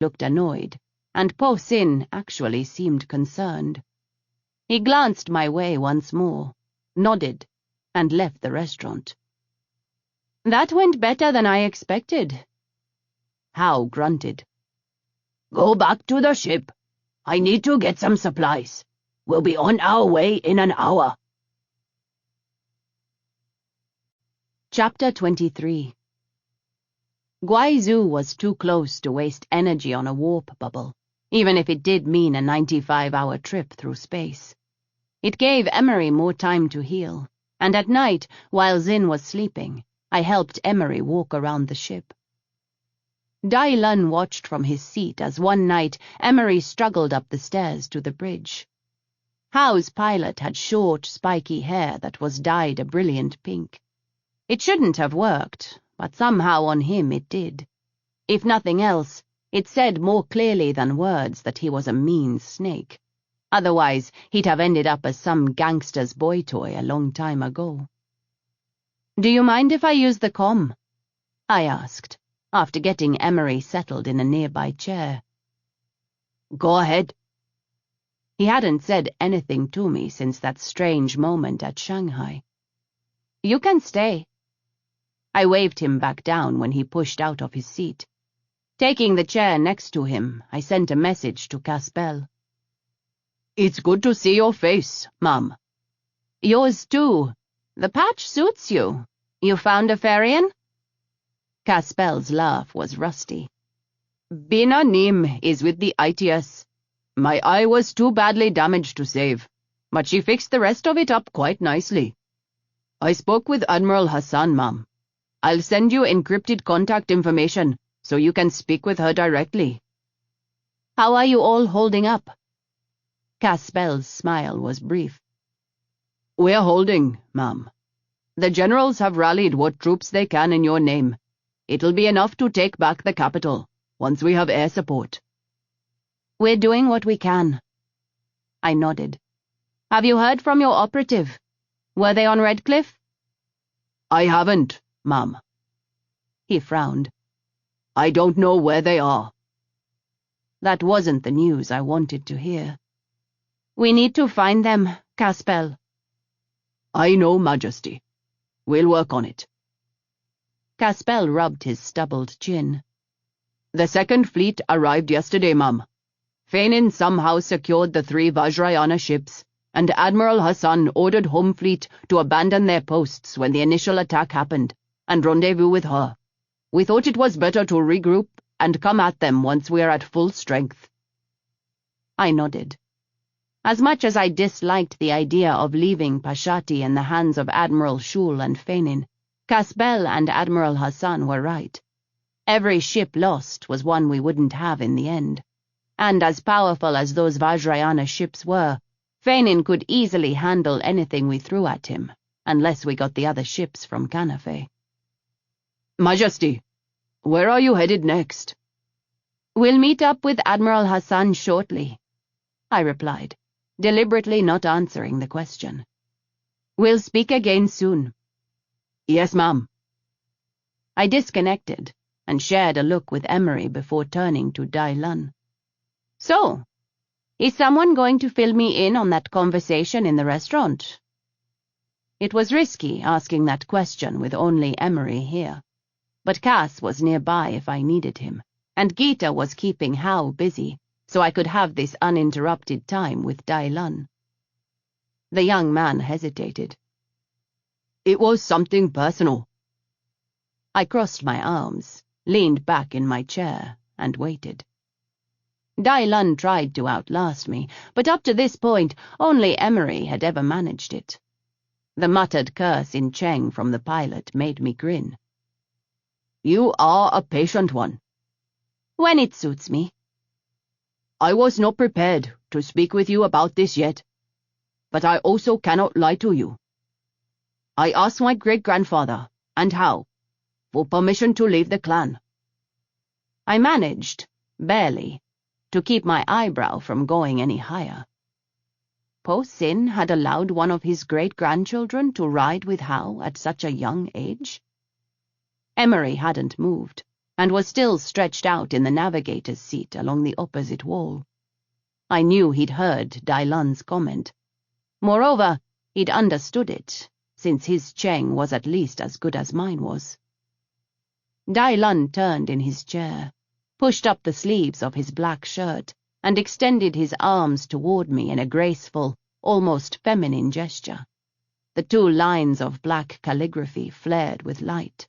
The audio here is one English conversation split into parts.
looked annoyed, and Po Sin actually seemed concerned. He glanced my way once more, nodded, and left the restaurant. That went better than I expected. Hao grunted. Go back to the ship. I need to get some supplies. We'll be on our way in an hour. Chapter 23. Guizhou was too close to waste energy on a warp bubble, even if it did mean a 95-hour trip through space. It gave Emery more time to heal, and at night, while Xin was sleeping, I helped Emery walk around the ship. Dai Lun watched from his seat as one night Emery struggled up the stairs to the bridge. Hao's pilot had short, spiky hair that was dyed a brilliant pink. It shouldn't have worked, but somehow on him it did. If nothing else, it said more clearly than words that he was a mean snake. Otherwise, he'd have ended up as some gangster's boy toy a long time ago. Do you mind if I use the comm? I asked, after getting Emery settled in a nearby chair. Go ahead. He hadn't said anything to me since that strange moment at Shanghai. You can stay. I waved him back down when he pushed out of his seat. Taking the chair next to him, I sent a message to Caspel. It's good to see your face, Mum. Yours too. The patch suits you. You found a Farian? Caspel's laugh was rusty. Bina Nim is with the ITS. My eye was too badly damaged to save, but she fixed the rest of it up quite nicely. I spoke with Admiral Hassan, Mum. I'll send you encrypted contact information so you can speak with her directly. How are you all holding up? Caspel's smile was brief. We're holding, Mum. The generals have rallied what troops they can in your name. It'll be enough to take back the capital, once we have air support. We're doing what we can. I nodded. Have you heard from your operative? Were they on Redcliffe? I haven't, Mum. He frowned. I don't know where they are. That wasn't the news I wanted to hear. We need to find them, Caspel. I know, Majesty. We'll work on it. Caspel rubbed his stubbled chin. The Second Fleet arrived yesterday, Mum. Fenin somehow secured the 3 Vajrayana ships, and Admiral Hassan ordered Home Fleet to abandon their posts when the initial attack happened, and rendezvous with her. We thought it was better to regroup and come at them once we are at full strength. I nodded. As much as I disliked the idea of leaving Pashati in the hands of Admiral Shul and Fenin, Caspel and Admiral Hassan were right. Every ship lost was one we wouldn't have in the end. And as powerful as those Vajrayana ships were, Fenin could easily handle anything we threw at him, unless we got the other ships from Canafe. Majesty, where are you headed next? We'll meet up with Admiral Hassan shortly, I replied, deliberately not answering the question. We'll speak again soon. Yes, ma'am. I disconnected and shared a look with Emery before turning to Dai Lun. So, is someone going to fill me in on that conversation in the restaurant? It was risky asking that question with only Emery here, but Cass was nearby if I needed him, and Gita was keeping Hao busy, so I could have this uninterrupted time with Dai Lun. The young man hesitated. It was something personal. I crossed my arms, leaned back in my chair, and waited. Dai Lun tried to outlast me, but up to this point only Emery had ever managed it. The muttered curse in Cheng from the pilot made me grin. You are a patient one. When it suits me. I was not prepared to speak with you about this yet, but I also cannot lie to you. I asked my great-grandfather, and Hao, for permission to leave the clan. I managed, barely, to keep my eyebrow from going any higher. Po Sin had allowed one of his great-grandchildren to ride with Hao at such a young age? Emery hadn't moved, and was still stretched out in the navigator's seat along the opposite wall. I knew he'd heard Dai Lun's comment. Moreover, he'd understood it, since his Cheng was at least as good as mine was. Dai Lun turned in his chair, pushed up the sleeves of his black shirt, and extended his arms toward me in a graceful, almost feminine gesture. The 2 lines of black calligraphy flared with light.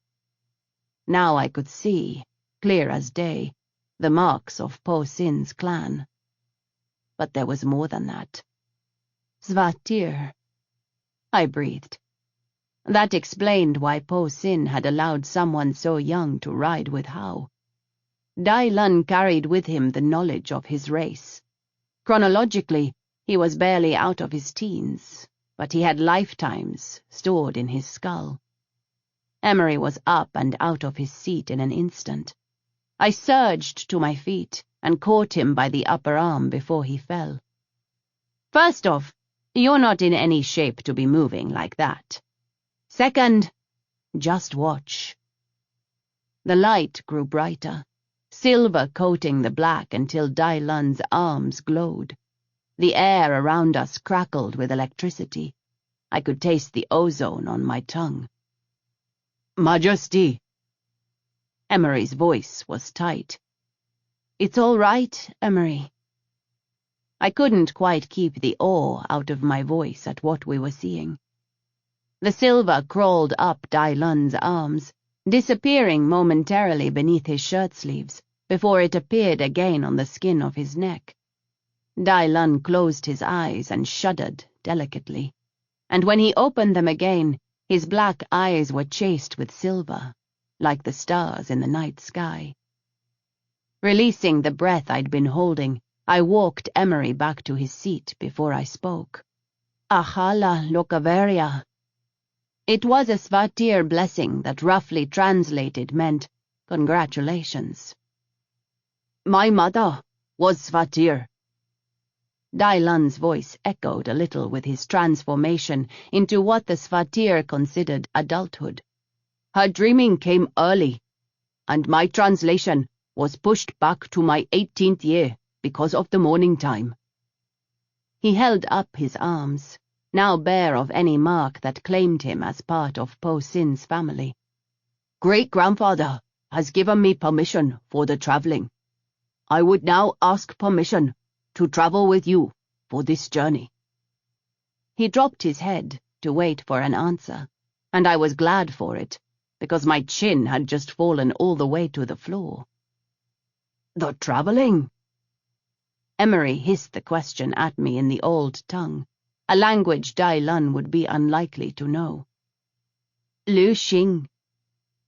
Now I could see, clear as day, the marks of Po Sin's clan. But there was more than that. Svatir, I breathed. That explained why Po Sin had allowed someone so young to ride with Hao. Dai Lun carried with him the knowledge of his race. Chronologically, he was barely out of his teens, but he had lifetimes stored in his skull. Emery was up and out of his seat in an instant. I surged to my feet and caught him by the upper arm before he fell. First off, you're not in any shape to be moving like that. Second, just watch. The light grew brighter, silver coating the black until Dai Lun's arms glowed. The air around us crackled with electricity. I could taste the ozone on my tongue. Majesty. Emery's voice was tight. It's all right, Emery. I couldn't quite keep the awe out of my voice at what we were seeing. The silver crawled up Dai Lun's arms, disappearing momentarily beneath his shirt sleeves before it appeared again on the skin of his neck. Dai Lun closed his eyes and shuddered delicately, and when he opened them again, his black eyes were chased with silver, like the stars in the night sky. Releasing the breath I'd been holding, I walked Emery back to his seat before I spoke. Ahala Lokaveria. It was a Svatir blessing that roughly translated meant, congratulations. My mother was Svatir. Dai Lun's voice echoed a little with his transformation into what the Svatir considered adulthood. Her dreaming came early, and my translation was pushed back to my 18th year because of the morning time. He held up his arms, now bare of any mark that claimed him as part of Po Sin's family. Great-grandfather has given me permission for the traveling. I would now ask permission to travel with you for this journey. He dropped his head to wait for an answer, and I was glad for it, because my chin had just fallen all the way to the floor. The traveling? Emery hissed the question at me in the old tongue, a language Dai Lun would be unlikely to know. Lu Xing,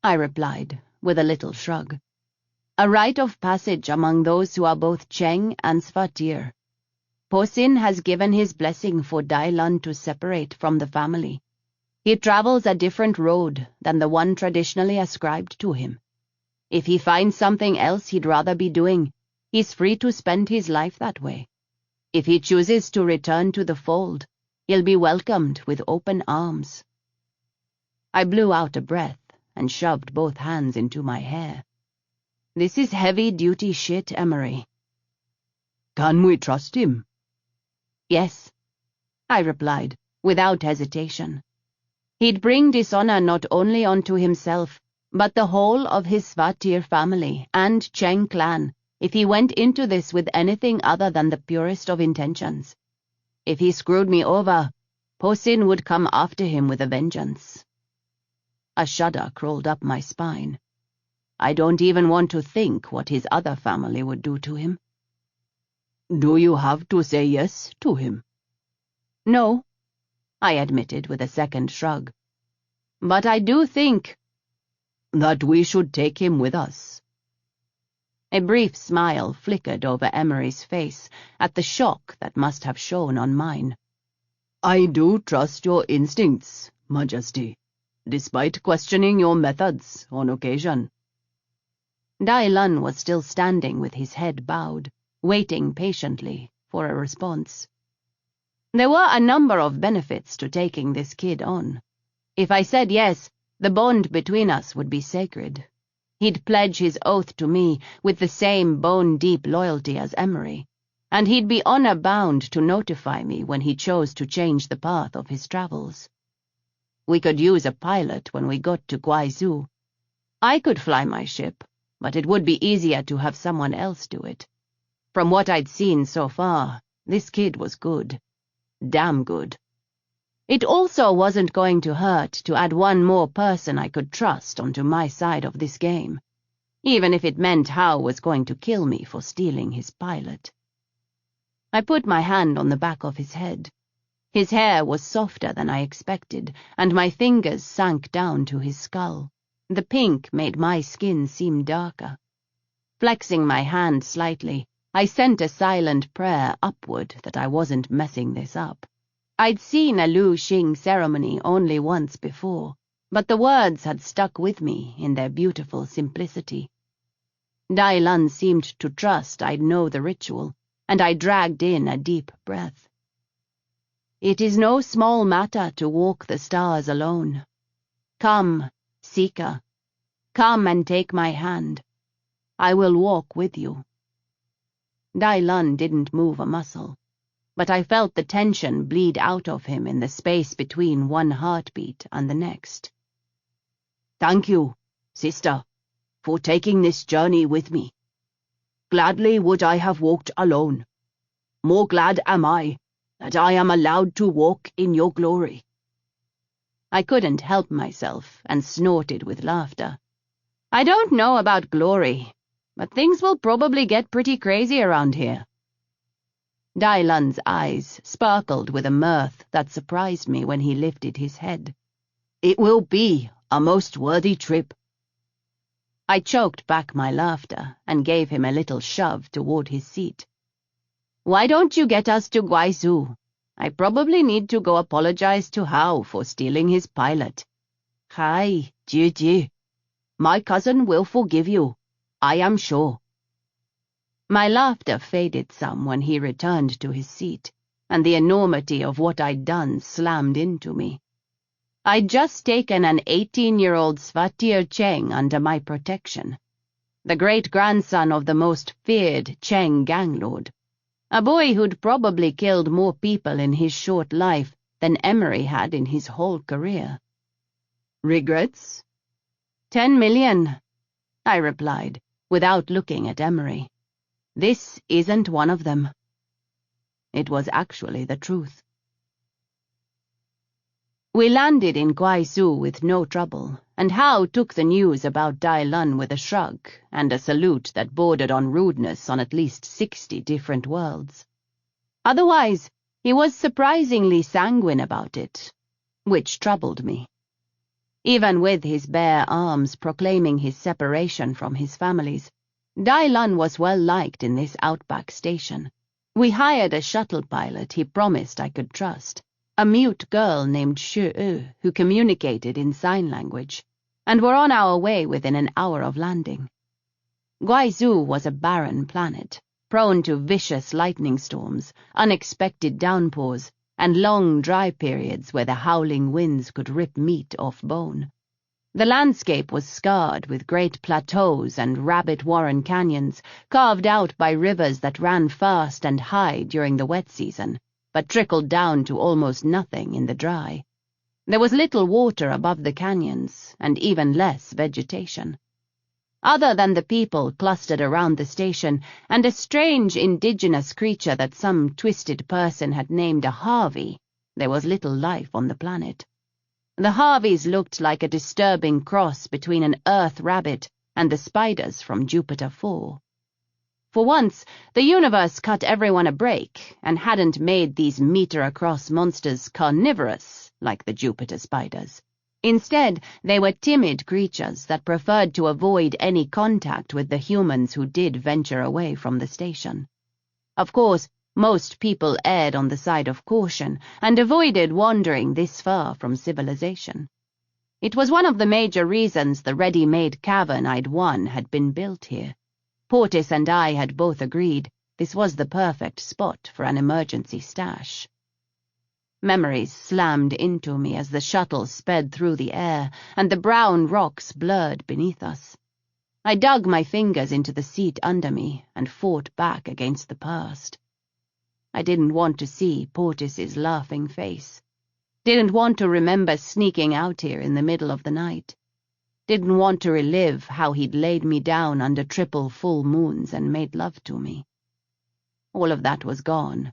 I replied, with a little shrug. A rite of passage among those who are both Cheng and Svatir. Po Sin has given his blessing for Dai Lun to separate from the family. He travels a different road than the one traditionally ascribed to him. If he finds something else he'd rather be doing, he's free to spend his life that way. If he chooses to return to the fold, he'll be welcomed with open arms. I blew out a breath and shoved both hands into my hair. This is heavy-duty shit, Emery. Can we trust him? Yes, I replied, without hesitation. He'd bring dishonor not only onto himself, but the whole of his Svatir family and Cheng clan if he went into this with anything other than the purest of intentions. If he screwed me over, Po Sin would come after him with a vengeance. A shudder crawled up my spine. I don't even want to think what his other family would do to him. Do you have to say yes to him? No, I admitted with a second shrug. But I do think that we should take him with us. A brief smile flickered over Emery's face at the shock that must have shown on mine. I do trust your instincts, Majesty, despite questioning your methods on occasion. Dai Lun was still standing with his head bowed, waiting patiently for a response. There were a number of benefits to taking this kid on. If I said yes, the bond between us would be sacred. He'd pledge his oath to me with the same bone-deep loyalty as Emery, and he'd be honor-bound to notify me when he chose to change the path of his travels. We could use a pilot when we got to Guizhou. I could fly my ship, but it would be easier to have someone else do it. From what I'd seen so far, this kid was good. Damn good. It also wasn't going to hurt to add one more person I could trust onto my side of this game, even if it meant Hao was going to kill me for stealing his pilot. I put my hand on the back of his head. His hair was softer than I expected, and my fingers sank down to his skull. The pink made my skin seem darker. Flexing my hand slightly, I sent a silent prayer upward that I wasn't messing this up. I'd seen a Lu Xing ceremony only once before, but the words had stuck with me in their beautiful simplicity. Dai Lan seemed to trust I'd know the ritual, and I dragged in a deep breath. It is no small matter to walk the stars alone. Come, Seeker, come and take my hand. I will walk with you. Dai Lan didn't move a muscle, but I felt the tension bleed out of him in the space between one heartbeat and the next. Thank you, sister, for taking this journey with me. Gladly would I have walked alone. More glad am I that I am allowed to walk in your glory. I couldn't help myself and snorted with laughter. I don't know about glory, but things will probably get pretty crazy around here. Dai Lan's eyes sparkled with a mirth that surprised me when he lifted his head. It will be a most worthy trip. I choked back my laughter and gave him a little shove toward his seat. Why don't you get us to Guizhou? I probably need to go apologize to Hao for stealing his pilot. Hi, Ji. My cousin will forgive you, I am sure. My laughter faded some when he returned to his seat, and the enormity of what I'd done slammed into me. I'd just taken an 18-year-old Svatir Cheng under my protection, the great-grandson of the most feared Cheng ganglord, a boy who'd probably killed more people in his short life than Emery had in his whole career. Regrets? 10 million, I replied, without looking at Emery. This isn't one of them. It was actually the truth. We landed in Guizhou with no trouble, and Hao took the news about Dai Lan with a shrug and a salute that bordered on rudeness on at least 60 different worlds. Otherwise, he was surprisingly sanguine about it, which troubled me. Even with his bare arms proclaiming his separation from his families, Dai Lan was well liked in this outback station. We hired a shuttle pilot he promised I could trust, a mute girl named She who communicated in sign language, and were on our way within an hour of landing. Guizhou was a barren planet, prone to vicious lightning storms, unexpected downpours, and long dry periods where the howling winds could rip meat off bone. The landscape was scarred with great plateaus and rabbit-warren canyons, carved out by rivers that ran fast and high during the wet season, but trickled down to almost nothing in the dry. There was little water above the canyons, and even less vegetation. Other than the people clustered around the station, and a strange indigenous creature that some twisted person had named a Harvey, there was little life on the planet. The Harveys looked like a disturbing cross between an Earth rabbit and the spiders from Jupiter 4. For once, the universe cut everyone a break and hadn't made these meter-across monsters carnivorous like the Jupiter spiders. Instead, they were timid creatures that preferred to avoid any contact with the humans who did venture away from the station. Of course, most people erred on the side of caution and avoided wandering this far from civilization. It was one of the major reasons the ready-made cavern I'd won had been built here. Portis and I had both agreed this was the perfect spot for an emergency stash. Memories slammed into me as the shuttle sped through the air and the brown rocks blurred beneath us. I dug my fingers into the seat under me and fought back against the past. I didn't want to see Portis's laughing face. Didn't want to remember sneaking out here in the middle of the night. Didn't want to relive how he'd laid me down under triple full moons and made love to me. All of that was gone,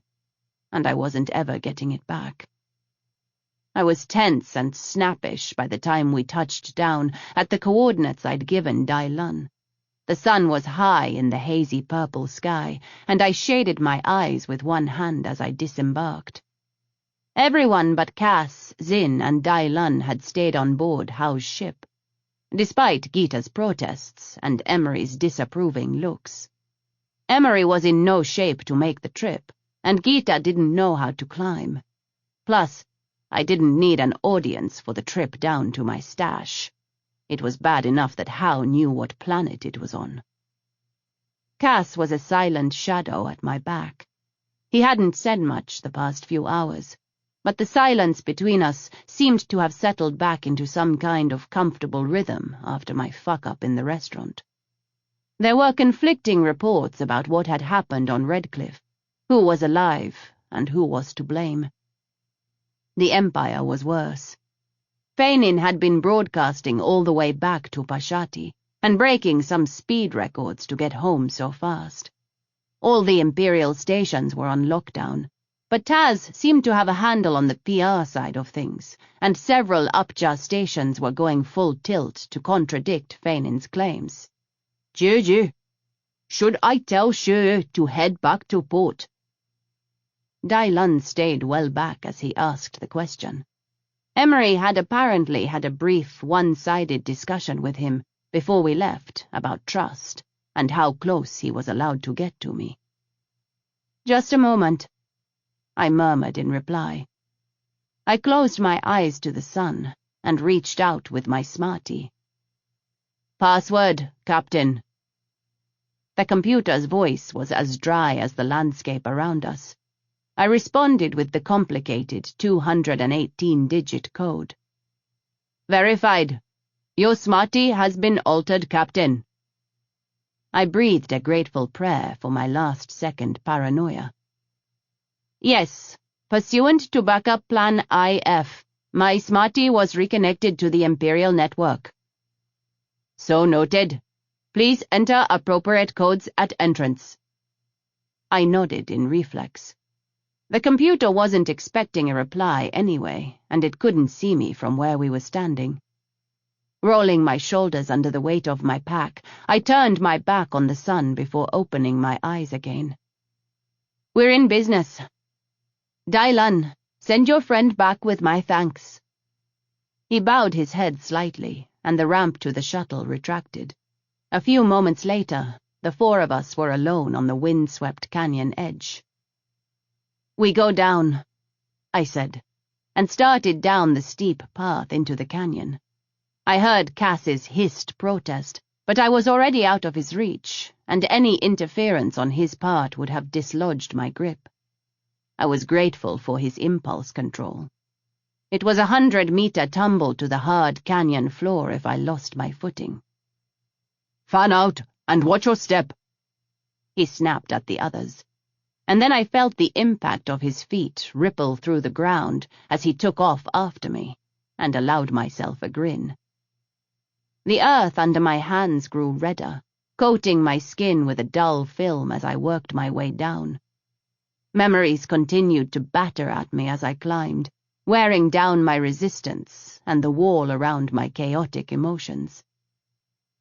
and I wasn't ever getting it back. I was tense and snappish by the time we touched down at the coordinates I'd given Dai Lun. The sun was high in the hazy purple sky, and I shaded my eyes with one hand as I disembarked. Everyone but Cass, Zin, and Dai Lun had stayed on board Hao's ship, despite Gita's protests and Emery's disapproving looks. Emery was in no shape to make the trip, and Gita didn't know how to climb. Plus, I didn't need an audience for the trip down to my stash. It was bad enough that Hao knew what planet it was on. Cass was a silent shadow at my back. He hadn't said much the past few hours, but the silence between us seemed to have settled back into some kind of comfortable rhythm after my fuck-up in the restaurant. There were conflicting reports about what had happened on Redcliffe, who was alive and who was to blame. The Empire was worse. Feinin had been broadcasting all the way back to Pashati and breaking some speed records to get home so fast. All the Imperial stations were on lockdown, but Taz seemed to have a handle on the PR side of things, and several Upja stations were going full tilt to contradict Feinin's claims. "Juju, should I tell Shu to head back to port?" Dai Lun stayed well back as he asked the question. Emery had apparently had a brief, one-sided discussion with him before we left about trust and how close he was allowed to get to me. "Just a moment," I murmured in reply. I closed my eyes to the sun and reached out with my smartie. "Password, Captain." The computer's voice was as dry as the landscape around us. I responded with the complicated 218-digit code. "Verified. Your smartie has been altered, Captain." I breathed a grateful prayer for my last-second paranoia. "Yes, pursuant to backup plan IF, my smartie was reconnected to the Imperial network." "So noted. Please enter appropriate codes at entrance." I nodded in reflex. The computer wasn't expecting a reply anyway, and it couldn't see me from where we were standing. Rolling my shoulders under the weight of my pack, I turned my back on the sun before opening my eyes again. "We're in business. Dai Lun, send your friend back with my thanks." He bowed his head slightly, and the ramp to the shuttle retracted. A few moments later, the four of us were alone on the wind-swept canyon edge. "We go down," I said, and started down the steep path into the canyon. I heard Cass's hissed protest, but I was already out of his reach, and any interference on his part would have dislodged my grip. I was grateful for his impulse control. It was 100-meter tumble to the hard canyon floor if I lost my footing. "Fan out, and watch your step," he snapped at the others. And then I felt the impact of his feet ripple through the ground as he took off after me, and allowed myself a grin. The earth under my hands grew redder, coating my skin with a dull film as I worked my way down. Memories continued to batter at me as I climbed, wearing down my resistance and the wall around my chaotic emotions.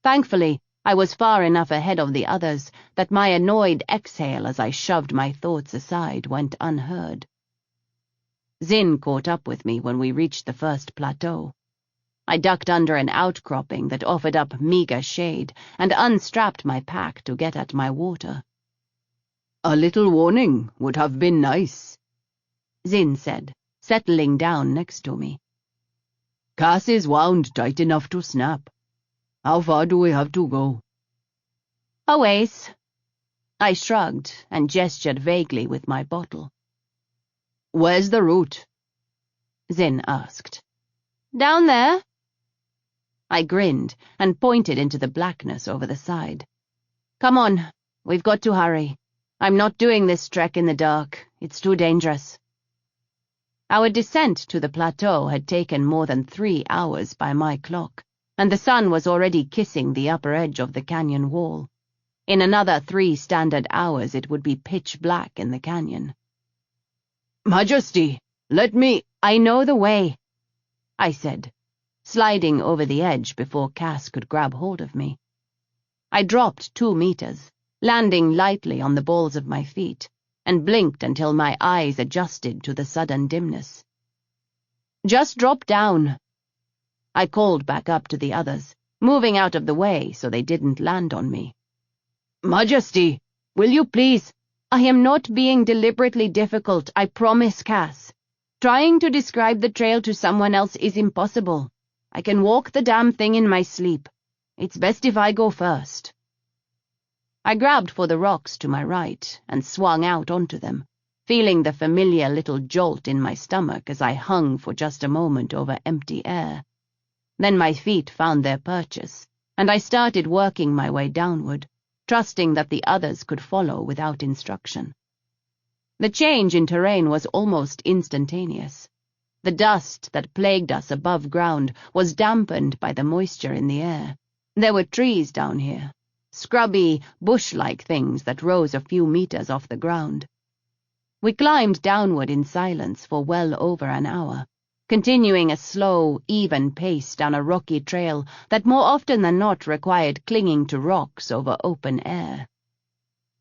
Thankfully, I was far enough ahead of the others that my annoyed exhale as I shoved my thoughts aside went unheard. Zin caught up with me when we reached the first plateau. I ducked under an outcropping that offered up meager shade and unstrapped my pack to get at my water. "A little warning would have been nice," Zin said, settling down next to me. "Cass is wound tight enough to snap. How far do we have to go?" "A ways." I shrugged and gestured vaguely with my bottle. "Where's the route?" Zin asked. "Down there." I grinned and pointed into the blackness over the side. "Come on, we've got to hurry. I'm not doing this trek in the dark. It's too dangerous." Our descent to the plateau had taken more than 3 hours by my clock, and the sun was already kissing the upper edge of the canyon wall. In another 3 standard hours it would be pitch black in the canyon. "Majesty, let me—" "I know the way," I said, sliding over the edge before Cass could grab hold of me. I dropped 2 meters, landing lightly on the balls of my feet, and blinked until my eyes adjusted to the sudden dimness. "Just drop down," I called back up to the others, moving out of the way so they didn't land on me. "Majesty, will you please—" "I am not being deliberately difficult, I promise, Cass. Trying to describe the trail to someone else is impossible. I can walk the damn thing in my sleep. It's best if I go first." I grabbed for the rocks to my right and swung out onto them, feeling the familiar little jolt in my stomach as I hung for just a moment over empty air. Then my feet found their purchase, and I started working my way downward, trusting that the others could follow without instruction. The change in terrain was almost instantaneous. The dust that plagued us above ground was dampened by the moisture in the air. There were trees down here, scrubby, bush-like things that rose a few meters off the ground. We climbed downward in silence for well over an hour, continuing a slow, even pace down a rocky trail that more often than not required clinging to rocks over open air.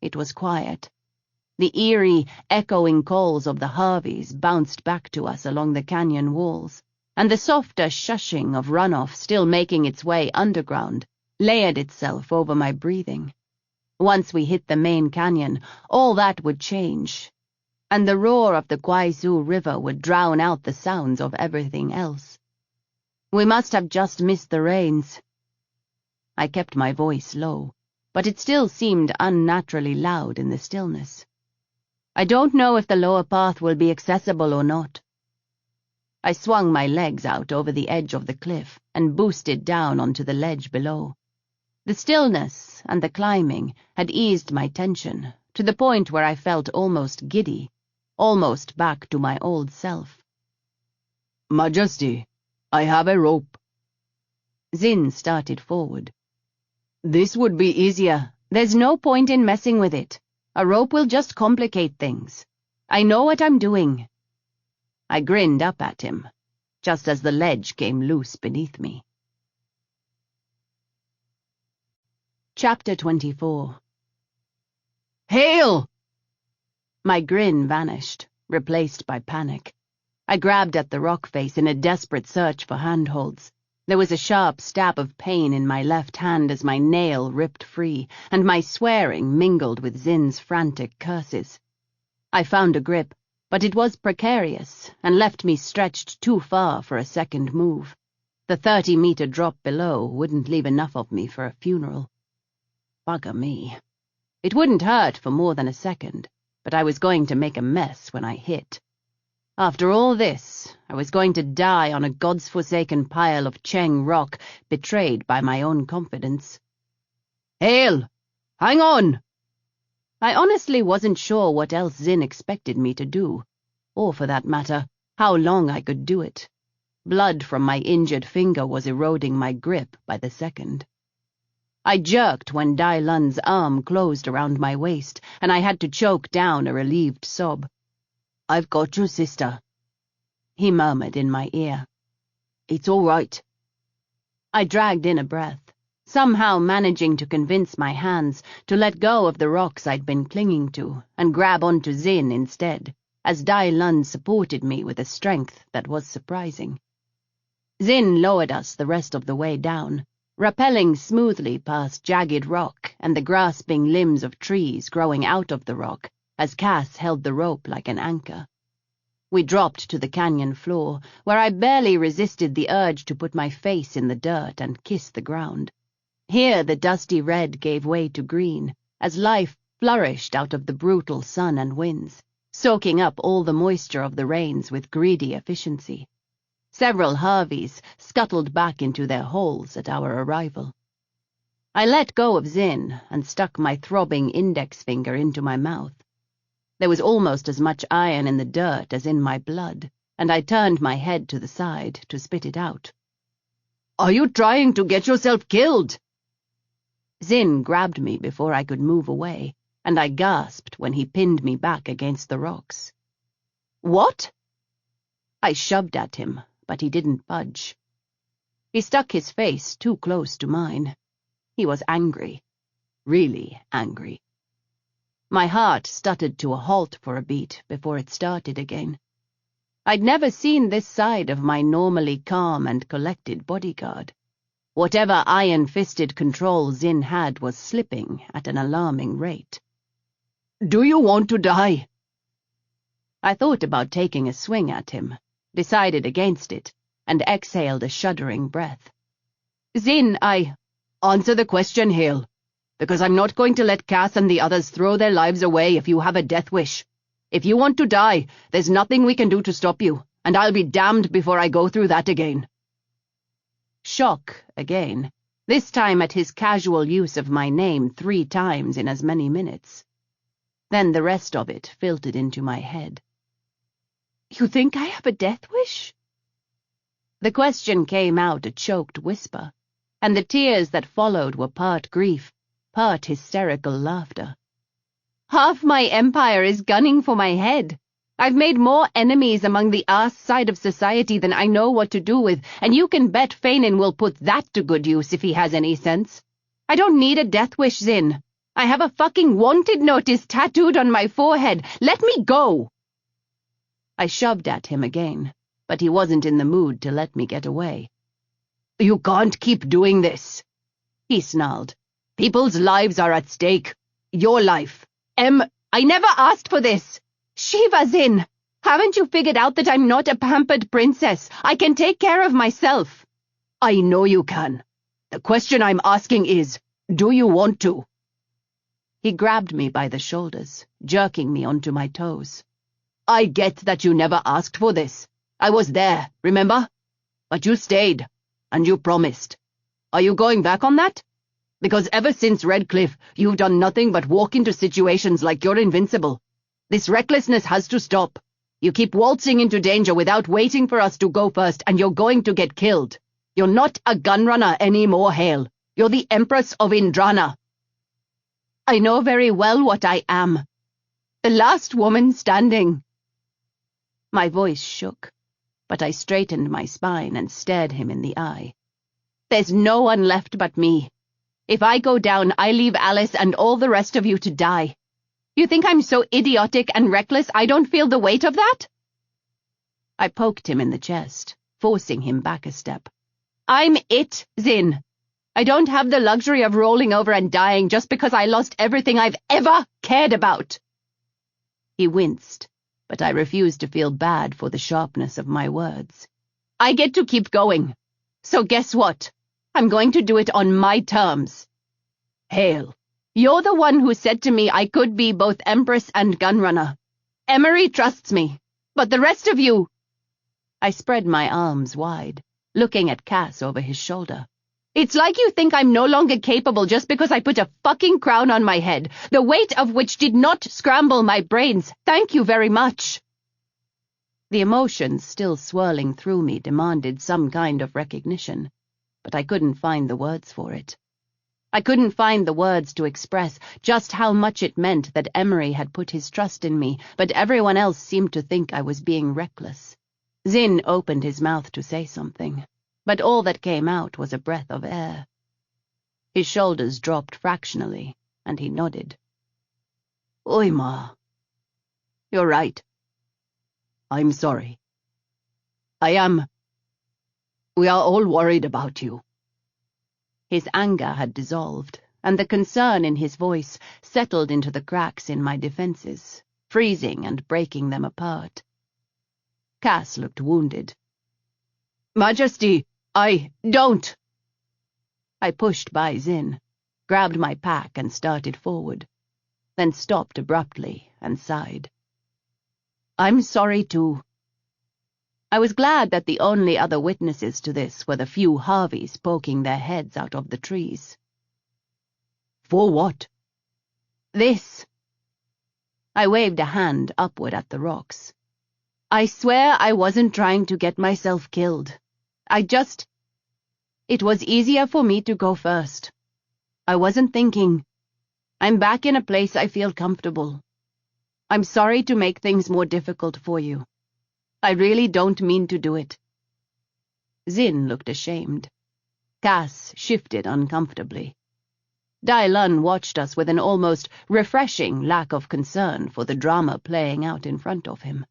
It was quiet. The eerie, echoing calls of the Harveys bounced back to us along the canyon walls, and the softer shushing of runoff still making its way underground layered itself over my breathing. Once we hit the main canyon, all that would change, and the roar of the Guizhou River would drown out the sounds of everything else. We must have just missed the rains. I kept my voice low, but it still seemed unnaturally loud in the stillness. I don't know if the lower path will be accessible or not. I swung my legs out over the edge of the cliff and boosted down onto the ledge below. The stillness and the climbing had eased my tension to the point where I felt almost giddy, almost back to my old self. "Majesty, I have a rope." Zin started forward. "This would be easier. There's no point in messing with it. A rope will just complicate things. I know what I'm doing." I grinned up at him, just as the ledge came loose beneath me. Chapter 24. "Hail!" My grin vanished, replaced by panic. I grabbed at the rock face in a desperate search for handholds. There was a sharp stab of pain in my left hand as my nail ripped free, and my swearing mingled with Zin's frantic curses. I found a grip, but it was precarious and left me stretched too far for a second move. The 30-meter drop below wouldn't leave enough of me for a funeral. Bugger me. It wouldn't hurt for more than a second, but I was going to make a mess when I hit. After all this, I was going to die on a god's-forsaken pile of Cheng rock, betrayed by my own confidence. "Hail! Hang on!" I honestly wasn't sure what else Zin expected me to do, or for that matter, how long I could do it. Blood from my injured finger was eroding my grip by the second. I jerked when Dai Lun's arm closed around my waist, and I had to choke down a relieved sob. "I've got you, sister," he murmured in my ear. "It's all right." I dragged in a breath, somehow managing to convince my hands to let go of the rocks I'd been clinging to and grab onto Zin instead, as Dai Lun supported me with a strength that was surprising. Zin lowered us the rest of the way down, rappelling smoothly past jagged rock and the grasping limbs of trees growing out of the rock as Cass held the rope like an anchor. We dropped to the canyon floor, where I barely resisted the urge to put my face in the dirt and kiss the ground. Here the dusty red gave way to green, as life flourished out of the brutal sun and winds, soaking up all the moisture of the rains with greedy efficiency. Several Harveys scuttled back into their holes at our arrival. I let go of Zin and stuck my throbbing index finger into my mouth. There was almost as much iron in the dirt as in my blood, and I turned my head to the side to spit it out. "Are you trying to get yourself killed?" Zin grabbed me before I could move away, and I gasped when he pinned me back against the rocks. "What?" I shoved at him, but he didn't budge. He stuck his face too close to mine. He was angry. Really angry. My heart stuttered to a halt for a beat before it started again. I'd never seen this side of my normally calm and collected bodyguard. Whatever iron-fisted control Zin had was slipping at an alarming rate. "Do you want to die?" I thought about taking a swing at him, decided against it, and exhaled a shuddering breath. "Zin, Answer the question, Hail, because I'm not going to let Cass and the others throw their lives away if you have a death wish. If you want to die, there's nothing we can do to stop you, and I'll be damned before I go through that again." Shock again, this time at his casual use of my name 3 times in as many minutes. Then the rest of it filtered into my head. "You think I have a death wish?" The question came out a choked whisper, and the tears that followed were part grief, part hysterical laughter. "Half my empire is gunning for my head. I've made more enemies among the arse side of society than I know what to do with, and you can bet Fainin will put that to good use if he has any sense. I don't need a death wish, Zin. I have a fucking wanted notice tattooed on my forehead. Let me go!" I shoved at him again, but he wasn't in the mood to let me get away. "You can't keep doing this," he snarled. "People's lives are at stake. Your life. I never asked for this. Shiva, Zin, haven't you figured out that I'm not a pampered princess? I can take care of myself." "I know you can. The question I'm asking is, do you want to?" He grabbed me by the shoulders, jerking me onto my toes. "I get that you never asked for this. I was there, remember? But you stayed. And you promised. Are you going back on that? Because ever since Redcliffe, you've done nothing but walk into situations like you're invincible. This recklessness has to stop. You keep waltzing into danger without waiting for us to go first, and you're going to get killed. You're not a gunrunner anymore, Hail. You're the Empress of Indranan." "I know very well what I am. The last woman standing." My voice shook, but I straightened my spine and stared him in the eye. "There's no one left but me. If I go down, I leave Alice and all the rest of you to die. You think I'm so idiotic and reckless I don't feel the weight of that?" I poked him in the chest, forcing him back a step. "I'm it, Zin. I don't have the luxury of rolling over and dying just because I lost everything I've ever cared about." He winced, but I refused to feel bad for the sharpness of my words. "I get to keep going. So guess what? I'm going to do it on my terms. Hail, you're the one who said to me I could be both Empress and gunrunner. Emery trusts me, but the rest of you—" I spread my arms wide, looking at Cass over his shoulder. "It's like you think I'm no longer capable just because I put a fucking crown on my head, the weight of which did not scramble my brains. Thank you very much." The emotions still swirling through me demanded some kind of recognition, but I couldn't find the words for it. I couldn't find the words to express just how much it meant that Emery had put his trust in me, but everyone else seemed to think I was being reckless. Zin opened his mouth to say something, but all that came out was a breath of air. His shoulders dropped fractionally, and he nodded. "Oi, Ma. You're right. I'm sorry. I am. We are all worried about you." His anger had dissolved, and the concern in his voice settled into the cracks in my defenses, freezing and breaking them apart. Cass looked wounded. "Majesty, don't!" I pushed by Zin, grabbed my pack and started forward, then stopped abruptly and sighed. "I'm sorry too." I was glad that the only other witnesses to this were the few Harveys poking their heads out of the trees. For what? This. I waved a hand upward at the rocks. I swear I wasn't trying to get myself killed. It was easier for me to go first. I wasn't thinking. I'm back in a place I feel comfortable. I'm sorry to make things more difficult for you. I really don't mean to do it. Zin looked ashamed. Cass shifted uncomfortably. Dai Lun watched us with an almost refreshing lack of concern for the drama playing out in front of him.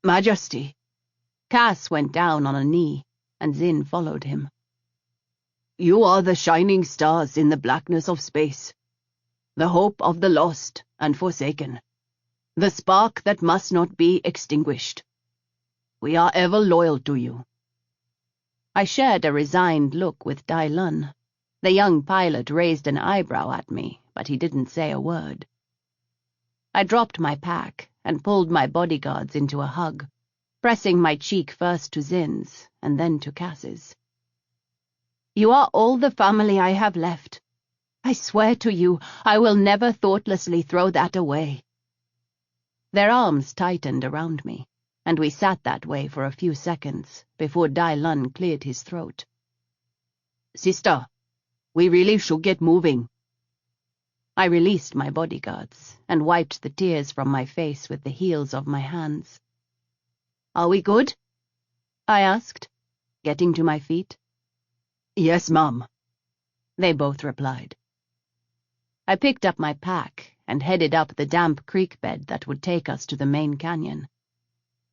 Majesty. Cass went down on a knee, and Zin followed him. You are the shining stars in the blackness of space, the hope of the lost and forsaken, the spark that must not be extinguished. We are ever loyal to you. I shared a resigned look with Dai Lun. The young pilot raised an eyebrow at me, but he didn't say a word. I dropped my pack and pulled my bodyguards into a hug, pressing my cheek first to Zin's and then to Cass's. You are all the family I have left. I swear to you, I will never thoughtlessly throw that away. Their arms tightened around me, and we sat that way for a few seconds before Dai Lun cleared his throat. Sister, we really should get moving. I released my bodyguards and wiped the tears from my face with the heels of my hands. Are we good? I asked, getting to my feet. Yes, Mum, they both replied. I picked up my pack and headed up the damp creek bed that would take us to the main canyon.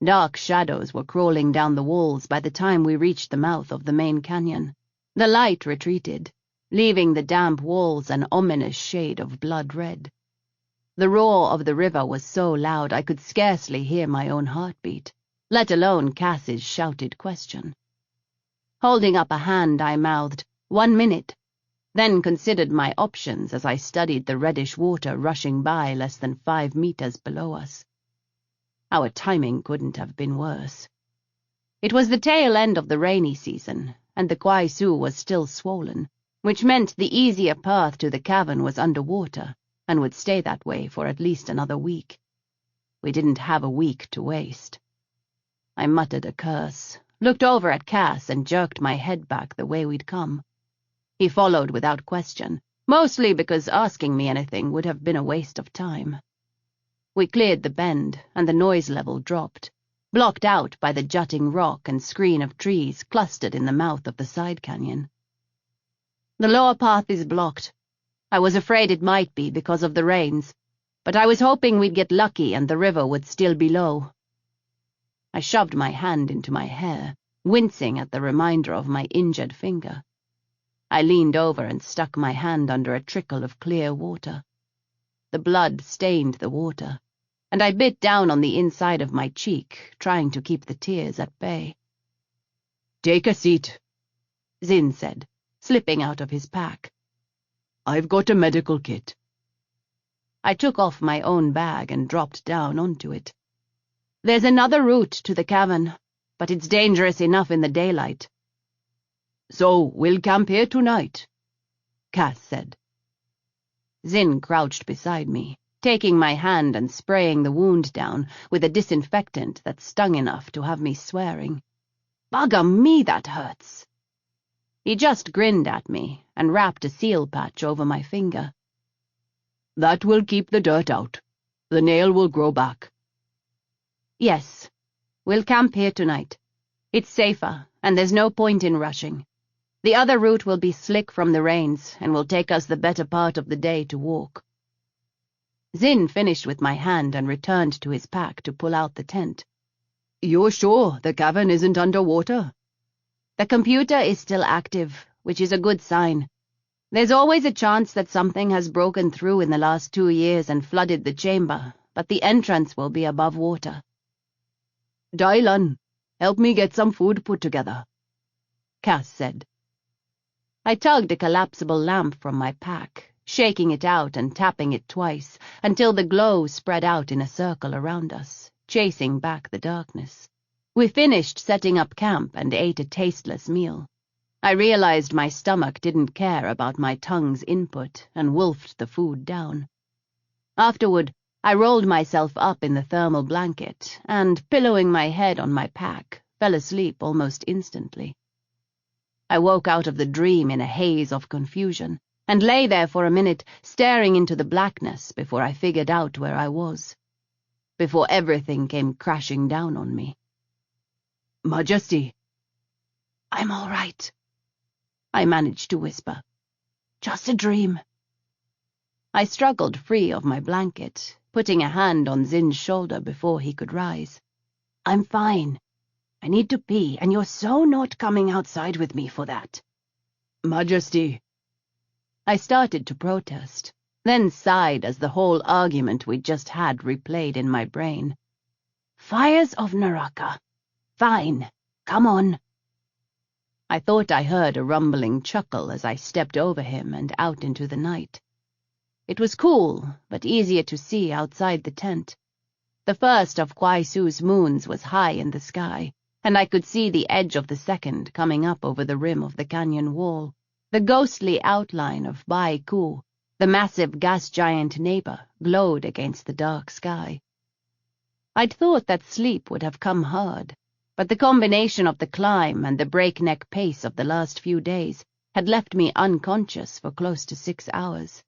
Dark shadows were crawling down the walls by the time we reached the mouth of the main canyon. The light retreated, leaving the damp walls an ominous shade of blood red. The roar of the river was so loud I could scarcely hear my own heartbeat, let alone Cass's shouted question. Holding up a hand, I mouthed, 1 minute, then considered my options as I studied the reddish water rushing by less than 5 meters below us. Our timing couldn't have been worse. It was the tail end of the rainy season, and the Kwai Su was still swollen, which meant the easier path to the cavern was underwater and would stay that way for at least another week. We didn't have a week to waste. I muttered a curse, looked over at Cass and jerked my head back the way we'd come. He followed without question, mostly because asking me anything would have been a waste of time. We cleared the bend, and the noise level dropped, blocked out by the jutting rock and screen of trees clustered in the mouth of the side canyon. The lower path is blocked. I was afraid it might be because of the rains, but I was hoping we'd get lucky and the river would still be low. I shoved my hand into my hair, wincing at the reminder of my injured finger. I leaned over and stuck my hand under a trickle of clear water. The blood stained the water, and I bit down on the inside of my cheek, trying to keep the tears at bay. Take a seat, Zin said, slipping out of his pack. I've got a medical kit. I took off my own bag and dropped down onto it. There's another route to the cavern, but it's dangerous enough in the daylight. So we'll camp here tonight, Cass said. Zin crouched beside me, taking my hand and spraying the wound down with a disinfectant that stung enough to have me swearing. Bugger me, that hurts. He just grinned at me and wrapped a seal patch over my finger. That will keep the dirt out. The nail will grow back. Yes, we'll camp here tonight. It's safer, and there's no point in rushing. The other route will be slick from the rains and will take us the better part of the day to walk. Zin finished with my hand and returned to his pack to pull out the tent. You're sure the cavern isn't underwater? The computer is still active, which is a good sign. There's always a chance that something has broken through in the last 2 years and flooded the chamber, but the entrance will be above water. Dai Lun, help me get some food put together, Cass said. I tugged a collapsible lamp from my pack, shaking it out and tapping it twice until the glow spread out in a circle around us, chasing back the darkness. We finished setting up camp and ate a tasteless meal. I realized my stomach didn't care about my tongue's input and wolfed the food down. Afterward, I rolled myself up in the thermal blanket and, pillowing my head on my pack, fell asleep almost instantly. I woke out of the dream in a haze of confusion and lay there for a minute staring into the blackness before I figured out where I was, before everything came crashing down on me. Majesty. I'm all right, I managed to whisper. Just a dream. I struggled free of my blanket, putting a hand on Zin's shoulder before he could rise. I'm fine. I need to pee, and you're so not coming outside with me for that. Majesty. I started to protest, then sighed as the whole argument we'd just had replayed in my brain. Fires of Naraka. Fine. Come on. I thought I heard a rumbling chuckle as I stepped over him and out into the night. It was cool, but easier to see outside the tent. The first of Kwaisu's moons was high in the sky, and I could see the edge of the second coming up over the rim of the canyon wall. The ghostly outline of Bai Ku, the massive gas giant neighbor, glowed against the dark sky. I'd thought that sleep would have come hard, but the combination of the climb and the breakneck pace of the last few days had left me unconscious for close to 6 hours.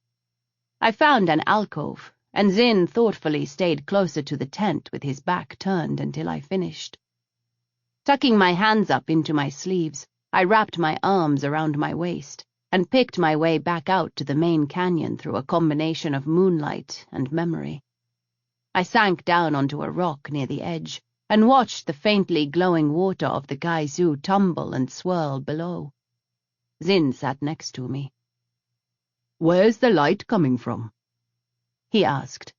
I found an alcove, and Zin thoughtfully stayed closer to the tent with his back turned until I finished. Tucking my hands up into my sleeves, I wrapped my arms around my waist and picked my way back out to the main canyon through a combination of moonlight and memory. I sank down onto a rock near the edge and watched the faintly glowing water of the Kwaisu tumble and swirl below. Zin sat next to me. Where's the light coming from? He asked.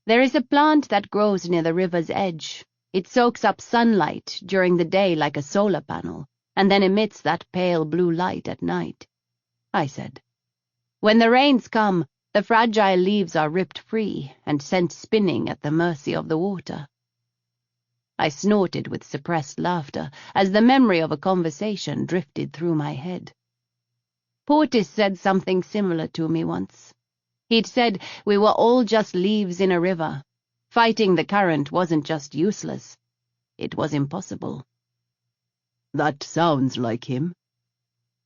There is a plant that grows near the river's edge. It soaks up sunlight during the day like a solar panel, and then emits that pale blue light at night, I said. When the rains come, the fragile leaves are ripped free and sent spinning at the mercy of the water. I snorted with suppressed laughter as the memory of a conversation drifted through my head. Portis said something similar to me once. He'd said we were all just leaves in a river. Fighting the current wasn't just useless. It was impossible. That sounds like him.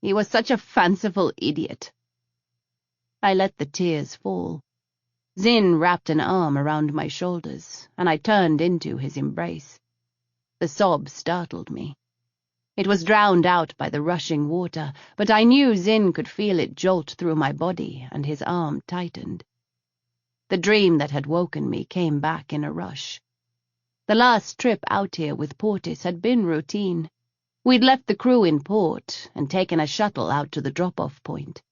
He was such a fanciful idiot. I let the tears fall. Zin wrapped an arm around my shoulders, and I turned into his embrace. The sob startled me. It was drowned out by the rushing water, but I knew Zin could feel it jolt through my body, and his arm tightened. The dream that had woken me came back in a rush. The last trip out here with Portis had been routine. We'd left the crew in port and taken a shuttle out to the drop-off point.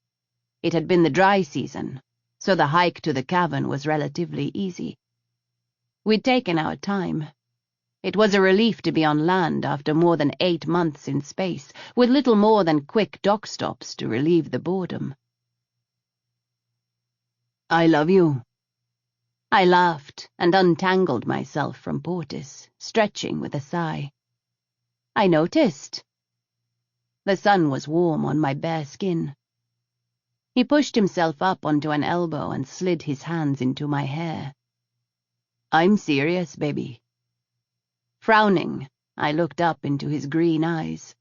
It had been the dry season, so the hike to the cavern was relatively easy. We'd taken our time. It was a relief to be on land after more than 8 months in space, with little more than quick dock stops to relieve the boredom. I love you. I laughed and untangled myself from Portis, stretching with a sigh. I noticed. The sun was warm on my bare skin. He pushed himself up onto an elbow and slid his hands into my hair. I'm serious, baby. Frowning, I looked up into his green eyes.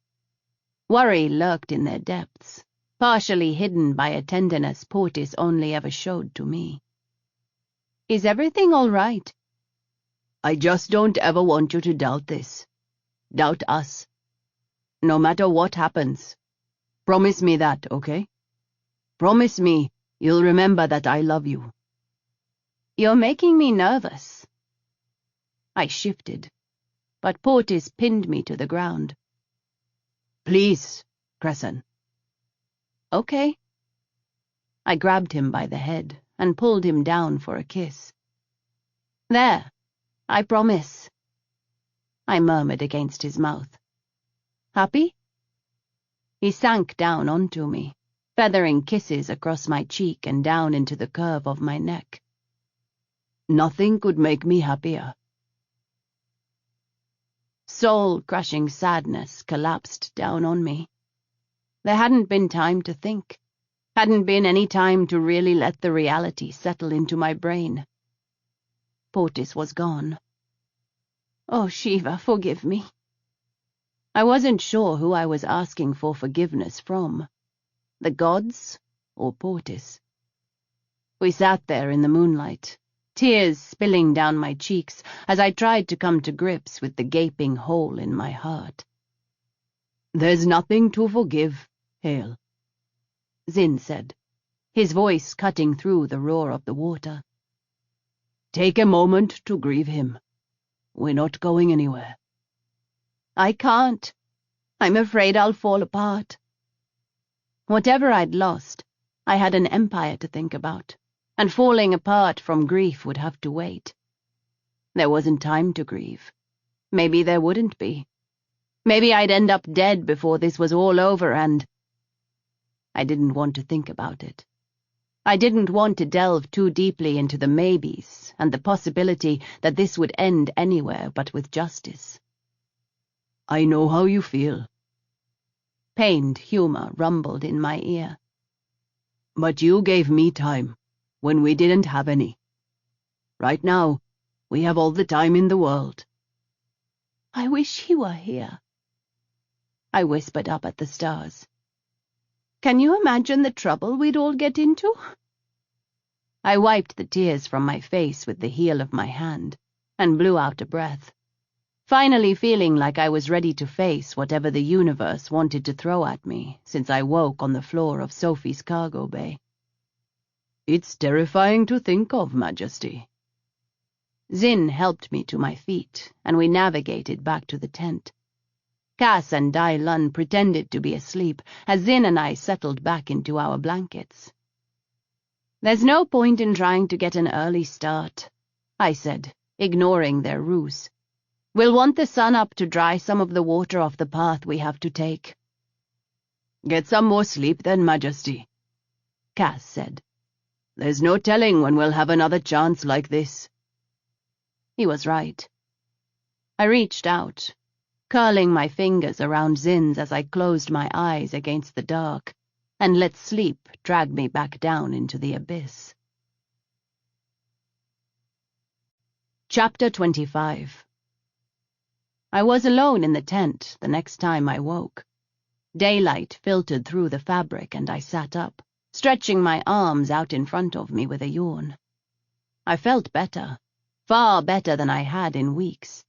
Worry lurked in their depths, partially hidden by a tenderness Portis only ever showed to me. Is everything all right? I just don't ever want you to doubt this. Doubt us. No matter what happens. Promise me that, okay? Promise me you'll remember that I love you. You're making me nervous. I shifted, but Portis pinned me to the ground. Please, Crescent. Okay. I grabbed him by the head and pulled him down for a kiss. There, I promise, I murmured against his mouth. Happy? He sank down onto me, feathering kisses across my cheek and down into the curve of my neck. Nothing could make me happier. soul-crushing sadness collapsed down on me. There hadn't been time to think, hadn't been any time to really let the reality settle into my brain. Portis was gone. Oh, Shiva, forgive me. I wasn't sure who I was asking for forgiveness from, the gods or Portis. We sat there in the moonlight, tears spilling down my cheeks as I tried to come to grips with the gaping hole in my heart. "There's nothing to forgive, Hail," Zin said, his voice cutting through the roar of the water. "Take a moment to grieve him. We're not going anywhere." I can't. I'm afraid I'll fall apart. Whatever I'd lost, I had an empire to think about, and falling apart from grief would have to wait. There wasn't time to grieve. Maybe there wouldn't be. Maybe I'd end up dead before this was all over, and I didn't want to think about it. I didn't want to delve too deeply into the maybes and the possibility that this would end anywhere but with justice. "I know how you feel." Pained humor rumbled in my ear. "But you gave me time when we didn't have any. Right now, we have all the time in the world." I wish he were here. I whispered up at the stars. Can you imagine the trouble we'd all get into? I wiped the tears from my face with the heel of my hand and blew out a breath, finally feeling like I was ready to face whatever the universe wanted to throw at me since I woke on the floor of Sophie's cargo bay. "It's terrifying to think of, Majesty." Zin helped me to my feet, and we navigated back to the tent. Cass and Dai Lun pretended to be asleep as Zin and I settled back into our blankets. "There's no point in trying to get an early start," I said, ignoring their ruse. "We'll want the sun up to dry some of the water off the path we have to take." "Get some more sleep then, Majesty," Cass said. "There's no telling when we'll have another chance like this." He was right. I reached out, curling my fingers around Zin's as I closed my eyes against the dark, and let sleep drag me back down into the abyss. Chapter 25. I was alone in the tent the next time I woke. Daylight filtered through the fabric and I sat up, stretching my arms out in front of me with a yawn. I felt better, far better than I had in weeks.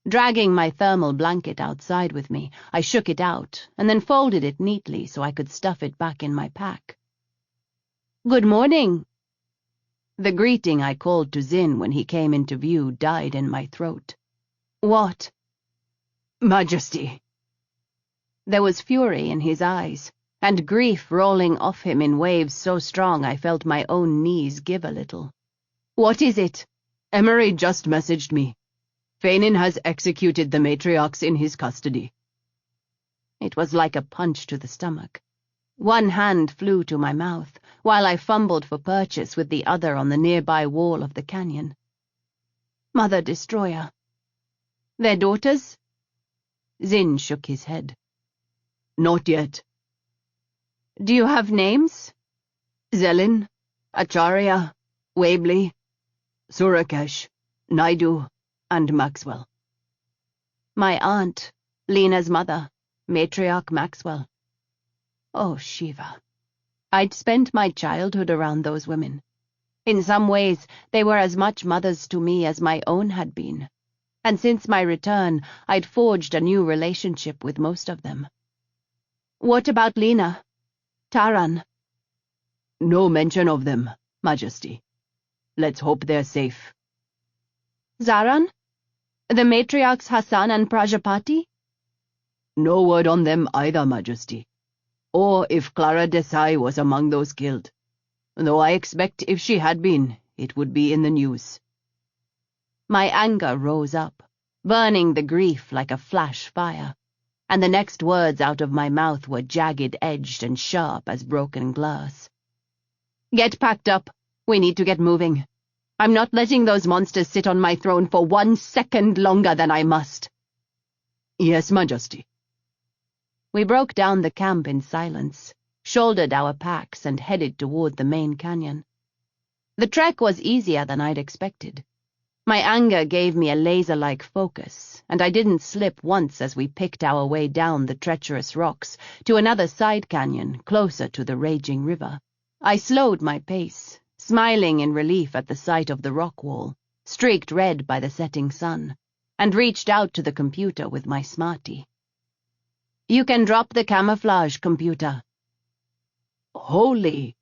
Dragging my thermal blanket outside with me, I shook it out and then folded it neatly so I could stuff it back in my pack. "Good morning." The greeting I called to Zin when he came into view died in my throat. "What?" "Majesty." There was fury in his eyes, and grief rolling off him in waves so strong I felt my own knees give a little. "What is it?" "Emery just messaged me. Fainin has executed the matriarchs in his custody." It was like a punch to the stomach. One hand flew to my mouth, while I fumbled for purchase with the other on the nearby wall of the canyon. "Mother Destroyer. Their daughters?" Zin shook his head. "Not yet." "Do you have names?" "Zelin, Acharya, Wabley, Surakesh, Naidu, and Maxwell." My aunt, Lena's mother, Matriarch Maxwell. Oh, Shiva. I'd spent my childhood around those women. In some ways, they were as much mothers to me as my own had been, and since my return, I'd forged a new relationship with most of them. "What about Lena? Taran?" "No mention of them, Majesty. Let's hope they're safe." "Zaran? The matriarchs Hassan and Prajapati?" "No word on them either, Majesty. Or if Clara Desai was among those killed. Though I expect if she had been, it would be in the news." My anger rose up, burning the grief like a flash fire, and the next words out of my mouth were jagged-edged and sharp as broken glass. "Get packed up. We need to get moving. I'm not letting those monsters sit on my throne for 1 second longer than I must." Yes, Majesty. We broke down the camp in silence, shouldered our packs, and headed toward the main canyon. The trek was easier than I'd expected. My anger gave me a laser-like focus, and I didn't slip once as we picked our way down the treacherous rocks to another side canyon closer to the raging river. I slowed my pace, smiling in relief at the sight of the rock wall, streaked red by the setting sun, and reached out to the computer with my smartie. "You can drop the camouflage, computer." Holy!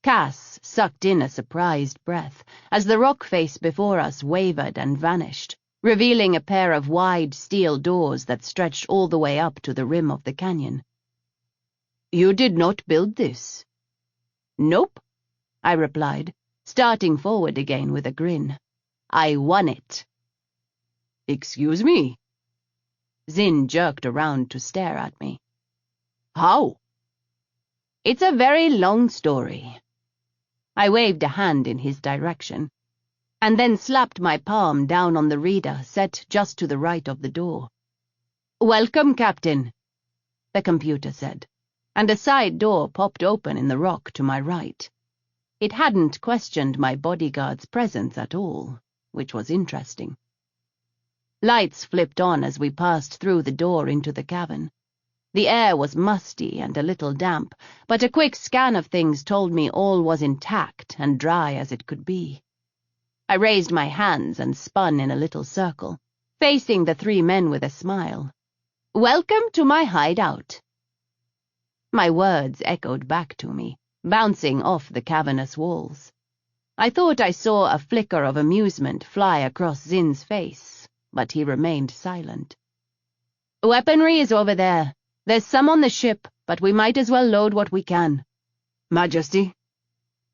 Cass sucked in a surprised breath as the rock face before us wavered and vanished, revealing a pair of wide steel doors that stretched all the way up to the rim of the canyon. You did not build this? Nope, I replied, starting forward again with a grin. I won it. Excuse me? Zinn jerked around to stare at me. How? It's a very long story. I waved a hand in his direction, and then slapped my palm down on the reader set just to the right of the door. "Welcome, Captain," the computer said, and a side door popped open in the rock to my right. It hadn't questioned my bodyguard's presence at all, which was interesting. Lights flipped on as we passed through the door into the cavern. The air was musty and a little damp, but a quick scan of things told me all was intact and dry as it could be. I raised my hands and spun in a little circle, facing the three men with a smile. "Welcome to my hideout." My words echoed back to me, bouncing off the cavernous walls. I thought I saw a flicker of amusement fly across Zinn's face, but he remained silent. "Weaponry is over there. There's some on the ship, but we might as well load what we can." "Majesty?"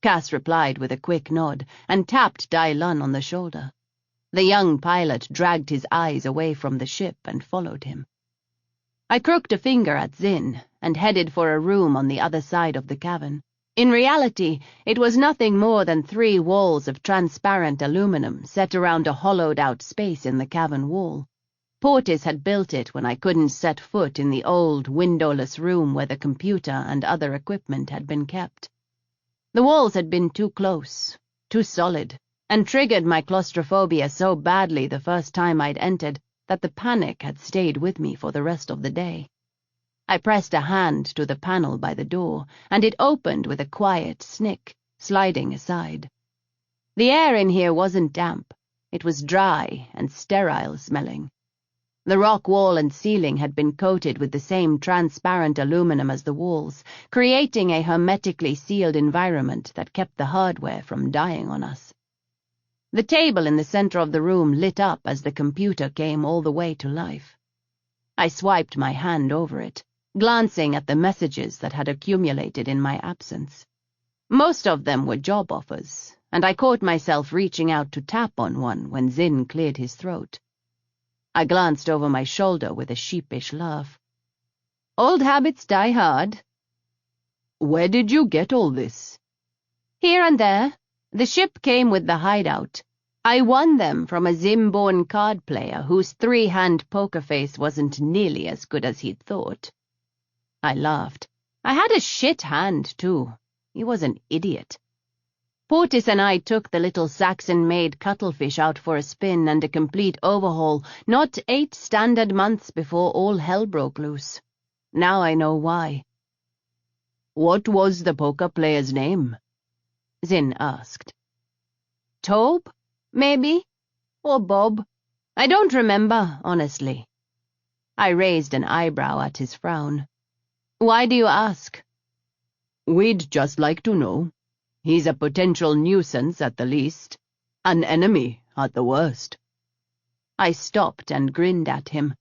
Cass replied with a quick nod and tapped Dai Lun on the shoulder. The young pilot dragged his eyes away from the ship and followed him. I crooked a finger at Zinn and headed for a room on the other side of the cavern. In reality, it was nothing more than 3 walls of transparent aluminum set around a hollowed-out space in the cavern wall. Portis had built it when I couldn't set foot in the old, windowless room where the computer and other equipment had been kept. The walls had been too close, too solid, and triggered my claustrophobia so badly the first time I'd entered that the panic had stayed with me for the rest of the day. I pressed a hand to the panel by the door, and it opened with a quiet snick, sliding aside. The air in here wasn't damp. It was dry and sterile-smelling. The rock wall and ceiling had been coated with the same transparent aluminum as the walls, creating a hermetically sealed environment that kept the hardware from dying on us. The table in the center of the room lit up as the computer came all the way to life. I swiped my hand over it, glancing at the messages that had accumulated in my absence. Most of them were job offers, and I caught myself reaching out to tap on one when Zinn cleared his throat. I glanced over my shoulder with a sheepish laugh. "Old habits die hard." "Where did you get all this?" "Here and there. The ship came with the hideout. I won them from a Zim-born card player whose 3-hand poker face wasn't nearly as good as he'd thought." I laughed. I had a shit hand, too. He was an idiot. Portis and I took the little Saxon-made cuttlefish out for a spin and a complete overhaul not 8 standard months before all hell broke loose. Now I know why. "What was the poker player's name?" Zinn asked. "Tobe, maybe? Or Bob? I don't remember, honestly." I raised an eyebrow at his frown. "Why do you ask?" "We'd just like to know. He's a potential nuisance at the least, an enemy at the worst." I stopped and grinned at him.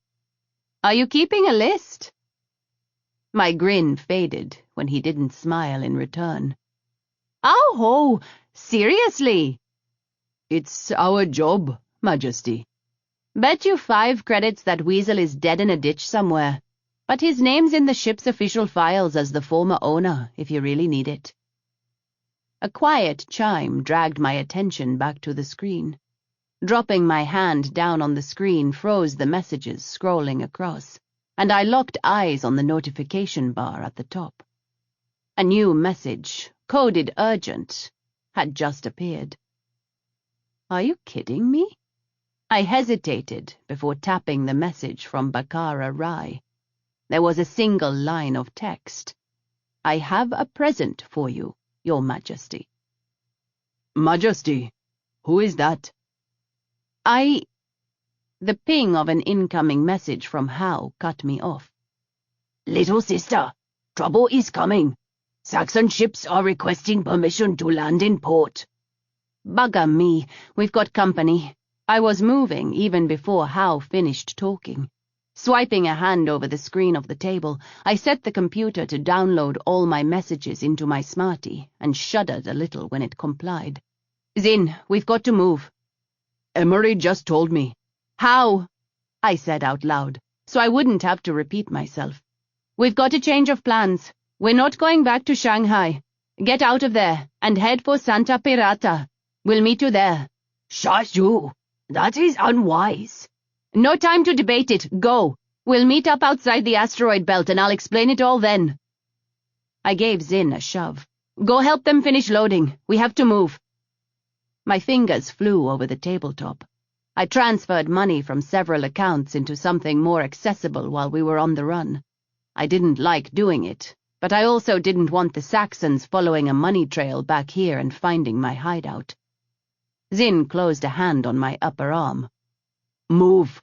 "Are you keeping a list?" My grin faded when he didn't smile in return. "Oh, seriously?" "It's our job, Majesty." "Bet you 5 credits that weasel is dead in a ditch somewhere, but his name's in the ship's official files as the former owner, if you really need it." A quiet chime dragged my attention back to the screen. Dropping my hand down on the screen froze the messages scrolling across, and I locked eyes on the notification bar at the top. A new message, coded urgent, had just appeared. Are you kidding me? I hesitated before tapping the message from Bakara Rai. There was a single line of text. I have a present for you, Your Majesty. Majesty, who is that? The ping of an incoming message from Hao cut me off. Little sister, trouble is coming. Saxon ships are requesting permission to land in port. Bugger me, we've got company. I was moving even before Hao finished talking. Swiping a hand over the screen of the table, I set the computer to download all my messages into my smartie and shuddered a little when it complied. Zin, we've got to move. Emery just told me. How? I said out loud, so I wouldn't have to repeat myself. We've got a change of plans. We're not going back to Shanghai. Get out of there and head for Santa Pirata. We'll meet you there. Shashu, that is unwise. No time to debate it. Go. We'll meet up outside the asteroid belt and I'll explain it all then. I gave Zin a shove. Go help them finish loading. We have to move. My fingers flew over the tabletop. I transferred money from several accounts into something more accessible while we were on the run. I didn't like doing it, but I also didn't want the Saxons following a money trail back here and finding my hideout. Zin closed a hand on my upper arm. Move.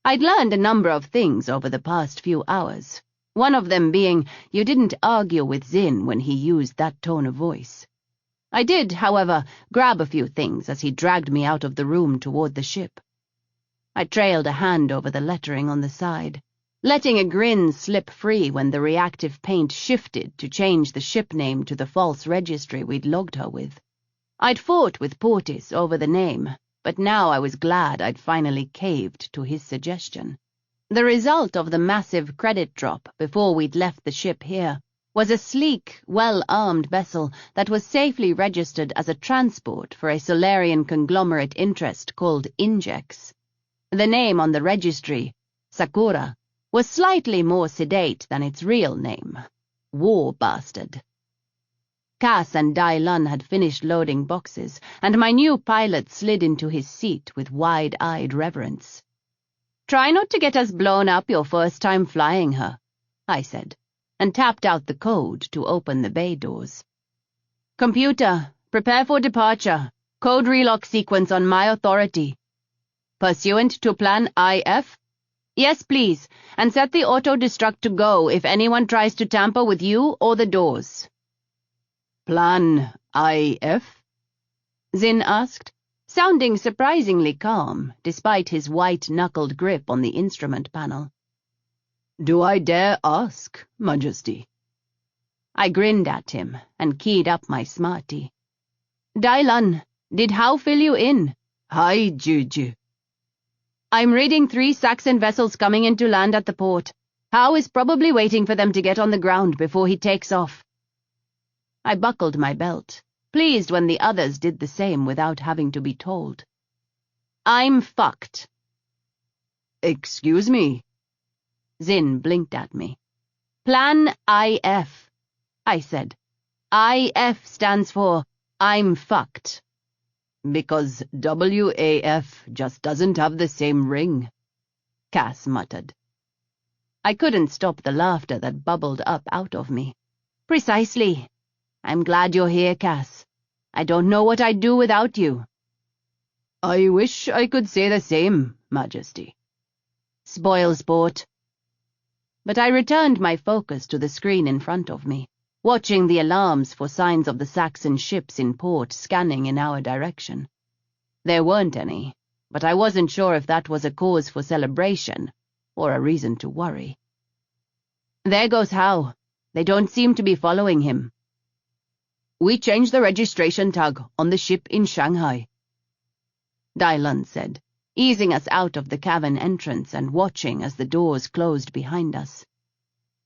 I'd learned a number of things over the past few hours, one of them being you didn't argue with Zin when he used that tone of voice. I did, however, grab a few things as he dragged me out of the room toward the ship. I trailed a hand over the lettering on the side, letting a grin slip free when the reactive paint shifted to change the ship name to the false registry we'd logged her with. I'd fought with Portis over the name, but now I was glad I'd finally caved to his suggestion. The result of the massive credit drop before we'd left the ship here was a sleek, well-armed vessel that was safely registered as a transport for a Solarian conglomerate interest called Injex. The name on the registry, Sakura, was slightly more sedate than its real name, War Bastard. Cass and Dai Lun had finished loading boxes, and my new pilot slid into his seat with wide-eyed reverence. "Try not to get us blown up your first time flying her," I said, and tapped out the code to open the bay doors. "Computer, prepare for departure. Code relock sequence on my authority. Pursuant to Plan IF? Yes, please, and set the auto-destruct to go if anyone tries to tamper with you or the doors." Plan IF? Zin asked, sounding surprisingly calm despite his white-knuckled grip on the instrument panel. Do I dare ask, Majesty? I grinned at him and keyed up my smartie. "Dai Lun, did Hao fill you in?" Hi, Juju. "I'm reading 3 Saxon vessels coming into land at the port. Hao is probably waiting for them to get on the ground before he takes off." I buckled my belt, pleased when the others did the same without having to be told. "I'm fucked." Excuse me? Zin blinked at me. "Plan IF," I said. IF stands for I'm fucked. Because WAF just doesn't have the same ring, Cass muttered. I couldn't stop the laughter that bubbled up out of me. "Precisely. I'm glad you're here, Cass. I don't know what I'd do without you." I wish I could say the same, Majesty. Spoil sport. But I returned my focus to the screen in front of me, watching the alarms for signs of the Saxon ships in port scanning in our direction. There weren't any, but I wasn't sure if that was a cause for celebration or a reason to worry. "There goes Hao. They don't seem to be following him." "We changed the registration tag on the ship in Shanghai," Dai Lun said, easing us out of the cavern entrance and watching as the doors closed behind us.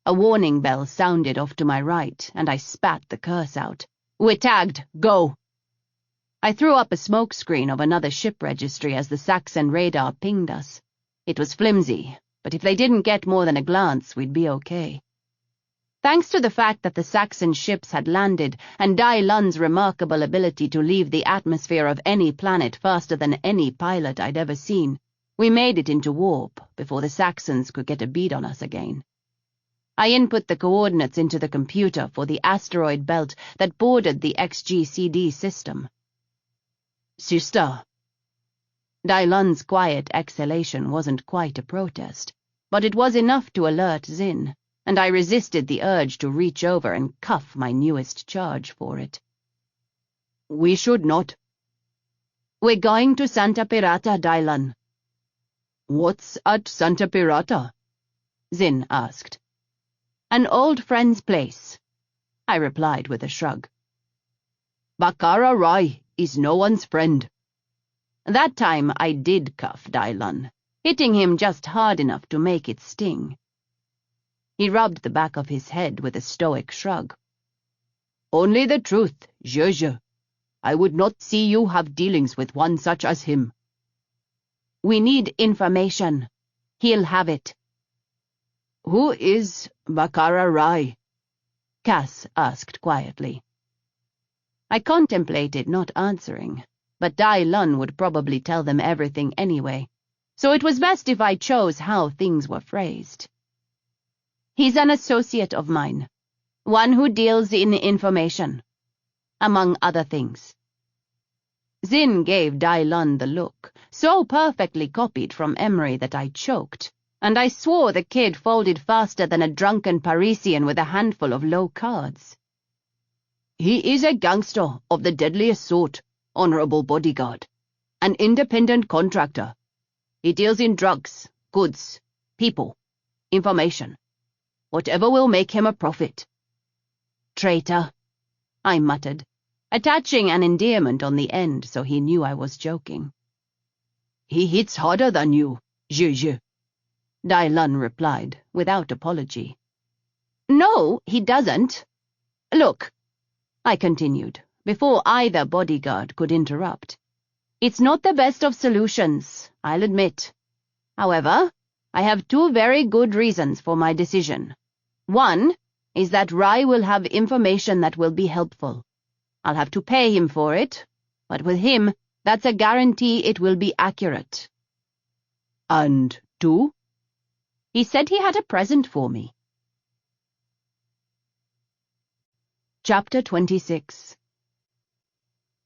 A warning bell sounded off to my right, and I spat the curse out. "We're tagged. Go!" I threw up a smokescreen of another ship registry as the Saxon radar pinged us. It was flimsy, but if they didn't get more than a glance, we'd be okay. Thanks to the fact that the Saxon ships had landed and Dai Lun's remarkable ability to leave the atmosphere of any planet faster than any pilot I'd ever seen, we made it into warp before the Saxons could get a bead on us again. I input the coordinates into the computer for the asteroid belt that bordered the XGCD system. Sister. Dai Lun's quiet exhalation wasn't quite a protest, but it was enough to alert Zin, and I resisted the urge to reach over and cuff my newest charge for it. We should not. We're going to Santa Pirata, Dai Lun. What's at Santa Pirata? Zin asked. An old friend's place, I replied with a shrug. Bakara Rai is no one's friend. That time I did cuff Dai Lun, hitting him just hard enough to make it sting. He rubbed the back of his head with a stoic shrug. Only the truth, Zhe. I would not see you have dealings with one such as him. We need information. He'll have it. Who is Bakara Rai? Cass asked quietly. I contemplated not answering, but Dai Lun would probably tell them everything anyway, so it was best if I chose how things were phrased. He's an associate of mine, one who deals in information, among other things. Zin gave Dai Lun the look, so perfectly copied from Emery that I choked, and I swore the kid folded faster than a drunken Parisian with a handful of low cards. He is a gangster of the deadliest sort, honorable bodyguard, an independent contractor. He deals in drugs, goods, people, information. Whatever will make him a profit. Traitor, I muttered, attaching an endearment on the end so he knew I was joking. He hits harder than you, Zhe, Dai Lun replied, without apology. No, he doesn't. Look, I continued, before either bodyguard could interrupt. It's not the best of solutions, I'll admit. However, I have two very good reasons for my decision. One is that Rai will have information that will be helpful. I'll have to pay him for it, but with him, that's a guarantee it will be accurate. And two? He said he had a present for me. Chapter 26.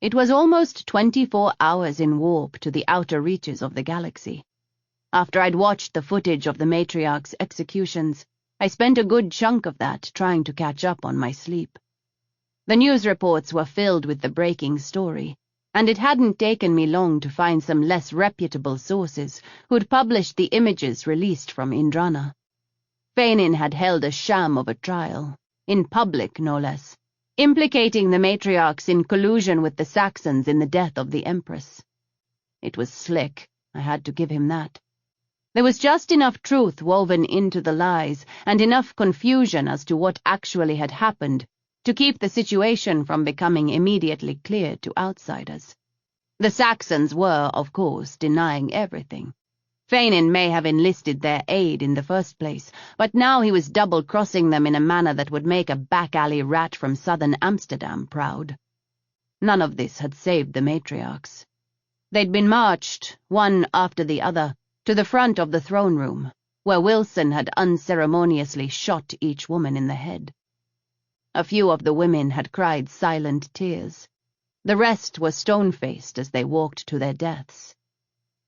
It was almost 24 hours in warp to the outer reaches of the galaxy. After I'd watched the footage of the matriarch's executions, I spent a good chunk of that trying to catch up on my sleep. The news reports were filled with the breaking story, and it hadn't taken me long to find some less reputable sources who'd published the images released from Indranan. Fainin had held a sham of a trial, in public no less, implicating the matriarchs in collusion with the Saxons in the death of the Empress. It was slick, I had to give him that. There was just enough truth woven into the lies and enough confusion as to what actually had happened to keep the situation from becoming immediately clear to outsiders. The Saxons were, of course, denying everything. Fainin may have enlisted their aid in the first place, but now he was double-crossing them in a manner that would make a back-alley rat from southern Amsterdam proud. None of this had saved the matriarchs. They'd been marched, one after the other, to the front of the throne room, where Wilson had unceremoniously shot each woman in the head. A few of the women had cried silent tears. The rest were stone-faced as they walked to their deaths.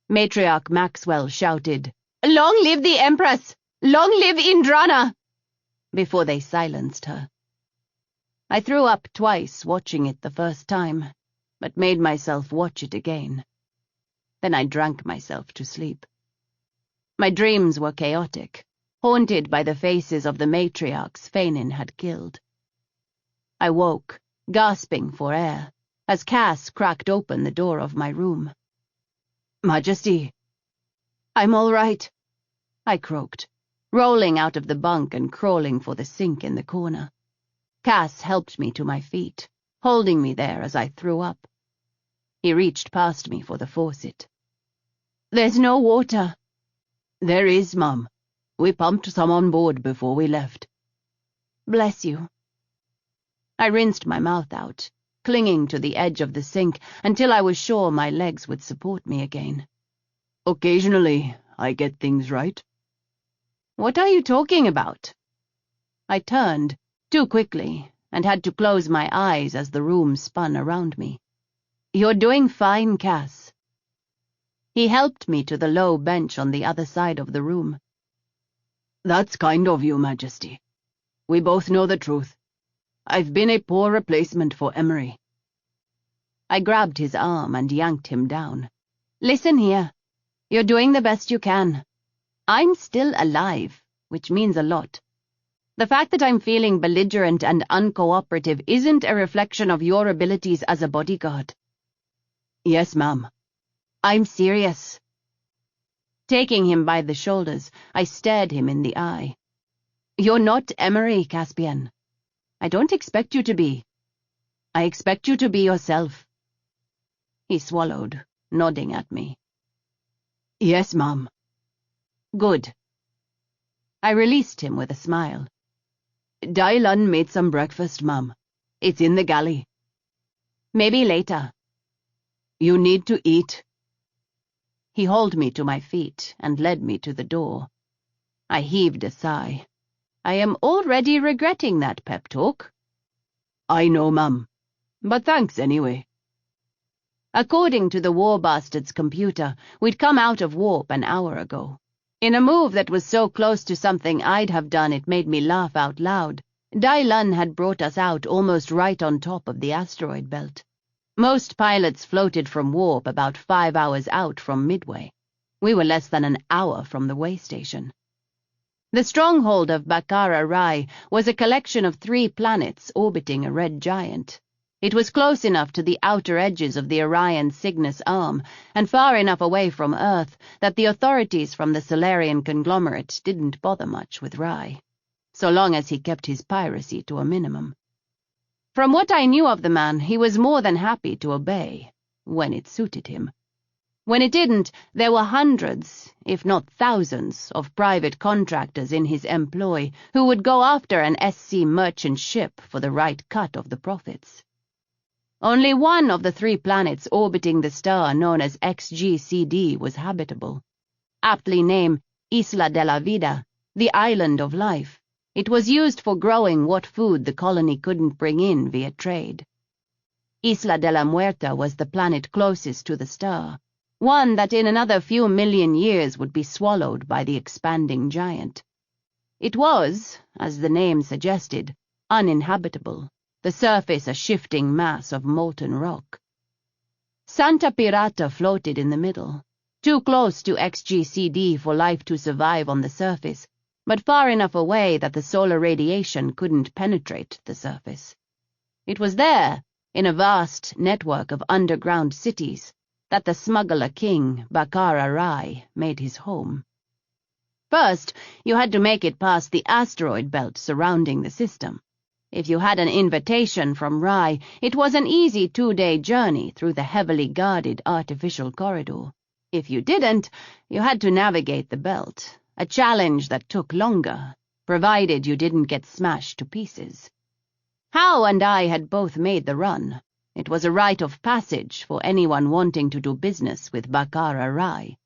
Matriarch Maxwell shouted, "Long live the Empress! Long live Indranan!" before they silenced her. I threw up twice watching it the first time, but made myself watch it again. Then I drank myself to sleep. My dreams were chaotic, haunted by the faces of the matriarchs Fainin had killed. I woke, gasping for air, as Cass cracked open the door of my room. "Majesty." "I'm all right," I croaked, rolling out of the bunk and crawling for the sink in the corner. Cass helped me to my feet, holding me there as I threw up. He reached past me for the faucet. "There's no water." "There is, Mum. We pumped some on board before we left." "Bless you." I rinsed my mouth out, clinging to the edge of the sink until I was sure my legs would support me again. "Occasionally, I get things right." "What are you talking about?" I turned, too quickly, and had to close my eyes as the room spun around me. "You're doing fine, Cass." He helped me to the low bench on the other side of the room. "That's kind of you, Majesty. We both know the truth. I've been a poor replacement for Emery." I grabbed his arm and yanked him down. "Listen here. You're doing the best you can. I'm still alive, which means a lot. The fact that I'm feeling belligerent and uncooperative isn't a reflection of your abilities as a bodyguard." "Yes, ma'am." "I'm serious." Taking him by the shoulders, I stared him in the eye. "You're not Emery, Caspian. I don't expect you to be. I expect you to be yourself." He swallowed, nodding at me. "Yes, ma'am." "Good." I released him with a smile. "Dylan made some breakfast, ma'am. It's in the galley." "Maybe later." "You need to eat." He hauled me to my feet and led me to the door. I heaved a sigh. I am already regretting that pep talk. "I know, ma'am. But thanks anyway." According to the war bastard's computer, we'd come out of warp an hour ago. In a move that was so close to something I'd have done it made me laugh out loud, Dylan had brought us out almost right on top of the asteroid belt. Most pilots floated from warp about 5 hours out from Midway. We were less than an hour from the way station. The stronghold of Bakara Rai was a collection of 3 planets orbiting a red giant. It was close enough to the outer edges of the Orion Cygnus arm and far enough away from Earth that the authorities from the Solarian conglomerate didn't bother much with Rai, so long as he kept his piracy to a minimum. From what I knew of the man, he was more than happy to obey, when it suited him. When it didn't, there were hundreds, if not thousands, of private contractors in his employ who would go after an SC merchant ship for the right cut of the profits. Only one of the 3 planets orbiting the star known as XGCD was habitable. Aptly named Isla de la Vida, the Island of Life, it was used for growing what food the colony couldn't bring in via trade. Isla de la Muerta was the planet closest to the star, one that in another few million years would be swallowed by the expanding giant. It was, as the name suggested, uninhabitable, the surface a shifting mass of molten rock. Santa Pirata floated in the middle, too close to XGCD for life to survive on the surface, but far enough away that the solar radiation couldn't penetrate the surface. It was there, in a vast network of underground cities, that the smuggler king, Bakara Rai, made his home. First, you had to make it past the asteroid belt surrounding the system. If you had an invitation from Rai, it was an easy 2-day journey through the heavily guarded artificial corridor. If you didn't, you had to navigate the belt, a challenge that took longer, provided you didn't get smashed to pieces. Hao and I had both made the run. It was a rite of passage for anyone wanting to do business with Bakara Rai.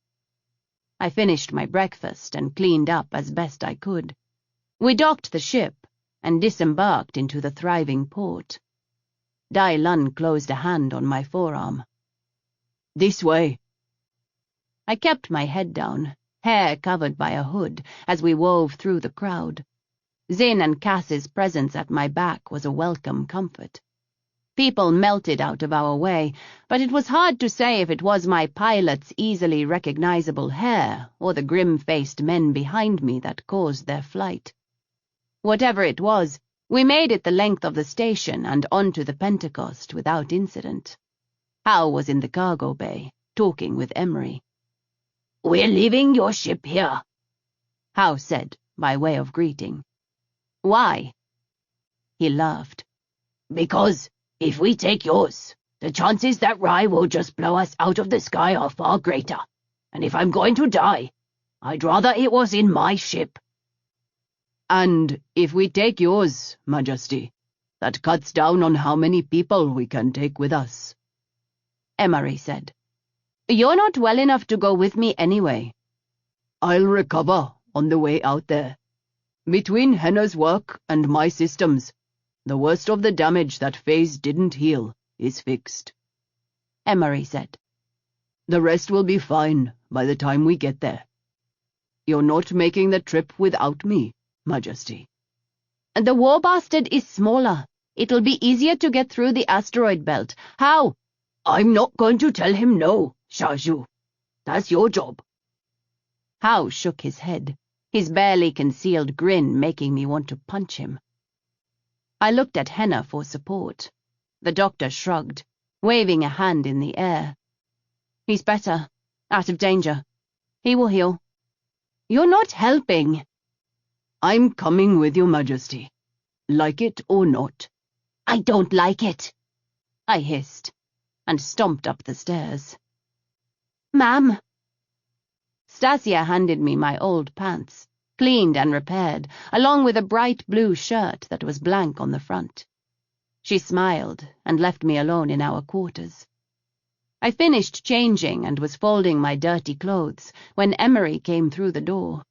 I finished my breakfast and cleaned up as best I could. We docked the ship and disembarked into the thriving port. Dai Lun closed a hand on my forearm. "This way." I kept my head down, hair covered by a hood, as we wove through the crowd. Zin and Cass's presence at my back was a welcome comfort. People melted out of our way, but it was hard to say if it was my pilot's easily recognizable hair or the grim-faced men behind me that caused their flight. Whatever it was, we made it the length of the station and onto the Pentecost without incident. Hal was in the cargo bay, talking with Emery. "We're leaving your ship here," Hal said, by way of greeting. "Why?" He laughed. "Because if we take yours, The chances that Rai will just blow us out of the sky are far greater, and if I'm going to die, I'd rather it was in my ship." "And if we take yours, Majesty, that cuts down on how many people we can take with us," Emery said. "You're not well enough to go with me anyway." "I'll recover on the way out there. Between Henna's work and my systems, the worst of the damage that phase didn't heal is fixed," Emery said. "The rest will be fine by the time we get there. You're not making the trip without me, Majesty." "The war bastard is smaller. It'll be easier to get through the asteroid belt. How?" "I'm not going to tell him no, Shaju. That's your job." Hao shook his head, his barely concealed grin making me want to punch him. I looked at Henna for support. The doctor shrugged, waving a hand in the air. "He's better, out of danger. He will heal." "You're not helping." "I'm coming with you, Majesty, like it or not." "I don't like it," I hissed, and stomped up the stairs. "Ma'am." Stasia handed me my old pants, cleaned and repaired, along with a bright blue shirt that was blank on the front. She smiled and left me alone in our quarters. I finished changing and was folding my dirty clothes when Emery came through the door.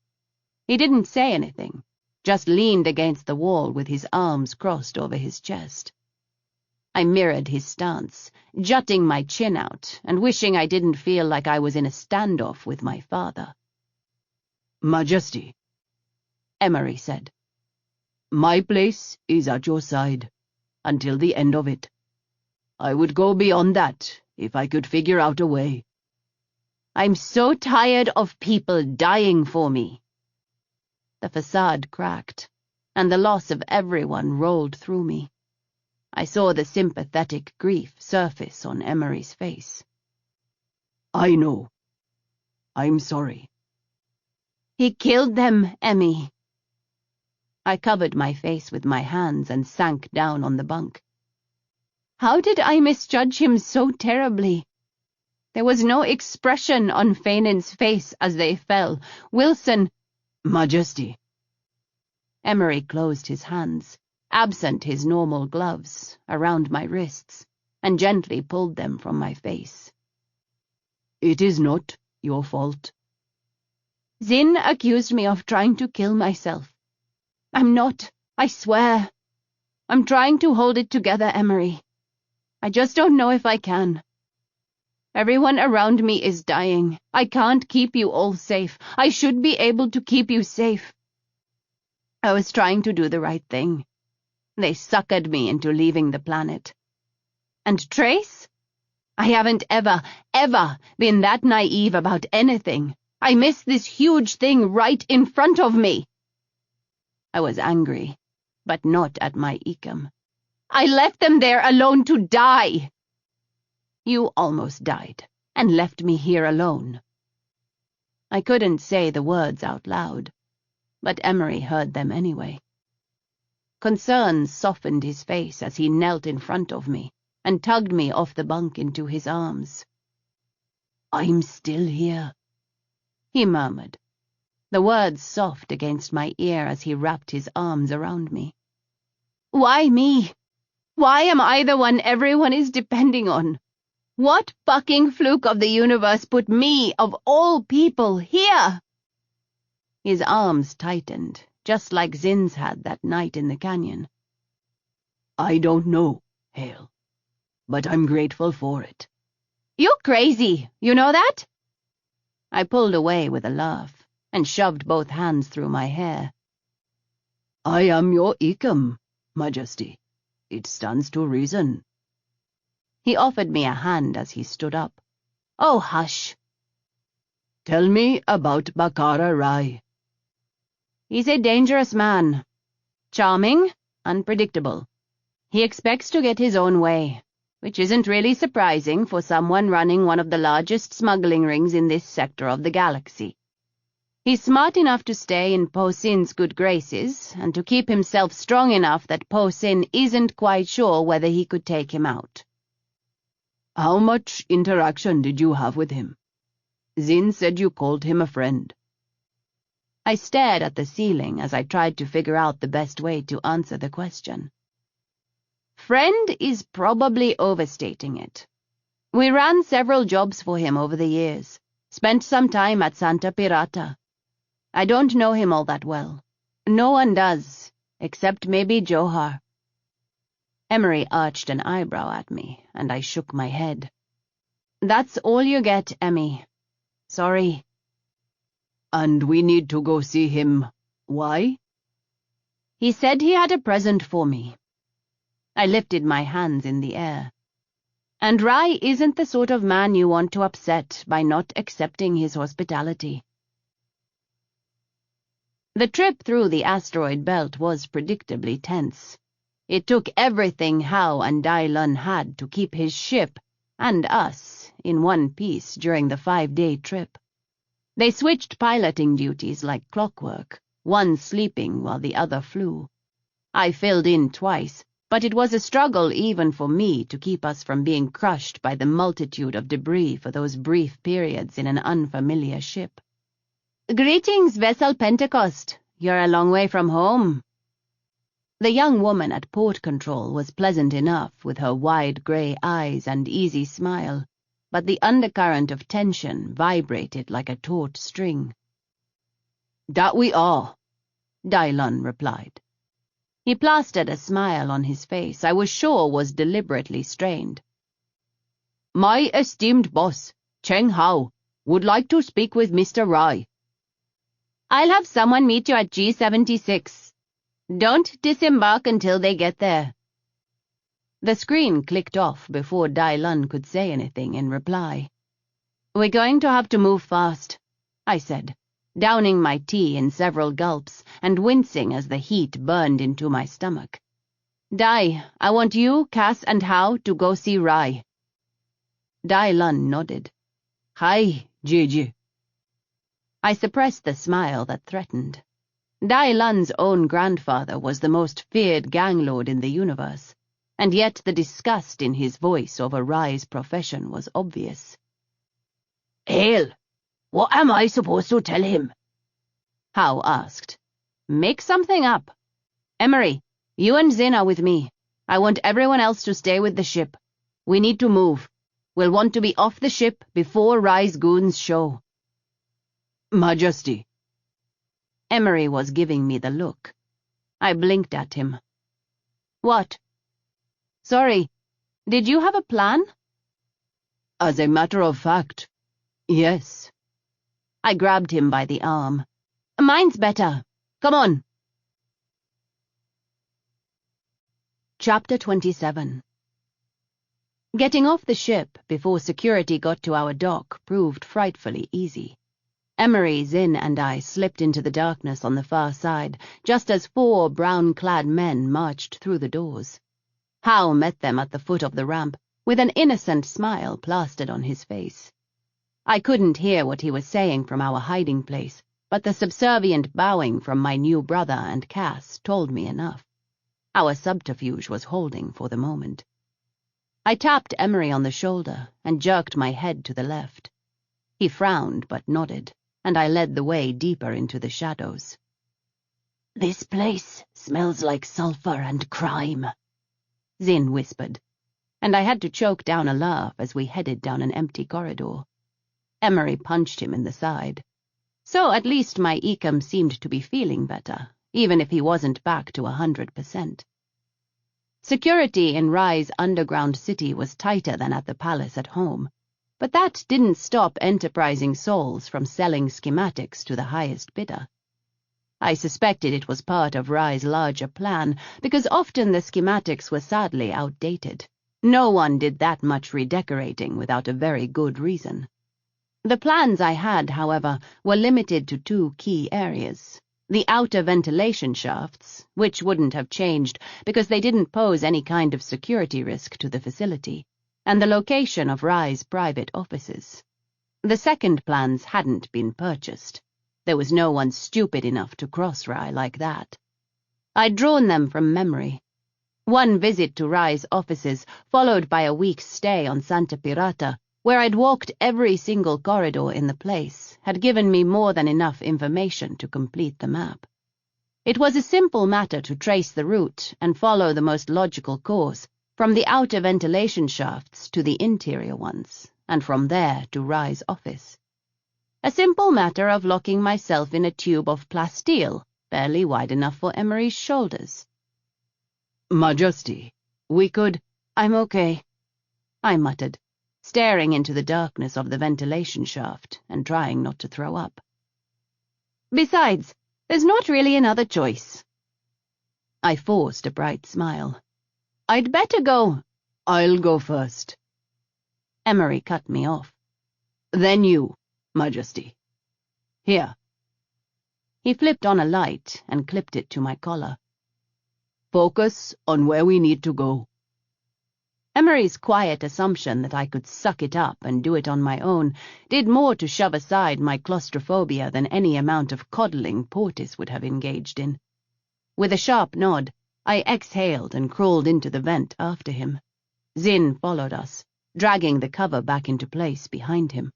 He didn't say anything, just leaned against the wall with his arms crossed over his chest. I mirrored his stance, jutting my chin out and wishing I didn't feel like I was in a standoff with my father. "Majesty," Emery said, "my place is at your side, until the end of it. I would go beyond that if I could figure out a way." "I'm so tired of people dying for me." The facade cracked, and the loss of everyone rolled through me. I saw the sympathetic grief surface on Emery's face. "I know. I'm sorry." "He killed them, Emmy." I covered my face with my hands and sank down on the bunk. How did I misjudge him so terribly? There was no expression on Fainan's face as they fell. Wilson— "Majesty." Emery closed his hands, absent his normal gloves, around my wrists, and gently pulled them from my face. "It is not your fault." Zin accused me of trying to kill myself. I'm not, I swear. I'm trying to hold it together, Emery. I just don't know if I can. Everyone around me is dying. I can't keep you all safe. I should be able to keep you safe. I was trying to do the right thing. They suckered me into leaving the planet. And Trace? I haven't ever been that naive about anything. I missed this huge thing right in front of me. I was angry, but not at my Ecom. I left them there alone to die. You almost died, and left me here alone. I couldn't say the words out loud, but Emery heard them anyway. Concern softened his face as he knelt in front of me and tugged me off the bunk into his arms. "I'm still here," he murmured, the words soft against my ear as he wrapped his arms around me. Why me? Why am I the one everyone is depending on? What fucking fluke of the universe put me, of all people, here? His arms tightened, just like Zin's had that night in the canyon. "I don't know, Hail, but I'm grateful for it." You're crazy, you know that? I pulled away with a laugh and shoved both hands through my hair. "I am your Ecom, Majesty. It stands to reason." He offered me a hand as he stood up. Oh, hush. "Tell me about Bakara Rai." He's a dangerous man. Charming, unpredictable. He expects to get his own way, which isn't really surprising for someone running one of the largest smuggling rings in this sector of the galaxy. He's smart enough to stay in Po Sin's good graces, and to keep himself strong enough that Po Sin isn't quite sure whether he could take him out. How much interaction did you have with him? Zin said you called him a friend. I stared at the ceiling as I tried to figure out the best way to answer the question. Friend is probably overstating it. We ran several jobs for him over the years, spent some time at Santa Pirata. I don't know him all that well. No one does, except maybe Johar. Emery arched an eyebrow at me, and I shook my head. That's all you get, Emmy. Sorry. And we need to go see him. Why? He said he had a present for me. I lifted my hands in the air. And Rai isn't the sort of man you want to upset by not accepting his hospitality. The trip through the asteroid belt was predictably tense. It took everything Hao and Dai Lun had to keep his ship, and us, in one piece during the 5-day trip. They switched piloting duties like clockwork, one sleeping while the other flew. I filled in twice, but it was a struggle even for me to keep us from being crushed by the multitude of debris for those brief periods in an unfamiliar ship. Greetings, Vessel Pentecost. You're a long way from home. The young woman at port control was pleasant enough with her wide grey eyes and easy smile, but the undercurrent of tension vibrated like a taut string. That we are, Dai Lun replied. He plastered a smile on his face I was sure was deliberately strained. My esteemed boss, Cheng Hao, would like to speak with Mr. Rai. I'll have someone meet you at G76. Don't disembark until they get there. The screen clicked off before Dai Lun could say anything in reply. We're going to have to move fast, I said, downing my tea in several gulps and wincing as the heat burned into my stomach. Dai, I want you, Cass, and Hao to go see Rai. Dai Lun nodded. Hi, Gigi. I suppressed the smile that threatened. Dai Lun's own grandfather was the most feared gang lord in the universe, and yet the disgust in his voice over Rai's profession was obvious. Hail, what am I supposed to tell him? Hao asked. Make something up. Emery, you and Zin are with me. I want everyone else to stay with the ship. We need to move. We'll want to be off the ship before Rai's goons show. Majesty. Emery was giving me the look. I blinked at him. What? Sorry, did you have a plan? As a matter of fact, yes. I grabbed him by the arm. Mine's better. Come on. Chapter 27. Getting off the ship before security got to our dock proved frightfully easy. Emery, Zin, and I slipped into the darkness on the far side, just as 4 brown-clad men marched through the doors. Hao met them at the foot of the ramp, with an innocent smile plastered on his face. I couldn't hear what he was saying from our hiding place, but the subservient bowing from my new brother and Cass told me enough. Our subterfuge was holding for the moment. I tapped Emery on the shoulder and jerked my head to the left. He frowned but nodded, and I led the way deeper into the shadows. This place smells like sulphur and crime, Zin whispered, and I had to choke down a laugh as we headed down an empty corridor. Emery punched him in the side. So at least my Ecom seemed to be feeling better, even if he wasn't back to 100%. Security in Rai's underground city was tighter than at the palace at home, but that didn't stop enterprising souls from selling schematics to the highest bidder. I suspected it was part of Rai's larger plan, because often the schematics were sadly outdated. No one did that much redecorating without a very good reason. The plans I had, however, were limited to 2 key areas. The outer ventilation shafts, which wouldn't have changed because they didn't pose any kind of security risk to the facility, and the location of Rai's private offices. The second plans hadn't been purchased. There was no one stupid enough to cross Rai like that. I'd drawn them from memory. One visit to Rye's offices, followed by a week's stay on Santa Pirata, where I'd walked every single corridor in the place, had given me more than enough information to complete the map. It was a simple matter to trace the route and follow the most logical course, from the outer ventilation shafts to the interior ones, and from there to Rye's office. A simple matter of locking myself in a tube of plasteel, barely wide enough for Emery's shoulders. Majesty, we could— I'm okay, I muttered, staring into the darkness of the ventilation shaft and trying not to throw up. Besides, there's not really another choice. I forced a bright smile. I'd better go. I'll go first. Emery cut me off. Then you, Majesty. Here. He flipped on a light and clipped it to my collar. Focus on where we need to go. Emery's quiet assumption that I could suck it up and do it on my own did more to shove aside my claustrophobia than any amount of coddling Portis would have engaged in. With a sharp nod, I exhaled and crawled into the vent after him. Zin followed us, dragging the cover back into place behind him.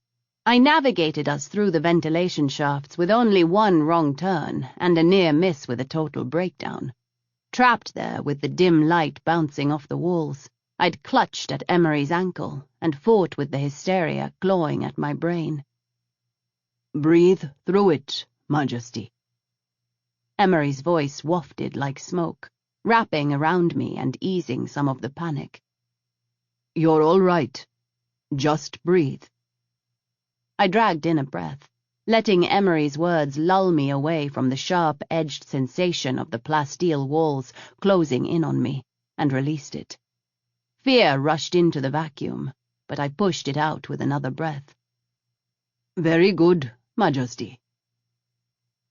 I navigated us through the ventilation shafts with only one wrong turn and a near miss with a total breakdown. Trapped there with the dim light bouncing off the walls, I'd clutched at Emery's ankle and fought with the hysteria clawing at my brain. Breathe through it, Majesty. Emery's voice wafted like smoke, wrapping around me and easing some of the panic. You're all right. Just breathe. I dragged in a breath, letting Emery's words lull me away from the sharp-edged sensation of the plasteel walls closing in on me, and released it. Fear rushed into the vacuum, but I pushed it out with another breath. Very good, Majesty.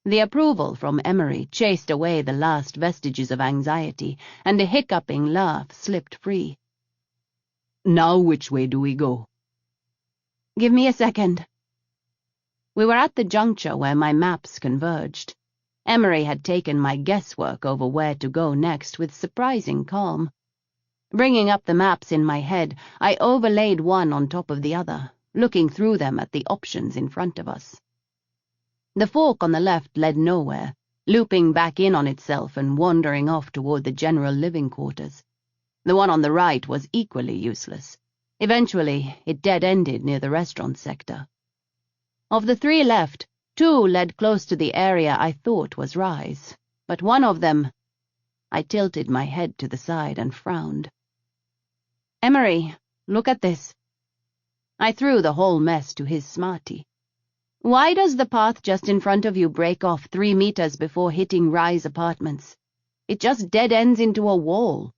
The approval from Emery chased away the last vestiges of anxiety, and a hiccuping laugh slipped free. Now which way do we go? Give me a second. We were at the juncture where my maps converged. Emery had taken my guesswork over where to go next with surprising calm. Bringing up the maps in my head, I overlaid one on top of the other, looking through them at the options in front of us. The fork on the left led nowhere, looping back in on itself and wandering off toward the general living quarters. The one on the right was equally useless. Eventually, it dead-ended near the restaurant sector. Of the three left, two led close to the area I thought was Rye's, but one of them— I tilted my head to the side and frowned. Emery, look at this. I threw the whole mess to his smarty. Why does the path just in front of you break off 3 meters before hitting Rye's apartments? It just dead-ends into a wall.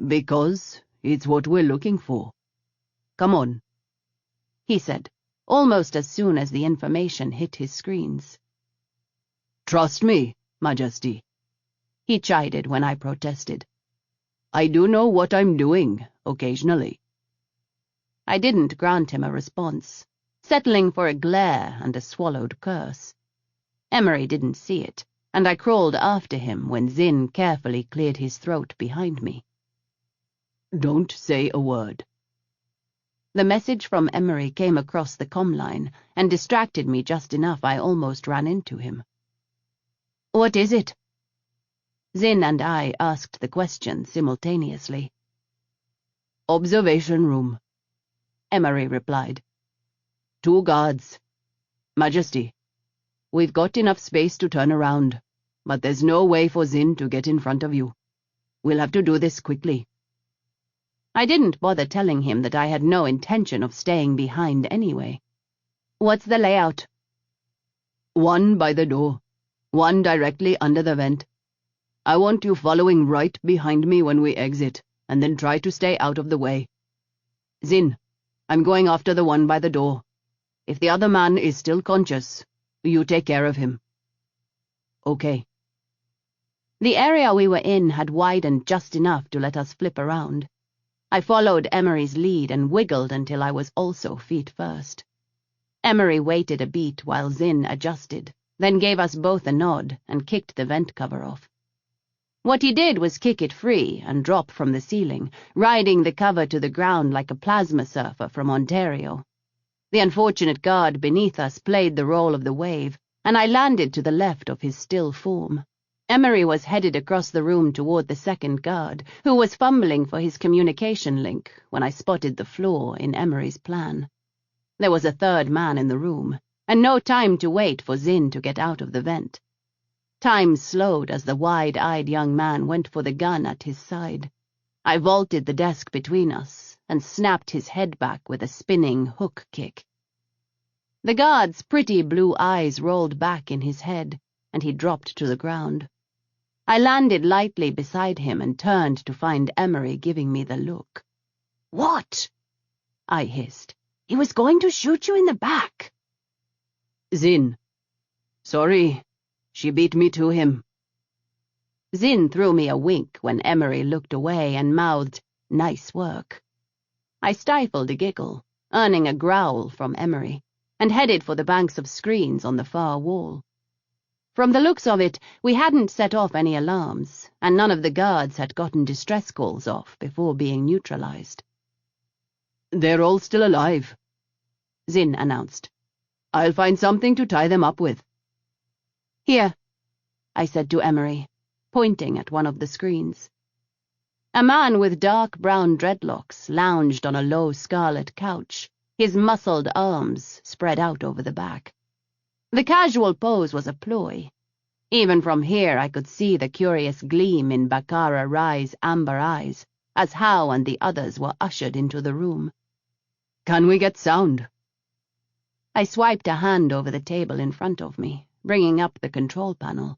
Because it's what we're looking for. Come on, he said, almost as soon as the information hit his screens. Trust me, Majesty, he chided when I protested. I do know what I'm doing, occasionally. I didn't grant him a response, settling for a glare and a swallowed curse. Emery didn't see it, and I crawled after him when Zin carefully cleared his throat behind me. Don't say a word. The message from Emery came across the comm line and distracted me just enough I almost ran into him. What is it? Zin and I asked the question simultaneously. Observation room, Emery replied. 2 guards. Majesty, we've got enough space to turn around, but there's no way for Zin to get in front of you. We'll have to do this quickly. I didn't bother telling him that I had no intention of staying behind anyway. What's the layout? 1 by the door, 1 directly under the vent. I want you following right behind me when we exit, and then try to stay out of the way. Zin, I'm going after the 1 by the door. If the other man is still conscious, you take care of him. Okay. The area we were in had widened just enough to let us flip around. I followed Emery's lead and wiggled until I was also feet first. Emery waited a beat while Zin adjusted, then gave us both a nod and kicked the vent cover off. What he did was kick it free and drop from the ceiling, riding the cover to the ground like a plasma surfer from Ontario. The unfortunate guard beneath us played the role of the wave, and I landed to the left of his still form. Emery was headed across the room toward the second guard, who was fumbling for his communication link when I spotted the flaw in Emery's plan. There was a third man in the room, and no time to wait for Zinn to get out of the vent. Time slowed as the wide-eyed young man went for the gun at his side. I vaulted the desk between us and snapped his head back with a spinning hook kick. The guard's pretty blue eyes rolled back in his head, and he dropped to the ground. I landed lightly beside him and turned to find Emery giving me the look. "What?" I hissed. "He was going to shoot you in the back." "Zinn. Sorry, she beat me to him." Zinn threw me a wink when Emery looked away and mouthed, "Nice work." I stifled a giggle, earning a growl from Emery, and headed for the banks of screens on the far wall. From the looks of it, we hadn't set off any alarms, and none of the guards had gotten distress calls off before being neutralized. "They're all still alive," Zinn announced. "I'll find something to tie them up with." "Here," I said to Emery, pointing at one of the screens. A man with dark brown dreadlocks lounged on a low scarlet couch, his muscled arms spread out over the back. The casual pose was a ploy. Even from here I could see the curious gleam in Baccara Rye's amber eyes as Howe and the others were ushered into the room. "Can we get sound?" I swiped a hand over the table in front of me, bringing up the control panel.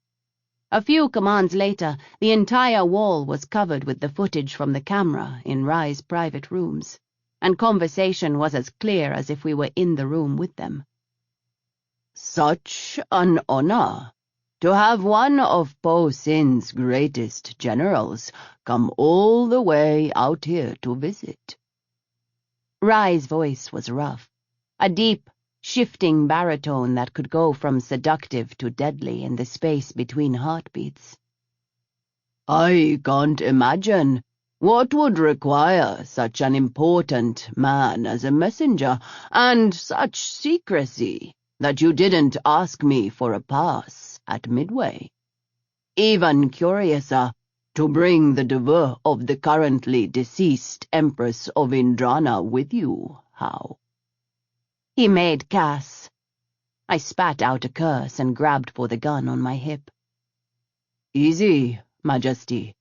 A few commands later, the entire wall was covered with the footage from the camera in Rye's private rooms, and conversation was as clear as if we were in the room with them. "Such an honor to have one of Po Sin's greatest generals come all the way out here to visit." Rye's voice was rough, a deep, shifting baritone that could go from seductive to deadly in the space between heartbeats. "I can't imagine what would require such an important man as a messenger, and such secrecy that you didn't ask me for a pass at Midway. Even curiouser to bring the deveu of the currently deceased Empress of Indrana with you, Howe." He made Cass. I spat out a curse and grabbed for the gun on my hip. "Easy, Majesty.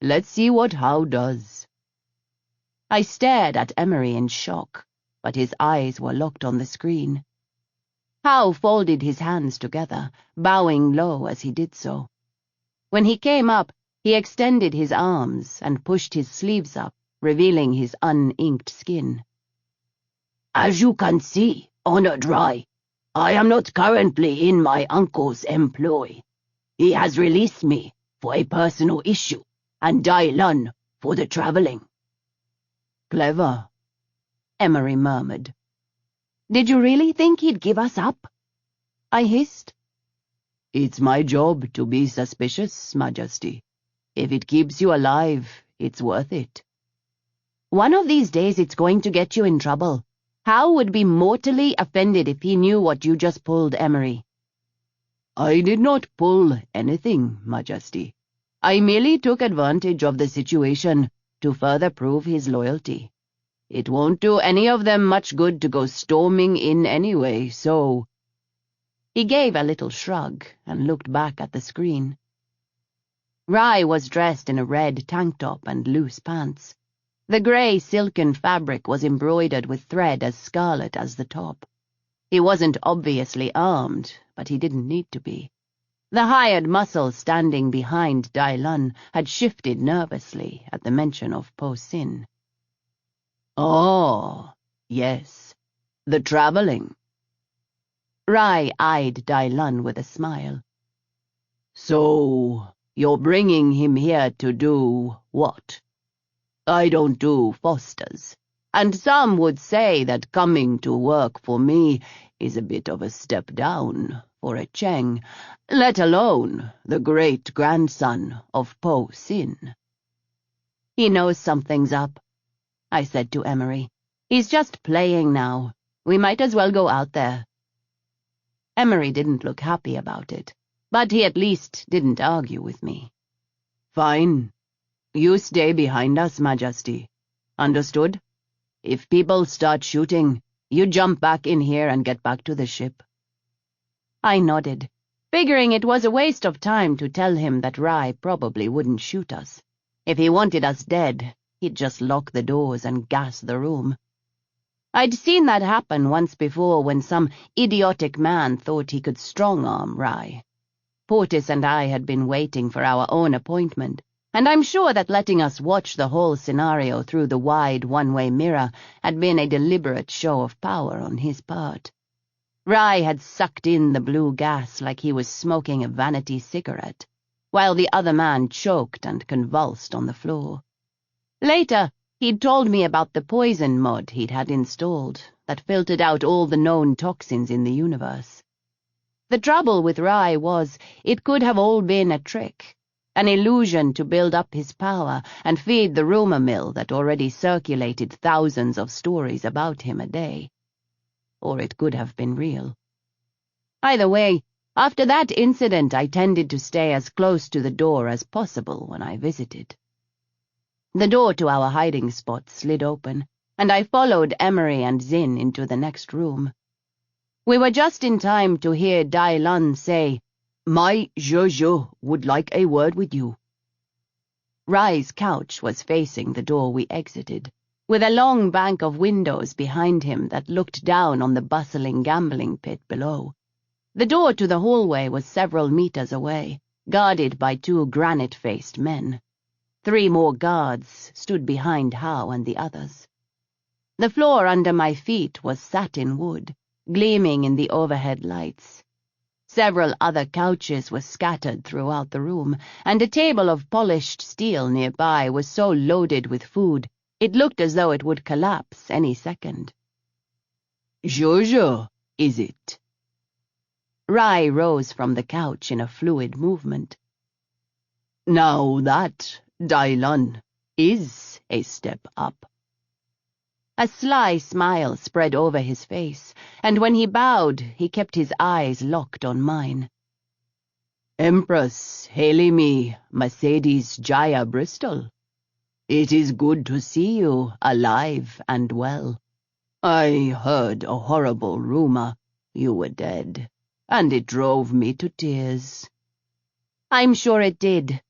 Let's see what Howe does." I stared at Emery in shock, but his eyes were locked on the screen. Howe folded his hands together, bowing low as he did so. When he came up, he extended his arms and pushed his sleeves up, revealing his uninked skin. "As you can see, Honored Rye, I am not currently in my uncle's employ. He has released me for a personal issue, and Dai Lun for the traveling." "Clever," Emery murmured. "Did you really think he'd give us up?" I hissed. "It's my job to be suspicious, Majesty. If it keeps you alive, it's worth it." "One of these days it's going to get you in trouble. Howe would be mortally offended if he knew what you just pulled, Emery." "I did not pull anything, Majesty. I merely took advantage of the situation to further prove his loyalty. It won't do any of them much good to go storming in anyway, so—" He gave a little shrug and looked back at the screen. Rye was dressed in a red tank top and loose pants. The grey silken fabric was embroidered with thread as scarlet as the top. He wasn't obviously armed, but he didn't need to be. The hired muscle standing behind Dai Lun had shifted nervously at the mention of Po Sin. "Oh, yes, the traveling." Rye eyed Dai Lun with a smile. "So, you're bringing him here to do what? I don't do fosters, and some would say that coming to work for me is a bit of a step down for a Cheng, let alone the great-grandson of Po Sin. He knows something's up, I said to Emery. He's just playing now. We might as well go out there. Emery didn't look happy about it, but he at least didn't argue with me. Fine. You stay behind us, Majesty. Understood? If people start shooting, you jump back in here and get back to the ship. I nodded, figuring it was a waste of time to tell him that Rai probably wouldn't shoot us. If he wanted us dead, he'd just lock the doors and gas the room. I'd seen that happen once before when some idiotic man thought he could strong-arm Rai. Portis and I had been waiting for our own appointment, and I'm sure that letting us watch the whole scenario through the wide one-way mirror had been a deliberate show of power on his part. Rai had sucked in the blue gas like he was smoking a vanity cigarette, while the other man choked and convulsed on the floor. Later, he'd told me about the poison mod he'd had installed that filtered out all the known toxins in the universe. The trouble with Rai was it could have all been a trick, an illusion to build up his power and feed the rumor mill that already circulated thousands of stories about him a day. Or it could have been real. Either way, after that incident I tended to stay as close to the door as possible when I visited. The door to our hiding spot slid open, and I followed Emery and Zin into the next room. We were just in time to hear Dai Lun say, "My Zhe would like a word with you." Rai's couch was facing the door we exited, with a long bank of windows behind him that looked down on the bustling gambling pit below. The door to the hallway was several meters away, guarded by two granite-faced men. 3 more guards stood behind Hao and the others. The floor under my feet was satin wood, gleaming in the overhead lights. Several other couches were scattered throughout the room, and a table of polished steel nearby was so loaded with food it looked as though it would collapse any second. "Jojo, is it?" Rai rose from the couch in a fluid movement. "Now that, Dai Lun, is a step up." A sly smile spread over his face, and when he bowed, he kept his eyes locked on mine. "Empress, hail me, Mercedes Jaya Bristol. It is good to see you alive and well. I heard a horrible rumor you were dead, and it drove me to tears." "I'm sure it did."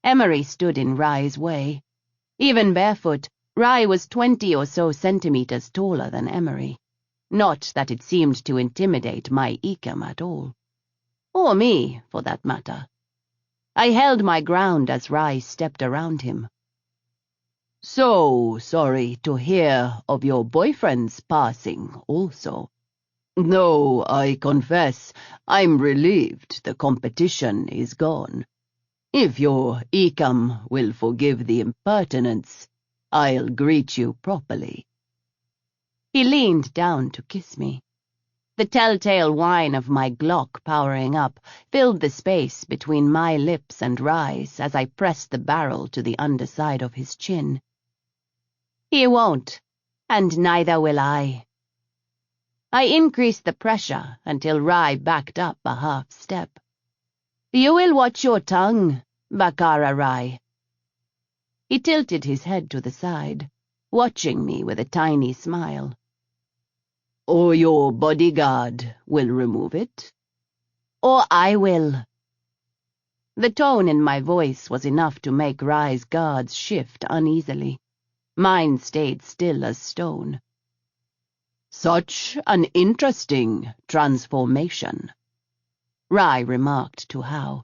Emery stood in Rai's way. Even barefoot, Rai was 20 or so centimeters taller than Emery. Not that it seemed to intimidate my Ecam at all. Or me, for that matter. I held my ground as Rai stepped around him. "So sorry to hear of your boyfriend's passing also. Though I confess I'm relieved the competition is gone. If your Ecam will forgive the impertinence, I'll greet you properly." He leaned down to kiss me. The telltale whine of my Glock powering up filled the space between my lips and Rai's as I pressed the barrel to the underside of his chin. "He won't, and neither will I." I increased the pressure until Rai backed up a half step. "You will watch your tongue, Bakara Rai." He tilted his head to the side, watching me with a tiny smile. "Or your bodyguard will remove it?" "Or I will." The tone in my voice was enough to make Rai's guards shift uneasily. Mine stayed still as stone. "Such an interesting transformation," Rai remarked to Hao.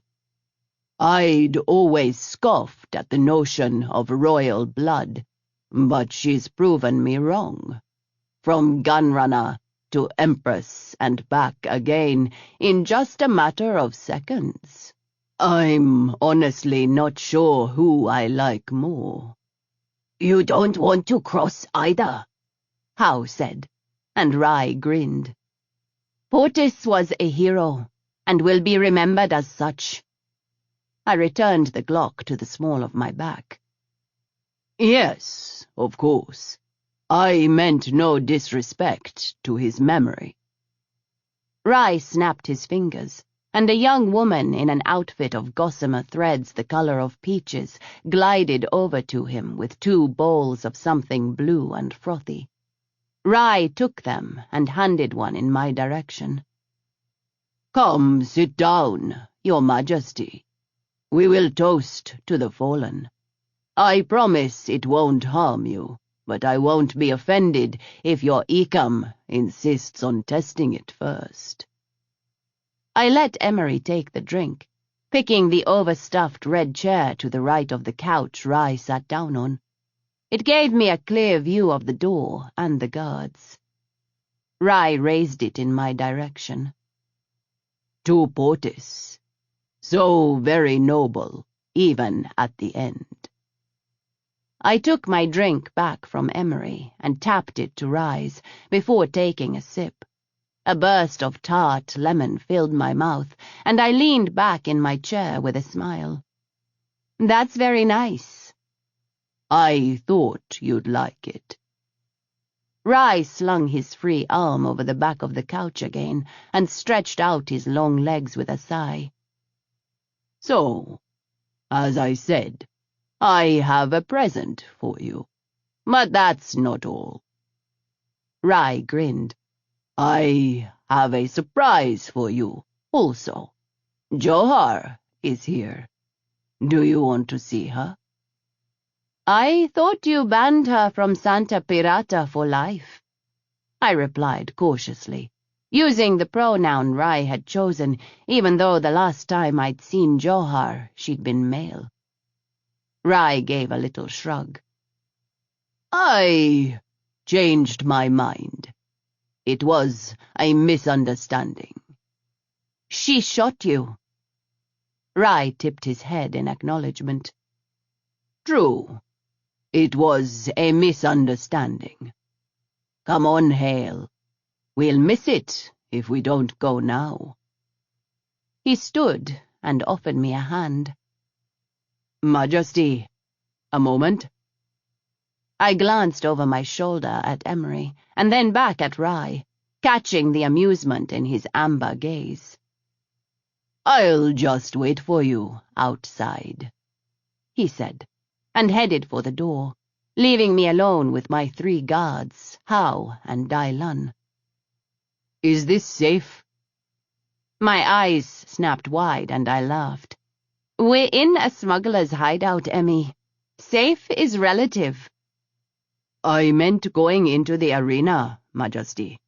"I'd always scoffed at the notion of royal blood, but she's proven me wrong. From gunrunner to Empress and back again in just a matter of seconds. I'm honestly not sure who I like more." "You don't want to cross either," Hao said, and Rai grinned. Portis was a hero, and will be remembered as such. I returned the Glock to the small of my back. Yes, of course. I meant no disrespect to his memory. Rai snapped his fingers, and a young woman in an outfit of gossamer threads the color of peaches glided over to him with 2 bowls of something blue and frothy. Rai took them and handed one in my direction. Come, sit down, Your Majesty. We will toast to the fallen. I promise it won't harm you, but I won't be offended if your Ikam insists on testing it first. I let Emery take the drink, picking the overstuffed red chair to the right of the couch Rai sat down on. It gave me a clear view of the door and the guards. Rai raised it in my direction. To Portis. So very noble, even at the end. I took my drink back from Emery and tapped it to rise before taking a sip. A burst of tart lemon filled my mouth, and I leaned back in my chair with a smile. That's very nice. I thought you'd like it. Rai slung his free arm over the back of the couch again and stretched out his long legs with a sigh. So, as I said, I have a present for you. But that's not all. Rai grinned. I have a surprise for you, also. Johar is here. Do you want to see her? I thought you banned her from Santa Pirata for life, I replied cautiously, using the pronoun Rai had chosen, even though the last time I'd seen Johar, she'd been male. Rai gave a little shrug. I changed my mind. It was a misunderstanding. She shot you. Rai tipped his head in acknowledgement. True. It was a misunderstanding. Come on, Hail. We'll miss it if we don't go now. He stood and offered me a hand. Majesty, a moment. I glanced over my shoulder at Emery, and then back at Rai, catching the amusement in his amber gaze. I'll just wait for you outside, he said, and headed for the door, leaving me alone with my 3 guards, Hao and Dai Lun. Is this safe? My eyes snapped wide and I laughed. We're in a smuggler's hideout, Emmy. Safe is relative. I meant going into the arena, Majesty.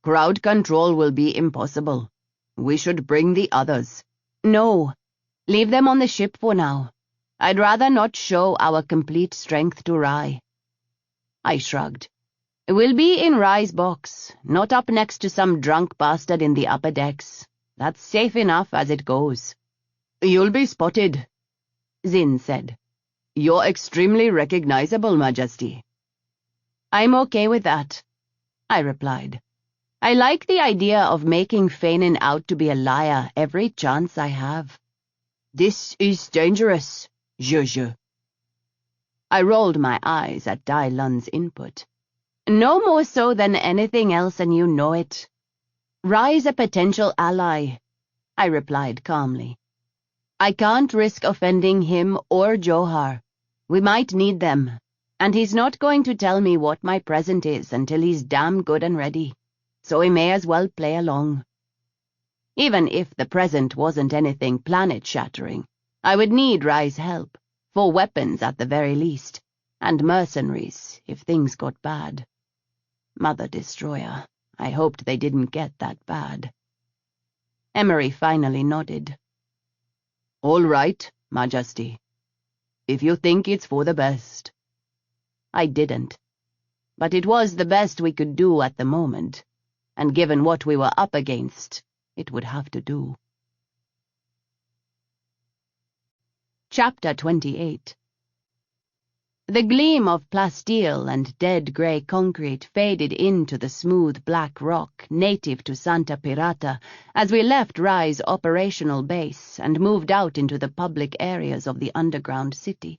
Crowd control will be impossible. We should bring the others. No, leave them on the ship for now. I'd rather not show our complete strength to Rai. I shrugged. We'll be in Rai's box, not up next to some drunk bastard in the upper decks. That's safe enough as it goes. You'll be spotted, Zin said. You're extremely recognizable, Majesty. I'm okay with that, I replied. I like the idea of making Fainin out to be a liar every chance I have. This is dangerous, Zhe. I rolled my eyes at Dai Lun's input. No more so than anything else, and you know it. Rai's a potential ally, I replied calmly. I can't risk offending him or Johar. We might need them, and he's not going to tell me what my present is until he's damn good and ready, so we may as well play along. Even if the present wasn't anything planet-shattering, I would need Rai's help, for weapons at the very least, and mercenaries if things got bad. Mother Destroyer, I hoped they didn't get that bad. Emery finally nodded. All right, Majesty. If you think it's for the best. I didn't. But it was the best we could do at the moment, and given what we were up against, it would have to do. Chapter 28. The gleam of plasteel and dead grey concrete faded into the smooth black rock native to Santa Pirata as we left Rye's operational base and moved out into the public areas of the underground city.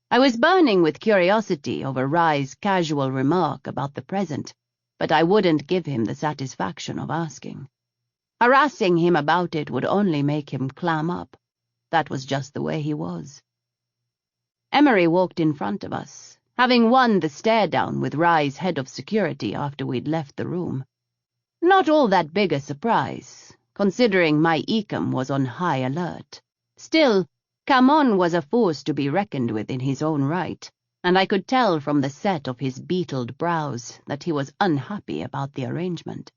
I was burning with curiosity over Rye's casual remark about the present, but I wouldn't give him the satisfaction of asking. Harassing him about it would only make him clam up. That was just the way he was. Emery walked in front of us, having won the stare-down with Rye's head of security after we'd left the room. Not all that big a surprise, considering my Ecom was on high alert. Still, Camon was a force to be reckoned with in his own right, and I could tell from the set of his beetled brows that he was unhappy about the arrangement.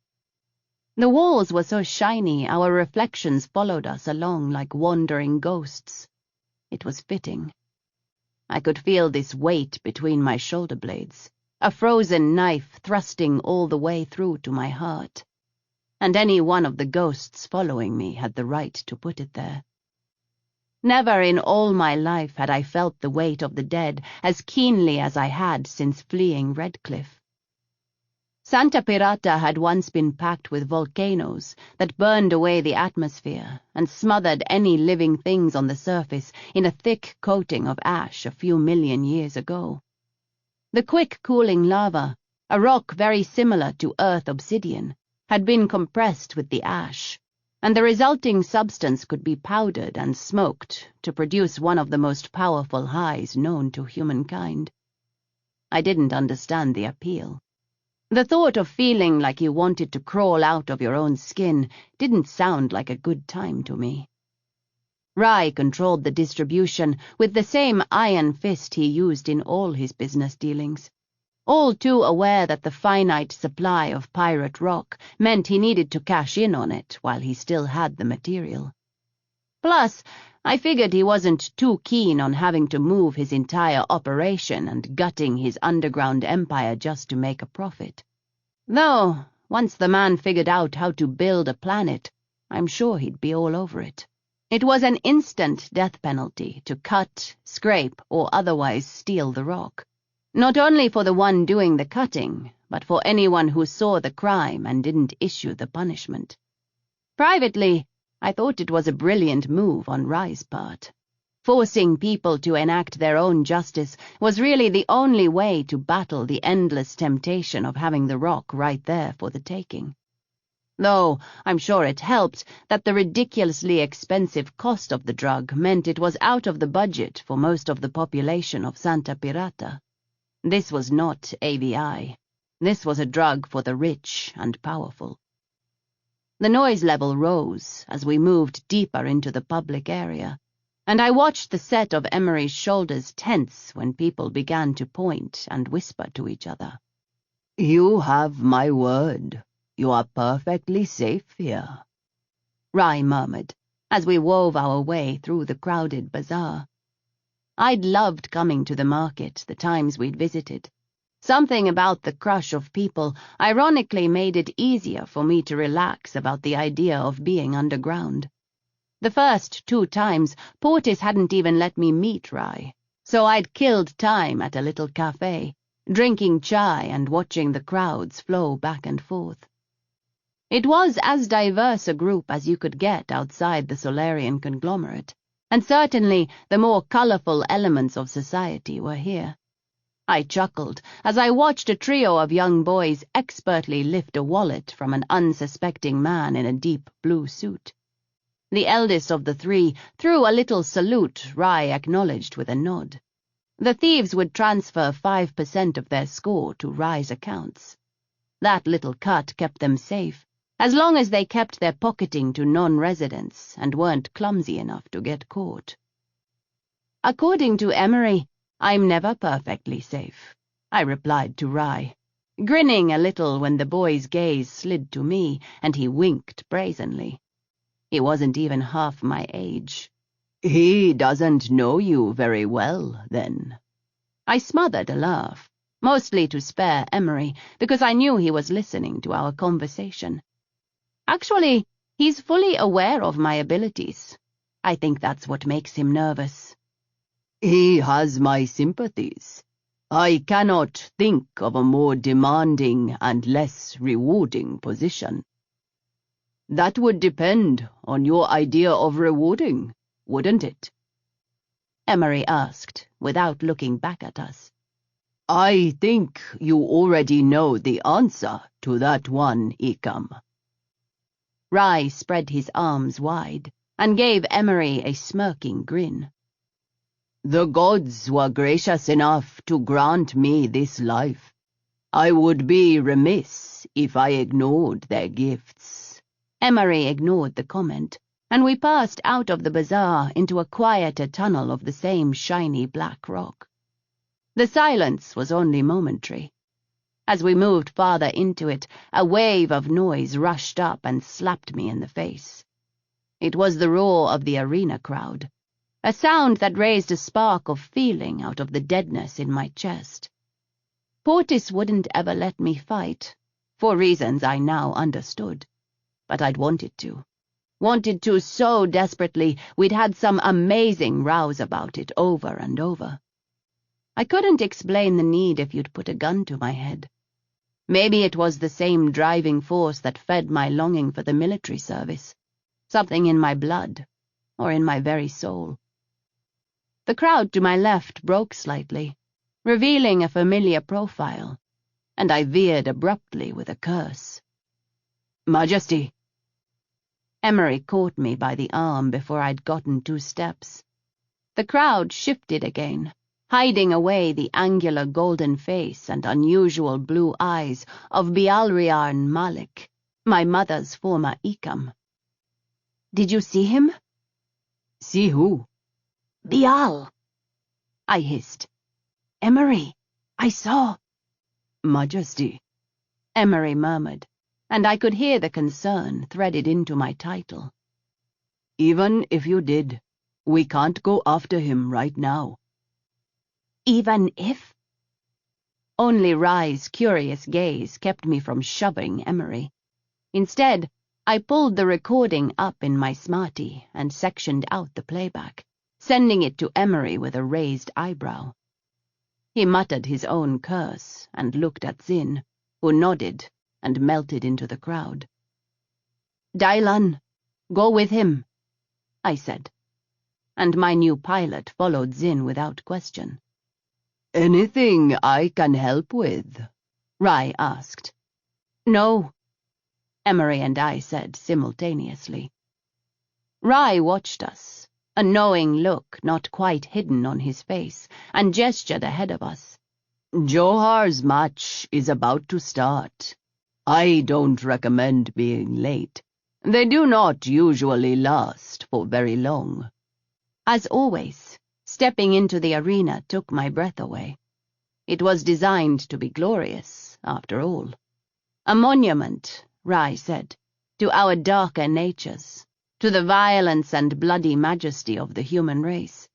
The walls were so shiny our reflections followed us along like wandering ghosts. It was fitting. I could feel this weight between my shoulder blades, a frozen knife thrusting all the way through to my heart. And any one of the ghosts following me had the right to put it there. Never in all my life had I felt the weight of the dead as keenly as I had since fleeing Redcliffe. Santa Pirata had once been packed with volcanoes that burned away the atmosphere and smothered any living things on the surface in a thick coating of ash a few million years ago. The quick-cooling lava, a rock very similar to Earth obsidian, had been compressed with the ash, and the resulting substance could be powdered and smoked to produce one of the most powerful highs known to humankind. I didn't understand the appeal. The thought of feeling like you wanted to crawl out of your own skin didn't sound like a good time to me. Rye controlled the distribution with the same iron fist he used in all his business dealings, all too aware that the finite supply of pirate rock meant he needed to cash in on it while he still had the material. Plus, I figured he wasn't too keen on having to move his entire operation and gutting his underground empire just to make a profit. Though, once the man figured out how to build a planet, I'm sure he'd be all over it. It was an instant death penalty to cut, scrape, or otherwise steal the rock. Not only for the one doing the cutting, but for anyone who saw the crime and didn't issue the punishment. Privately, I thought it was a brilliant move on Rye's part. Forcing people to enact their own justice was really the only way to battle the endless temptation of having the rock right there for the taking. Though I'm sure it helped that the ridiculously expensive cost of the drug meant it was out of the budget for most of the population of Santa Pirata. This was not AVI. This was a drug for the rich and powerful. The noise level rose as we moved deeper into the public area, and I watched the set of Emery's shoulders tense when people began to point and whisper to each other. "You have my word. You are perfectly safe here," Rye murmured as we wove our way through the crowded bazaar. I'd loved coming to the market the times we'd visited. Something about the crush of people ironically made it easier for me to relax about the idea of being underground. The first 2 times, Portis hadn't even let me meet Rye, so I'd killed time at a little cafe, drinking chai and watching the crowds flow back and forth. It was as diverse a group as you could get outside the Solarian conglomerate, and certainly the more colorful elements of society were here. I chuckled as I watched a trio of young boys expertly lift a wallet from an unsuspecting man in a deep blue suit. The eldest of the 3 threw a little salute Rye acknowledged with a nod. The thieves would transfer 5% of their score to Rye's accounts. That little cut kept them safe, as long as they kept their pocketing to non-residents and weren't clumsy enough to get caught. According to Emery, I'm never perfectly safe, I replied to Rye, grinning a little when the boy's gaze slid to me and he winked brazenly. He wasn't even half my age. "He doesn't know you very well, then." I smothered a laugh, mostly to spare Emery, because I knew he was listening to our conversation. Actually, he's fully aware of my abilities. I think that's what makes him nervous. He has my sympathies. I cannot think of a more demanding and less rewarding position. That would depend on your idea of rewarding, wouldn't it? Emery asked, without looking back at us. I think you already know the answer to that one, Ikam. Rai spread his arms wide and gave Emery a smirking grin. The gods were gracious enough to grant me this life. I would be remiss if I ignored their gifts. Emery ignored the comment, and we passed out of the bazaar into a quieter tunnel of the same shiny black rock. The silence was only momentary. As we moved farther into it, a wave of noise rushed up and slapped me in the face. It was the roar of the arena crowd, a sound that raised a spark of feeling out of the deadness in my chest. Portis wouldn't ever let me fight, for reasons I now understood, but I'd wanted to. Wanted to so desperately we'd had some amazing rows about it over and over. I couldn't explain the need if you'd put a gun to my head. Maybe it was the same driving force that fed my longing for the military service, something in my blood, or in my very soul. The crowd to my left broke slightly, revealing a familiar profile, and I veered abruptly with a curse. Majesty! Emery caught me by the arm before I'd gotten 2 steps. The crowd shifted again, hiding away the angular golden face and unusual blue eyes of Bialriarn Malik, my mother's former Ikam. "Did you see him?" See who? "Bial," I hissed. "Emery, I saw—" Majesty, Emery murmured, and I could hear the concern threaded into my title. Even if you did, we can't go after him right now. Even if? Only Rai's curious gaze kept me from shoving Emery. Instead, I pulled the recording up in my smartie and sectioned out the playback, sending it to Emery with a raised eyebrow. He muttered his own curse and looked at Zin, who nodded and melted into the crowd. "Dylan, go with him," I said, and my new pilot followed Zin without question. Anything I can help with? Rai asked. "No," Emery and I said simultaneously. Rai watched us, a knowing look not quite hidden on his face, and gestured ahead of us. Johar's match is about to start. I don't recommend being late. They do not usually last for very long. As always, stepping into the arena took my breath away. It was designed to be glorious, after all. A monument, Rai said, to our darker natures, to the violence and bloody majesty of the human race.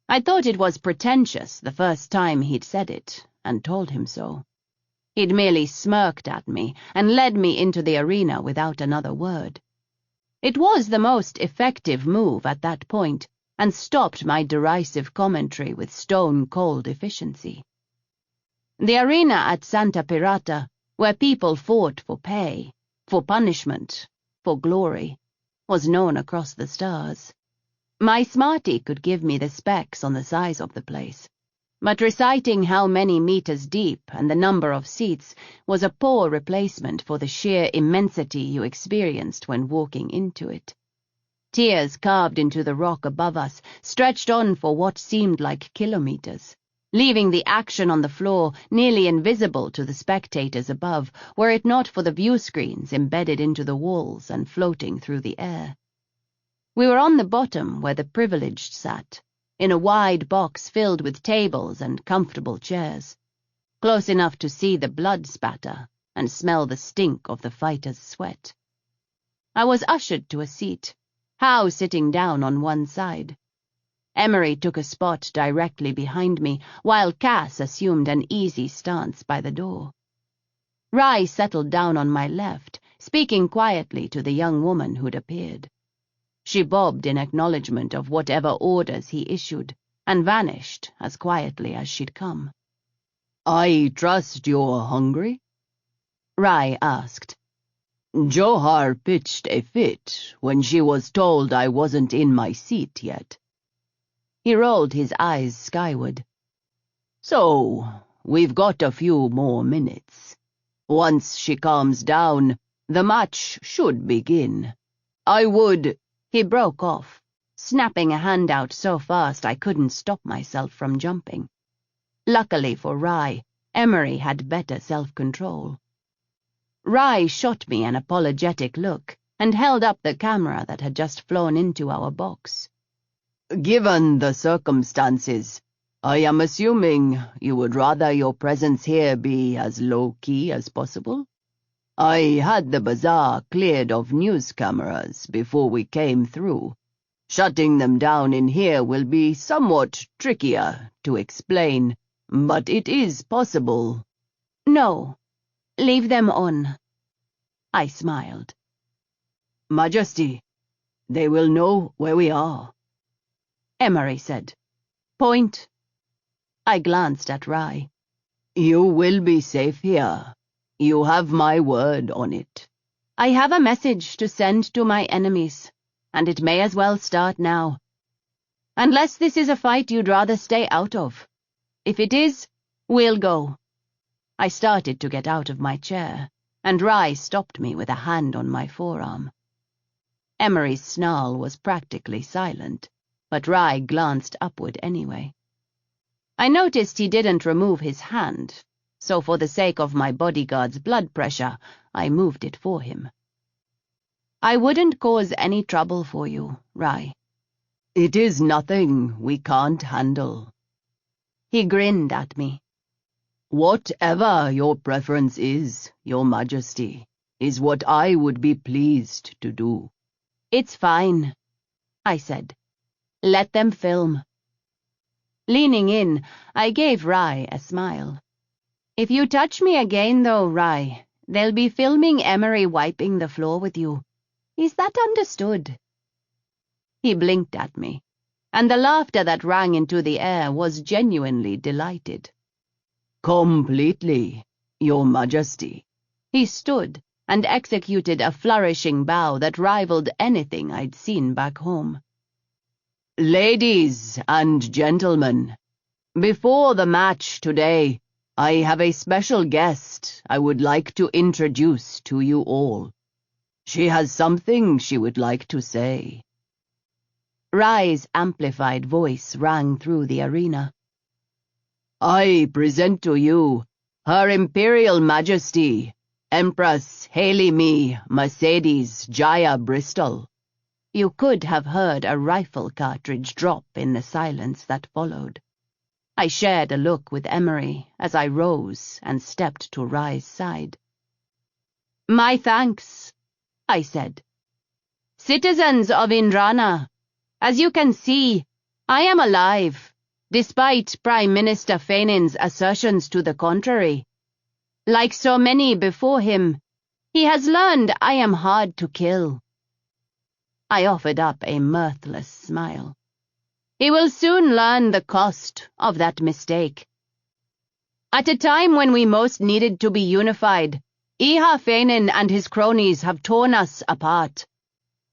I thought it was pretentious the first time he'd said it, and told him so. He'd merely smirked at me and led me into the arena without another word. It was the most effective move at that point, and stopped my derisive commentary with stone-cold efficiency. The arena at Santa Pirata, where people fought for pay, for punishment, for glory, was known across the stars. My smartie could give me the specs on the size of the place, but reciting how many meters deep and the number of seats was a poor replacement for the sheer immensity you experienced when walking into it. Tiers carved into the rock above us stretched on for what seemed like kilometers, leaving the action on the floor nearly invisible to the spectators above, were it not for the view screens embedded into the walls and floating through the air. We were on the bottom where the privileged sat, in a wide box filled with tables and comfortable chairs, close enough to see the blood spatter and smell the stink of the fighters' sweat. I was ushered to a seat, Howe sitting down on one side. Emery took a spot directly behind me, while Cass assumed an easy stance by the door. Rai settled down on my left, speaking quietly to the young woman who'd appeared. She bobbed in acknowledgement of whatever orders he issued, and vanished as quietly as she'd come. "I trust you're hungry?" Rai asked. Johar pitched a fit when she was told I wasn't in my seat yet. He rolled his eyes skyward. "So, we've got a few more minutes. Once she calms down, the match should begin. I would—" He broke off, snapping a hand out so fast I couldn't stop myself from jumping. Luckily for Rai, Emery had better self-control. Rai shot me an apologetic look and held up the camera that had just flown into our box. "Given the circumstances, I am assuming you would rather your presence here be as low-key as possible? I had the bazaar cleared of news cameras before we came through. Shutting them down in here will be somewhat trickier to explain, but it is possible." "No, leave them on." I smiled. "Majesty, they will know where we are," Emery said. "Point." I glanced at Rai. "You will be safe here. You have my word on it." "I have a message to send to my enemies, and it may as well start now. Unless this is a fight you'd rather stay out of. If it is, we'll go." I started to get out of my chair, and Rai stopped me with a hand on my forearm. Emery's snarl was practically silent, but Rai glanced upward anyway. I noticed he didn't remove his hand, so for the sake of my bodyguard's blood pressure, I moved it for him. "I wouldn't cause any trouble for you, Rai." "It is nothing we can't handle." He grinned at me. "Whatever your preference is, Your Majesty, is what I would be pleased to do." "It's fine," I said. "Let them film." Leaning in, I gave Rai a smile. "If you touch me again, though, Rai, they'll be filming Emery wiping the floor with you. Is that understood?" He blinked at me, and the laughter that rang into the air was genuinely delighted. "Completely, Your Majesty." He stood and executed a flourishing bow that rivaled anything I'd seen back home. "Ladies and gentlemen, before the match today, I have a special guest I would like to introduce to you all. She has something she would like to say." Rai's amplified voice rang through the arena. "I present to you Her Imperial Majesty, Empress Hail Mercedes Jaya Bristol." You could have heard a rifle cartridge drop in the silence that followed. I shared a look with Emery as I rose and stepped to Rai's side. "My thanks," I said. "Citizens of Indrana, as you can see, I am alive, despite Prime Minister Fainin's assertions to the contrary. Like so many before him, he has learned I am hard to kill." I offered up a mirthless smile. "He will soon learn the cost of that mistake. At a time when we most needed to be unified, Iha Fainin and his cronies have torn us apart,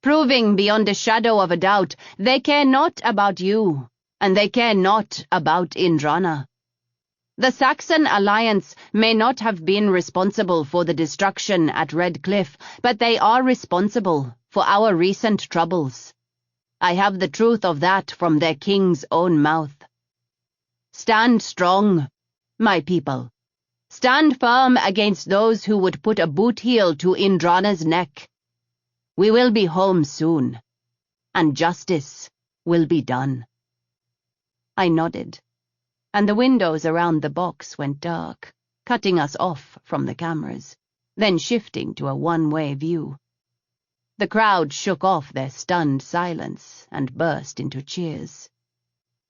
proving beyond a shadow of a doubt they care not about you, and they care not about Indrana. The Saxon alliance may not have been responsible for the destruction at Red Cliff, but they are responsible for our recent troubles. I have the truth of that from their king's own mouth. Stand strong, my people. Stand firm against those who would put a boot heel to Indrana's neck. We will be home soon, and justice will be done." I nodded, and the windows around the box went dark, cutting us off from the cameras, then shifting to a one-way view. The crowd shook off their stunned silence and burst into cheers.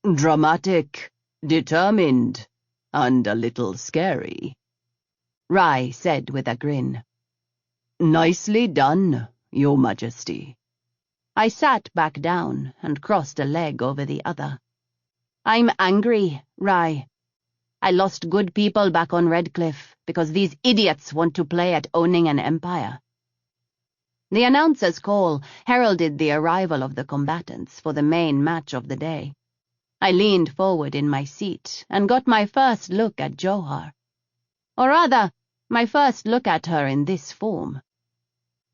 "Dramatic, determined, and a little scary," Rai said with a grin. "Nicely done, Your Majesty." I sat back down and crossed a leg over the other. I'm angry, Rye. I lost good people back on Redcliffe because these idiots want to play at owning an empire. The announcer's call heralded the arrival of the combatants for the main match of the day. I leaned forward in my seat and got my first look at Johar. Or rather, my first look at her in this form.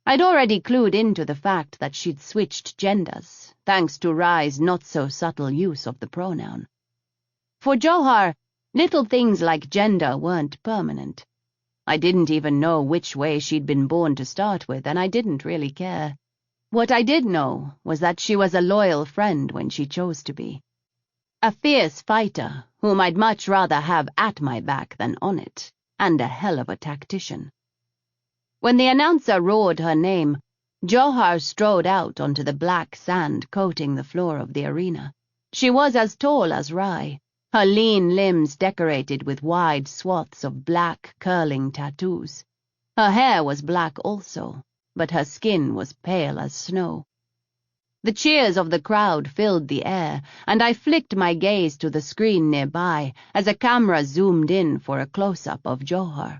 I'd already clued into the fact that she'd switched genders, thanks to Rye's not-so-subtle use of the pronoun. For Johar, little things like gender weren't permanent. I didn't even know which way she'd been born to start with, and I didn't really care. What I did know was that she was a loyal friend when she chose to be. A fierce fighter whom I'd much rather have at my back than on it, and a hell of a tactician. When the announcer roared her name, Johar strode out onto the black sand coating the floor of the arena. She was as tall as Rye, her lean limbs decorated with wide swaths of black, curling tattoos. Her hair was black also, but her skin was pale as snow. The cheers of the crowd filled the air, and I flicked my gaze to the screen nearby as a camera zoomed in for a close-up of Johar.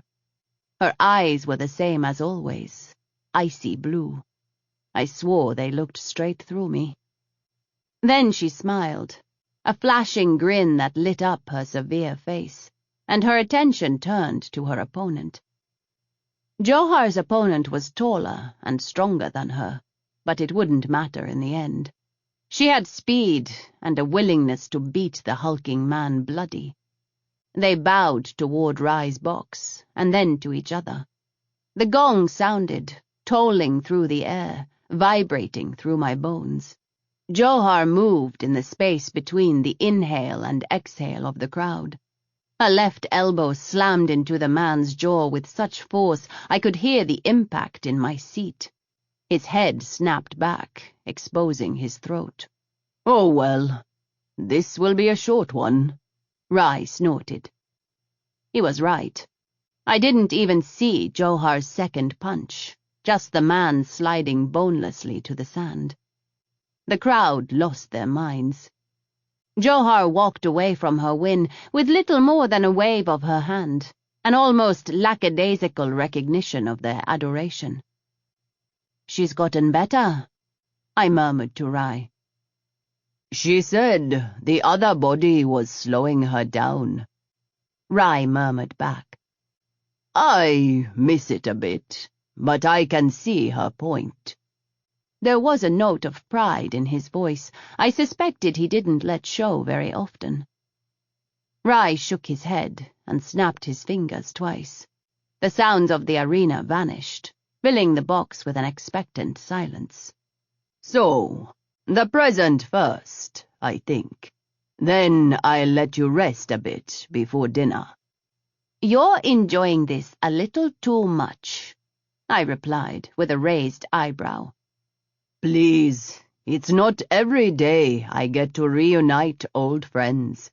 Her eyes were the same as always, icy blue. I swore they looked straight through me. Then she smiled, a flashing grin that lit up her severe face, and her attention turned to her opponent. Johar's opponent was taller and stronger than her, but it wouldn't matter in the end. She had speed and a willingness to beat the hulking man bloody. They bowed toward Rye's box, and then to each other. The gong sounded, tolling through the air, vibrating through my bones. Johar moved in the space between the inhale and exhale of the crowd. Her left elbow slammed into the man's jaw with such force I could hear the impact in my seat. His head snapped back, exposing his throat. "Oh well, this will be a short one," Rye snorted. He was right. I didn't even see Johar's second punch, just the man sliding bonelessly to the sand. The crowd lost their minds. Johar walked away from her win with little more than a wave of her hand, an almost lackadaisical recognition of their adoration. "She's gotten better," I murmured to Rye. "She said the other body was slowing her down," Rye murmured back. "I miss it a bit, but I can see her point." There was a note of pride in his voice I suspected he didn't let show very often. Rye shook his head and snapped his fingers twice. The sounds of the arena vanished, filling the box with an expectant silence. "So, the present first, I think. Then I'll let you rest a bit before dinner." "You're enjoying this a little too much," I replied with a raised eyebrow. "Please, it's not every day I get to reunite old friends,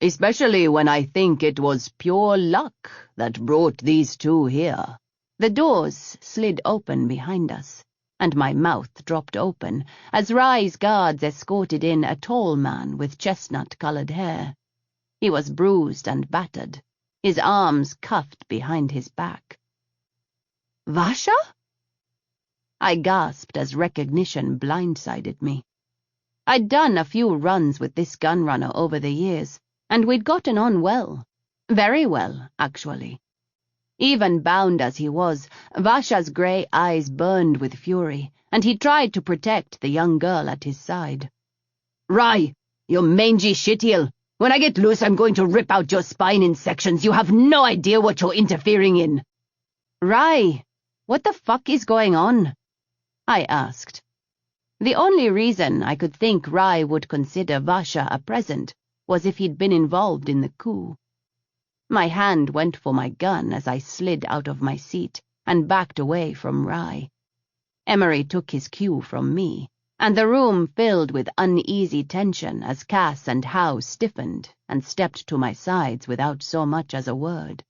especially when I think it was pure luck that brought these two here." The doors slid open behind us, and my mouth dropped open as Rye's guards escorted in a tall man with chestnut-colored hair. He was bruised and battered, his arms cuffed behind his back. "Vasha?" I gasped as recognition blindsided me. I'd done a few runs with this gunrunner over the years, and we'd gotten on well. Very well, actually. Even bound as he was, Vasha's grey eyes burned with fury, and he tried to protect the young girl at his side. "Rye, you mangy shitheel! When I get loose, I'm going to rip out your spine in sections. You have no idea what you're interfering in." "Rye, what the fuck is going on?" I asked. The only reason I could think Rye would consider Vasha a present was if he'd been involved in the coup. My hand went for my gun as I slid out of my seat and backed away from Rye. Emery took his cue from me, and the room filled with uneasy tension as Cass and Howe stiffened and stepped to my sides without so much as a word.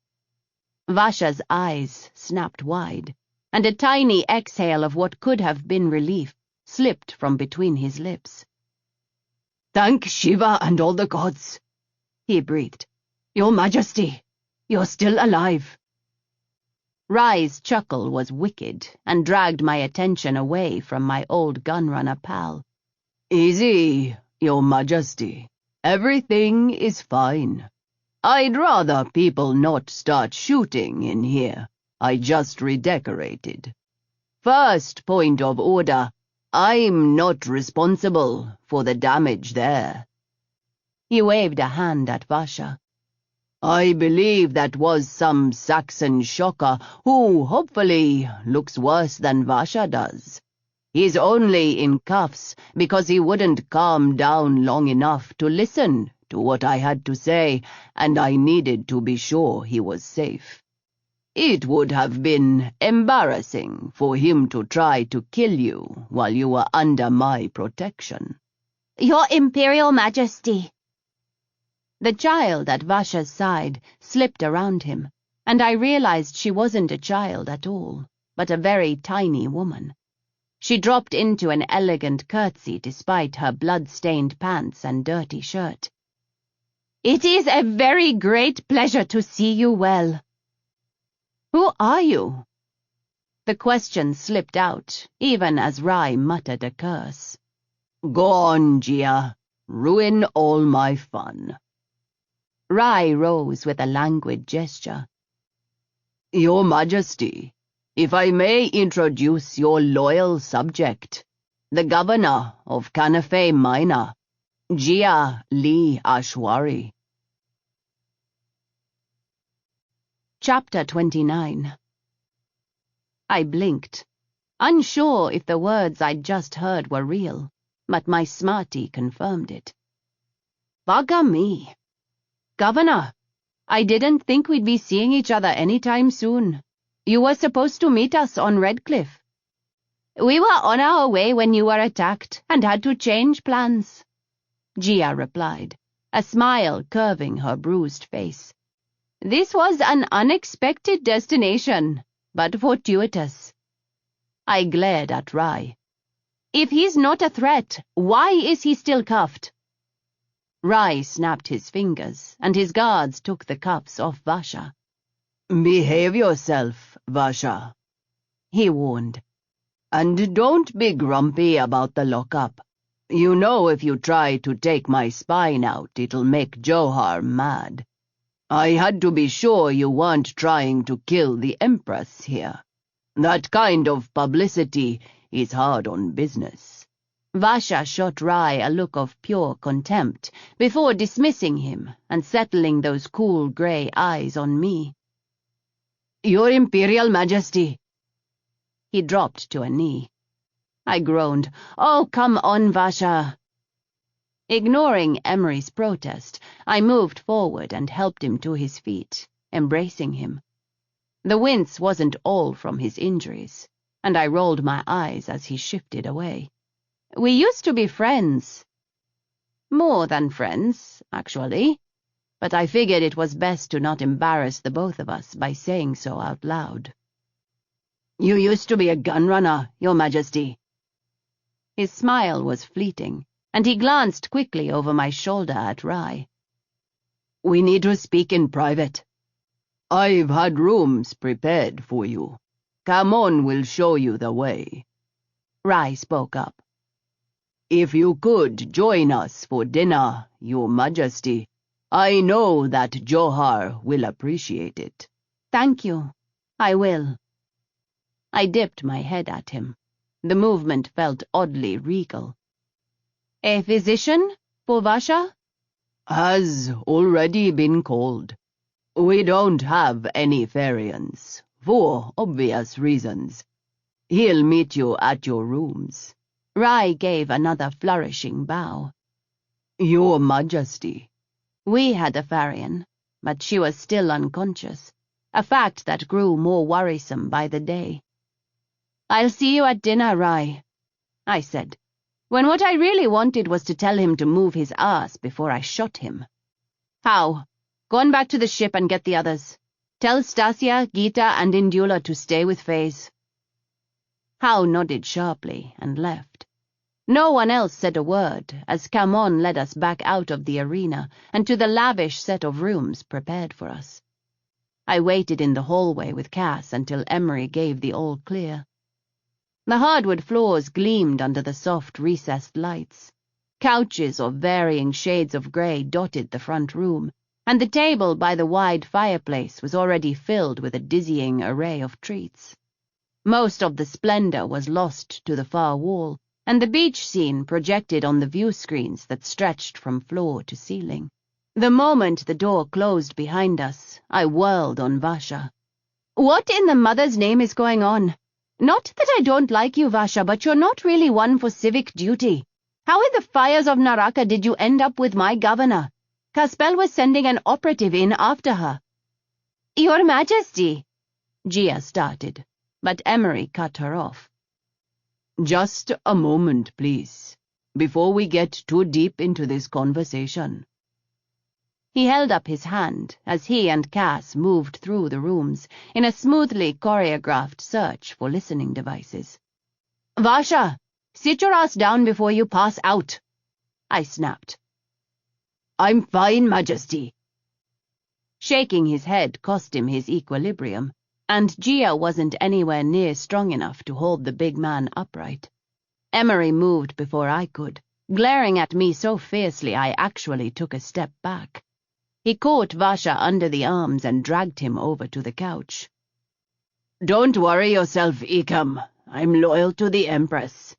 Vasha's eyes snapped wide, and a tiny exhale of what could have been relief slipped from between his lips. Thank Shiva and all the gods, he breathed. Your Majesty, you're still alive. Rai's chuckle was wicked and dragged my attention away from my old gunrunner pal. Easy, Your Majesty. Everything is fine. I'd rather people not start shooting in here. I just redecorated. First point of order, I'm not responsible for the damage there. He waved a hand at Vasha. I believe that was some Saxon shocker who, hopefully, looks worse than Vasha does. He's only in cuffs because he wouldn't calm down long enough to listen to what I had to say, and I needed to be sure he was safe. It would have been embarrassing for him to try to kill you while you were under my protection. Your Imperial Majesty. The child at Vasha's side slipped around him, and I realized she wasn't a child at all, but a very tiny woman. She dropped into an elegant curtsy despite her blood-stained pants and dirty shirt. It is a very great pleasure to see you well. Who are you? The question slipped out, even as Rai muttered a curse. Go on, Gia. Ruin all my fun. Rai rose with a languid gesture. Your Majesty, if I may introduce your loyal subject, the governor of Kanafe Minor, Gia Lee Ashwari. Chapter 29. I blinked, unsure if the words I'd just heard were real, but my smarty confirmed it. Bugger me. Governor, I didn't think we'd be seeing each other anytime soon. You were supposed to meet us on Redcliffe. We were on our way when you were attacked and had to change plans, Gia replied, a smile curving her bruised face. This was an unexpected destination, but fortuitous. I glared at Rai. If he's not a threat, why is he still cuffed? Rai snapped his fingers, and his guards took the cuffs off Vasha. Behave yourself, Vasha, he warned. And don't be grumpy about the lockup. You know if you try to take my spine out, it'll make Johar mad. I had to be sure you weren't trying to kill the Empress here. That kind of publicity is hard on business. Vasha shot Rai a look of pure contempt before dismissing him and settling those cool grey eyes on me. Your Imperial Majesty. He dropped to a knee. I groaned. Oh, come on, Vasha. Ignoring Emery's protest, I moved forward and helped him to his feet, embracing him. The wince wasn't all from his injuries, and I rolled my eyes as he shifted away. We used to be friends. More than friends, actually, but I figured it was best to not embarrass the both of us by saying so out loud. You used to be a gunrunner, Your Majesty. His smile was fleeting, and he glanced quickly over my shoulder at Rai. We need to speak in private. I've had rooms prepared for you. Kamon will show you the way. Rai spoke up. If you could join us for dinner, Your Majesty, I know that Johar will appreciate it. Thank you. I will. I dipped my head at him. The movement felt oddly regal. A physician for Vasha? Has already been called. We don't have any Farians, for obvious reasons. He'll meet you at your rooms. Rai gave another flourishing bow. Your Majesty. We had a Farian, but she was still unconscious, a fact that grew more worrisome by the day. I'll see you at dinner, Rai, I said, when what I really wanted was to tell him to move his ass before I shot him. How? Go on back to the ship and get the others. Tell Stasia, Gita, and Indula to stay with Faze. Hal nodded sharply and left. No one else said a word as Camon led us back out of the arena and to the lavish set of rooms prepared for us. I waited in the hallway with Cass until Emery gave the all clear. The hardwood floors gleamed under the soft recessed lights. Couches of varying shades of grey dotted the front room, and the table by the wide fireplace was already filled with a dizzying array of treats. Most of the splendor was lost to the far wall, and the beach scene projected on the view screens that stretched from floor to ceiling. The moment the door closed behind us, I whirled on Vasha. "What in the mother's name is going on? Not that I don't like you, Vasha, but you're not really one for civic duty. How in the fires of Naraka did you end up with my governor? Caspel was sending an operative in after her." "Your Majesty," Gia started, but Emery cut her off. "Just a moment, please, before we get too deep into this conversation." He held up his hand as he and Cass moved through the rooms in a smoothly choreographed search for listening devices. "Vasha, sit your ass down before you pass out," I snapped. "I'm fine, Majesty." Shaking his head cost him his equilibrium, and Gia wasn't anywhere near strong enough to hold the big man upright. Emery moved before I could, glaring at me so fiercely I actually took a step back. He caught Vasha under the arms and dragged him over to the couch. "Don't worry yourself, Ikam. I'm loyal to the Empress."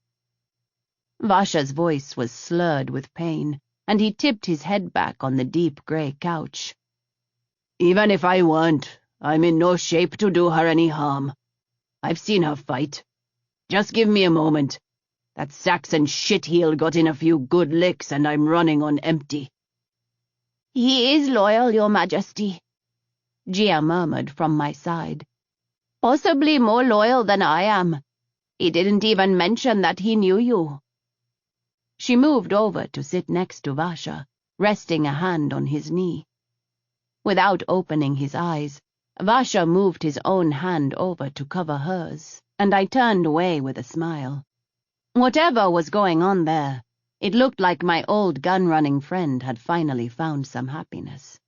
Vasha's voice was slurred with pain, and he tipped his head back on the deep grey couch. "Even if I weren't, I'm in no shape to do her any harm. I've seen her fight. Just give me a moment. That Saxon shitheel got in a few good licks and I'm running on empty." "He is loyal, Your Majesty," Gia murmured from my side. "Possibly more loyal than I am. He didn't even mention that he knew you." She moved over to sit next to Vasha, resting a hand on his knee. Without opening his eyes, Vasha moved his own hand over to cover hers, and I turned away with a smile. Whatever was going on there, it looked like my old gun-running friend had finally found some happiness.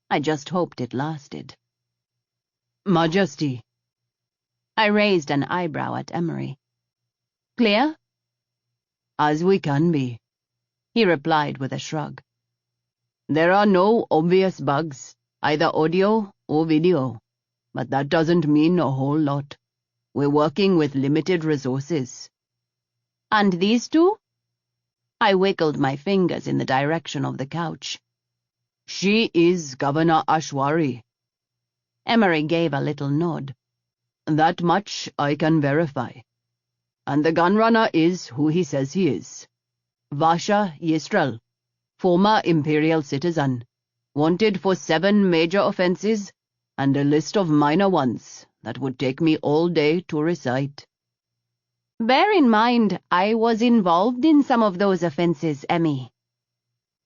I just hoped it lasted. "Majesty." I raised an eyebrow at Emery. "Clear?" "As we can be," he replied with a shrug. "There are no obvious bugs, either audio or video, but that doesn't mean a whole lot. We're working with limited resources." "And these two?" I wiggled my fingers in the direction of the couch. "She is Governor Ashwari." Emery gave a little nod. "That much I can verify. And the gunrunner is who he says he is. Vasha Yistral, former Imperial citizen, wanted for 7 major offenses, and a list of minor ones that would take me all day to recite." "Bear in mind, I was involved in some of those offenses, Emmy."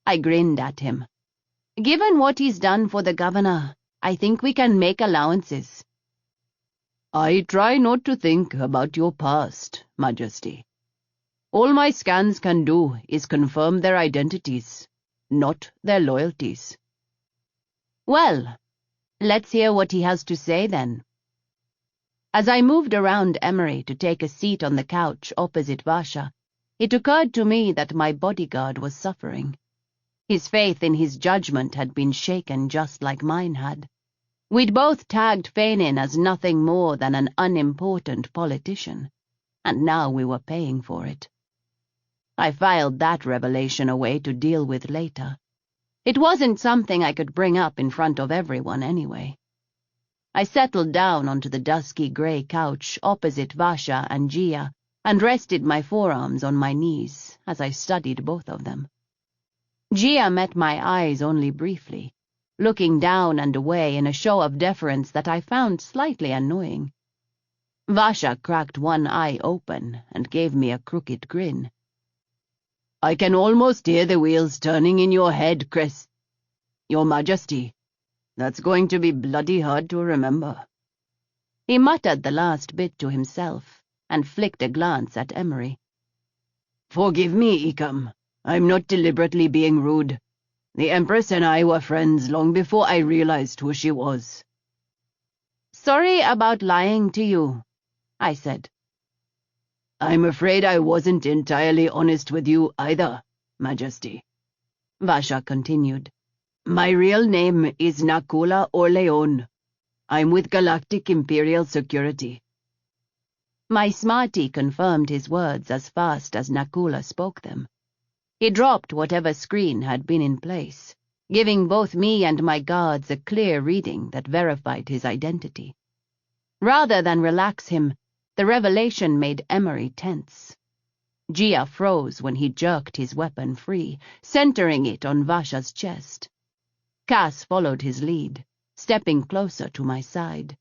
I grinned at him. "Given what he's done for the governor, I think we can make allowances." "I try not to think about your past, Majesty. All my scans can do is confirm their identities, not their loyalties." "Well, let's hear what he has to say then." As I moved around Emery to take a seat on the couch opposite Vasha, it occurred to me that my bodyguard was suffering. His faith in his judgment had been shaken just like mine had. We'd both tagged Fainin as nothing more than an unimportant politician, and now we were paying for it. I filed that revelation away to deal with later. It wasn't something I could bring up in front of everyone anyway. I settled down onto the dusky grey couch opposite Vasha and Gia and rested my forearms on my knees as I studied both of them. Gia met my eyes only briefly, looking down and away in a show of deference that I found slightly annoying. Vasha cracked one eye open and gave me a crooked grin. "I can almost hear the wheels turning in your head, Chris. Your Majesty, that's going to be bloody hard to remember." He muttered the last bit to himself and flicked a glance at Emery. Forgive me, Ikam. I'm not deliberately being rude. The Empress and I were friends long before I realized who she was. Sorry about lying to you, I said. I'm afraid I wasn't entirely honest with you either, Majesty. Vasha continued. My real name is Nakula Orleon. I'm with Galactic Imperial Security. My smarty confirmed his words as fast as Nakula spoke them. He dropped whatever screen had been in place, giving both me and my guards a clear reading that verified his identity. Rather than relax him, the revelation made Emery tense. Gia froze when he jerked his weapon free, centering it on Vasha's chest. Cass followed his lead, stepping closer to my side.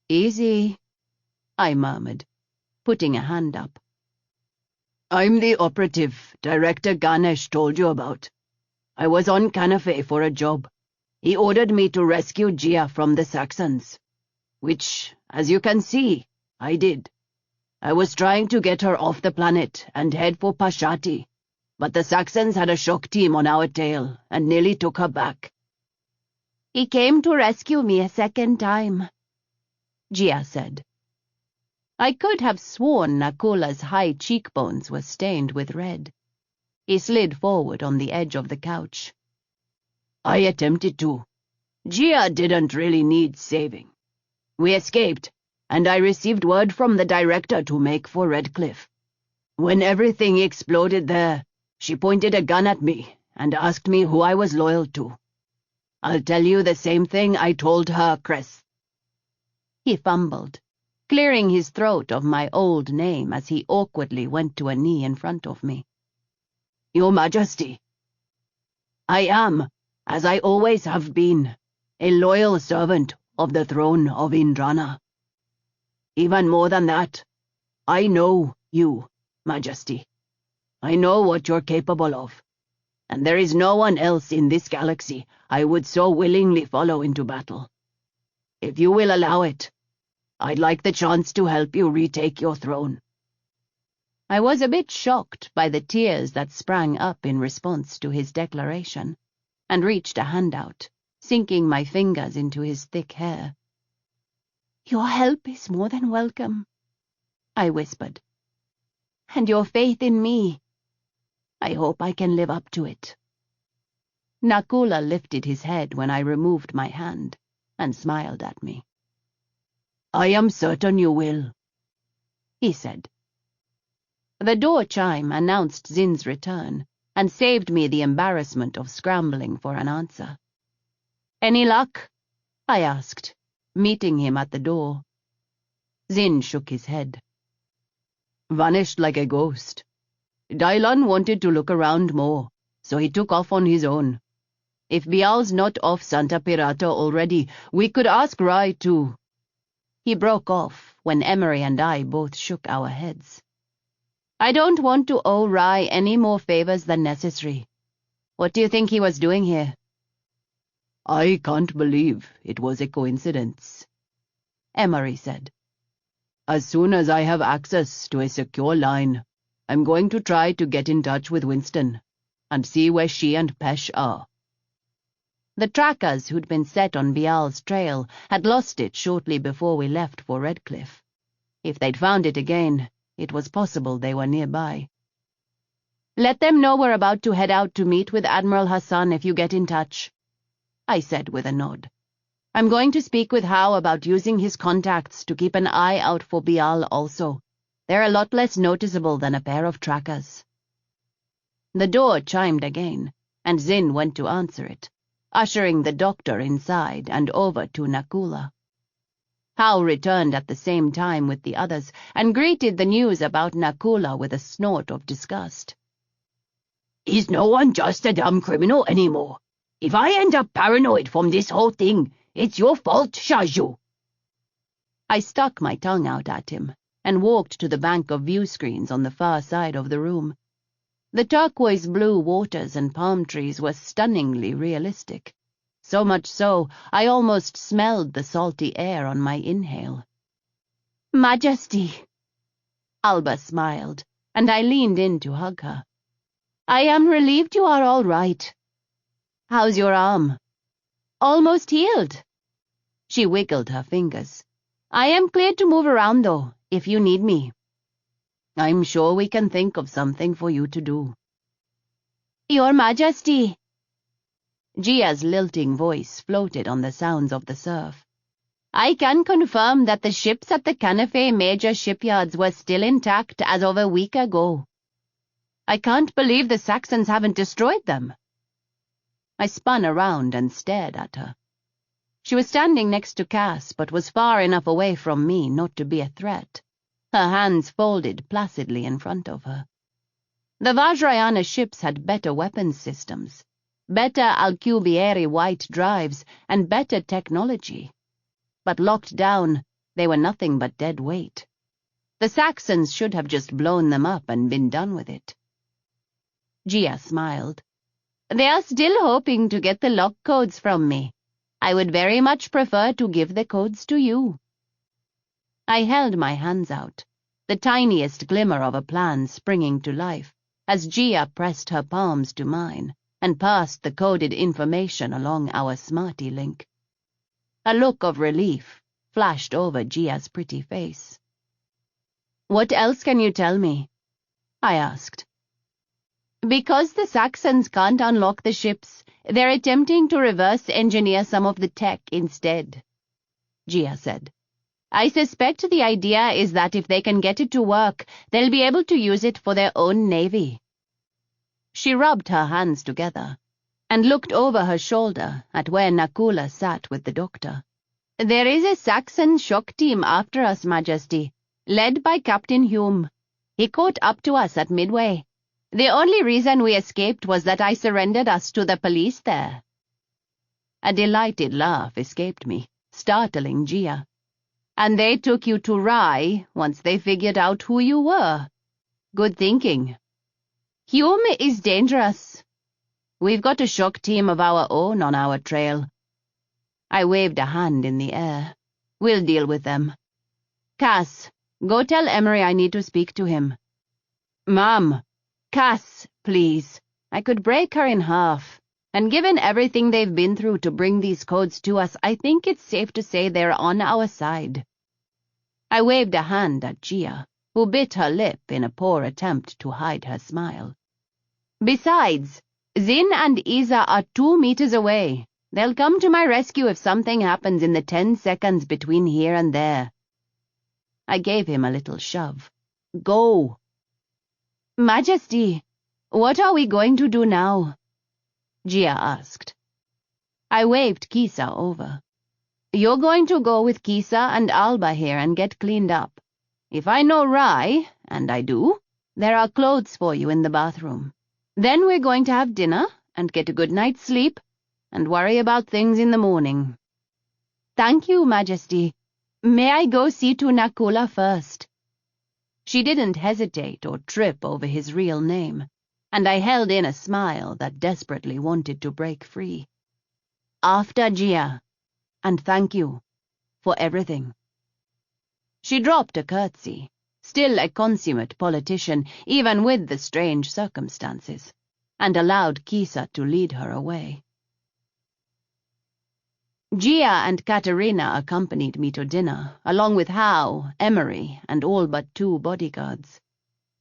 Easy, I murmured, putting a hand up. I'm the operative Director Ganesh told you about. I was on Canafe for a job. He ordered me to rescue Gia from the Saxons, which, as you can see, I did. I was trying to get her off the planet and head for Pashati, but the Saxons had a shock team on our tail and nearly took her back. He came to rescue me a second time, Gia said. I could have sworn Nakula's high cheekbones were stained with red. He slid forward on the edge of the couch. I attempted to. Gia didn't really need saving. We escaped, and I received word from the director to make for Redcliffe. When everything exploded there, she pointed a gun at me and asked me who I was loyal to. I'll tell you the same thing I told her, Cress. He fumbled, clearing his throat of my old name as he awkwardly went to a knee in front of me. Your Majesty, I am, as I always have been, a loyal servant of the throne of Indrana. Even more than that, I know you, Majesty. I know what you're capable of, and there is no one else in this galaxy I would so willingly follow into battle. If you will allow it, I'd like the chance to help you retake your throne. I was a bit shocked by the tears that sprang up in response to his declaration, and reached a hand out, sinking my fingers into his thick hair. Your help is more than welcome, I whispered. And your faith in me. I hope I can live up to it. Nakula lifted his head when I removed my hand, and smiled at me. I am certain you will, he said. The door chime announced Zin's return, and saved me the embarrassment of scrambling for an answer. Any luck? I asked, meeting him at the door. Zin shook his head. Vanished like a ghost. Dylan wanted to look around more, so he took off on his own. If Bial's not off Santa Pirata already, we could ask Rai too. He broke off when Emery and I both shook our heads. I don't want to owe Rai any more favors than necessary. What do you think he was doing here? I can't believe it was a coincidence, Emery said. As soon as I have access to a secure line, I'm going to try to get in touch with Winston and see where she and Pesh are. The trackers who'd been set on Bial's trail had lost it shortly before we left for Redcliffe. If they'd found it again, it was possible they were nearby. Let them know we're about to head out to meet with Admiral Hassan if you get in touch, I said with a nod. I'm going to speak with Howe about using his contacts to keep an eye out for Bial also. They're a lot less noticeable than a pair of trackers. The door chimed again, and Zin went to answer it, ushering the doctor inside and over to Nakula. Howe returned at the same time with the others and greeted the news about Nakula with a snort of disgust. Is no one just a dumb criminal anymore? If I end up paranoid from this whole thing, it's your fault, Shaju. I stuck my tongue out at him and walked to the bank of view screens on the far side of the room. The turquoise-blue waters and palm trees were stunningly realistic. So much so, I almost smelled the salty air on my inhale. Majesty, Alba smiled, and I leaned in to hug her. I am relieved you are all right. How's your arm? Almost healed. She wiggled her fingers. I am cleared to move around, though, if you need me. I'm sure we can think of something for you to do. Your Majesty. Gia's lilting voice floated on the sounds of the surf. I can confirm that the ships at the Canafe major shipyards were still intact as of a week ago. I can't believe the Saxons haven't destroyed them. I spun around and stared at her. She was standing next to Cass, but was far enough away from me not to be a threat, her hands folded placidly in front of her. The Vajrayana ships had better weapons systems, better Alcubierre white drives, and better technology. But locked down, they were nothing but dead weight. The Saxons should have just blown them up and been done with it. Gia smiled. They are still hoping to get the lock codes from me. I would very much prefer to give the codes to you. I held my hands out, the tiniest glimmer of a plan springing to life, as Gia pressed her palms to mine and passed the coded information along our Smarty link. A look of relief flashed over Gia's pretty face. What else can you tell me? I asked. Because the Saxons can't unlock the ships, they're attempting to reverse engineer some of the tech instead, Gia said. I suspect the idea is that if they can get it to work, they'll be able to use it for their own navy. She rubbed her hands together and looked over her shoulder at where Nakula sat with the doctor. There is a Saxon shock team after us, Majesty, led by Captain Hume. He caught up to us at Midway. The only reason we escaped was that I surrendered us to the police there. A delighted laugh escaped me, startling Gia. And they took you to Rye once they figured out who you were. Good thinking. Hume is dangerous. We've got a shock team of our own on our trail. I waved a hand in the air. We'll deal with them. Cass, go tell Emery I need to speak to him. Ma'am. Cass, please. I could break her in half. And given everything they've been through to bring these codes to us, I think it's safe to say they're on our side. I waved a hand at Gia, who bit her lip in a poor attempt to hide her smile. Besides, Zin and Isa are 2 meters away. They'll come to my rescue if something happens in the 10 seconds between here and there. I gave him a little shove. Go. Majesty, what are we going to do now? Gia asked. I waved Kisa over. You're going to go with Kisa and Alba here and get cleaned up. If I know Rye, and I do, there are clothes for you in the bathroom. Then we're going to have dinner and get a good night's sleep and worry about things in the morning. Thank you, Majesty. May I go see to Nakula first? She didn't hesitate or trip over his real name, and I held in a smile that desperately wanted to break free. After, Gia, and thank you for everything. She dropped a curtsy, still a consummate politician, even with the strange circumstances, and allowed Kisa to lead her away. Gia and Katerina accompanied me to dinner, along with Howe, Emery, and all but 2 bodyguards.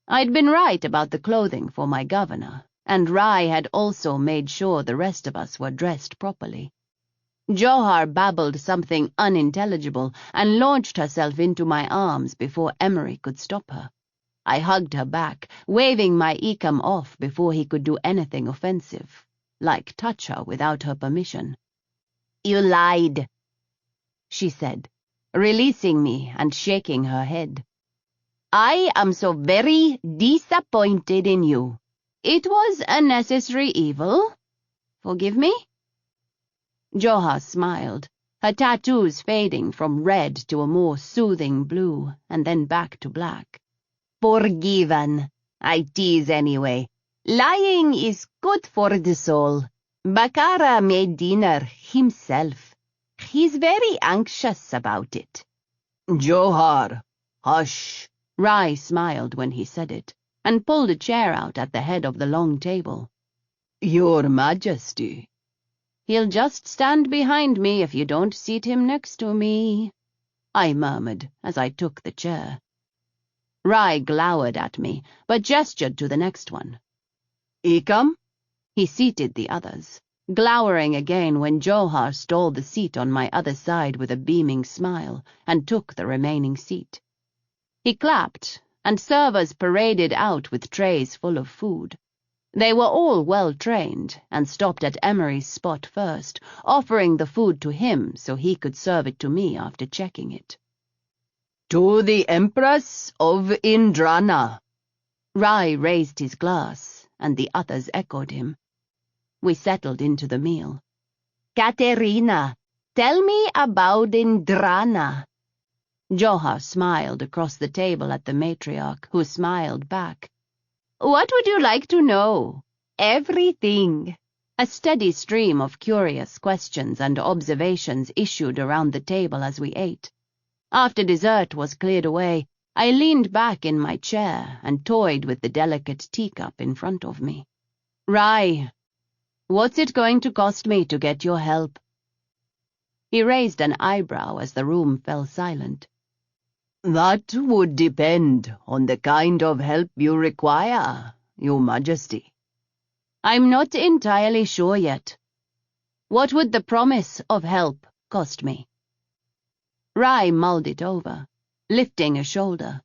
I'd been right about the clothing for my governor, and Rye had also made sure the rest of us were dressed properly. Johar babbled something unintelligible and launched herself into my arms before Emery could stop her. I hugged her back, waving my Ecam off before he could do anything offensive, like touch her without her permission. You lied, she said, releasing me and shaking her head. I am so very disappointed in you. It was a necessary evil. Forgive me? Johar smiled, her tattoos fading from red to a more soothing blue and then back to black. Forgiven. I tease anyway. Lying is good for the soul. Bakara made dinner himself. He's very anxious about it. Johar, hush. Rye smiled when he said it. and pulled a chair out at the head of the long table. "Your Majesty." "He'll just stand behind me if you don't seat him next to me," I murmured as I took the chair. Rai glowered at me, but gestured to the next one. "Ikam?" He seated the others, glowering again when Johar stole the seat on my other side with a beaming smile and took the remaining seat. He clapped, and servers paraded out with trays full of food. They were all well trained and stopped at Emery's spot first, offering the food to him so he could serve it to me after checking it. "To the Empress of Indranan." Rai raised his glass, and the others echoed him. We settled into the meal. "Katerina, tell me about Indranan." Johar smiled across the table at the matriarch, who smiled back. "What would you like to know?" "Everything." A steady stream of curious questions and observations issued around the table as we ate. After dessert was cleared away, I leaned back in my chair and toyed with the delicate teacup in front of me. "Rai, what's it going to cost me to get your help?" He raised an eyebrow as the room fell silent. "That would depend on the kind of help you require, Your Majesty." "I'm not entirely sure yet. What would the promise of help cost me?" Rai mulled it over, lifting a shoulder,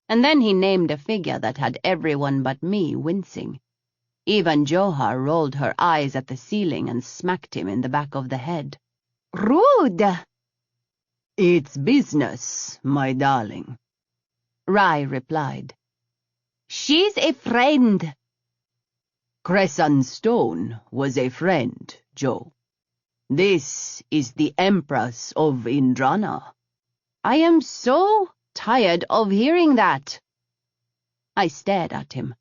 and then he named a figure that had everyone but me wincing. Even Johar rolled her eyes at the ceiling and smacked him in the back of the head. "Rude!" "It's business, my darling," Rai replied. "She's a friend." "Crescent Stone was a friend, Joe. This is the Empress of Indranan." "I am so tired of hearing that." I stared at him.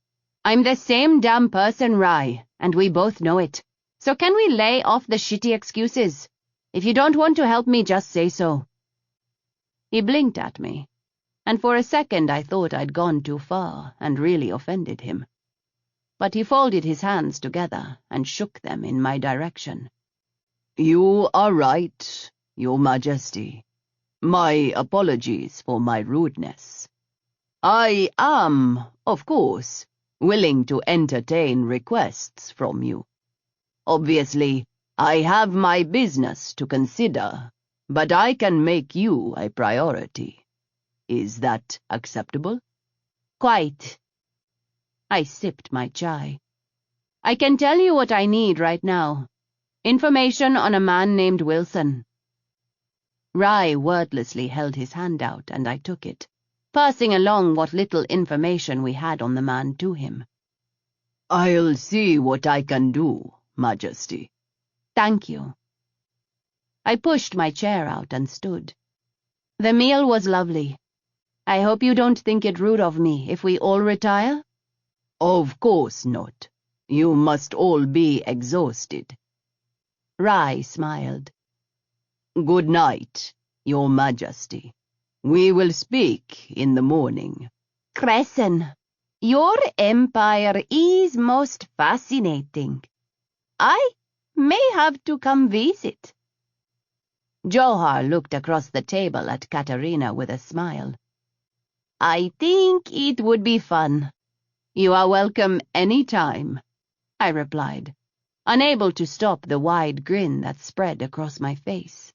"I'm the same damn person, Rai, and we both know it. So can we lay off the shitty excuses? If you don't want to help me, just say so." He blinked at me, and for a second I thought I'd gone too far and really offended him. But he folded his hands together and shook them in my direction. "You are right, Your Majesty. My apologies for my rudeness. I am, of course, willing to entertain requests from you. Obviously, I have my business to consider, but I can make you a priority. Is that acceptable?" "Quite." I sipped my chai. "I can tell you what I need right now. Information on a man named Wilson." Rai wordlessly held his hand out, and I took it, passing along what little information we had on the man to him. "I'll see what I can do, Majesty." "Thank you." I pushed my chair out and stood. "The meal was lovely. I hope you don't think it rude of me if we all retire?" "Of course not. You must all be exhausted." Rai smiled. "Good night, Your Majesty. We will speak in the morning." "Crescent, your empire is most fascinating. I may have to come visit." Johar looked across the table at Katerina with a smile. "I think it would be fun." "You are welcome any time," I replied, unable to stop the wide grin that spread across my face.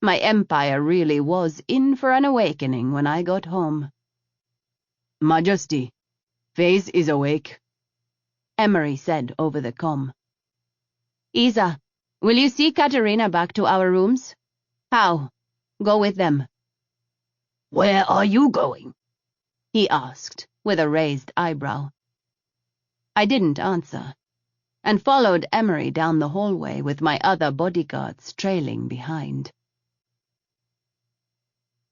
My empire really was in for an awakening when I got home. "Majesty, Faze is awake," Emery said over the comm. "Isa, will you see Katerina back to our rooms?" "How? Go with them." "Where are you going?" he asked, with a raised eyebrow. I didn't answer, and followed Emery down the hallway with my other bodyguards trailing behind.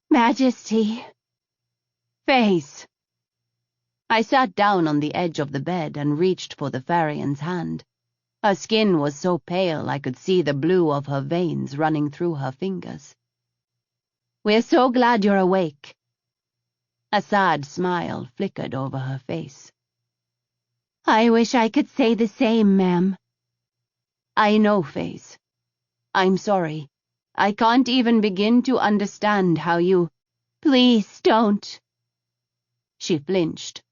"Majesty." "Face." I sat down on the edge of the bed and reached for the Farian's hand. Her skin was so pale I could see the blue of her veins running through her fingers. "We're so glad you're awake." A sad smile flickered over her face. I wish I could say the same, ma'am. I know, Faze. I'm sorry. I can't even begin to understand how you— Please don't. She flinched.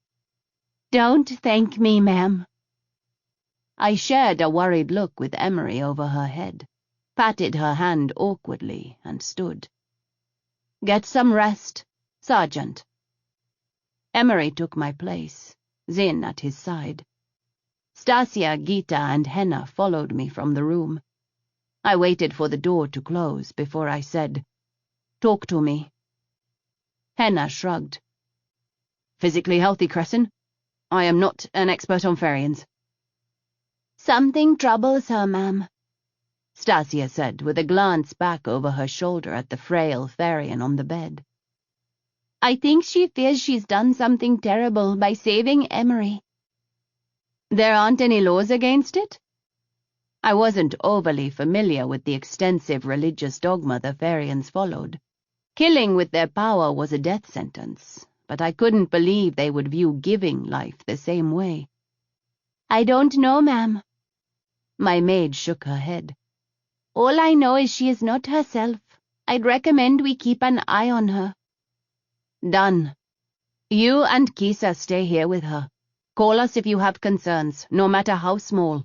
Don't thank me, ma'am. I shared a worried look with Emery over her head, patted her hand awkwardly, and stood. Get some rest, Sergeant. Emery took my place, Zin at his side. Stasia, Gita, and Henna followed me from the room. I waited for the door to close before I said, "Talk to me." Henna shrugged. "Physically healthy, Crescent? I am not an expert on Farians." Something troubles her, ma'am, Stasia said with a glance back over her shoulder at the frail Therian on the bed. I think she fears she's done something terrible by saving Emery. There aren't any laws against it? I wasn't overly familiar with the extensive religious dogma the Farians followed. Killing with their power was a death sentence, but I couldn't believe they would view giving life the same way. I don't know, ma'am. My maid shook her head. All I know is she is not herself. I'd recommend we keep an eye on her. Done. You and Kisa stay here with her. Call us if you have concerns, no matter how small.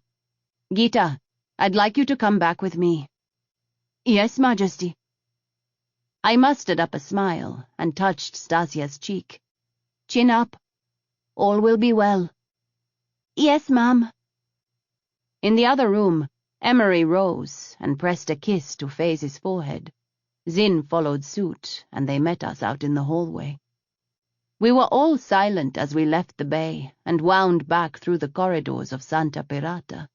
Gita, I'd like you to come back with me. Yes, Majesty. I mustered up a smile and touched Stasia's cheek. Chin up. All will be well. Yes, ma'am. In the other room, Emery rose and pressed a kiss to Faze's forehead. Zin followed suit, and they met us out in the hallway. We were all silent as we left the bay and wound back through the corridors of Santa Pirata.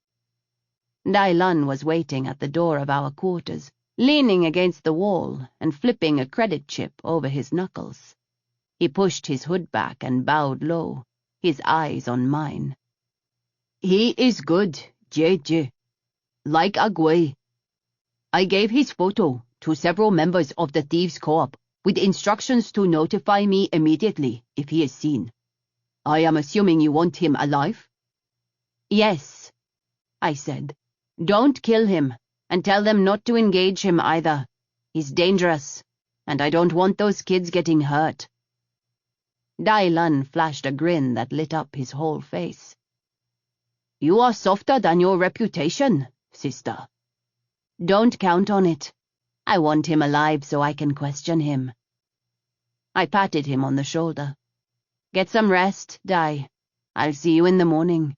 Dai Lan was waiting at the door of our quarters, leaning against the wall and flipping a credit chip over his knuckles. He pushed his hood back and bowed low, his eyes on mine. "He is good, JJ. Like Agui. I gave his photo to several members of the Thieves' Co-op with instructions to notify me immediately if he is seen. I am assuming you want him alive?" "Yes," I said. "Don't kill him, and tell them not to engage him either. He's dangerous, and I don't want those kids getting hurt." Dai Lan flashed a grin that lit up his whole face. "You are softer than your reputation, sister." "Don't count on it. I want him alive so I can question him." I patted him on the shoulder. "Get some rest, Dai. I'll see you in the morning."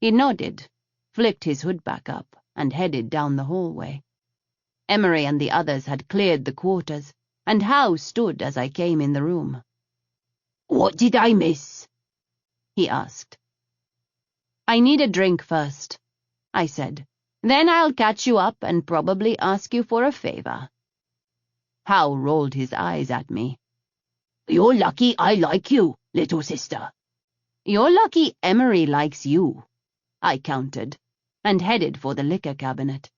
He nodded, flicked his hood back up, and headed down the hallway. Emery and the others had cleared the quarters, and Howe stood as I came in the room. "What did I miss?" he asked. "I need a drink first," I said. "Then I'll catch you up and probably ask you for a favor." Howe rolled his eyes at me. "You're lucky I like you, little sister." "You're lucky Emery likes you," I countered, and headed for the liquor cabinet.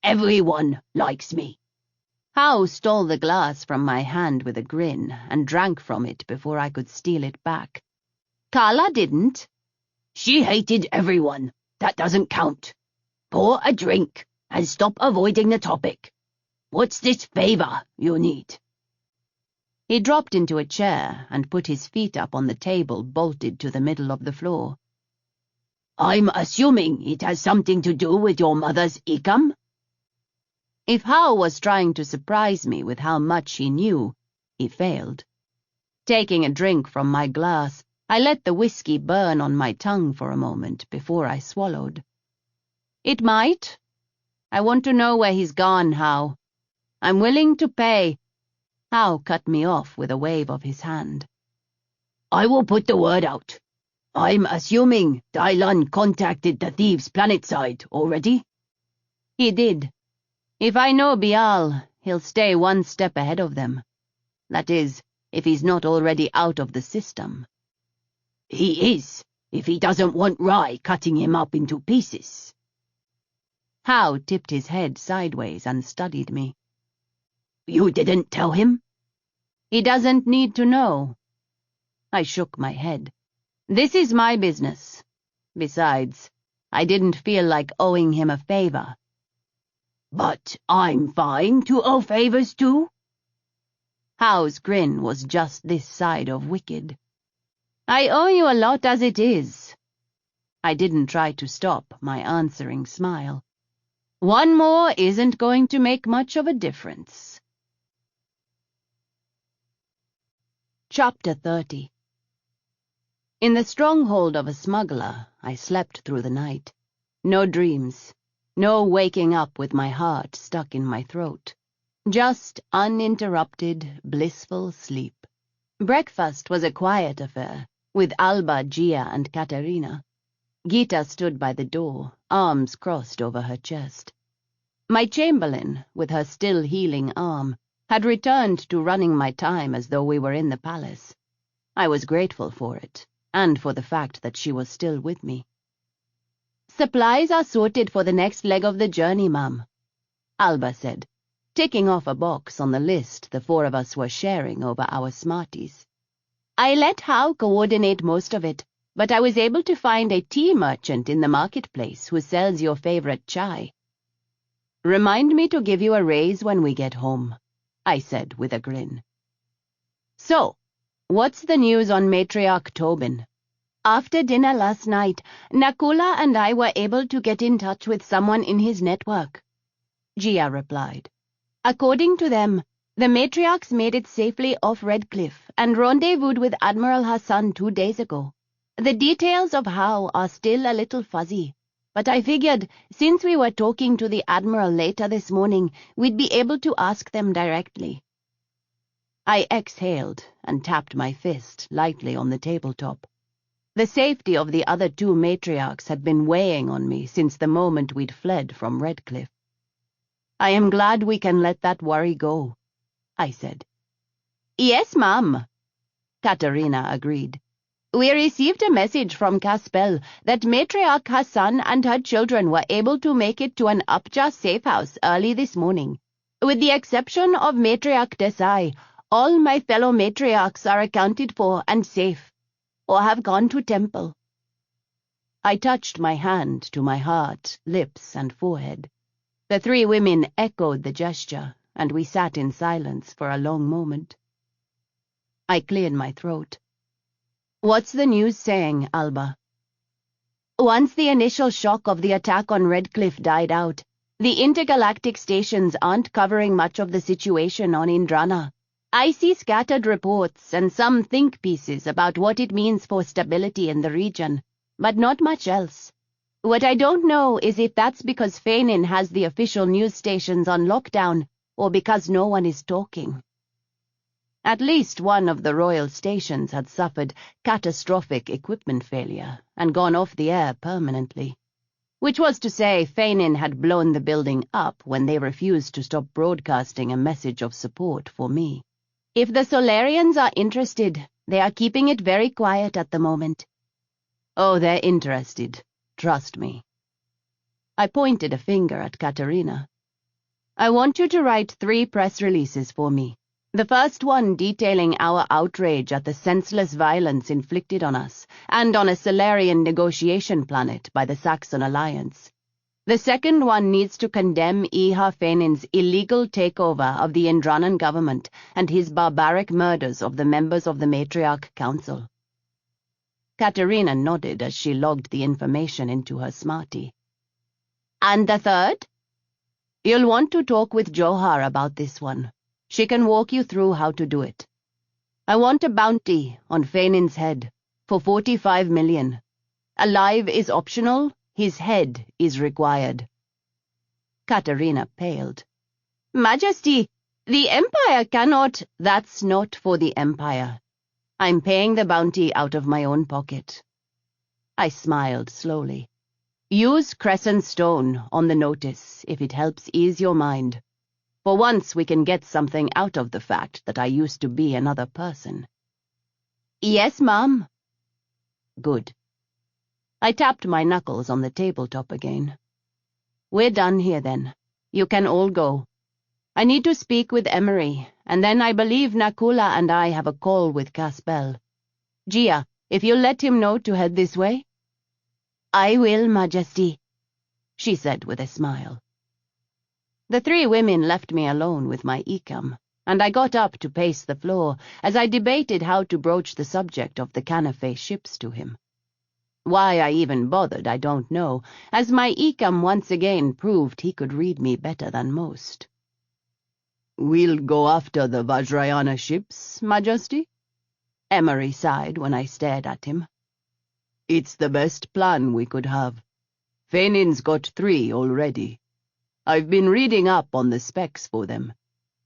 "Everyone likes me." Howe stole the glass from my hand with a grin and drank from it before I could steal it back. "Carla didn't." "She hated everyone. That doesn't count. Pour a drink and stop avoiding the topic. What's this favor you need?" He dropped into a chair and put his feet up on the table bolted to the middle of the floor. "I'm assuming it has something to do with your mother's ikam?" If Howe was trying to surprise me with how much he knew, he failed. Taking a drink from my glass, I let the whiskey burn on my tongue for a moment before I swallowed. "It might. I want to know where he's gone, Howe. I'm willing to pay." Howe cut me off with a wave of his hand. "I will put the word out. I'm assuming Dai Lan contacted the thieves planetside already?" "He did. If I know Bial, he'll stay one step ahead of them. That is, if he's not already out of the system." "He is, if he doesn't want Rai cutting him up into pieces." Howe tipped his head sideways and studied me. "You didn't tell him?" "He doesn't need to know." I shook my head. This is my business. Besides, I didn't feel like owing him a favor. But I'm fine to owe favors too. Howe's grin was just this side of wicked. I owe you a lot as it is. I didn't try to stop my answering smile. One more isn't going to make much of a difference. Chapter 30. In the stronghold of a smuggler, I slept through the night. No dreams, no waking up with my heart stuck in my throat. Just uninterrupted, blissful sleep. Breakfast was a quiet affair, with Alba, Gia, and Katerina. Gita stood by the door, arms crossed over her chest. My chamberlain, with her still healing arm, had returned to running my time as though we were in the palace. I was grateful for it, and for the fact that she was still with me. Supplies are sorted for the next leg of the journey, ma'am, Alba said, ticking off a box on the list the four of us were sharing over our Smarties. I let Hal coordinate most of it, but I was able to find a tea merchant in the marketplace who sells your favorite chai. Remind me to give you a raise when we get home, I said with a grin. So, what's the news on Matriarch Tobin? After dinner last night, Nakula and I were able to get in touch with someone in his network, Gia replied. According to them, the matriarchs made it safely off Redcliffe and rendezvoused with Admiral Hassan 2 days ago. The details of how are still a little fuzzy, but I figured since we were talking to the Admiral later this morning, we'd be able to ask them directly. I exhaled and tapped my fist lightly on the tabletop. The safety of the other 2 matriarchs had been weighing on me since the moment we'd fled from Redcliffe. I am glad we can let that worry go, I said. Yes, ma'am, Katerina agreed. We received a message from Caspel that Matriarch Hassan and her children were able to make it to an Upja safe house early this morning. With the exception of Matriarch Desai, all my fellow matriarchs are accounted for and safe, or have gone to temple. I touched my hand to my heart, lips, and forehead. The 3 women echoed the gesture, and we sat in silence for a long moment. I cleared my throat. What's the news saying, Alba? Once the initial shock of the attack on Redcliffe died out, the intergalactic stations aren't covering much of the situation on Indranan. I see scattered reports and some think pieces about what it means for stability in the region, but not much else. What I don't know is if that's because Fainin has the official news stations on lockdown, or because no one is talking. At least one of the royal stations had suffered catastrophic equipment failure and gone off the air permanently, which was to say Fainin had blown the building up when they refused to stop broadcasting a message of support for me. If the Solarians are interested, they are keeping it very quiet at the moment. Oh, they're interested. Trust me. I pointed a finger at Katerina. I want you to write 3 press releases for me. The first one detailing our outrage at the senseless violence inflicted on us and on a Solarian negotiation planet by the Saxon Alliance. The second one needs to condemn Iha Fainin's illegal takeover of the Indranan government and his barbaric murders of the members of the Matriarch Council. Katerina nodded as she logged the information into her Smartie. And the third? You'll want to talk with Johar about this one. She can walk you through how to do it. I want a bounty on Fainin's head for 45 million. Alive is optional, his head is required. Katerina paled. Majesty, the Empire cannot— That's not for the Empire. I'm paying the bounty out of my own pocket. I smiled slowly. Use Crescent Stone on the notice if it helps ease your mind. For once we can get something out of the fact that I used to be another person. Yes, ma'am. Good. I tapped my knuckles on the tabletop again. We're done here then. You can all go. I need to speak with Emery, and then I believe Nakula and I have a call with Caspel. Gia, if you'll let him know to head this way." "I will, Majesty," she said with a smile. The three women left me alone with my ikam, and I got up to pace the floor as I debated how to broach the subject of the Canafe ships to him. Why I even bothered, I don't know, as my ikam once again proved he could read me better than most. "We'll go after the Vajrayana ships, Majesty?" Emery sighed when I stared at him. "It's the best plan we could have. Fënin's got 3 already. I've been reading up on the specs for them.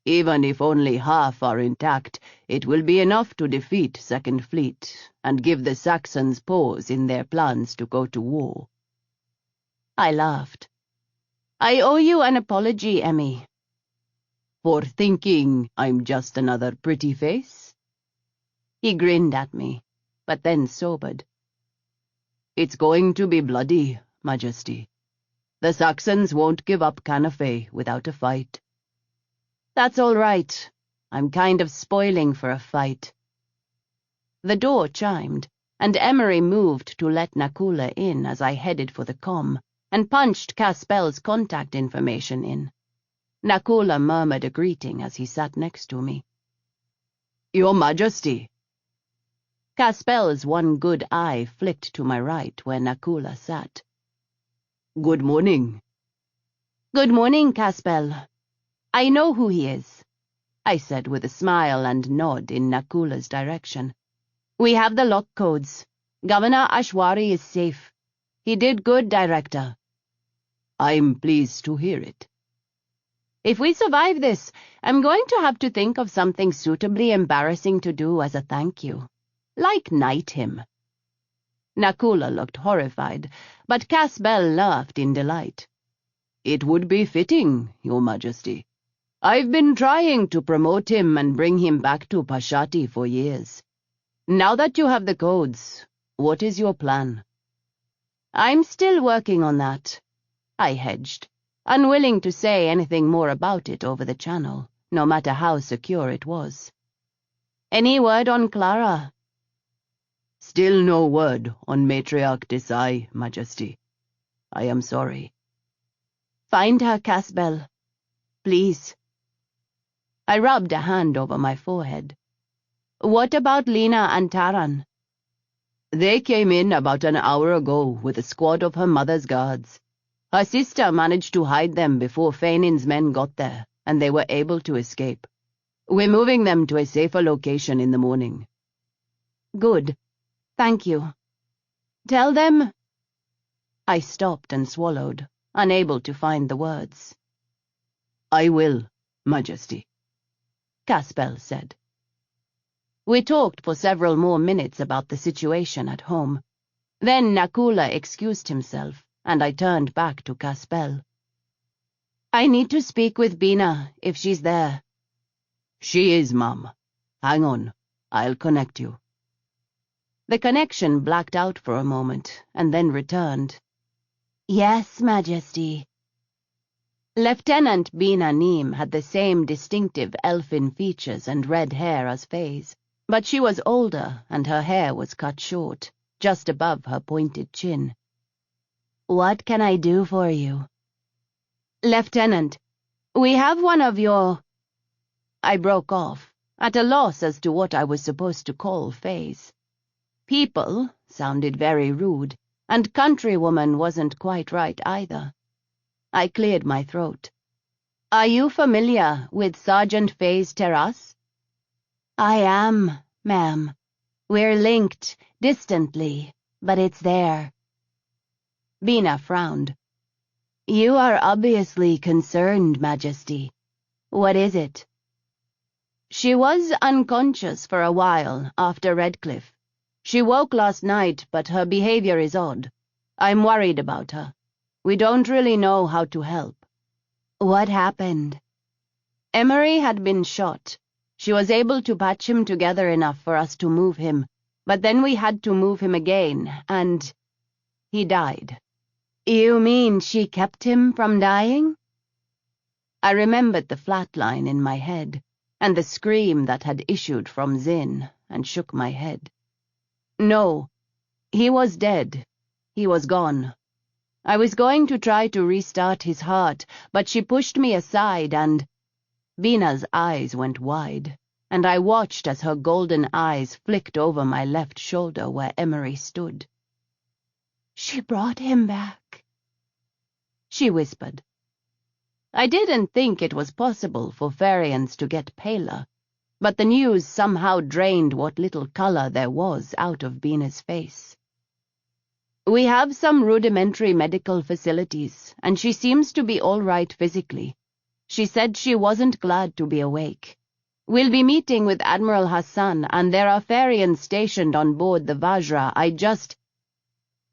Even if only half are intact, it will be enough to defeat Second Fleet and give the Saxons pause in their plans to go to war." I laughed. "I owe you an apology, Emmy." "For thinking I'm just another pretty face?" He grinned at me, but then sobered. "It's going to be bloody, Majesty. The Saxons won't give up Canafe without a fight." "That's all right. I'm kind of spoiling for a fight." The door chimed, and Emery moved to let Nakula in as I headed for the comm, and punched Caspel's contact information in. Nakula murmured a greeting as he sat next to me. "Your Majesty." Caspel's one good eye flicked to my right where Nakula sat. "Good morning." "Good morning, Caspel. I know who he is," I said with a smile and nod in Nakula's direction. "We have the lock codes. Governor Ashwari is safe. He did good, Director." "I'm pleased to hear it." "If we survive this, I'm going to have to think of something suitably embarrassing to do as a thank you. Like knight him." Nakula looked horrified, but Caspel laughed in delight. "It would be fitting, Your Majesty. I've been trying to promote him and bring him back to Pashati for years. Now that you have the codes, what is your plan?" "I'm still working on that," I hedged, unwilling to say anything more about it over the channel, no matter how secure it was. "Any word on Clara?" "Still no word on Matriarch Desai, Majesty. I am sorry." "Find her, Caspel. Please." I rubbed a hand over my forehead. "What about Lena and Taran?" "They came in about an hour ago with a squad of her mother's guards. Her sister managed to hide them before Fënin's men got there, and they were able to escape. We're moving them to a safer location in the morning." "Good. Thank you. Tell them—" I stopped and swallowed, unable to find the words. "I will, Majesty," Caspel said. We talked for several more minutes about the situation at home. Then Nakula excused himself, and I turned back to Caspel. "I need to speak with Bina, if she's there." "She is, Mum. Hang on. I'll connect you." The connection blacked out for a moment, and then returned. "Yes, Majesty." Lieutenant Bina Neem had the same distinctive elfin features and red hair as Faye's, but she was older and her hair was cut short, just above her pointed chin. "What can I do for you?" "Lieutenant, we have one of your—" I broke off, at a loss as to what I was supposed to call Faye's. People sounded very rude, and countrywoman wasn't quite right either. I cleared my throat. "Are you familiar with Sergeant Faye's terrace?" "I am, ma'am. We're linked, distantly, but it's there." Bina frowned. "You are obviously concerned, Majesty. What is it?" "She was unconscious for a while after Redcliffe. She woke last night, but her behavior is odd. I'm worried about her. We don't really know how to help." "What happened?" "Emery had been shot. She was able to patch him together enough for us to move him, but then we had to move him again, and he died." "You mean she kept him from dying?" I remembered the flatline in my head, and the scream that had issued from Zin, and shook my head. No, he was dead. He was gone. I was going to try to restart his heart, but she pushed me aside and... Bina's eyes went wide, and I watched as her golden eyes flicked over my left shoulder where Emery stood. "She brought him back," she whispered. I didn't think it was possible for Farians to get paler, but the news somehow drained what little color there was out of Bina's face. "We have some rudimentary medical facilities, and she seems to be all right physically. She said she wasn't glad to be awake. We'll be meeting with Admiral Hassan, and there are Farians stationed on board the Vajra.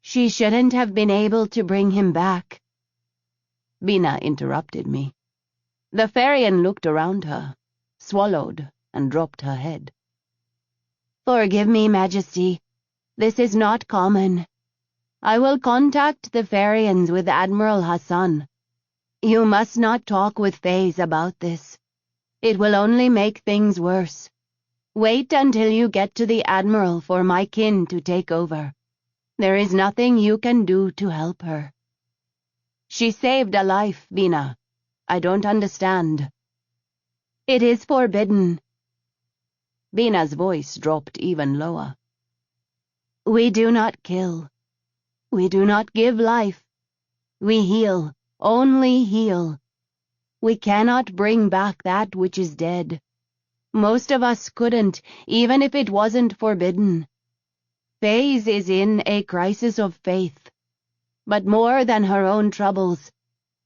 She shouldn't have been able to bring him back." Bina interrupted me. The Farian looked around her, swallowed, and dropped her head. "Forgive me, Majesty. This is not common. I will contact the Farians with Admiral Hassan. You must not talk with Faze about this. It will only make things worse. Wait until you get to the Admiral for my kin to take over. There is nothing you can do to help her." "She saved a life, Bina. I don't understand." "It is forbidden." Bina's voice dropped even lower. "We do not kill. We do not give life. We heal, only heal. We cannot bring back that which is dead. Most of us couldn't, even if it wasn't forbidden. Faze is in a crisis of faith. But more than her own troubles,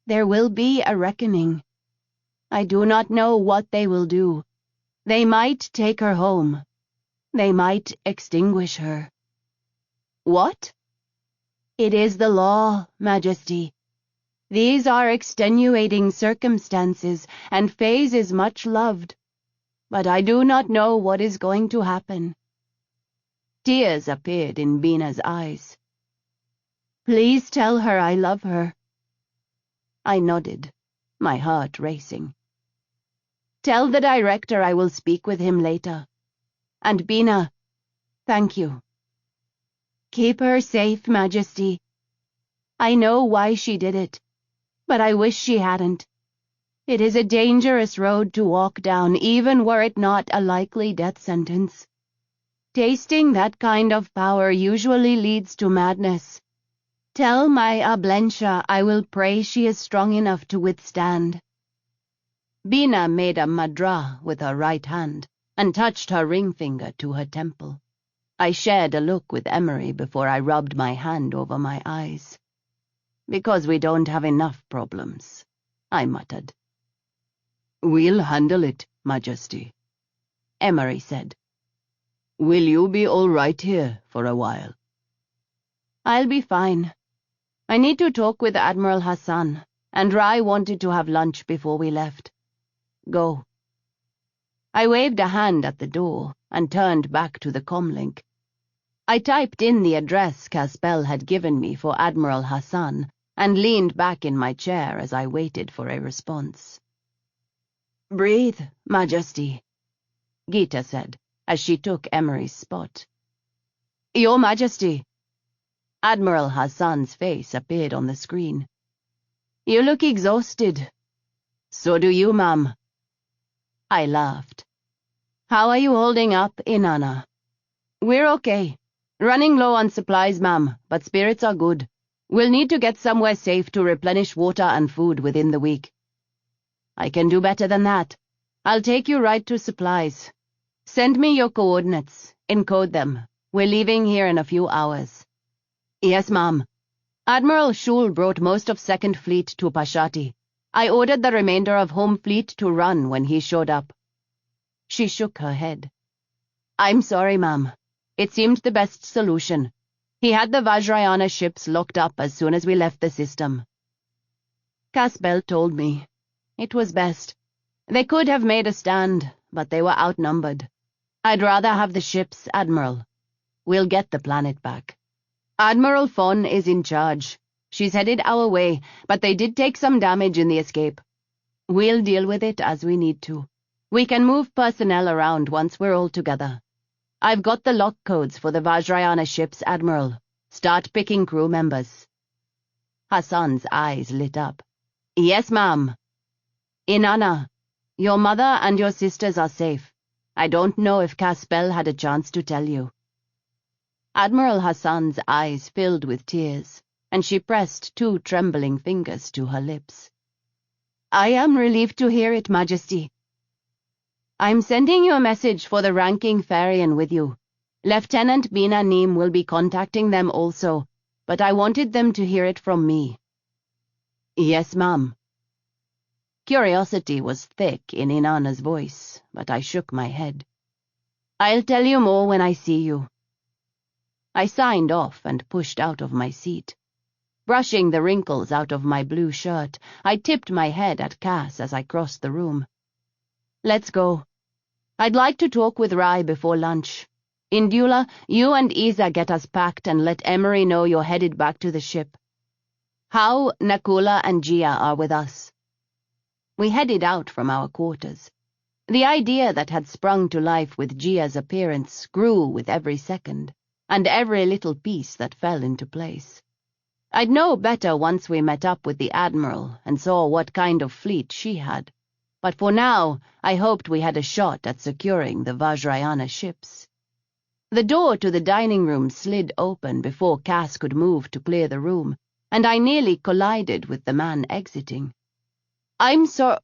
there will be a reckoning. I do not know what they will do. They might take her home. They might extinguish her." "What?" "It is the law, Majesty. These are extenuating circumstances, and Faze is much loved. But I do not know what is going to happen." Tears appeared in Bina's eyes. "Please tell her I love her." I nodded, my heart racing. "Tell the director I will speak with him later. And Bina, thank you." "Keep her safe, Majesty. I know why she did it, but I wish she hadn't. It is a dangerous road to walk down, even were it not a likely death sentence. Tasting that kind of power usually leads to madness. Tell my Ablentia I will pray she is strong enough to withstand." Bina made a madra with her right hand and touched her ring finger to her temple. I shared a look with Emery before I rubbed my hand over my eyes. "Because we don't have enough problems," I muttered. "We'll handle it, Majesty," Emery said. "Will you be all right here for a while?" "I'll be fine. I need to talk with Admiral Hassan, and Rai wanted to have lunch before we left. Go." I waved a hand at the door and turned back to the comlink. I typed in the address Caspel had given me for Admiral Hassan and leaned back in my chair as I waited for a response. "Breathe, Majesty," Gita said as she took Emery's spot. "Your Majesty." Admiral Hassan's face appeared on the screen. "You look exhausted." "So do you, ma'am." I laughed. "How are you holding up, Inanna?" "We're okay. Running low on supplies, ma'am, but spirits are good. We'll need to get somewhere safe to replenish water and food within the week." "I can do better than that. I'll take you right to supplies. Send me your coordinates. Encode them. We're leaving here in a few hours." "Yes, ma'am. Admiral Shul brought most of 2nd Fleet to Pashati. I ordered the remainder of Home Fleet to run when he showed up." She shook her head. "I'm sorry, ma'am. It seemed the best solution. He had the Vajrayana ships locked up as soon as we left the system." Caspel told me. It was best. They could have made a stand, but they were outnumbered. I'd rather have the ships, Admiral. We'll get the planet back. "Admiral Fon is in charge. She's headed our way, but they did take some damage in the escape. We'll deal with it as we need to. We can move personnel around once we're all together." I've got the lock codes for the Vajrayana ships, Admiral. Start picking crew members. Hassan's eyes lit up. Yes, ma'am. Inanna, your mother and your sisters are safe. I don't know if Caspel had a chance to tell you. Admiral Hassan's eyes filled with tears, and she pressed 2 trembling fingers to her lips. I am relieved to hear it, Majesty. I'm sending you a message for the ranking Farian with you. Lieutenant Bina Neem will be contacting them also, but I wanted them to hear it from me. Yes, ma'am. Curiosity was thick in Inanna's voice, but I shook my head. I'll tell you more when I see you. I signed off and pushed out of my seat. Brushing the wrinkles out of my blue shirt, I tipped my head at Cass as I crossed the room. Let's go. I'd like to talk with Rai before lunch. Indula, you and Isa get us packed and let Emery know you're headed back to the ship. How, Nakula, and Gia are with us. We headed out from our quarters. The idea that had sprung to life with Gia's appearance grew with every second, and every little piece that fell into place. I'd know better once we met up with the Admiral and saw what kind of fleet she had, but for now I hoped we had a shot at securing the Vajrayana ships. The door to the dining room slid open before Cass could move to clear the room, and I nearly collided with the man exiting. I'm so...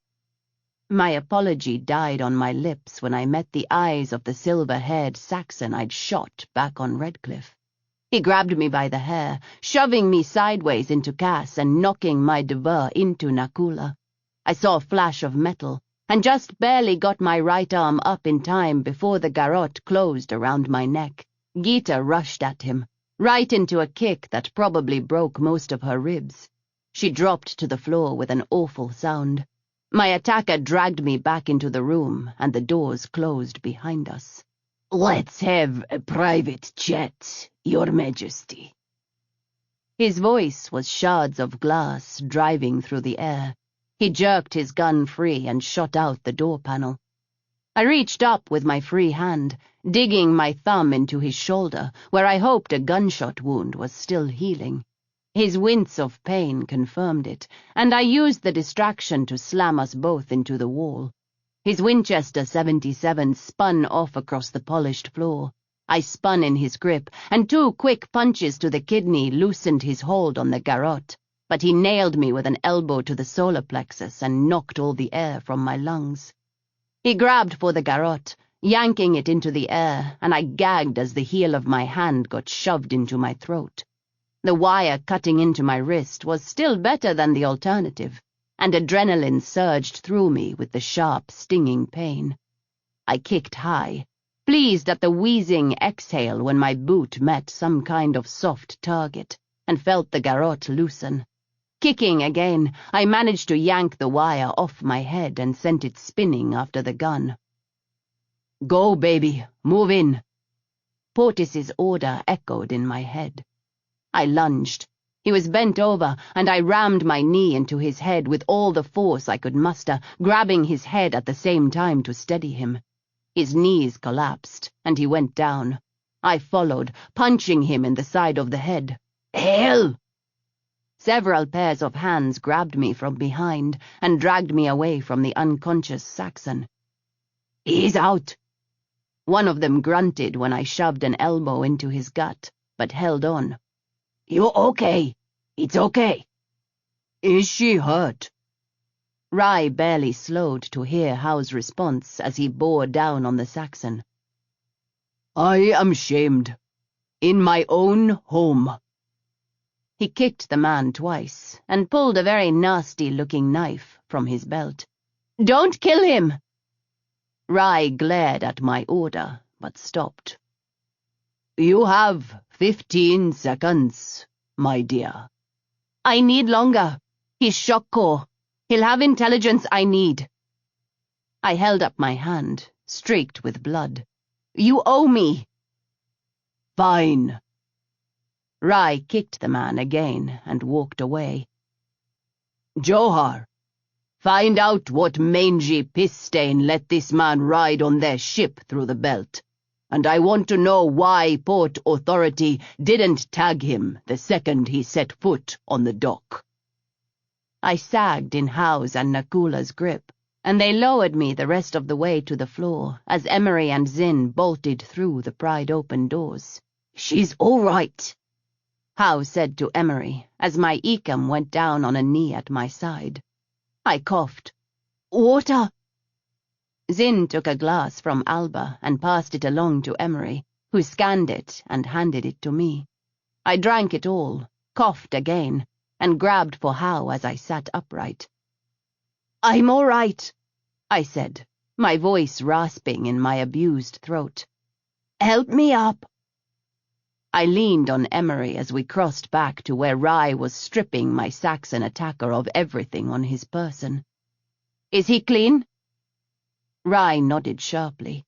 My apology died on my lips when I met the eyes of the silver-haired Saxon I'd shot back on Redcliffe. He grabbed me by the hair, shoving me sideways into Cass and knocking my devur into Nakula. I saw a flash of metal, and just barely got my right arm up in time before the garrote closed around my neck. Geeta rushed at him, right into a kick that probably broke most of her ribs. She dropped to the floor with an awful sound. My attacker dragged me back into the room, and the doors closed behind us. Let's have a private chat, Your Majesty. His voice was shards of glass driving through the air. He jerked his gun free and shot out the door panel. I reached up with my free hand, digging my thumb into his shoulder, where I hoped a gunshot wound was still healing. His wince of pain confirmed it, and I used the distraction to slam us both into the wall. His Winchester 77 spun off across the polished floor. I spun in his grip, and 2 quick punches to the kidney loosened his hold on the garrote, but he nailed me with an elbow to the solar plexus and knocked all the air from my lungs. He grabbed for the garrote, yanking it into the air, and I gagged as the heel of my hand got shoved into my throat. The wire cutting into my wrist was still better than the alternative, and adrenaline surged through me with the sharp, stinging pain. I kicked high, pleased at the wheezing exhale when my boot met some kind of soft target, and felt the garrote loosen. Kicking again, I managed to yank the wire off my head and sent it spinning after the gun. Go, baby, move in. Portis's order echoed in my head. I lunged. He was bent over, and I rammed my knee into his head with all the force I could muster, grabbing his head at the same time to steady him. His knees collapsed, and he went down. I followed, punching him in the side of the head. Hell! Several pairs of hands grabbed me from behind and dragged me away from the unconscious Saxon. He's out. One of them grunted when I shoved an elbow into his gut, but held on. You're okay. It's okay. Is she hurt? Rai barely slowed to hear Howe's response as he bore down on the Saxon. I am shamed. In my own home. He kicked the man twice and pulled a very nasty-looking knife from his belt. Don't kill him! Rai glared at my order, but stopped. You have 15 seconds, my dear. I need longer. He's shock core. He'll have intelligence I need. I held up my hand, streaked with blood. You owe me. Fine. Rai kicked the man again and walked away. Johar, find out what mangy piss stain let this man ride on their ship through the belt, and I want to know why Port Authority didn't tag him the second he set foot on the dock." I sagged in Howe's and Nakula's grip, and they lowered me the rest of the way to the floor as Emery and Zinn bolted through the pried-open doors. "She's all right," Howe said to Emery as my Ecam went down on a knee at my side. I coughed. "Water." Zinn took a glass from Alba and passed it along to Emery, who scanned it and handed it to me. I drank it all, coughed again, and grabbed for Howe as I sat upright. "I'm all right," I said, my voice rasping in my abused throat. "Help me up." I leaned on Emery as we crossed back to where Rye was stripping my Saxon attacker of everything on his person. "Is he clean?" Rye nodded sharply.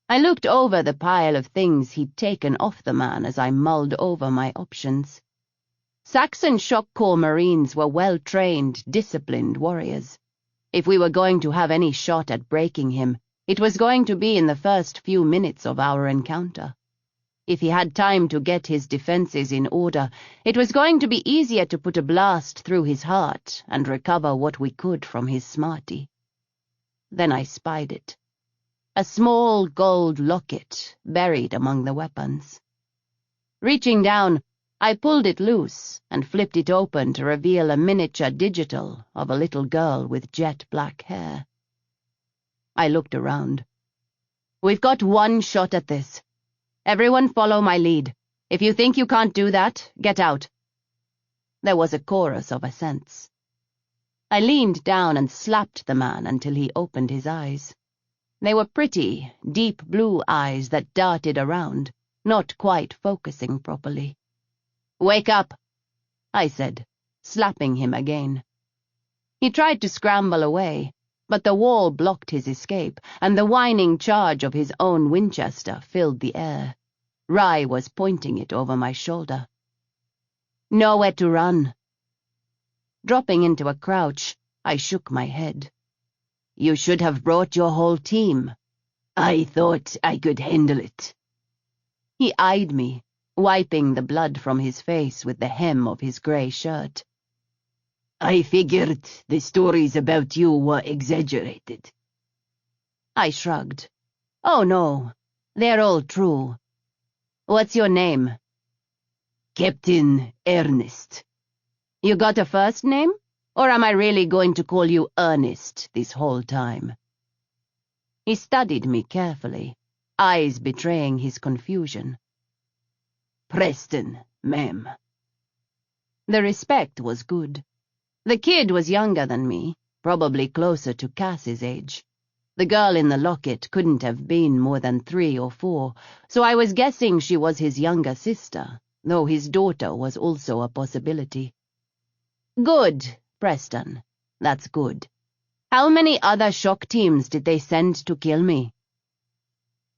I looked over the pile of things he'd taken off the man as I mulled over my options. Saxon Shock Corps Marines were well-trained, disciplined warriors. If we were going to have any shot at breaking him, it was going to be in the first few minutes of our encounter. If he had time to get his defenses in order, it was going to be easier to put a blast through his heart and recover what we could from his smarty. Then I spied it. A small gold locket buried among the weapons. Reaching down, I pulled it loose and flipped it open to reveal a miniature digital of a little girl with jet black hair. I looked around. "We've got one shot at this. Everyone follow my lead. If you think you can't do that, get out." There was a chorus of assents. I leaned down and slapped the man until he opened his eyes. They were pretty, deep blue eyes that darted around, not quite focusing properly. "Wake up," I said, slapping him again. He tried to scramble away, but the wall blocked his escape, and the whining charge of his own Winchester filled the air. Rye was pointing it over my shoulder. "Nowhere to run." Dropping into a crouch, I shook my head. "You should have brought your whole team." "I thought I could handle it." He eyed me, wiping the blood from his face with the hem of his grey shirt. "I figured the stories about you were exaggerated." I shrugged. "Oh no, they're all true. What's your name?" "Captain Ernest." "You got a first name? Or am I really going to call you Ernest this whole time?" He studied me carefully, eyes betraying his confusion. "Preston, ma'am." The respect was good. The kid was younger than me, probably closer to Cass's age. The girl in the locket couldn't have been more than 3 or 4, so I was guessing she was his younger sister, though his daughter was also a possibility. "Good, Preston. That's good. How many other shock teams did they send to kill me?"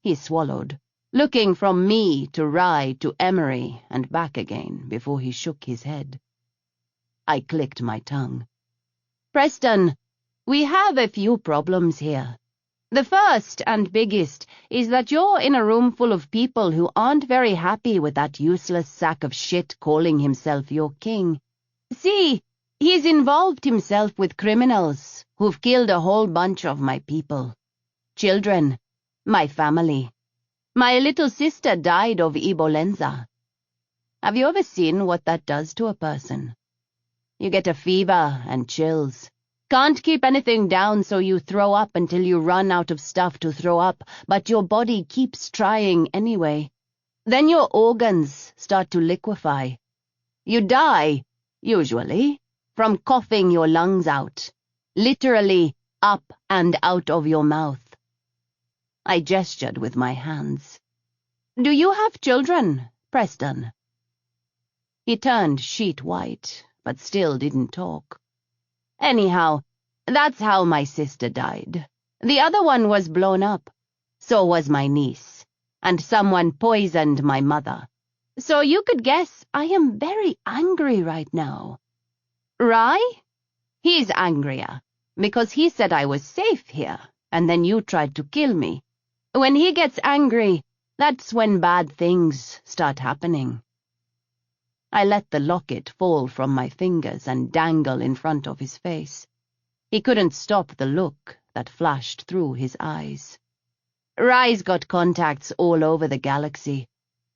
He swallowed, looking from me to Rye to Emery and back again before he shook his head. I clicked my tongue. "Preston, we have a few problems here. The first and biggest is that you're in a room full of people who aren't very happy with that useless sack of shit calling himself your king. See, he's involved himself with criminals who've killed a whole bunch of my people. Children, my family. My little sister died of Ebolenza. Have you ever seen what that does to a person? You get a fever and chills. Can't keep anything down, so you throw up until you run out of stuff to throw up, but your body keeps trying anyway. Then your organs start to liquefy. You die, usually, from coughing your lungs out, literally up and out of your mouth." I gestured with my hands. "Do you have children, Preston?" He turned sheet white, but still didn't talk. "Anyhow, that's how my sister died. The other one was blown up. So was my niece. And someone poisoned my mother. So you could guess I am very angry right now. Rye? He's angrier, because he said I was safe here, and then you tried to kill me. When he gets angry, That's when bad things start happening. I let the locket fall from my fingers and dangle in front of his face. He couldn't stop the look that flashed through his eyes. Rye's got contacts all over the galaxy.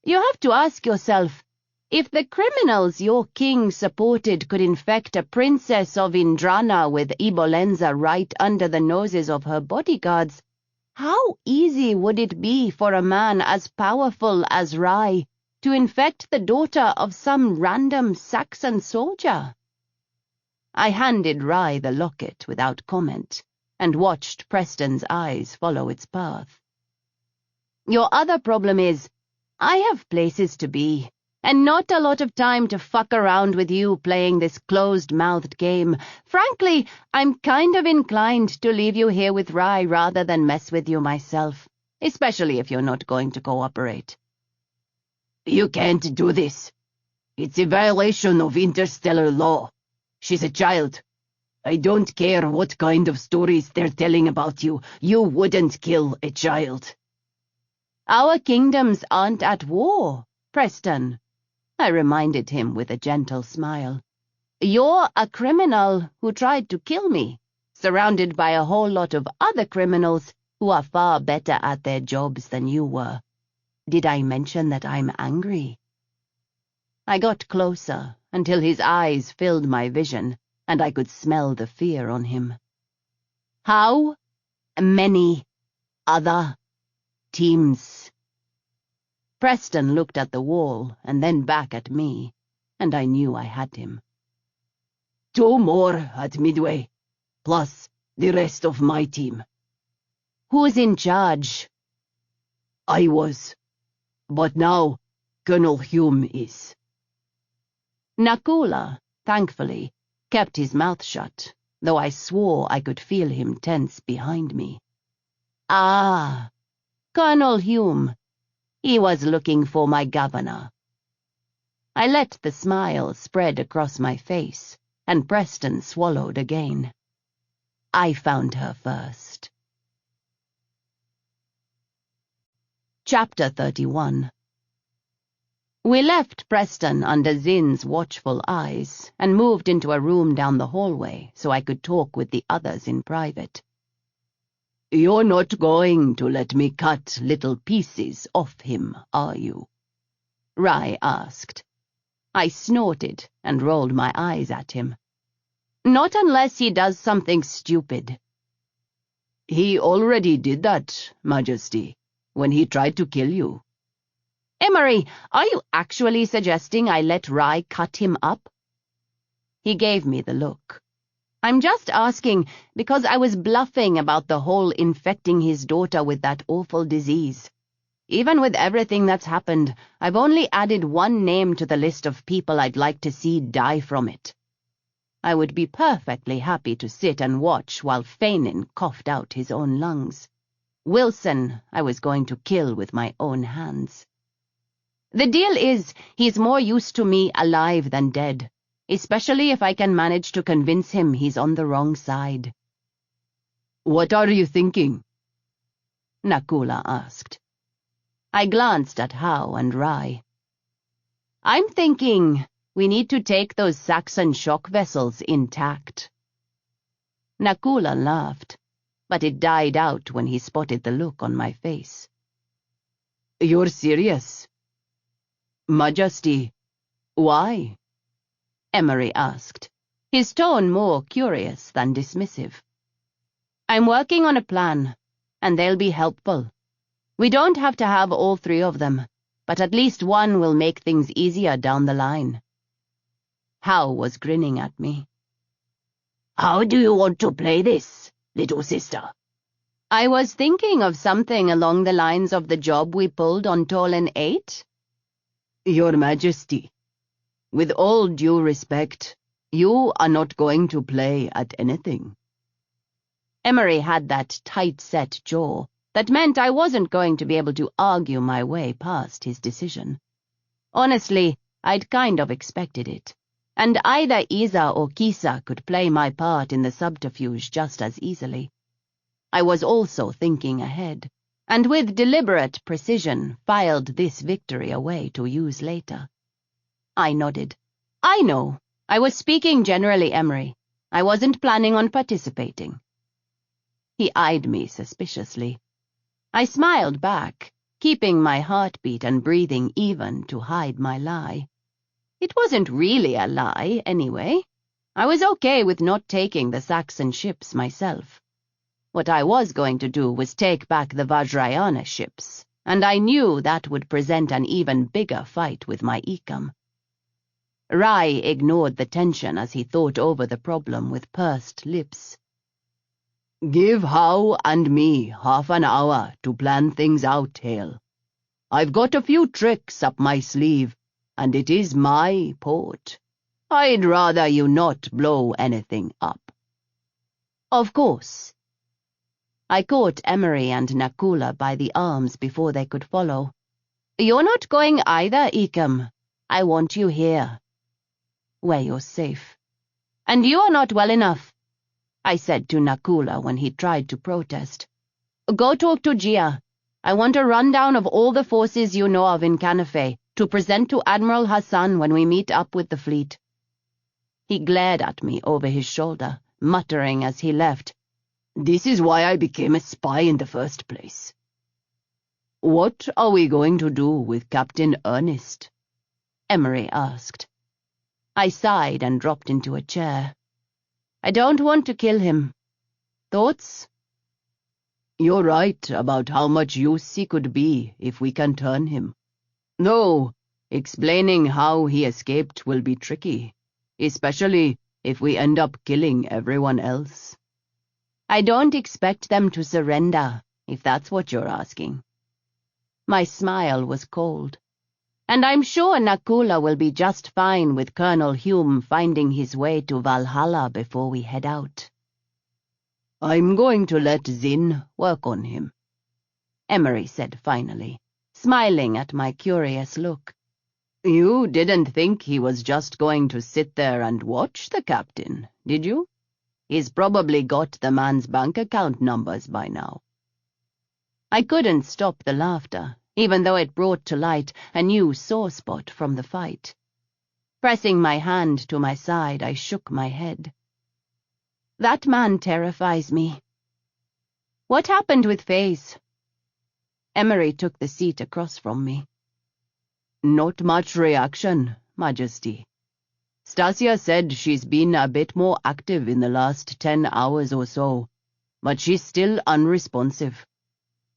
You have to ask yourself, if the criminals your king supported could infect a princess of Indrana with Ebolenza right under the noses of her bodyguards, how easy would it be for a man as powerful as Rye to infect the daughter of some random Saxon soldier? I handed Rye the locket without comment and watched Preston's eyes follow its path. Your other problem is, I have places to be, and not a lot of time to fuck around with you playing this closed-mouthed game. Frankly, I'm kind of inclined to leave you here with Rye rather than mess with you myself, especially if you're not going to cooperate. You can't do this. It's a violation of interstellar law. She's a child. I don't care what kind of stories they're telling about you. You wouldn't kill a child. Our kingdoms aren't at war, Preston, I reminded him with a gentle smile. You're a criminal who tried to kill me, surrounded by a whole lot of other criminals who are far better at their jobs than you were. Did I mention that I'm angry? I got closer until his eyes filled my vision, and I could smell the fear on him. How many other teams? Preston looked at the wall and then back at me, and I knew I had him. 2 more at Midway, plus the rest of my team. Who's in charge? I was, but now Colonel Hume is. Nakula, thankfully, kept his mouth shut, though I swore I could feel him tense behind me. Ah, Colonel Hume. He was looking for my governor. I let the smile spread across my face, and Preston swallowed again. I found her first. Chapter 31. We left Preston under Zinn's watchful eyes and moved into a room down the hallway so I could talk with the others in private. You're not going to let me cut little pieces off him, are you? Rye asked. I snorted and rolled my eyes at him. Not unless he does something stupid. He already did that, Majesty, when he tried to kill you. Emery, are you actually suggesting I let Rye cut him up? He gave me the look. I'm just asking because I was bluffing about the whole infecting his daughter with that awful disease. Even with everything that's happened, I've only added one name to the list of people I'd like to see die from it. I would be perfectly happy to sit and watch while Fainin coughed out his own lungs. Wilson I was going to kill with my own hands. The deal is, he's more used to me alive than dead, especially if I can manage to convince him he's on the wrong side. What are you thinking? Nakula asked. I glanced at Howe and Rye. I'm thinking we need to take those Saxon shock vessels intact. Nakula laughed, but it died out when he spotted the look on my face. You're serious? Majesty, why? Emery asked, his tone more curious than dismissive. I'm working on a plan, and they'll be helpful. We don't have to have all 3 of them, but at least one will make things easier down the line. Howe was grinning at me. How do you want to play this, little sister? I was thinking of something along the lines of the job we pulled on Tolan 8. Your Majesty, with all due respect, you are not going to play at anything. Emery had that tight-set jaw that meant I wasn't going to be able to argue my way past his decision. Honestly, I'd kind of expected it, and either Isa or Kisa could play my part in the subterfuge just as easily. I was also thinking ahead, and with deliberate precision filed this victory away to use later. I nodded. I know. I was speaking generally, Emery. I wasn't planning on participating. He eyed me suspiciously. I smiled back, keeping my heartbeat and breathing even to hide my lie. It wasn't really a lie, anyway. I was okay with not taking the Saxon ships myself. What I was going to do was take back the Vajrayana ships, and I knew that would present an even bigger fight with my Ecum. Rai ignored the tension as he thought over the problem with pursed lips. Give Howe and me half an hour to plan things out, Hail. I've got a few tricks up my sleeve, and it is my port. I'd rather you not blow anything up. Of course. I caught Emery and Nakula by the arms before they could follow. You're not going either, Ecum. I want you here, where you're safe. And you are not well enough, I said to Nakula when he tried to protest. Go talk to Gia. I want a rundown of all the forces you know of in Canafe to present to Admiral Hassan when we meet up with the fleet. He glared at me over his shoulder, muttering as he left, This is why I became a spy in the first place. What are we going to do with Captain Ernest? Emery asked. I sighed and dropped into a chair. I don't want to kill him. Thoughts? You're right about how much use he could be if we can turn him. Though, explaining how he escaped will be tricky, especially if we end up killing everyone else. I don't expect them to surrender, if that's what you're asking. My smile was cold, and I'm sure Nakula will be just fine with Colonel Hume finding his way to Valhalla before we head out. I'm going to let Zin work on him, Emery said finally, smiling at my curious look. You didn't think he was just going to sit there and watch the captain, did you? He's probably got the man's bank account numbers by now. I couldn't stop the laughter, even though it brought to light a new sore spot from the fight. Pressing my hand to my side, I shook my head. That man terrifies me. What happened with Faze? Emery took the seat across from me. Not much reaction, Majesty. Stasia said she's been a bit more active in the last 10 hours or so, but she's still unresponsive.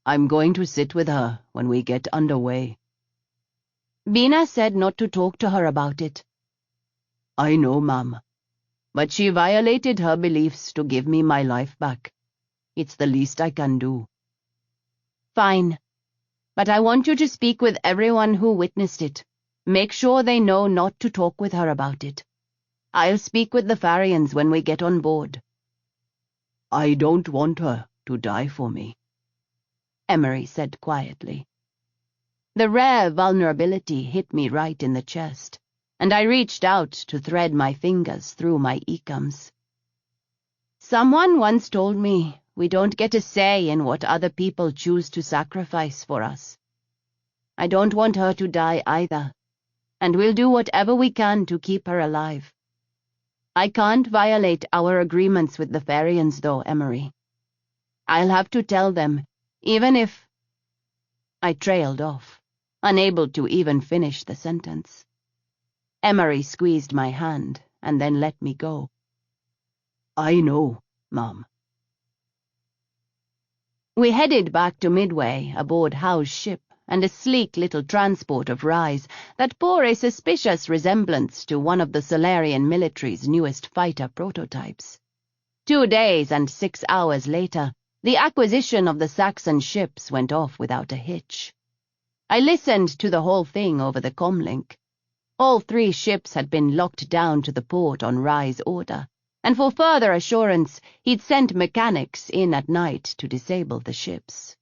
I'm going to sit with her when we get underway. Bina said not to talk to her about it. I know, ma'am, but she violated her beliefs to give me my life back. It's the least I can do. Fine, but I want you to speak with everyone who witnessed it. Make sure they know not to talk with her about it. I'll speak with the Farians when we get on board. I don't want her to die for me, Emery said quietly. The rare vulnerability hit me right in the chest, and I reached out to thread my fingers through my ecums. Someone once told me we don't get a say in what other people choose to sacrifice for us. I don't want her to die either, and we'll do whatever we can to keep her alive. I can't violate our agreements with the Farians, though, Emery. I'll have to tell them, even if... I trailed off, unable to even finish the sentence. Emery squeezed my hand and then let me go. I know, Mom. We headed back to Midway aboard Howe's ship and a sleek little transport of Rye's that bore a suspicious resemblance to one of the Solarian military's newest fighter prototypes. 2 days and 6 hours later, the acquisition of the Saxon ships went off without a hitch. I listened to the whole thing over the comlink. All 3 ships had been locked down to the port on Rye's order, and for further assurance, he'd sent mechanics in at night to disable the ships.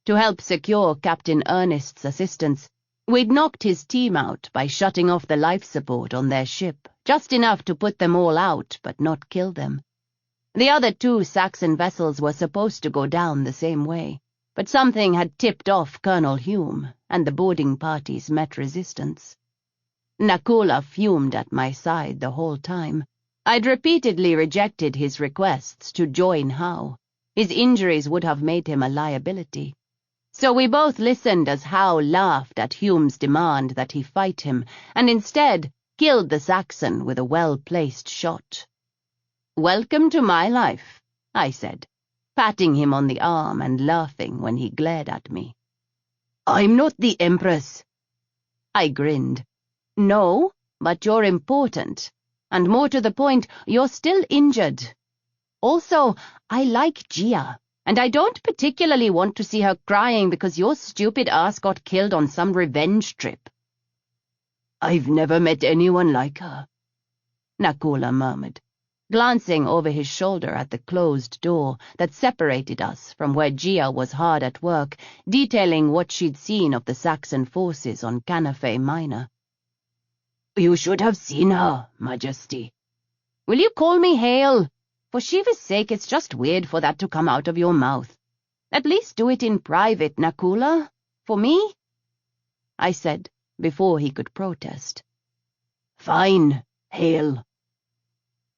To help secure Captain Ernest's assistance, we'd knocked his team out by shutting off the life support on their ship, just enough to put them all out but not kill them. The other 2 Saxon vessels were supposed to go down the same way, but something had tipped off Colonel Hume, and the boarding parties met resistance. Nakula fumed at my side the whole time. I'd repeatedly rejected his requests to join Howe. His injuries would have made him a liability. So we both listened as Howe laughed at Hume's demand that he fight him, and instead killed the Saxon with a well-placed shot. "Welcome to my life," I said, patting him on the arm and laughing when he glared at me. "I'm not the Empress." I grinned. "No, but you're important. And more to the point, you're still injured. Also, I like Gia, and I don't particularly want to see her crying because your stupid ass got killed on some revenge trip." "I've never met anyone like her," Nakula murmured, glancing over his shoulder at the closed door that separated us from where Gia was hard at work, detailing what she'd seen of the Saxon forces on Canafe Minor. "You should have seen her, Majesty." "Will you call me Hail? For Shiva's sake, it's just weird for that to come out of your mouth. At least do it in private, Nakula. For me?" I said, before he could protest. "Fine, Hail."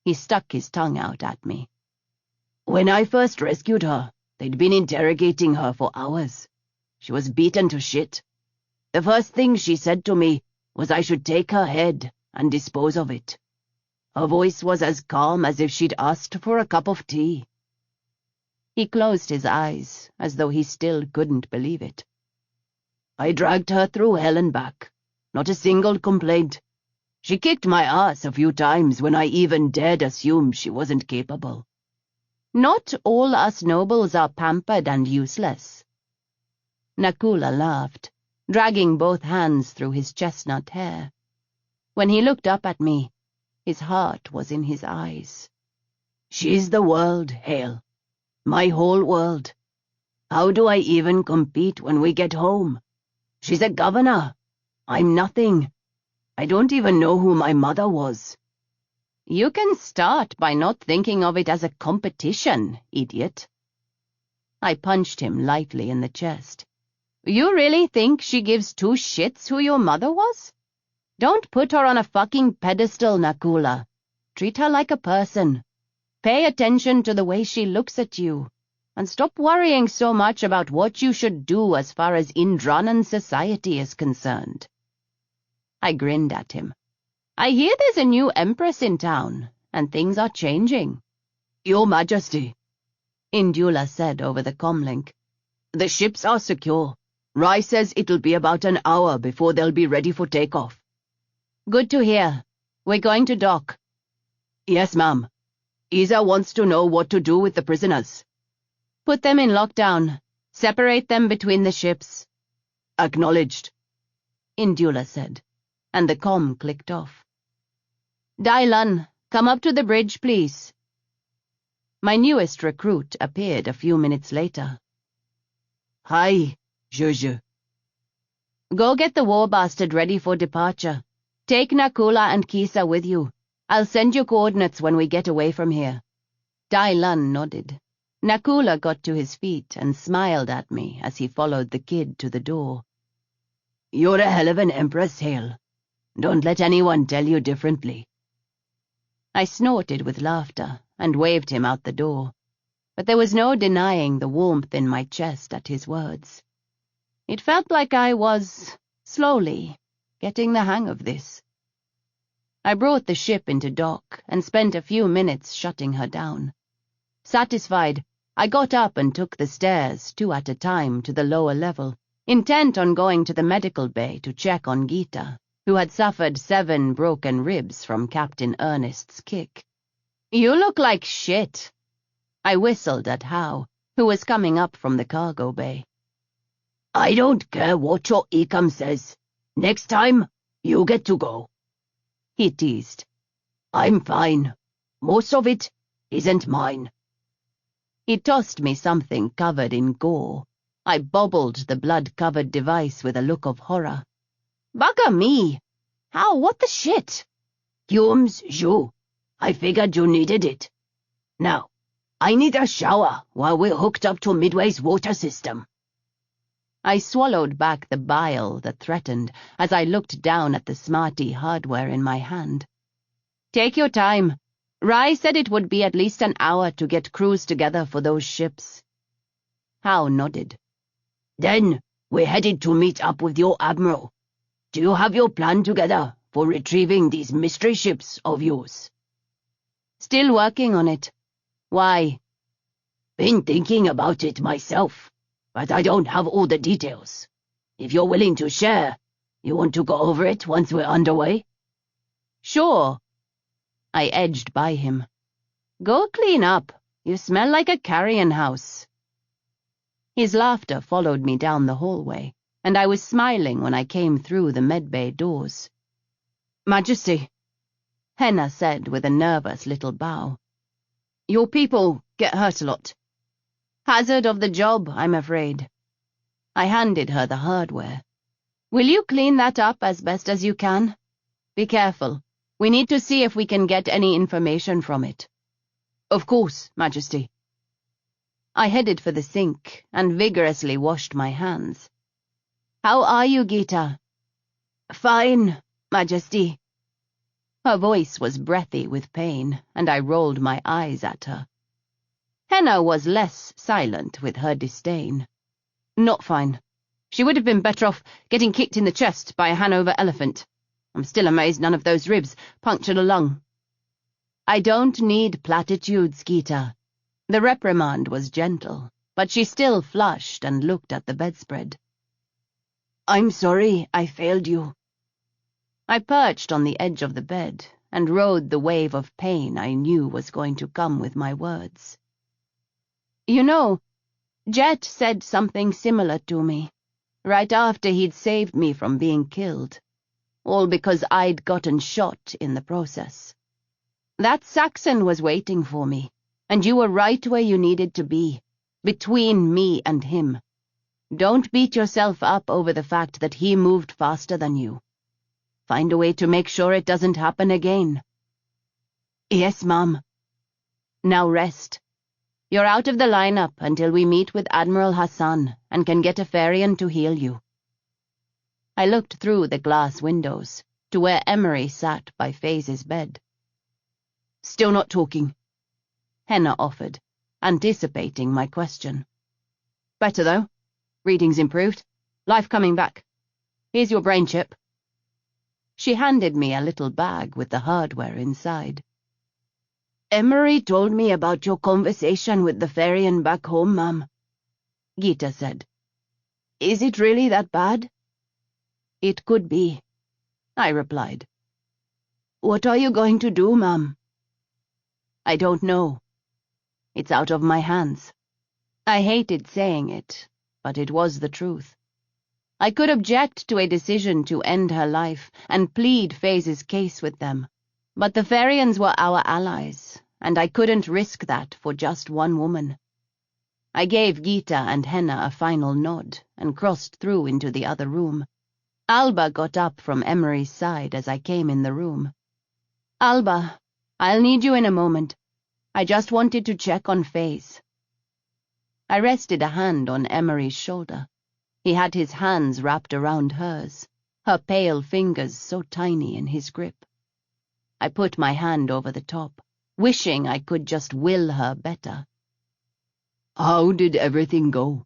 He stuck his tongue out at me. "When I first rescued her, they'd been interrogating her for hours. She was beaten to shit. The first thing she said to me was I should take her head and dispose of it. Her voice was as calm as if she'd asked for a cup of tea." He closed his eyes, as though he still couldn't believe it. "I dragged her through hell and back. Not a single complaint. She kicked my ass a few times when I even dared assume she wasn't capable." "Not all us nobles are pampered and useless." Nakula laughed, dragging both hands through his chestnut hair. When he looked up at me, his heart was in his eyes. "She's the world, Hail. My whole world. How do I even compete when we get home? She's a governor. I'm nothing. I don't even know who my mother was." "You can start by not thinking of it as a competition, idiot." I punched him lightly in the chest. "You really think she gives two shits who your mother was? Don't put her on a fucking pedestal, Nakula. Treat her like a person. Pay attention to the way she looks at you, and stop worrying so much about what you should do as far as Indranan society is concerned." I grinned at him. "I hear there's a new empress in town, and things are changing." "Your Majesty," Indula said over the comlink, "the ships are secure. Rai says it'll be about an hour before they'll be ready for takeoff." "Good to hear. We're going to dock." "Yes, ma'am. Isa wants to know what to do with the prisoners." "Put them in lockdown. Separate them between the ships." "Acknowledged," Indula said, and the comm clicked off. "Dailan, come up to the bridge, please." My newest recruit appeared a few minutes later. "Hi, Juju." "Go get the war bastard ready for departure. Take Nakula and Kisa with you. I'll send you coordinates when we get away from here." Dailan nodded. Nakula got to his feet and smiled at me as he followed the kid to the door. "You're a hell of an empress, Hail. Don't let anyone tell you differently." I snorted with laughter and waved him out the door, but there was no denying the warmth in my chest at his words. It felt like I was, slowly, getting the hang of this. I brought the ship into dock and spent a few minutes shutting her down. Satisfied, I got up and took the stairs, 2 at a time, to the lower level, intent on going to the medical bay to check on Geeta, who had suffered 7 broken ribs from Captain Ernest's kick. "You look like shit." I whistled at Howe, who was coming up from the cargo bay. "I don't care what your Ecam says. Next time, you get to go," he teased. "I'm fine. Most of it isn't mine." He tossed me something covered in gore. I bobbled the blood-covered device with a look of horror. "Bugger me! How? What the shit?" "Humes, Zhu. I figured you needed it. Now, I need a shower while we're hooked up to Midway's water system." I swallowed back the bile that threatened as I looked down at the smarty hardware in my hand. Take your time. Rai said it would be at least an hour to get crews together for those ships. Hao nodded. Then we're headed to meet up with your admiral. Do you have your plan together for retrieving these mystery ships of yours? Still working on it. Why? Been thinking about it myself, but I don't have all the details. If you're willing to share, you want to go over it once we're underway? Sure. I edged by him. Go clean up. You smell like a carrion house. His laughter followed me down the hallway, and I was smiling when I came through the medbay doors. Majesty, Henna said with a nervous little bow. Your people get hurt a lot. Hazard of the job, I'm afraid. I handed her the hardware. Will you clean that up as best as you can? Be careful. We need to see if we can get any information from it. Of course, Majesty. I headed for the sink and vigorously washed my hands. How are you, Gita? Fine, Majesty. Her voice was breathy with pain, and I rolled my eyes at her. Henna was less silent with her disdain. Not fine. She would have been better off getting kicked in the chest by a Hanover elephant. I'm still amazed none of those ribs punctured a lung. I don't need platitudes, Gita. The reprimand was gentle, but she still flushed and looked at the bedspread. I'm sorry I failed you. I perched on the edge of the bed and rode the wave of pain I knew was going to come with my words. You know, Jet said something similar to me, right after he'd saved me from being killed, all because I'd gotten shot in the process. That Saxon was waiting for me, and you were right where you needed to be, between me and him. Don't beat yourself up over the fact that he moved faster than you. Find a way to make sure it doesn't happen again. Yes, Mom. Now rest. You're out of the lineup until we meet with Admiral Hassan and can get a Farian to heal you. I looked through the glass windows to where Emery sat by Faye's bed. Still not talking, Henna offered, anticipating my question. Better, though. Reading's improved. Life coming back. Here's your brain chip. She handed me a little bag with the hardware inside. Emery told me about your conversation with the Farian back home, Mom, Gita said. Is it really that bad? It could be, I replied. What are you going to do, Mom? I don't know. It's out of my hands. I hated saying it, but it was the truth. I could object to a decision to end her life and plead Faye's case with them, but the Farians were our allies, and I couldn't risk that for just one woman. I gave Gita and Henna a final nod and crossed through into the other room. Alba got up from Emery's side as I came in the room. Alba, I'll need you in a moment. I just wanted to check on Faye's. I rested a hand on Emery's shoulder. He had his hands wrapped around hers, her pale fingers so tiny in his grip. I put my hand over the top, wishing I could just will her better. How did everything go?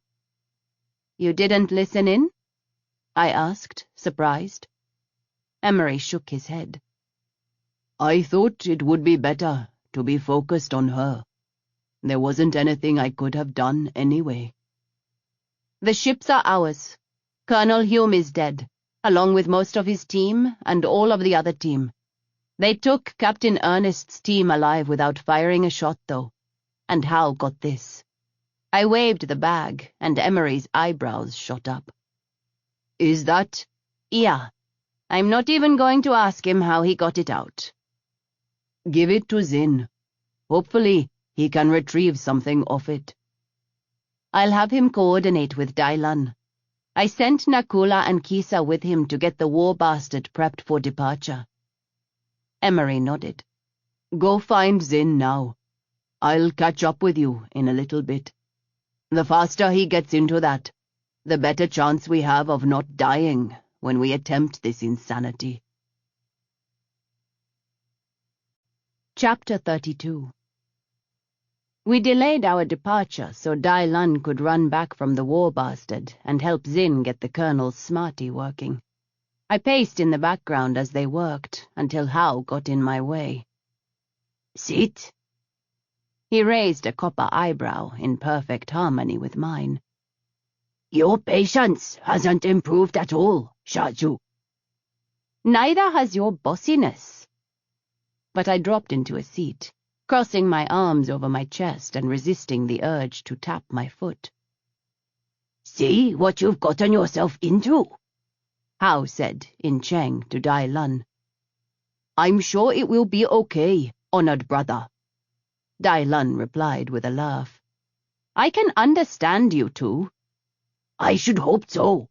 You didn't listen in? I asked, surprised. Emery shook his head. I thought it would be better to be focused on her. There wasn't anything I could have done anyway. The ships are ours. Colonel Hume is dead, along with most of his team and all of the other team. They took Captain Ernest's team alive without firing a shot, though. And Hal got this. I waved the bag, and Emery's eyebrows shot up. Is that? Yeah. I'm not even going to ask him how he got it out. Give it to Zin. Hopefully, he can retrieve something off it. I'll have him coordinate with Dailan. I sent Nakula and Kisa with him to get the war bastard prepped for departure. Emery nodded. Go find Zin now. I'll catch up with you in a little bit. The faster he gets into that, the better chance we have of not dying when we attempt this insanity. Chapter 32. We delayed our departure so Dai Lun could run back from the war bastard and help Zin get the Colonel's smarty working. I paced in the background as they worked until Hao got in my way. Sit. He raised a copper eyebrow in perfect harmony with mine. Your patience hasn't improved at all, Shaju. Neither has your bossiness. But I dropped into a seat, crossing my arms over my chest and resisting the urge to tap my foot. See what you've gotten yourself into, Hao said in Cheng to Dai Lun. I'm sure it will be okay, honored brother, Dai Lun replied with a laugh. I can understand you two. I should hope so.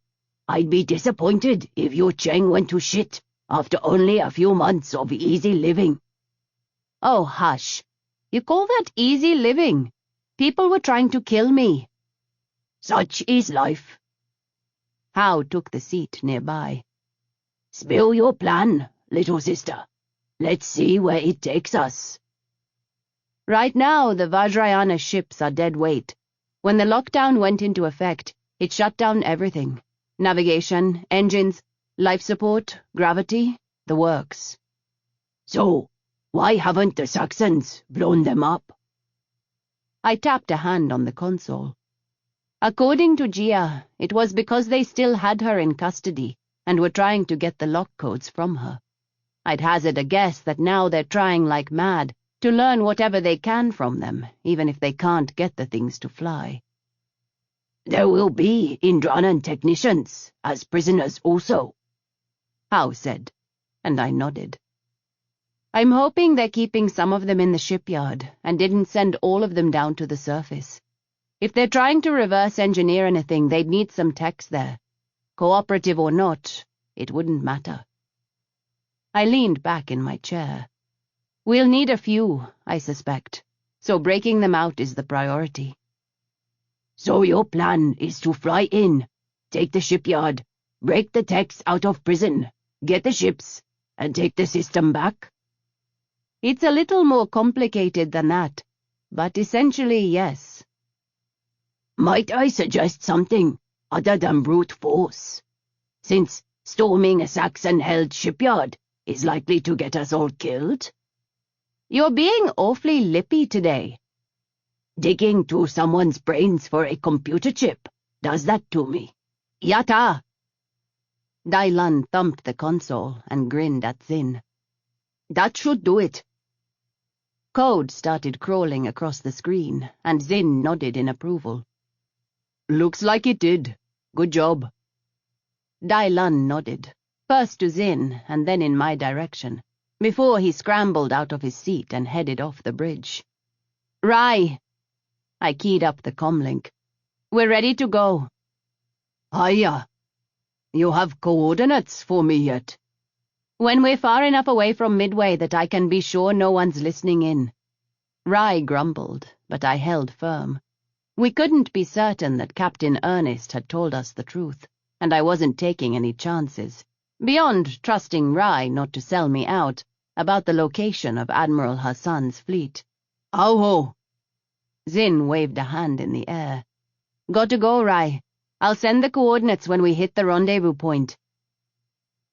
I'd be disappointed if your Cheng went to shit after only a few months of easy living. Oh, hush. You call that easy living? People were trying to kill me. Such is life. Hao took the seat nearby. Spill your plan, little sister. Let's see where it takes us. Right now, the Vajrayana ships are dead weight. When the lockdown went into effect, it shut down everything. Navigation, engines, life support, gravity, the works. So, why haven't the Saxons blown them up? I tapped a hand on the console. According to Gia, it was because they still had her in custody and were trying to get the lock codes from her. I'd hazard a guess that now they're trying like mad to learn whatever they can from them, even if they can't get the things to fly. There will be Indranan technicians as prisoners also, Hao said, and I nodded. I'm hoping they're keeping some of them in the shipyard and didn't send all of them down to the surface. If they're trying to reverse engineer anything, they'd need some techs there. Cooperative or not, it wouldn't matter. I leaned back in my chair. We'll need a few, I suspect, so breaking them out is the priority. So your plan is to fly in, take the shipyard, break the techs out of prison, get the ships, and take the system back? It's a little more complicated than that, but essentially yes. Might I suggest something other than brute force? Since storming a Saxon-held shipyard is likely to get us all killed? You're being awfully lippy today. Digging through someone's brains for a computer chip does that to me. Yatta! Dai Lun thumped the console and grinned at Zin. That should do it. Code started crawling across the screen, and Zin nodded in approval. Looks like it did. Good job. Dai Lun nodded, first to Zin and then in my direction, before he scrambled out of his seat and headed off the bridge. Rai! I keyed up the comlink. We're ready to go. Hiya. You have coordinates for me yet? When we're far enough away from Midway that I can be sure no one's listening in. Rai grumbled, but I held firm. We couldn't be certain that Captain Ernest had told us the truth, and I wasn't taking any chances, beyond trusting Rai not to sell me out about the location of Admiral Hassan's fleet. Aho! Zin waved a hand in the air. Got to go, Rai. I'll send the coordinates when we hit the rendezvous point.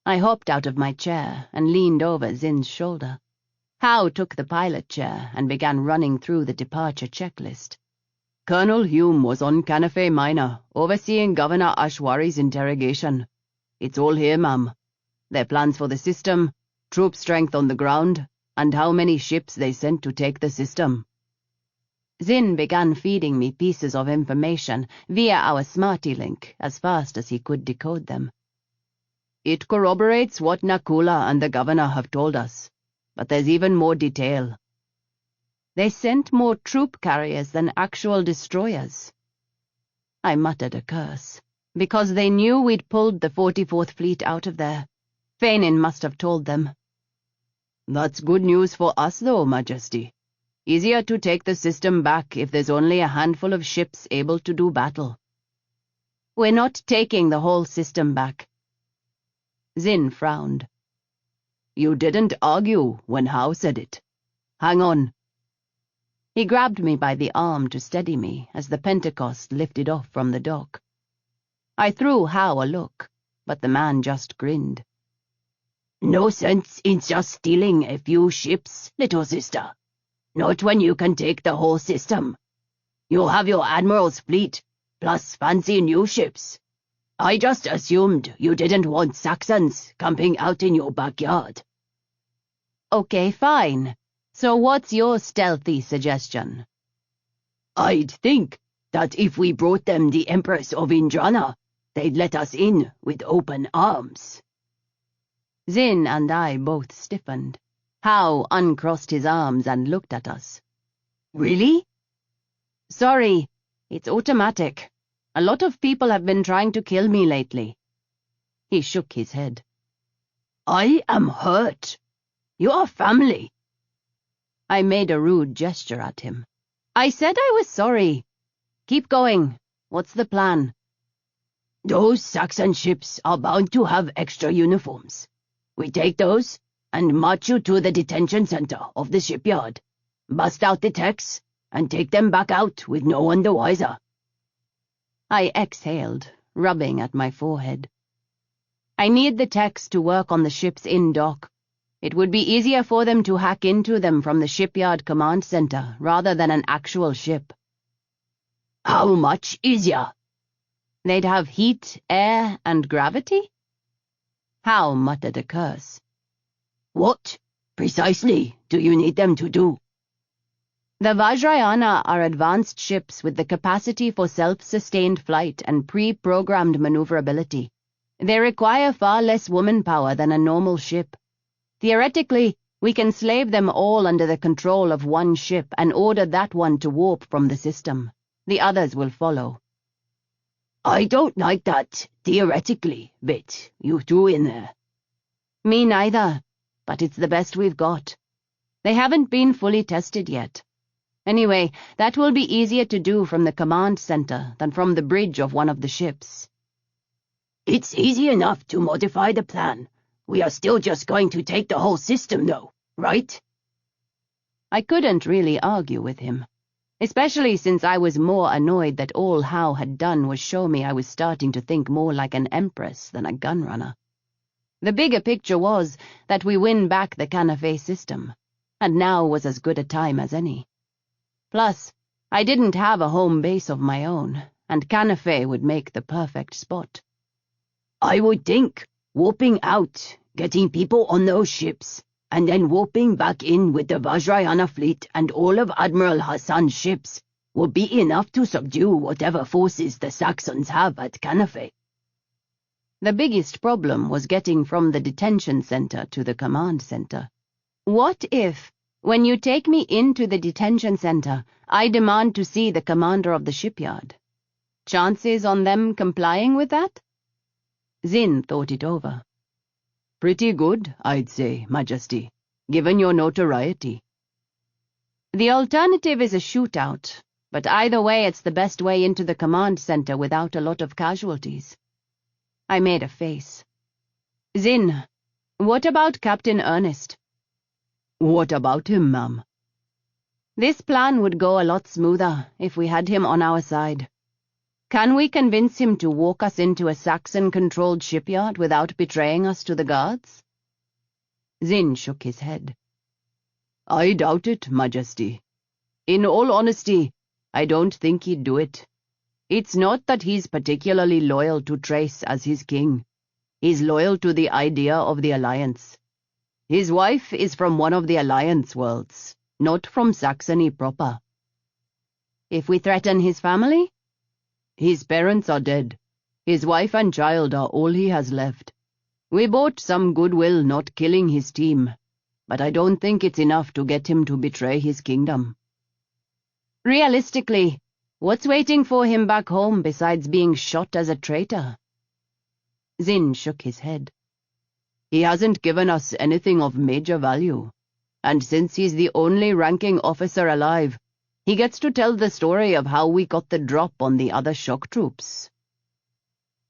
I hopped out of my chair and leaned over Zin's shoulder. Hao took the pilot chair and began running through the departure checklist. Colonel Hume was on Canafe Minor, overseeing Governor Ashwari's interrogation. It's all here, ma'am. Their plans for the system, troop strength on the ground, and how many ships they sent to take the system. Zin began feeding me pieces of information via our Smarty link as fast as he could decode them. It corroborates what Nakula and the governor have told us, but there's even more detail. They sent more troop carriers than actual destroyers. I muttered a curse, because they knew we'd pulled the 44th Fleet out of there. Fainin must have told them. That's good news for us, though, Majesty. Easier to take the system back if there's only a handful of ships able to do battle. We're not taking the whole system back. Zin frowned. You didn't argue when Hao said it. Hang on. He grabbed me by the arm to steady me as the Pentecost lifted off from the dock. I threw Hao a look, but the man just grinned. No sense in just stealing a few ships, little sister. Not when you can take the whole system. You'll have your admiral's fleet, plus fancy new ships. I just assumed you didn't want Saxons camping out in your backyard. Okay, fine. So what's your stealthy suggestion? I'd think that if we brought them the Empress of Indranan, they'd let us in with open arms. Zin and I both stiffened. Hao uncrossed his arms and looked at us. Really? Sorry, it's automatic. A lot of people have been trying to kill me lately. He shook his head. I am hurt. You are family. I made a rude gesture at him. I said I was sorry. Keep going. What's the plan? Those Saxon ships are bound to have extra uniforms. We take those and march you to the detention center of the shipyard, bust out the techs, and take them back out with no one the wiser. I exhaled, rubbing at my forehead. I need the techs to work on the ships in dock. It would be easier for them to hack into them from the shipyard command center rather than an actual ship. How much easier? They'd have heat, air, and gravity? Hao muttered a curse. What, precisely, do you need them to do? The Vajrayana are advanced ships with the capacity for self-sustained flight and pre-programmed maneuverability. They require far less woman power than a normal ship. Theoretically, we can slave them all under the control of one ship and order that one to warp from the system. The others will follow. I don't like that theoretically bit you threw in there. Me neither, but it's the best we've got. They haven't been fully tested yet. Anyway, that will be easier to do from the command center than from the bridge of one of the ships. It's easy enough to modify the plan. We are still just going to take the whole system, though, right? I couldn't really argue with him, especially since I was more annoyed that all Hao had done was show me I was starting to think more like an empress than a gunrunner. The bigger picture was that we win back the Canafe system, and now was as good a time as any. Plus, I didn't have a home base of my own, and Canafe would make the perfect spot. I would think warping out, getting people on those ships, and then warping back in with the Vajrayana fleet and all of Admiral Hassan's ships would be enough to subdue whatever forces the Saxons have at Canafe. The biggest problem was getting from the detention center to the command center. What if, when you take me into the detention center, I demand to see the commander of the shipyard? Chances on them complying with that? Zin thought it over. Pretty good, I'd say, Majesty, given your notoriety. The alternative is a shootout, but either way it's the best way into the command center without a lot of casualties. I made a face. Zin, what about Captain Ernest? What about him, ma'am? This plan would go a lot smoother if we had him on our side. Can we convince him to walk us into a Saxon-controlled shipyard without betraying us to the guards? Zin shook his head. I doubt it, Majesty. In all honesty, I don't think he'd do it. It's not that he's particularly loyal to Trace as his king. He's loyal to the idea of the Alliance. His wife is from one of the Alliance worlds, not from Saxony proper. If we threaten his family? His parents are dead. His wife and child are all he has left. We bought some goodwill not killing his team, but I don't think it's enough to get him to betray his kingdom. Realistically, what's waiting for him back home besides being shot as a traitor? Zin shook his head. He hasn't given us anything of major value, and since he's the only ranking officer alive, he gets to tell the story of how we got the drop on the other shock troops.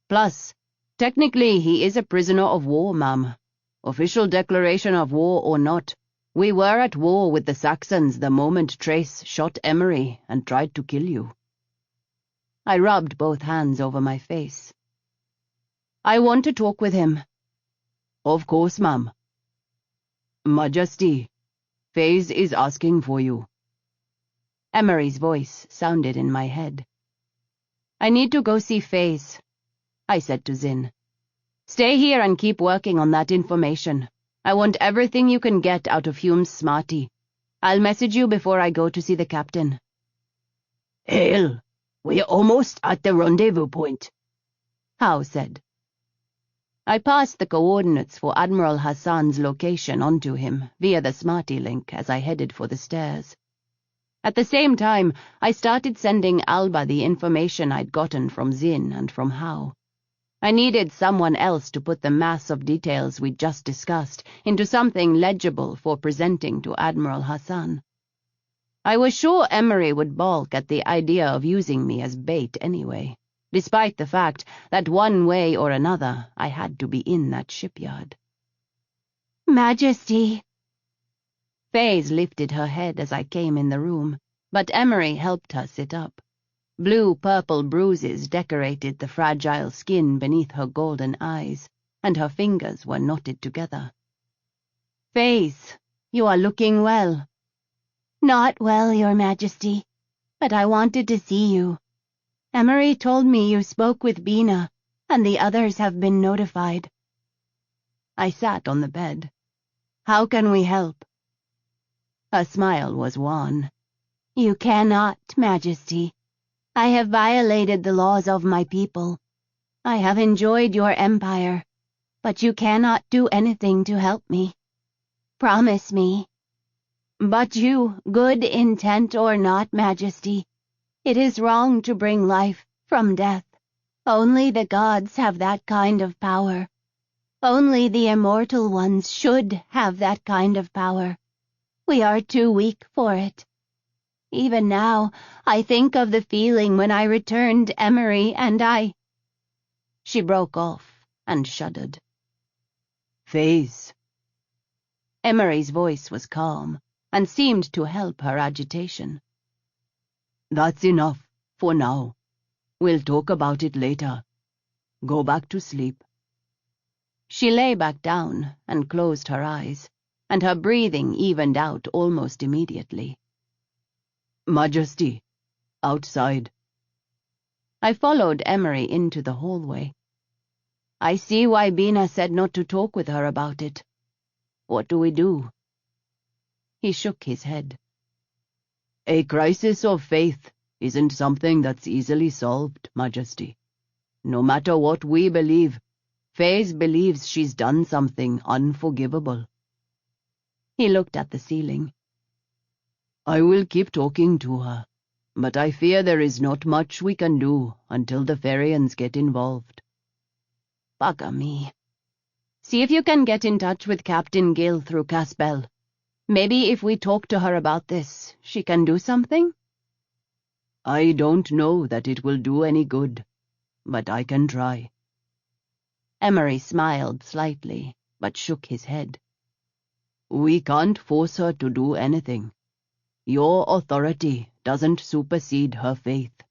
Plus, technically he is a prisoner of war, ma'am. Official declaration of war or not, we were at war with the Saxons the moment Trace shot Emery and tried to kill you. I rubbed both hands over my face. I want to talk with him. Of course, ma'am. Majesty, Faze is asking for you. Emery's voice sounded in my head. I need to go see Faze, I said to Zin. Stay here and keep working on that information. I want everything you can get out of Hume's smarty. I'll message you before I go to see the captain. Hail, we're almost at the rendezvous point, Howe said. I passed the coordinates for Admiral Hassan's location onto him via the smarty link as I headed for the stairs. At the same time, I started sending Alba the information I'd gotten from Zin and from Howe. I needed someone else to put the mass of details we'd just discussed into something legible for presenting to Admiral Hassan. I was sure Emery would balk at the idea of using me as bait anyway, despite the fact that one way or another I had to be in that shipyard. Majesty! Faze lifted her head as I came in the room, but Emery helped her sit up. Blue-purple bruises decorated the fragile skin beneath her golden eyes, and her fingers were knotted together. Faze, you are looking well. Not well, Your Majesty, but I wanted to see you. Emery told me you spoke with Bina, and the others have been notified. I sat on the bed. How can we help? Her smile was wan. You cannot, Majesty. I have violated the laws of my people. I have enjoyed your empire, but you cannot do anything to help me. Promise me. But you, good intent or not, Majesty, it is wrong to bring life from death. Only the gods have that kind of power. Only the immortal ones should have that kind of power. We are too weak for it. Even now, I think of the feeling when I returned Emery and I... She broke off and shuddered. Faze. Emery's voice was calm and seemed to help her agitation. That's enough for now. We'll talk about it later. Go back to sleep. She lay back down and closed her eyes, and her breathing evened out almost immediately. Majesty, outside. I followed Emery into the hallway. I see why Bina said not to talk with her about it. What do we do? He shook his head. A crisis of faith isn't something that's easily solved, Majesty. No matter what we believe, Faze believes she's done something unforgivable. He looked at the ceiling. I will keep talking to her, but I fear there is not much we can do until the Ferians get involved. Bugger me. See if you can get in touch with Captain Gill through Caspel. Maybe if we talk to her about this, she can do something? I don't know that it will do any good, but I can try. Emery smiled slightly, but shook his head. We can't force her to do anything. Your authority doesn't supersede her faith.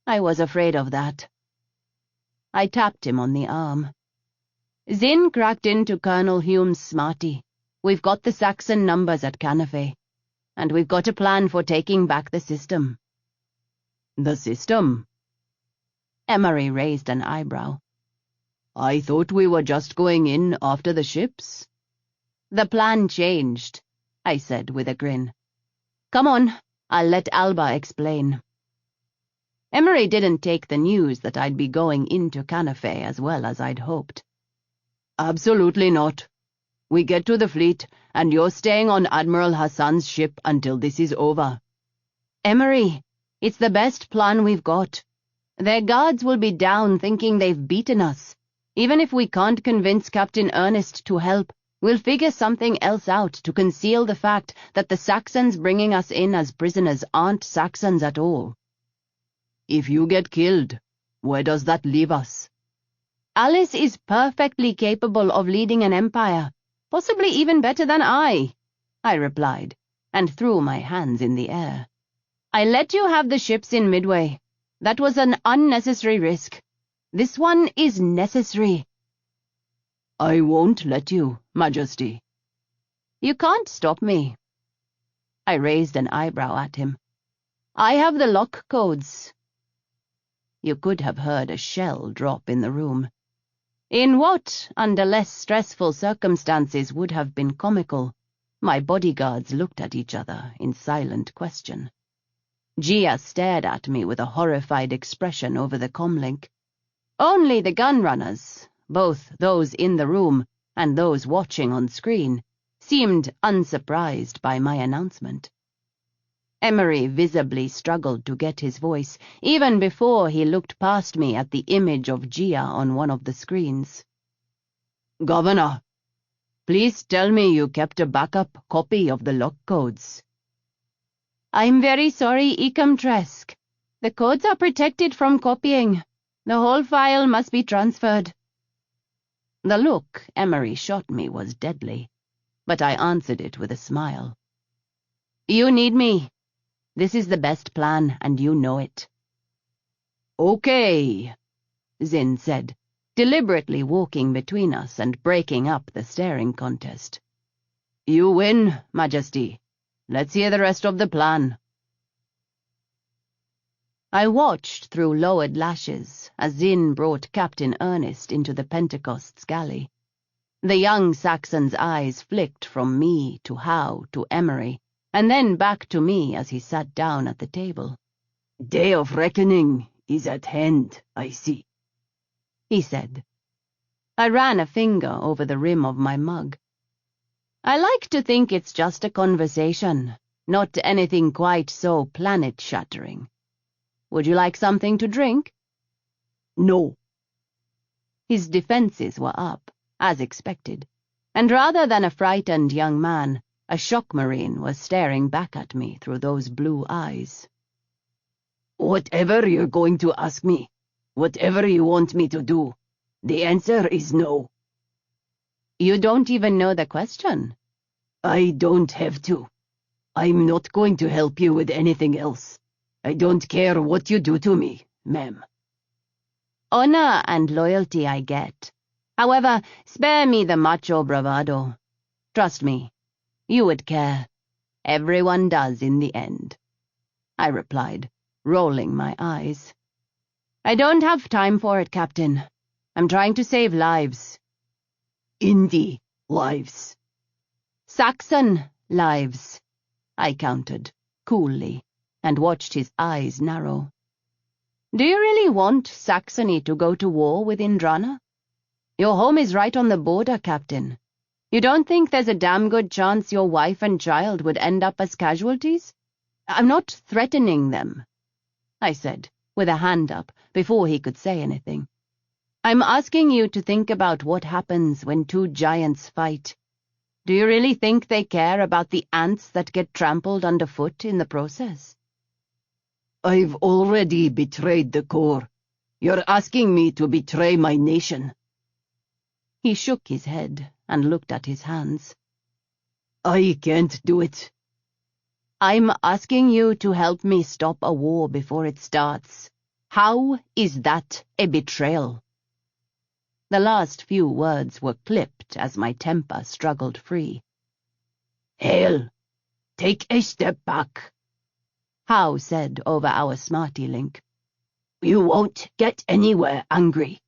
I was afraid of that. I tapped him on the arm. Zin cracked into Colonel Hume's smarty. We've got the Saxon numbers at Canafe, and we've got a plan for taking back the system. The system? Emery raised an eyebrow. I thought we were just going in after the ships. The plan changed, I said with a grin. Come on, I'll let Alba explain. Emery didn't take the news that I'd be going into Canafe as well as I'd hoped. Absolutely not. We get to the fleet, and you're staying on Admiral Hassan's ship until this is over. Emery, it's the best plan we've got. Their guards will be down thinking they've beaten us. Even if we can't convince Captain Ernest to help, we'll figure something else out to conceal the fact that the Saxons bringing us in as prisoners aren't Saxons at all. If you get killed, Where does that leave us? Alice is perfectly capable of leading an empire, possibly even better than I replied, and threw my hands in the air. I let you have the ships in Midway. That was an unnecessary risk. This one is necessary. I won't let you, Majesty. You can't stop me. I raised an eyebrow at him. I have the lock codes. You could have heard a shell drop in the room. In what, under less stressful circumstances, would have been comical, my bodyguards looked at each other in silent question. Gia stared at me with a horrified expression over the comlink. Only the gunrunners, both those in the room and those watching on screen, seemed unsurprised by my announcement. Emery visibly struggled to get his voice, even before he looked past me at the image of Gia on one of the screens. Governor, please tell me you kept a backup copy of the lock codes. I'm very sorry, Ecomtresk. The codes are protected from copying. The whole file must be transferred. The look Emery shot me was deadly, but I answered it with a smile. You need me. This is the best plan, and you know it. Okay, Zin said, deliberately walking between us and breaking up the staring contest. You win, Majesty. Let's hear the rest of the plan. I watched through lowered lashes as Zin brought Captain Ernest into the Pentecost's galley. The young Saxon's eyes flicked from me to Howe to Emery, and then back to me as he sat down at the table. Day of reckoning is at hand, I see, he said. I ran a finger over the rim of my mug. I like to think it's just a conversation, not anything quite so planet-shattering. Would you like something to drink? No. His defenses were up, as expected, and rather than a frightened young man, a shock marine was staring back at me through those blue eyes. Whatever you're going to ask me, whatever you want me to do, the answer is no. You don't even know the question. I don't have to. I'm not going to help you with anything else. I don't care what you do to me, ma'am. Honor and loyalty I get. However, spare me the macho bravado. Trust me, you would care. Everyone does in the end, I replied, rolling my eyes. I don't have time for it, Captain. I'm trying to save lives. Indie lives. Saxon lives, I countered, coolly, and watched his eyes narrow. Do you really want Saxony to go to war with Indranan? Your home is right on the border, Captain. You don't think there's a damn good chance your wife and child would end up as casualties? I'm not threatening them, I said, with a hand up, before he could say anything. I'm asking you to think about what happens when two giants fight. Do you really think they care about the ants that get trampled underfoot in the process? I've already betrayed the core. You're asking me to betray my nation. He shook his head and looked at his hands. I can't do it. I'm asking you to help me stop a war before it starts. How is that a betrayal? The last few words were clipped as my temper struggled free. Hail, take a step back, Howe said over our smarty link. You won't get anywhere angry.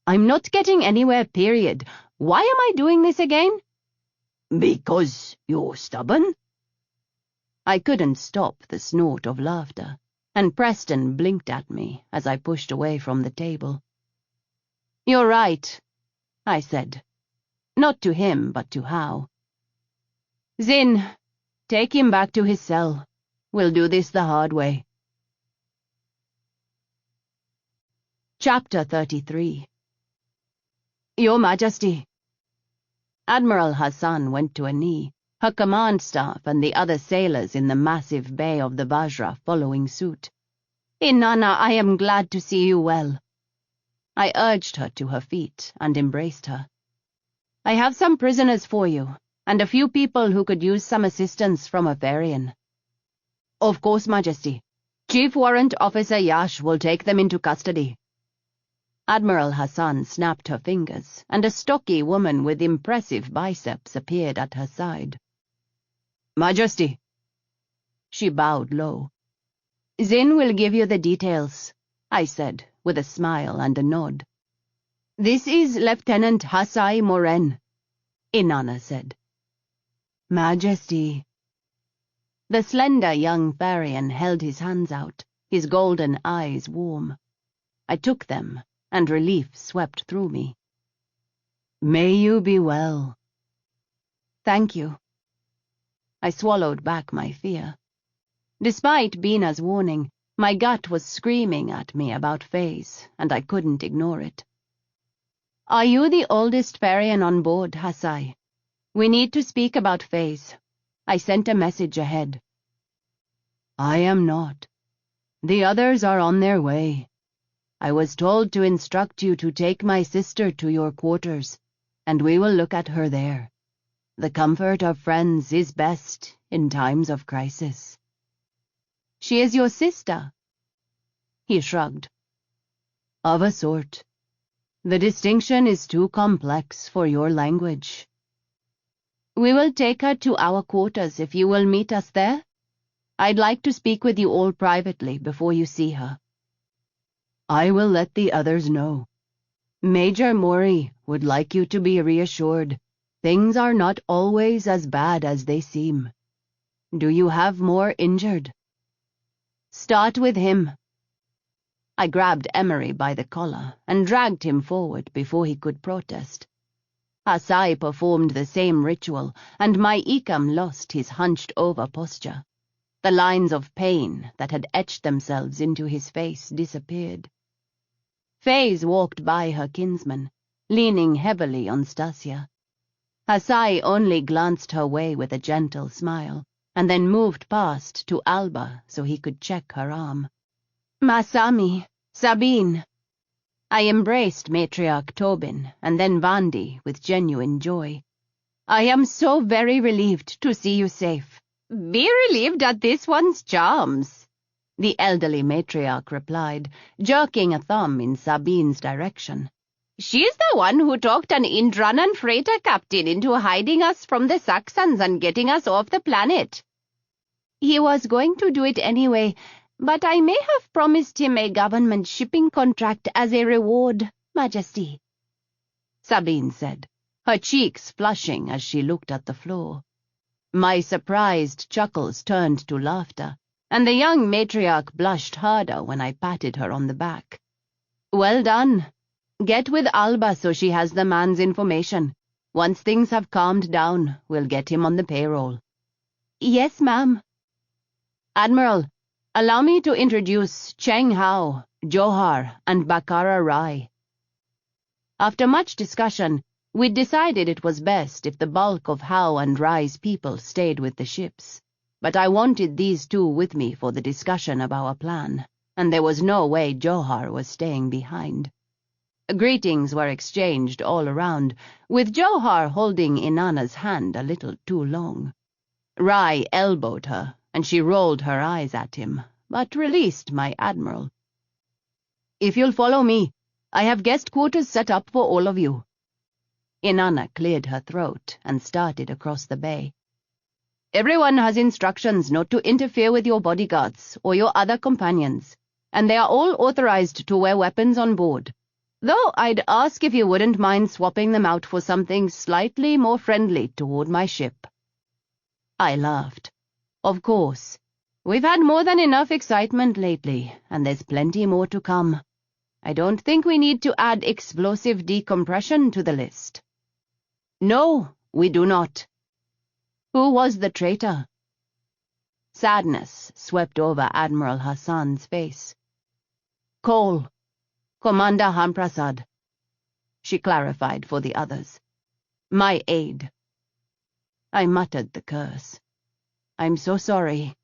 I'm not getting anywhere, period. Why am I doing this again? Because you're stubborn? I couldn't stop the snort of laughter, and Preston blinked at me as I pushed away from the table. You're right, I said. Not to him, but to Howe. Zin, take him back to his cell. We'll do this the hard way. Chapter 33. Your Majesty. Admiral Hassan went to a knee, her command staff and the other sailors in the massive bay of the Vajra following suit. Inanna, I am glad to see you well. I urged her to her feet and embraced her. I have some prisoners for you, and a few people who could use some assistance from a Varian. Of course, Majesty. Chief Warrant Officer Yash will take them into custody. Admiral Hassan snapped her fingers, and a stocky woman with impressive biceps appeared at her side. Majesty. She bowed low. Zin will give you the details, I said, with a smile and a nod. This is Lieutenant Hassai Moren, Inanna said. Majesty. The slender young Varian held his hands out, his golden eyes warm. I took them, and relief swept through me. May you be well. Thank you. I swallowed back my fear. Despite Bina's warning, my gut was screaming at me about Faze, and I couldn't ignore it. Are you the oldest Varian on board, Hassai? We need to speak about Faze. I sent a message ahead. I am not. The others are on their way. I was told to instruct you to take my sister to your quarters, and we will look at her there. The comfort of friends is best in times of crisis. She is your sister? He shrugged. Of a sort. The distinction is too complex for your language. We will take her to our quarters if you will meet us there. I'd like to speak with you all privately before you see her. I will let the others know. Major Mori would like you to be reassured. Things are not always as bad as they seem. Do you have more injured? Start with him. I grabbed Emery by the collar and dragged him forward before he could protest. Hassai performed the same ritual, and my Ikam lost his hunched-over posture. The lines of pain that had etched themselves into his face disappeared. Faze walked by her kinsman, leaning heavily on Stasia. Hassai only glanced her way with a gentle smile, and then moved past to Alba so he could check her arm. Masami, Sabine. I embraced Matriarch Tobin and then Vandi with genuine joy. I am so very relieved to see you safe. Be relieved at this one's charms, the elderly matriarch replied, jerking a thumb in Sabine's direction. She's the one who talked an Indranan freighter captain into hiding us from the Saxons and getting us off the planet. He was going to do it anyway, but I may have promised him a government shipping contract as a reward, Majesty, Sabine said, her cheeks flushing as she looked at the floor. My surprised chuckles turned to laughter, and the young matriarch blushed harder when I patted her on the back. Well done. Get with Alba so she has the man's information. Once things have calmed down, we'll get him on the payroll. Yes, ma'am. Admiral, allow me to introduce Cheng Hao, Johar, and Bakara Rai. After much discussion, we decided it was best if the bulk of Hao and Rai's people stayed with the ships, but I wanted these two with me for the discussion of our plan, and there was no way Johar was staying behind. Greetings were exchanged all around, with Johar holding Inanna's hand a little too long. Rai elbowed her, and she rolled her eyes at him, but released my admiral. If you'll follow me, I have guest quarters set up for all of you. Inanna cleared her throat and started across the bay. Everyone has instructions not to interfere with your bodyguards or your other companions, and they are all authorized to wear weapons on board. Though I'd ask if you wouldn't mind swapping them out for something slightly more friendly toward my ship. I laughed. Of course. We've had more than enough excitement lately, and there's plenty more to come. I don't think we need to add explosive decompression to the list. No, we do not. Who was the traitor? Sadness swept over Admiral Hassan's face. Cole, Commander Hamprasad, she clarified for the others. My aide. I muttered the curse. I'm so sorry.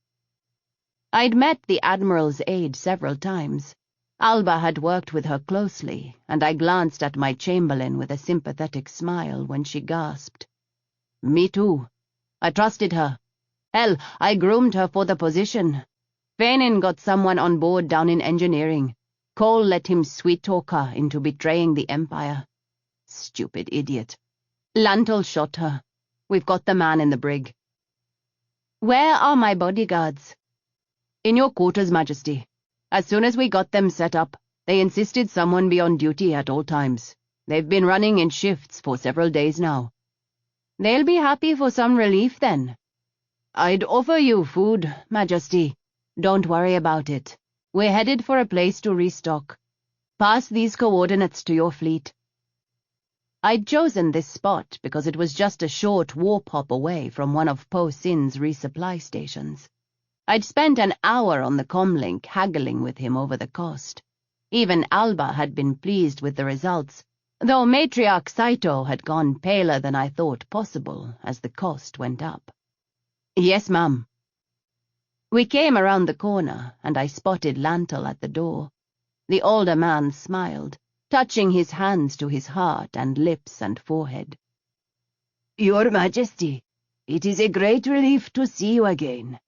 I'd met the Admiral's aide several times. Alba had worked with her closely, and I glanced at my Chamberlain with a sympathetic smile when she gasped. "Me too. I trusted her. Hell, I groomed her for the position. Fainin got someone on board down in engineering. Cole let him sweet-talk her into betraying the Empire. Stupid idiot. Lantel shot her. We've got the man in the brig." "Where are my bodyguards?" "In your quarters, Majesty. As soon as we got them set up, they insisted someone be on duty at all times. They've been running in shifts for several days now." "They'll be happy for some relief, then." "I'd offer you food, Majesty. Don't worry about it. We're headed for a place to restock. Pass these coordinates to your fleet." I'd chosen this spot because it was just a short warp hop away from one of Po Sin's resupply stations. I'd spent an hour on the comlink haggling with him over the cost. Even Alba had been pleased with the results, though Matriarch Saito had gone paler than I thought possible as the cost went up. "Yes, ma'am." We came around the corner, and I spotted Lantel at the door. The older man smiled, touching his hands to his heart and lips and forehead. "Your Majesty, it is a great relief to see you again."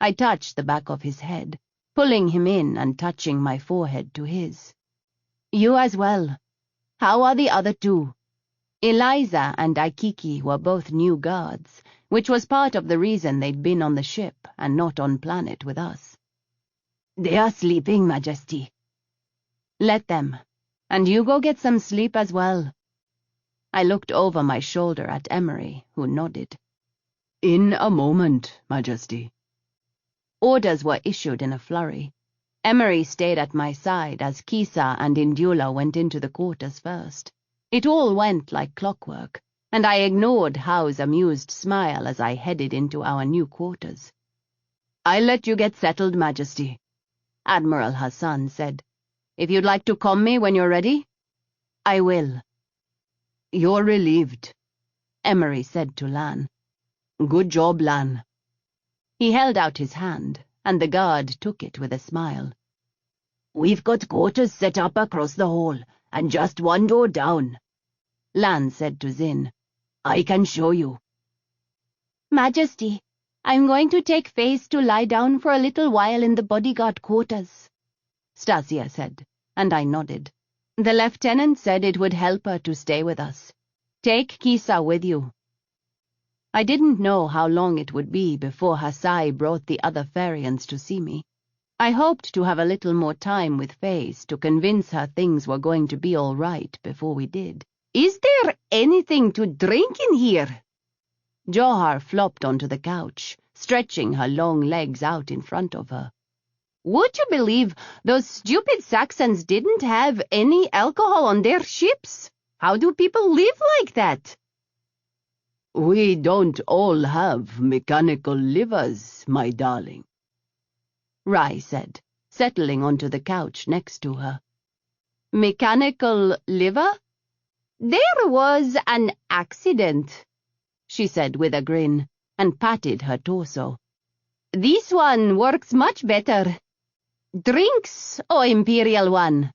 I touched the back of his head, pulling him in and touching my forehead to his. "You as well. How are the other two?" Eliza and Aikiki were both new guards, which was part of the reason they'd been on the ship and not on planet with us. "They are sleeping, Majesty." "Let them. And you go get some sleep as well." I looked over my shoulder at Emery, who nodded. "In a moment, Majesty." Orders were issued in a flurry. Emery stayed at my side as Kisa and Indula went into the quarters first. It all went like clockwork, and I ignored Howe's amused smile as I headed into our new quarters. "I'll let you get settled, Majesty," Admiral Hassan said. "If you'd like to call me when you're ready." "I will." "You're relieved," Emery said to Lan. "Good job, Lan." He held out his hand, and the guard took it with a smile. "We've got quarters set up across the hall, and just one door down," Lan said to Zin. "I can show you." "Majesty, I'm going to take Faze to lie down for a little while in the bodyguard quarters," Stasia said, and I nodded. "The lieutenant said it would help her to stay with us. Take Kisa with you." I didn't know how long it would be before Hasai brought the other Farians to see me. I hoped to have a little more time with Faze to convince her things were going to be all right before we did. "Is there anything to drink in here?" Johar flopped onto the couch, stretching her long legs out in front of her. "Would you believe those stupid Saxons didn't have any alcohol on their ships? How do people live like that?" "We don't all have mechanical livers, my darling," Rai said, settling onto the couch next to her. "Mechanical liver? There was an accident," she said with a grin, and patted her torso. "This one works much better. Drinks, O Imperial One."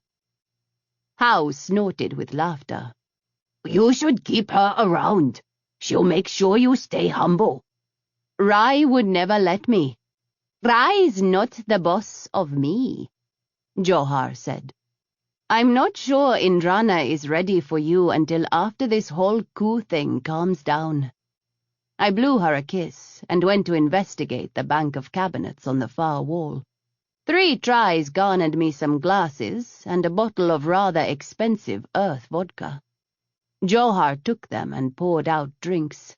Hao snorted with laughter. "You should keep her around. She'll make sure you stay humble." "Rai would never let me. Rai's not the boss of me," Johar said. "I'm not sure Indrana is ready for you until after this whole coup thing calms down." I blew her a kiss and went to investigate the bank of cabinets on the far wall. 3 tries garnered me some glasses and a bottle of rather expensive earth vodka. Johar took them and poured out drinks.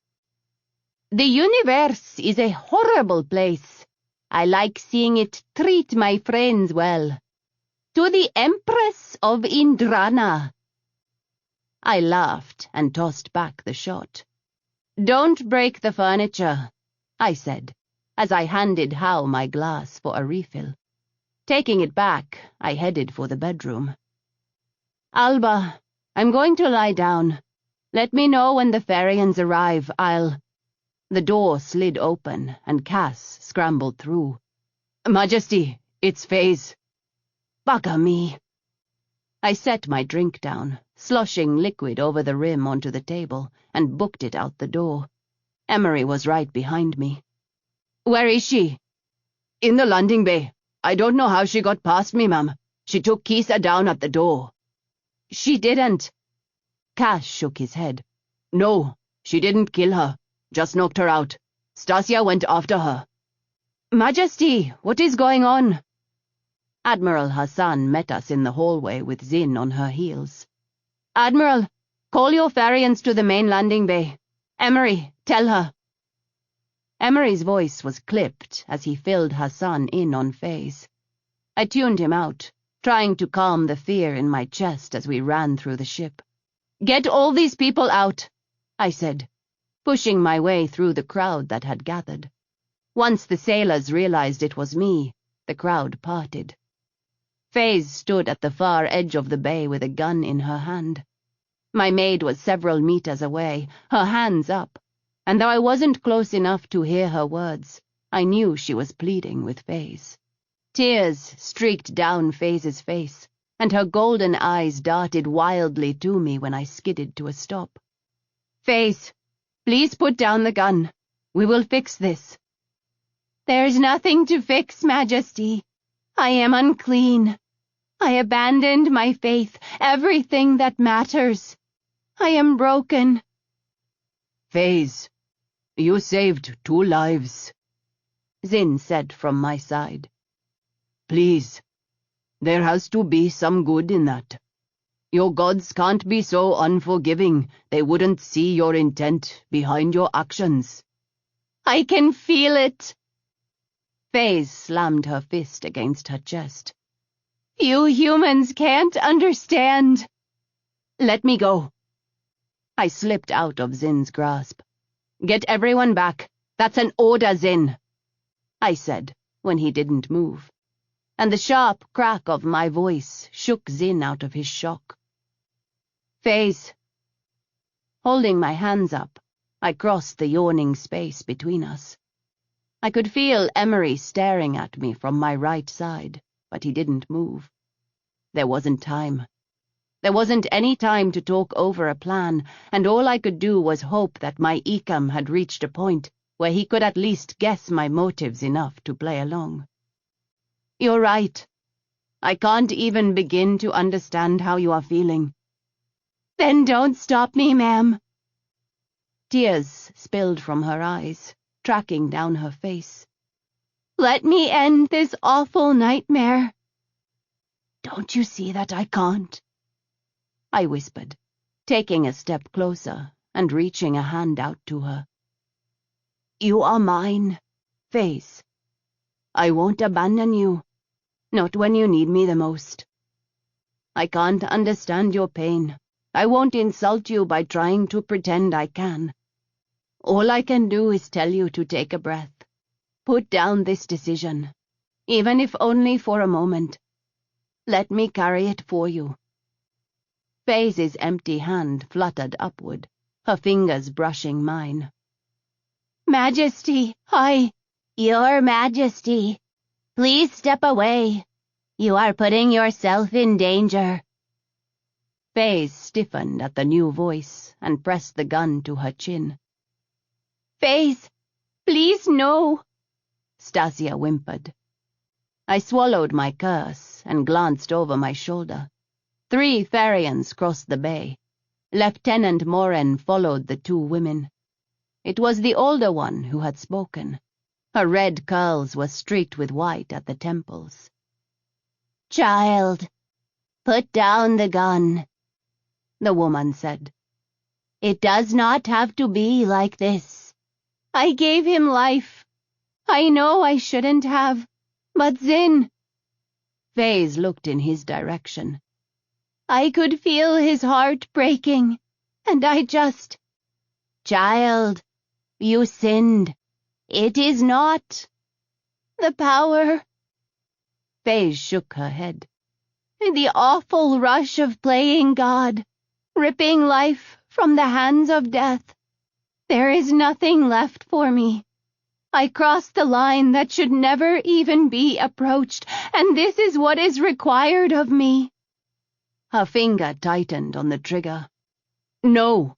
"The universe is a horrible place. I like seeing it treat my friends well. To the Empress of Indrana." I laughed and tossed back the shot. "Don't break the furniture," I said, as I handed Hao my glass for a refill. Taking it back, I headed for the bedroom. "Alba, I'm going to lie down. Let me know when the Farians arrive. The door slid open, and Cass scrambled through. Majesty, it's Faze. Bugger me. I set my drink down, sloshing liquid over the rim onto the table, and booked it out the door. Emery was right behind me. Where is she? In the landing bay. I don't know how she got past me, ma'am. She took Kisa down at the door. She didn't. Cash shook his head. No, she didn't kill her. Just knocked her out. Stasia went after her. Majesty, what is going on? Admiral Hassan met us in the hallway with Zin on her heels. Admiral, call your Farians to the main landing bay. Emery, tell her. Emery's voice was clipped as he filled Hassan in on Faze. I tuned him out, trying to calm the fear in my chest as we ran through the ship. Get all these people out, I said, pushing my way through the crowd that had gathered. Once the sailors realized it was me, the crowd parted. Faze stood at the far edge of the bay with a gun in her hand. My maid was several meters away, her hands up, and though I wasn't close enough to hear her words, I knew she was pleading with Faze. Tears streaked down Faze's face, and her golden eyes darted wildly to me when I skidded to a stop. Faze, please put down the gun. We will fix this. There's nothing to fix, Majesty. I am unclean. I abandoned my faith, everything that matters. I am broken. Faze, you saved 2 lives, Zin said from my side. Please, there has to be some good in that. Your gods can't be so unforgiving they wouldn't see your intent behind your actions. I can feel it. Faze slammed her fist against her chest. You humans can't understand. Let me go. I slipped out of Zin's grasp. Get everyone back. That's an order, Zin, I said when he didn't move, and the sharp crack of my voice shook Zin out of his shock. Faze. Holding my hands up, I crossed the yawning space between us. I could feel Emery staring at me from my right side, but he didn't move. There wasn't time. There wasn't any time to talk over a plan, and all I could do was hope that my Ecam had reached a point where he could at least guess my motives enough to play along. You're right. I can't even begin to understand how you are feeling. Then don't stop me, ma'am. Tears spilled from her eyes, tracking down her face. Let me end this awful nightmare. Don't you see that I can't? I whispered, taking a step closer and reaching a hand out to her. You are mine, Faze. I won't abandon you, not when you need me the most. I can't understand your pain. I won't insult you by trying to pretend I can. All I can do is tell you to take a breath. Put down this decision, even if only for a moment. Let me carry it for you. Faze's empty hand fluttered upward, her fingers brushing mine. Majesty, Your Majesty, please step away. You are putting yourself in danger. Faze stiffened at the new voice and pressed the gun to her chin. Faze, please no, Stasia whimpered. I swallowed my curse and glanced over my shoulder. 3 Farians crossed the bay. Lieutenant Morin followed the 2 women. It was the older one who had spoken. Her red curls were streaked with white at the temples. Child, put down the gun, the woman said. It does not have to be like this. I gave him life. I know I shouldn't have, but Zin... Faze looked in his direction. I could feel his heart breaking, and I just... Child, you sinned. It is not. The power... Faze shook her head. The awful rush of playing God, ripping life from the hands of death. There is nothing left for me. I crossed the line that should never even be approached, and this is what is required of me." Her finger tightened on the trigger. "No!"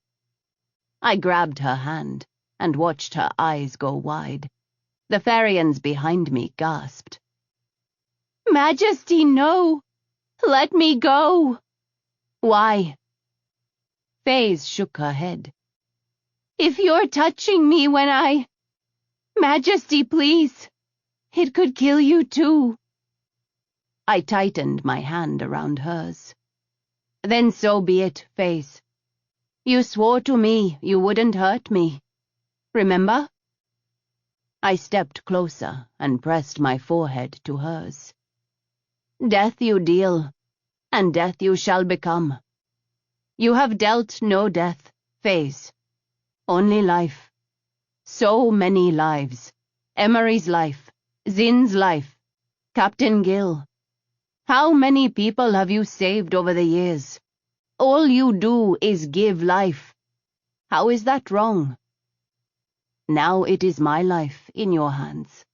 I grabbed her hand and watched her eyes go wide. The Ferians behind me gasped. "Majesty, no! Let me go!" "Why?" Faze shook her head. "If you're touching me when Majesty, please! It could kill you too." I tightened my hand around hers. "Then so be it, Faze. You swore to me you wouldn't hurt me. Remember?" I stepped closer and pressed my forehead to hers. "Death you deal, and death you shall become. You have dealt no death, Faze. Only life. So many lives. Emery's life, Zin's life, Captain Gill. How many people have you saved over the years? All you do is give life. How is that wrong? Now it is my life in your hands.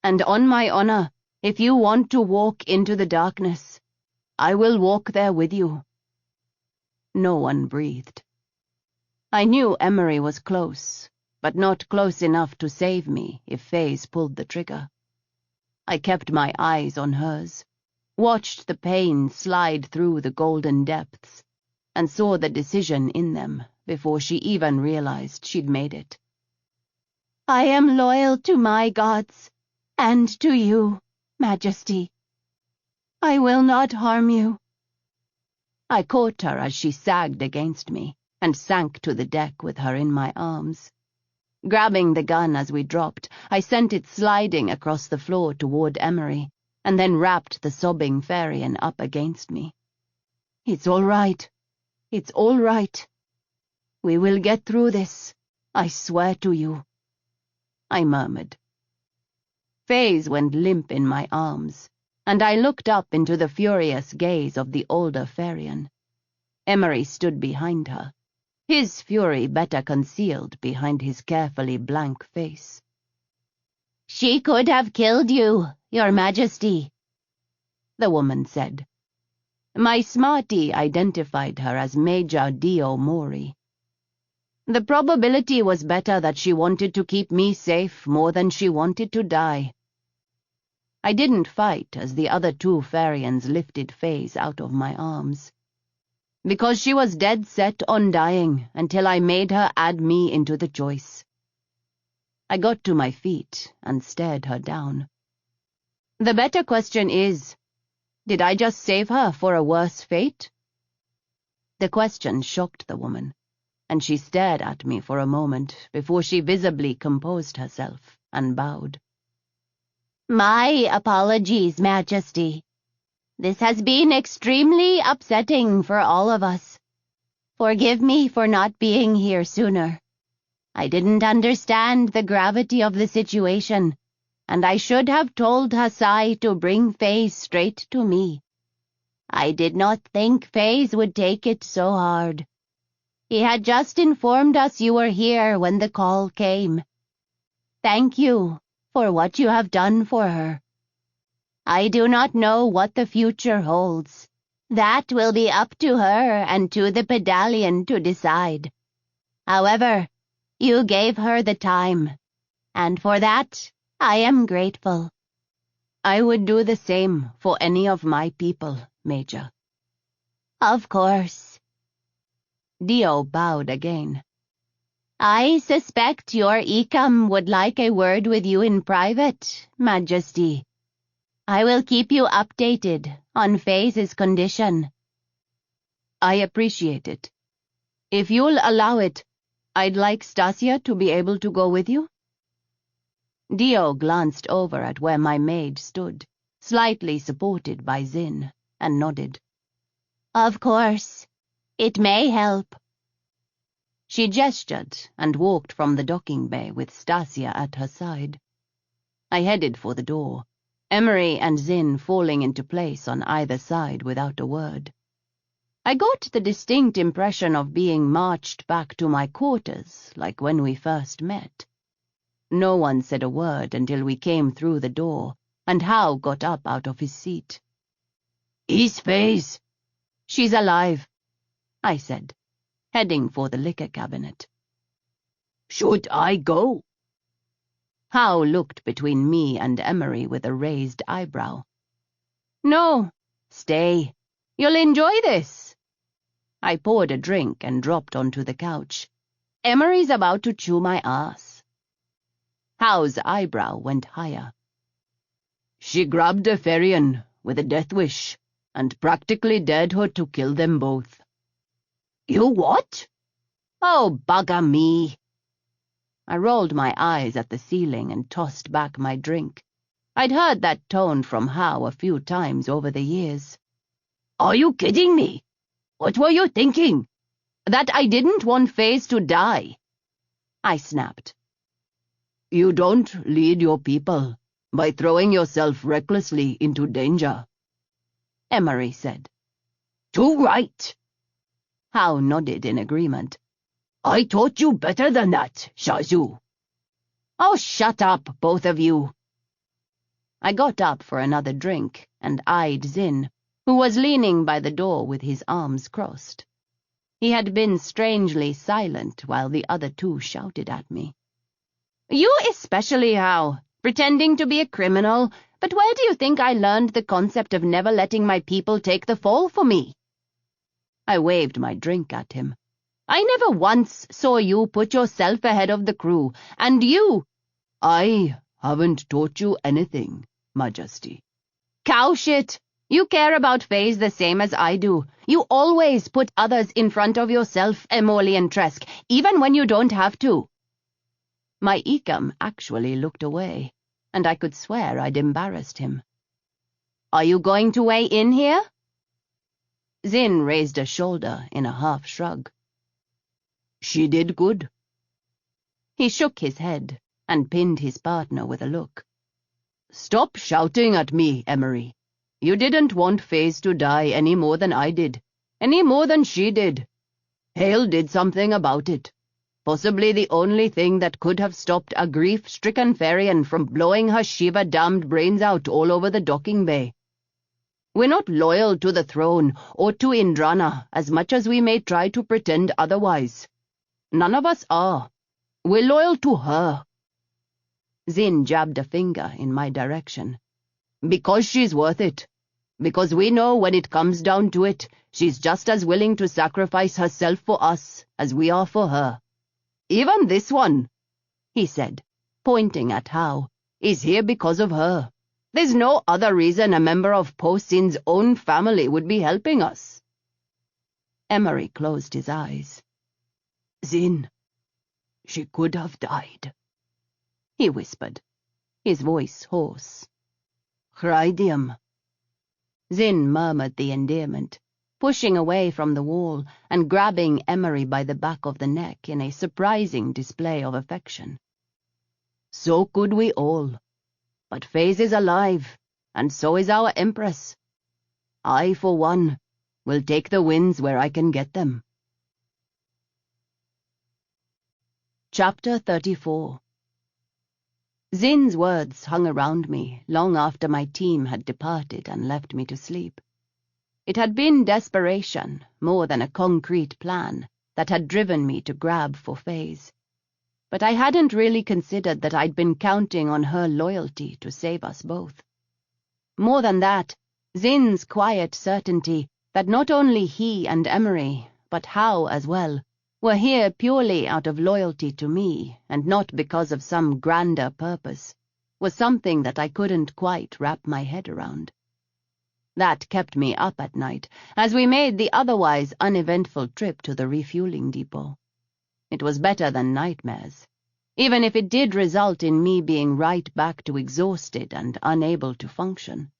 And on my honor, if you want to walk into the darkness, I will walk there with you." No one breathed. I knew Emery was close, but not close enough to save me if Faze pulled the trigger. I kept my eyes on hers, watched the pain slide through the golden depths, and saw the decision in them before she even realized she'd made it. "I am loyal to my gods, and to you, Majesty. I will not harm you." I caught her as she sagged against me and sank to the deck with her in my arms. Grabbing the gun as we dropped, I sent it sliding across the floor toward Emery, and then wrapped the sobbing Ferian up against me. "It's all right. It's all right. We will get through this, I swear to you," I murmured. Faze went limp in my arms, and I looked up into the furious gaze of the older Ferian. Emery stood behind her, his fury better concealed behind his carefully blank face. "She could have killed you, Your Majesty," the woman said. My smarty identified her as Major Dio Mori. The probability was better that she wanted to keep me safe more than she wanted to die. I didn't fight as the other two Ferians lifted Faze out of my arms, because she was dead set on dying until I made her add me into the choice. I got to my feet and stared her down. The better question is, did I just save her for a worse fate? The question shocked the woman, and she stared at me for a moment before she visibly composed herself and bowed. "My apologies, Majesty. This has been extremely upsetting for all of us. Forgive me for not being here sooner. I didn't understand the gravity of the situation, and I should have told Hasai to bring Faze straight to me. I did not think Faze would take it so hard. He had just informed us you were here when the call came. Thank you for what you have done for her. I do not know what the future holds. That will be up to her and to the Pedalion to decide. However, you gave her the time, and for that I am grateful." "I would do the same for any of my people, Major." "Of course." Dio bowed again. "I suspect your Ecam would like a word with you in private, Majesty. I will keep you updated on Faze's condition." "I appreciate it. If you'll allow it, I'd like Stasia to be able to go with you." Dio glanced over at where my maid stood, slightly supported by Zin, and nodded. "Of course. It may help." She gestured and walked from the docking bay with Stasia at her side. I headed for the door, Emery and Zin falling into place on either side without a word. I got the distinct impression of being marched back to my quarters like when we first met. No one said a word until we came through the door, and Howe got up out of his seat. "Is Faze?" "She's alive," I said, heading for the liquor cabinet. "Should I go?" Howe looked between me and Emery with a raised eyebrow. "No, stay. You'll enjoy this." I poured a drink and dropped onto the couch. "Emery's about to chew my ass." Howe's eyebrow went higher. "She grabbed a Ferrian with a death wish and practically dared her to kill them both." "You what?" "Oh, bugger me." I rolled my eyes at the ceiling and tossed back my drink. I'd heard that tone from Howe a few times over the years. "Are you kidding me? What were you thinking?" "That I didn't want Faze to die," I snapped. "You don't lead your people by throwing yourself recklessly into danger," Emery said. "Too right." Howe nodded in agreement. "I taught you better than that, Shazoo." "Oh, shut up, both of you." I got up for another drink and eyed Zin, who was leaning by the door with his arms crossed. He had been strangely silent while the other two shouted at me. "You especially, Howe, pretending to be a criminal, but where do you think I learned the concept of never letting my people take the fall for me?" I waved my drink at him. "I never once saw you put yourself ahead of the crew, and you—" "I haven't taught you anything, Majesty." "Cow shit! You care about Faze the same as I do. You always put others in front of yourself, Emolian Tresk, even when you don't have to." My Ecam actually looked away, and I could swear I'd embarrassed him. "Are you going to weigh in here?" Zin raised a shoulder in a half shrug. "She did good." He shook his head and pinned his partner with a look. "Stop shouting at me, Emery. You didn't want Faze to die any more than I did, any more than she did. Hail did something about it. Possibly the only thing that could have stopped a grief-stricken Ferrian from blowing her Shiva-damned brains out all over the docking bay. We're not loyal to the throne or to Indrana as much as we may try to pretend otherwise. None of us are. We're loyal to her." Zin jabbed a finger in my direction. "Because she's worth it. Because we know when it comes down to it, she's just as willing to sacrifice herself for us as we are for her. Even this one," he said, pointing at Howe, "is here because of her. There's no other reason a member of Po Sin's own family would be helping us." Emery closed his eyes. "Zin, she could have died," he whispered, his voice hoarse. "Chrydium." Zin murmured the endearment, pushing away from the wall and grabbing Emery by the back of the neck in a surprising display of affection. "So could we all. But Faze is alive, and so is our Empress. I, for one, will take the winds where I can get them." Chapter 34. Zin's words hung around me long after my team had departed and left me to sleep. It had been desperation, more than a concrete plan, that had driven me to grab for Faze. But I hadn't really considered that I'd been counting on her loyalty to save us both. More than that, Zin's quiet certainty that not only he and Emery, but Howe as well, were here purely out of loyalty to me and not because of some grander purpose, was something that I couldn't quite wrap my head around. That kept me up at night as we made the otherwise uneventful trip to the refueling depot. It was better than nightmares, even if it did result in me being right back to exhausted and unable to function.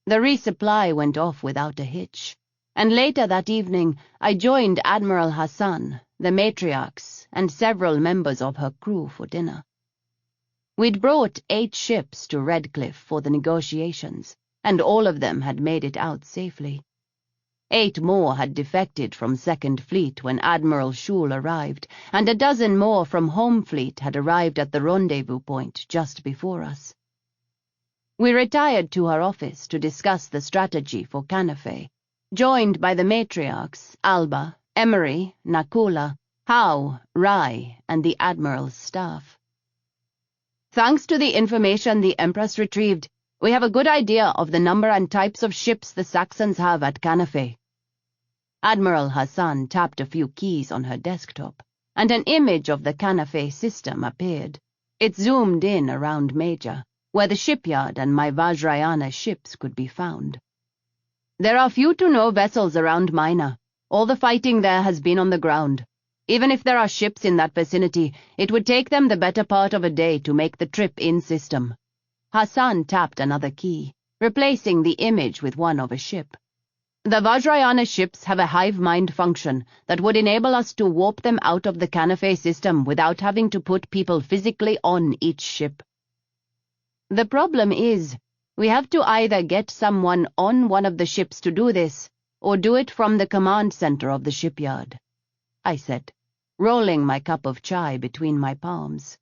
The resupply went off without a hitch, and later that evening I joined Admiral Hassan, the matriarchs, and several members of her crew for dinner. We'd brought 8 ships to Redcliffe for the negotiations, and all of them had made it out safely. 8 more had defected from Second Fleet when Admiral Schul arrived, and a dozen more from Home Fleet had arrived at the rendezvous point just before us. We retired to her office to discuss the strategy for Canafe, joined by the matriarchs Alba, Emery, Nakula, Howe, Rai, and the Admiral's staff. Thanks to the information the Empress retrieved, we have a good idea of the number and types of ships the Saxons have at Canafe. Admiral Hassan tapped a few keys on her desktop, and an image of the Canafe system appeared. It zoomed in around Major, where the shipyard and my Vajrayana ships could be found. There are few to no vessels around Mina. All the fighting there has been on the ground. Even if there are ships in that vicinity, it would take them the better part of a day to make the trip in-system. Hassan tapped another key, replacing the image with one of a ship. The Vajrayana ships have a hive mind function that would enable us to warp them out of the Canafe system without having to put people physically on each ship. The problem is, we have to either get someone on one of the ships to do this, or do it from the command center of the shipyard, I said, rolling my cup of chai between my palms.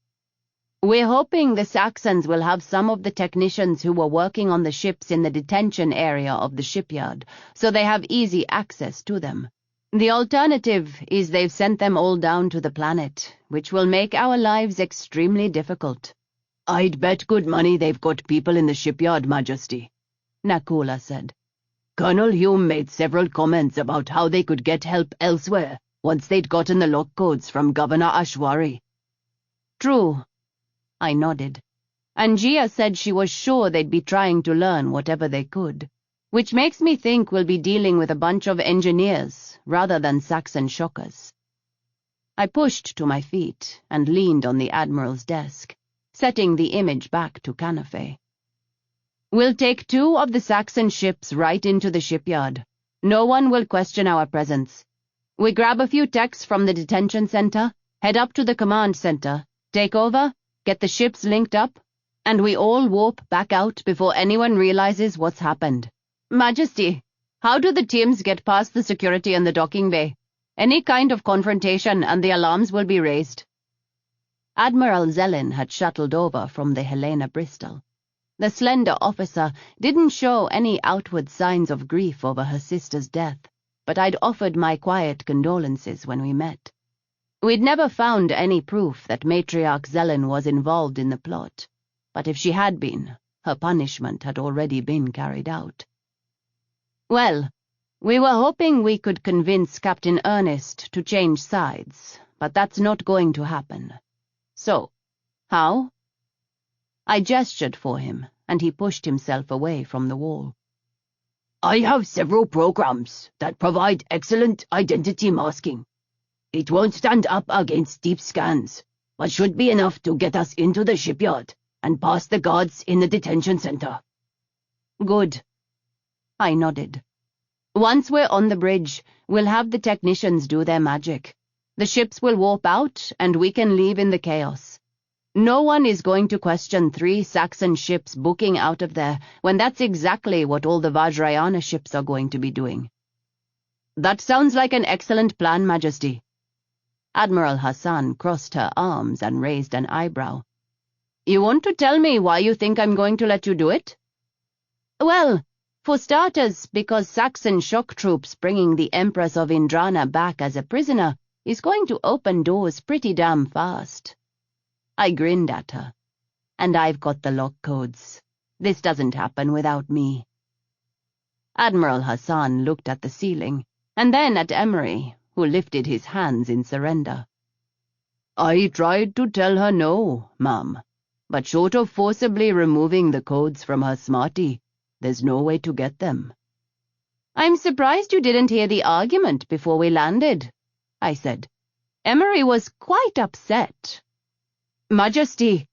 We're hoping the Saxons will have some of the technicians who were working on the ships in the detention area of the shipyard, so they have easy access to them. The alternative is they've sent them all down to the planet, which will make our lives extremely difficult. I'd bet good money they've got people in the shipyard, Majesty, Nakula said. Colonel Hume made several comments about how they could get help elsewhere once they'd gotten the lock codes from Governor Ashwari. True, I nodded, and Gia said she was sure they'd be trying to learn whatever they could, which makes me think we'll be dealing with a bunch of engineers rather than Saxon shockers. I pushed to my feet and leaned on the Admiral's desk, setting the image back to Canafe. We'll take 2 of the Saxon ships right into the shipyard. No one will question our presence. We grab a few techs from the detention center, head up to the command center, take over, get the ships linked up, and we all warp back out before anyone realizes what's happened. Majesty, how do the teams get past the security in the docking bay? Any kind of confrontation and the alarms will be raised. Admiral Zellin had shuttled over from the Hail Bristol. The slender officer didn't show any outward signs of grief over her sister's death, but I'd offered my quiet condolences when we met. We'd never found any proof that Matriarch Zellin was involved in the plot, but if she had been, her punishment had already been carried out. Well, we were hoping we could convince Captain Ernest to change sides, but that's not going to happen. So, how? I gestured for him, and he pushed himself away from the wall. I have several programs that provide excellent identity masking. It won't stand up against deep scans, but should be enough to get us into the shipyard and past the guards in the detention center. Good. I nodded. Once we're on the bridge, we'll have the technicians do their magic. The ships will warp out, and we can leave in the chaos. No one is going to question 3 Saxon ships booking out of there when that's exactly what all the Vajrayana ships are going to be doing. That sounds like an excellent plan, Majesty. Admiral Hassan crossed her arms and raised an eyebrow. You want to tell me why you think I'm going to let you do it? Well, for starters, because Saxon shock troops bringing the Empress of Indranan back as a prisoner is going to open doors pretty damn fast. I grinned at her. And I've got the lock codes. This doesn't happen without me. Admiral Hassan looked at the ceiling, and then at Emery, who lifted his hands in surrender. I tried to tell her no, ma'am, but short of forcibly removing the codes from her smarty, there's no way to get them. I'm surprised you didn't hear the argument before we landed, I said. Emery was quite upset. Majesty,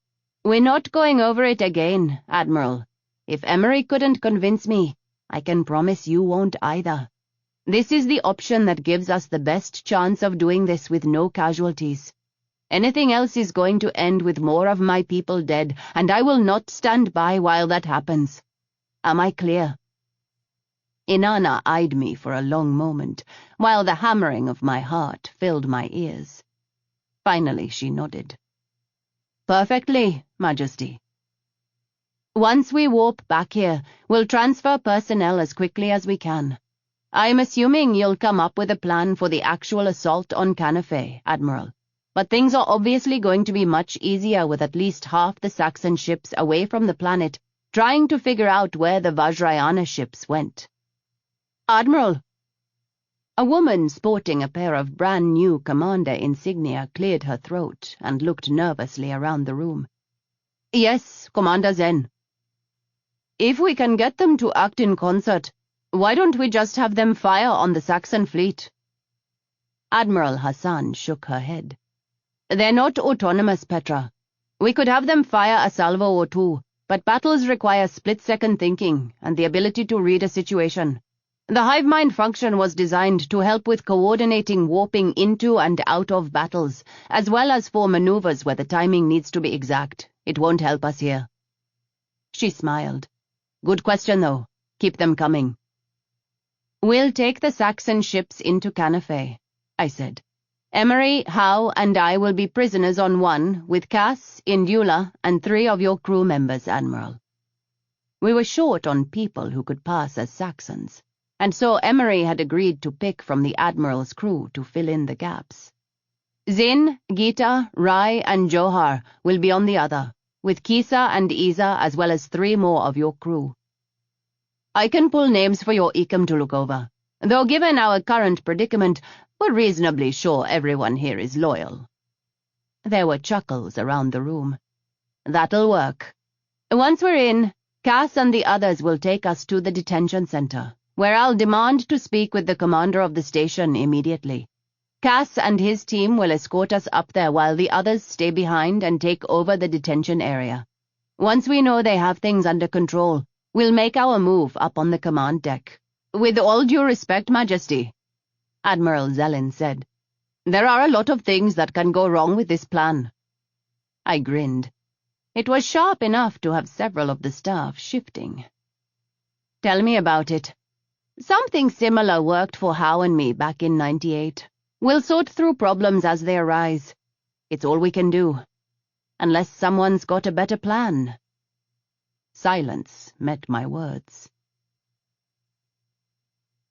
we're not going over it again, Admiral. If Emery couldn't convince me, I can promise you won't either. This is the option that gives us the best chance of doing this with no casualties. Anything else is going to end with more of my people dead, and I will not stand by while that happens. Am I clear? Inanna eyed me for a long moment, while the hammering of my heart filled my ears. Finally she nodded. "Perfectly, Majesty. Once we warp back here, we'll transfer personnel as quickly as we can. I'm assuming you'll come up with a plan for the actual assault on Canafe, Admiral. But things are obviously going to be much easier with at least half the Saxon ships away from the planet, trying to figure out where the Vajrayana ships went." "Admiral!" A woman sporting a pair of brand-new commander insignia cleared her throat and looked nervously around the room. "Yes, Commander Zen." "If we can get them to act in concert, why don't we just have them fire on the Saxon fleet?" Admiral Hassan shook her head. "They're not autonomous, Petra. We could have them fire a salvo or two, but battles require split-second thinking and the ability to read a situation. The hive mind function was designed to help with coordinating warping into and out of battles, as well as for maneuvers where the timing needs to be exact. It won't help us here." She smiled. "Good question, though. Keep them coming." "We'll take the Saxon ships into Canafe," I said. "Emery, Howe, and I will be prisoners on one, with Cass, Indula, and 3 of your crew members, Admiral." We were short on people who could pass as Saxons, and so Emery had agreed to pick from the Admiral's crew to fill in the gaps. Zin, Gita, Rai, and Johar will be on the other, with Kisa and Isa as well as 3 more of your crew. I can pull names for your Ecom to look over, though given our current predicament, we're reasonably sure everyone here is loyal. There were chuckles around the room. "That'll work. Once we're in, Cass and the others will take us to the detention center, where I'll demand to speak with the commander of the station immediately. Cass and his team will escort us up there while the others stay behind and take over the detention area. Once we know they have things under control, we'll make our move up on the command deck." "With all due respect, Majesty," Admiral Zellin said, "there are a lot of things that can go wrong with this plan." I grinned. It was sharp enough to have several of the staff shifting. "Tell me about it. Something similar worked for Howe and me back in '98. We'll sort through problems as they arise. It's all we can do. Unless someone's got a better plan." Silence met my words.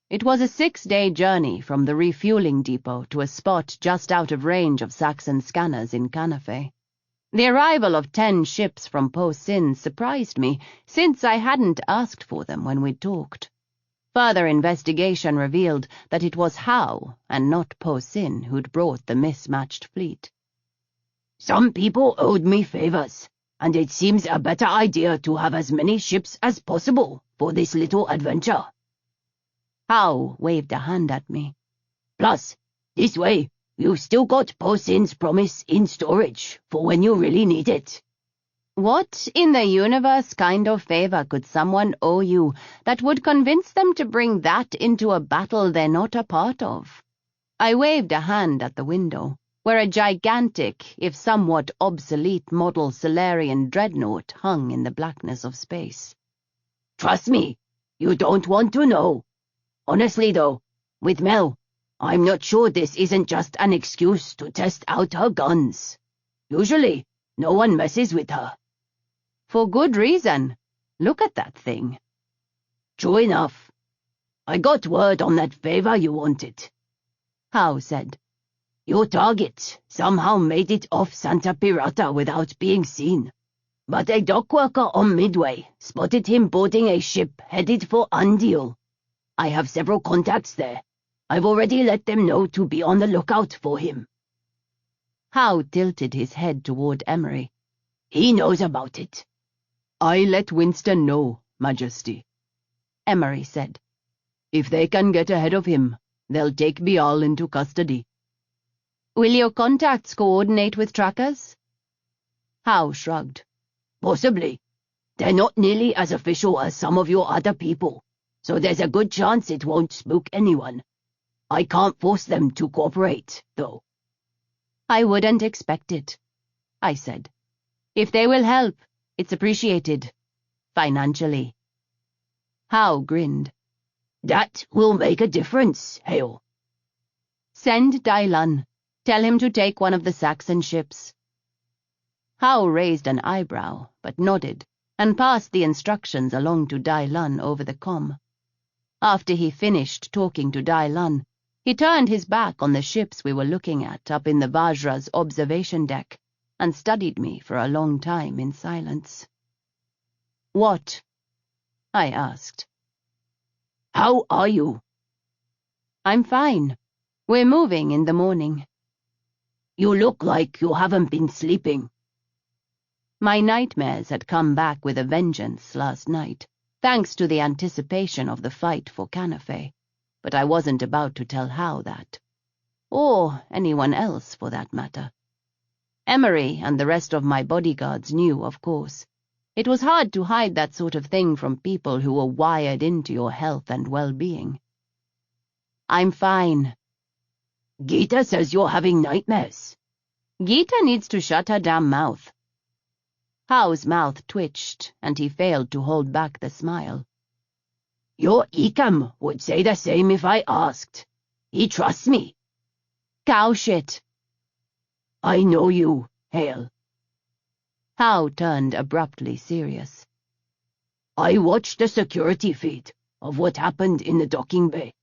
It was a 6-day journey from the refueling depot to a spot just out of range of Saxon scanners in Canafe. The arrival of 10 ships from Po Sin surprised me, since I hadn't asked for them when we'd talked. Further investigation revealed that it was Howe and not Po Sin who'd brought the mismatched fleet. "Some people owed me favors, and it seems a better idea to have as many ships as possible for this little adventure." Howe waved a hand at me. "Plus, this way, you've still got Po Sin's promise in storage for when you really need it." What in the universe kind of favor could someone owe you that would convince them to bring that into a battle they're not a part of? I waved a hand at the window, where a gigantic, if somewhat obsolete model Solarian dreadnought hung in the blackness of space. "Trust me, you don't want to know. Honestly, though, with Mel, I'm not sure this isn't just an excuse to test out her guns. Usually, no one messes with her." "For good reason. Look at that thing." "True enough. I got word on that favor you wanted," Howe said. "Your target somehow made it off Santa Pirata without being seen. But a dock worker on Midway spotted him boarding a ship headed for Andiel. I have several contacts there. I've already let them know to be on the lookout for him." Howe tilted his head toward Emery. "He knows about it." "I let Winston know, Majesty," Emery said. "If they can get ahead of him, they'll take Bial into custody." "Will your contacts coordinate with trackers?" Howe shrugged. "Possibly. They're not nearly as official as some of your other people, so there's a good chance it won't spook anyone. I can't force them to cooperate, though." "I wouldn't expect it," I said. "If they will help, it's appreciated. Financially." Howe grinned. That will make a difference, Hail. Send Dai-Lan. Tell him to take one of the Saxon ships. Hao raised an eyebrow, but nodded, and passed the instructions along to Dai-Lan over the comm. After he finished talking to Dai-Lan, he turned his back on the ships we were looking at up in the Vajra's observation deck and studied me for a long time in silence. "What?" I asked. "How are you?" "I'm fine. We're moving in the morning." "You look like you haven't been sleeping." My nightmares had come back with a vengeance last night, thanks to the anticipation of the fight for Canafe, but I wasn't about to tell Hao that. Or anyone else, for that matter. Emery and the rest of my bodyguards knew, of course. It was hard to hide that sort of thing from people who were wired into your health and well-being. "I'm fine." "Gita says you're having nightmares." "Gita needs to shut her damn mouth." Hao's mouth twitched, and he failed to hold back the smile. "Your Ikam would say the same if I asked. He trusts me." "Cow shit." "I know you, Hail." Hao turned abruptly serious. "I watched the security feed of what happened in the docking bay.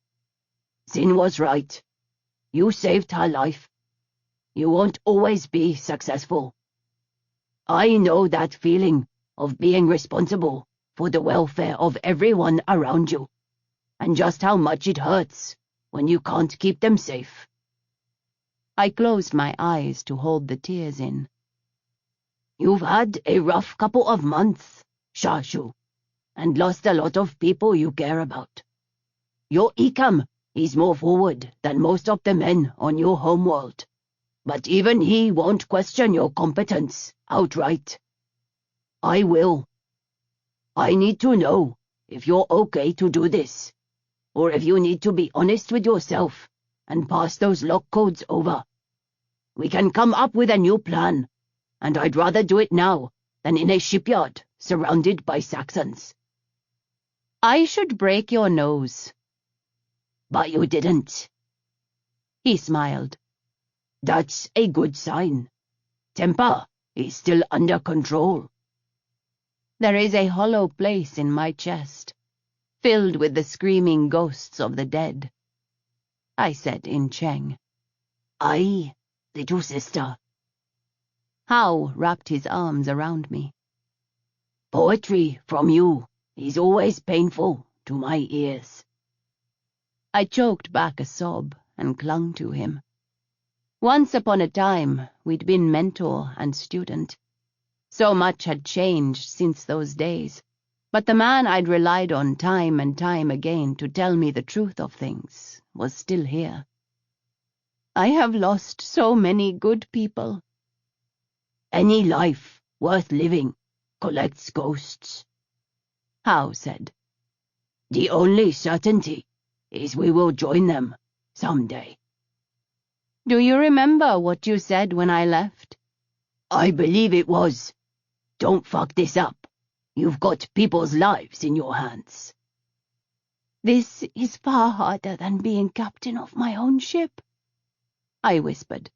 Zin was right. You saved her life. You won't always be successful. I know that feeling of being responsible for the welfare of everyone around you, and just how much it hurts when you can't keep them safe." I closed my eyes to hold the tears in. "You've had a rough couple of months, Shashu, and lost a lot of people you care about. Your Ikam is more forward than most of the men on your homeworld, but even he won't question your competence outright. I will. I need to know if you're okay to do this, or if you need to be honest with yourself and pass those lock codes over. We can come up with a new plan, and I'd rather do it now than in a shipyard surrounded by Saxons." "I should break your nose." "But you didn't." He smiled. "That's a good sign. Temper is still under control." There is a hollow place in my chest, filled with the screaming ghosts of the dead, I said in Cheng. "Aye, little sister." Hao wrapped his arms around me. "Poetry from you is always painful to my ears." I choked back a sob and clung to him. Once upon a time, we'd been mentor and student. So much had changed since those days, but the man I'd relied on time and time again to tell me the truth of things was still here. "I have lost so many good people." "Any life worth living collects ghosts," Hao said. "The only certainty is we will join them someday." "Do you remember what you said when I left?" "I believe it was, 'Don't fuck this up. You've got people's lives in your hands.'" "This is far harder than being captain of my own ship," I whispered.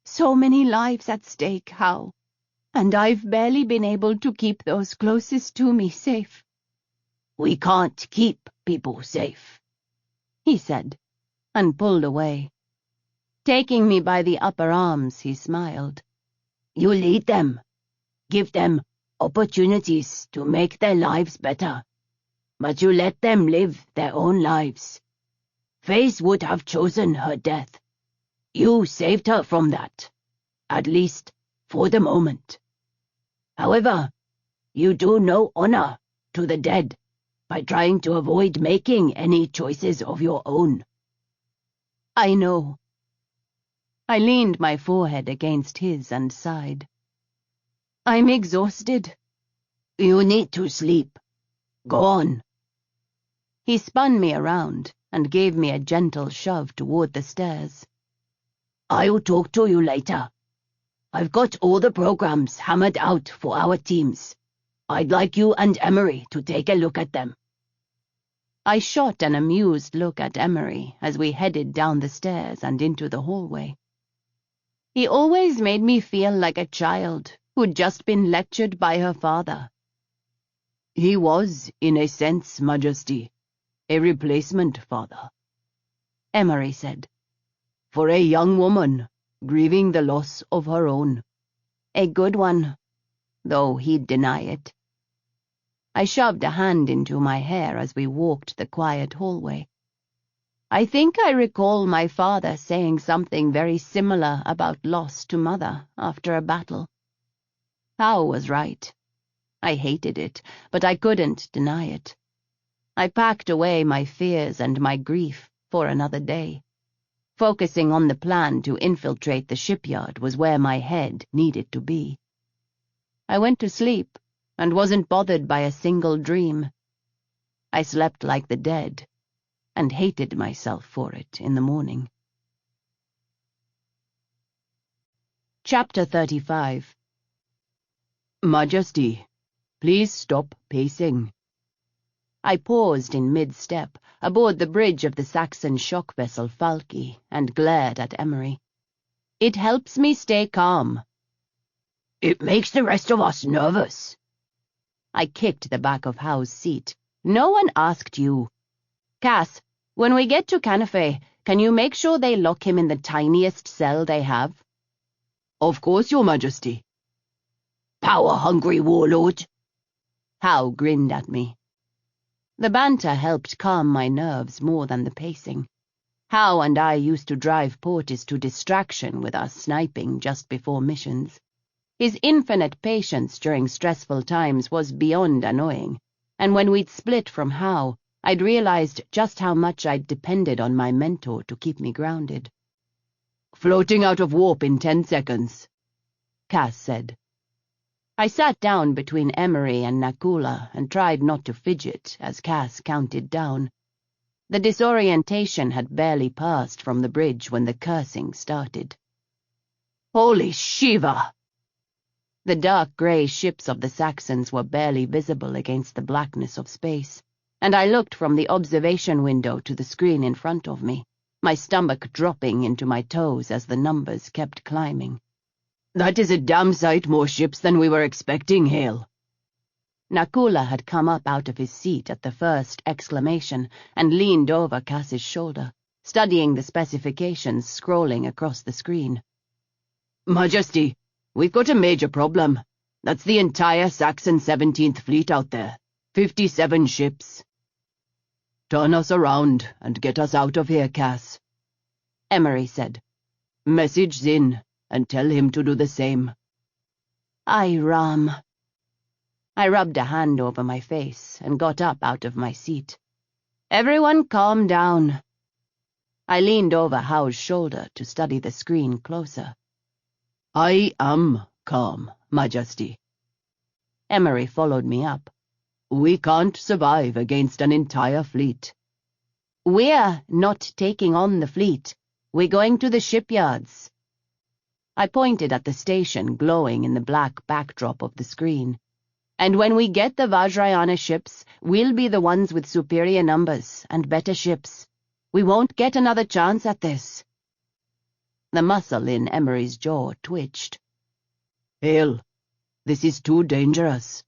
"So many lives at stake, Hao, and I've barely been able to keep those closest to me safe." "We can't keep people safe," he said, and pulled away. Taking me by the upper arms, he smiled. "You lead them. Give them opportunities to make their lives better, but you let them live their own lives. Faze would have chosen her death. You saved her from that, at least for the moment. However, you do no honor to the dead by trying to avoid making any choices of your own." "I know." I leaned my forehead against his and sighed. "I'm exhausted." "You need to sleep. Go on." He spun me around and gave me a gentle shove toward the stairs. "I'll talk to you later. I've got all the programs hammered out for our teams. I'd like you and Emery to take a look at them." I shot an amused look at Emery as we headed down the stairs and into the hallway. He always made me feel like a child who'd just been lectured by her father. He was, in a sense, Majesty, a replacement father, Emery said. For a young woman grieving the loss of her own. A good one, though he'd deny it. I shoved a hand into my hair as we walked the quiet hallway. I think I recall my father saying something very similar about loss to Mother after a battle. Hal was right. I hated it, but I couldn't deny it. I packed away my fears and my grief for another day. Focusing on the plan to infiltrate the shipyard was where my head needed to be. I went to sleep and wasn't bothered by a single dream. I slept like the dead and hated myself for it in the morning. Chapter 35. Majesty, please stop pacing. I paused in mid-step aboard the bridge of the Saxon shock vessel Falke and glared at Emery. It helps me stay calm. It makes the rest of us nervous. I kicked the back of Howe's seat. No one asked you. Cass, when we get to Canafe, can you make sure they lock him in the tiniest cell they have? Of course, Your Majesty. Power-hungry warlord. Howe grinned at me. The banter helped calm my nerves more than the pacing. Howe and I used to drive Portis to distraction with our sniping just before missions. His infinite patience during stressful times was beyond annoying, and when we'd split from Howe, I'd realized just how much I'd depended on my mentor to keep me grounded. Floating out of warp in 10 seconds, Cass said. I sat down between Emery and Nakula and tried not to fidget as Cass counted down. The disorientation had barely passed from the bridge when the cursing started. Holy Shiva! The dark grey ships of the Saxons were barely visible against the blackness of space, and I looked from the observation window to the screen in front of me, my stomach dropping into my toes as the numbers kept climbing. That is a damn sight more ships than we were expecting, Hail. Nakula had come up out of his seat at the first exclamation and leaned over Cass's shoulder, studying the specifications scrolling across the screen. Majesty, we've got a major problem. That's the entire Saxon 17th Fleet out there. 57 ships. Turn us around and get us out of here, Cass, Emery said. Message Zin and tell him to do the same. Aye, Ram. I rubbed a hand over my face and got up out of my seat. Everyone calm down. I leaned over Howe's shoulder to study the screen closer. I am calm, Majesty. Emery followed me up. We can't survive against an entire fleet. We're not taking on the fleet. We're going to the shipyards. I pointed at the station glowing in the black backdrop of the screen. And when we get the Vajrayana ships, we'll be the ones with superior numbers and better ships. We won't get another chance at this. The muscle in Emery's jaw twitched. Hail, this is too dangerous.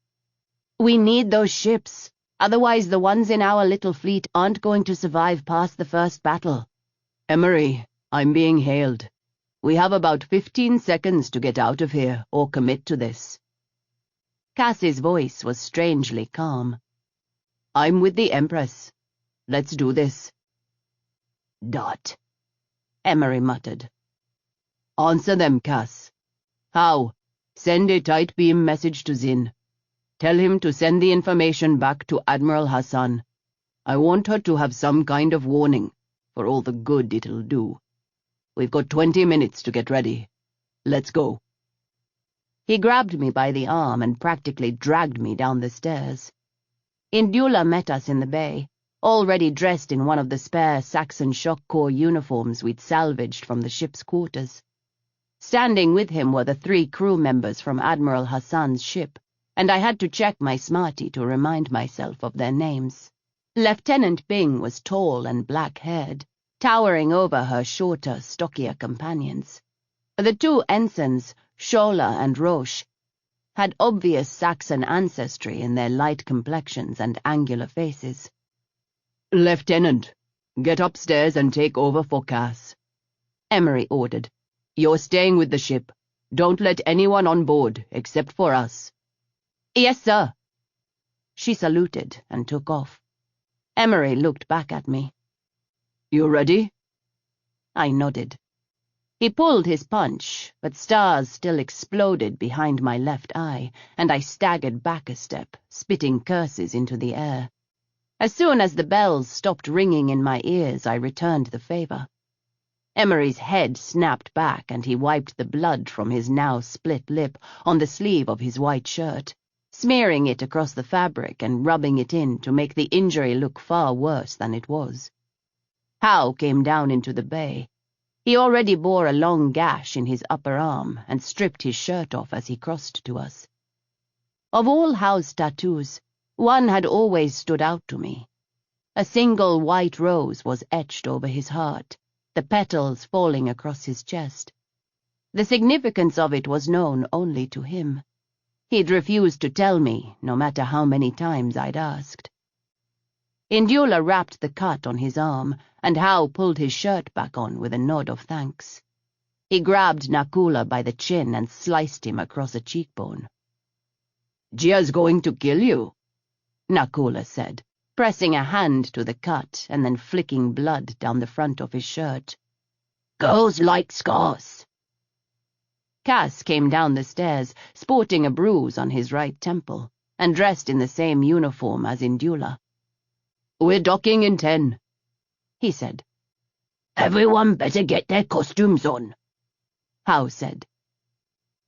We need those ships. Otherwise the ones in our little fleet aren't going to survive past the first battle. Emery, I'm being hailed. We have about 15 seconds to get out of here or commit to this. Cass's voice was strangely calm. I'm with the Empress. Let's do this. Dot, Emery muttered. Answer them, Cass. How? Send a tight beam message to Zin. Tell him to send the information back to Admiral Hassan. I want her to have some kind of warning, for all the good it'll do. We've got 20 minutes to get ready. Let's go. He grabbed me by the arm and practically dragged me down the stairs. Indula met us in the bay, already dressed in one of the spare Saxon Shock Corps uniforms we'd salvaged from the ship's quarters. Standing with him were the 3 crew members from Admiral Hassan's ship, and I had to check my smarty to remind myself of their names. Lieutenant Byng was tall and black-haired, towering over her shorter, stockier companions. The two ensigns, Shola and Roche, had obvious Saxon ancestry in their light complexions and angular faces. "Lieutenant, get upstairs and take over for Cass," Emery ordered. "You're staying with the ship. Don't let anyone on board, except for us." "Yes, sir." She saluted and took off. Emery looked back at me. "You ready?" I nodded. He pulled his punch, but stars still exploded behind my left eye, and I staggered back a step, spitting curses into the air. As soon as the bells stopped ringing in my ears, I returned the favor. Emery's head snapped back, and he wiped the blood from his now split lip on the sleeve of his white shirt, smearing it across the fabric and rubbing it in to make the injury look far worse than it was. Howe came down into the bay. He already bore a long gash in his upper arm and stripped his shirt off as he crossed to us. Of all Howe's tattoos, one had always stood out to me. A single white rose was etched over his heart, the petals falling across his chest. The significance of it was known only to him. He'd refused to tell me, no matter how many times I'd asked. Indula wrapped the cut on his arm, and Howe pulled his shirt back on with a nod of thanks. He grabbed Nakula by the chin and sliced him across a cheekbone. "Gia's going to kill you," Nakula said, pressing a hand to the cut and then flicking blood down the front of his shirt. "Girls like scars." Cass came down the stairs, sporting a bruise on his right temple, and dressed in the same uniform as Indula. "We're docking in 10, he said. "Everyone better get their costumes on," Howe said.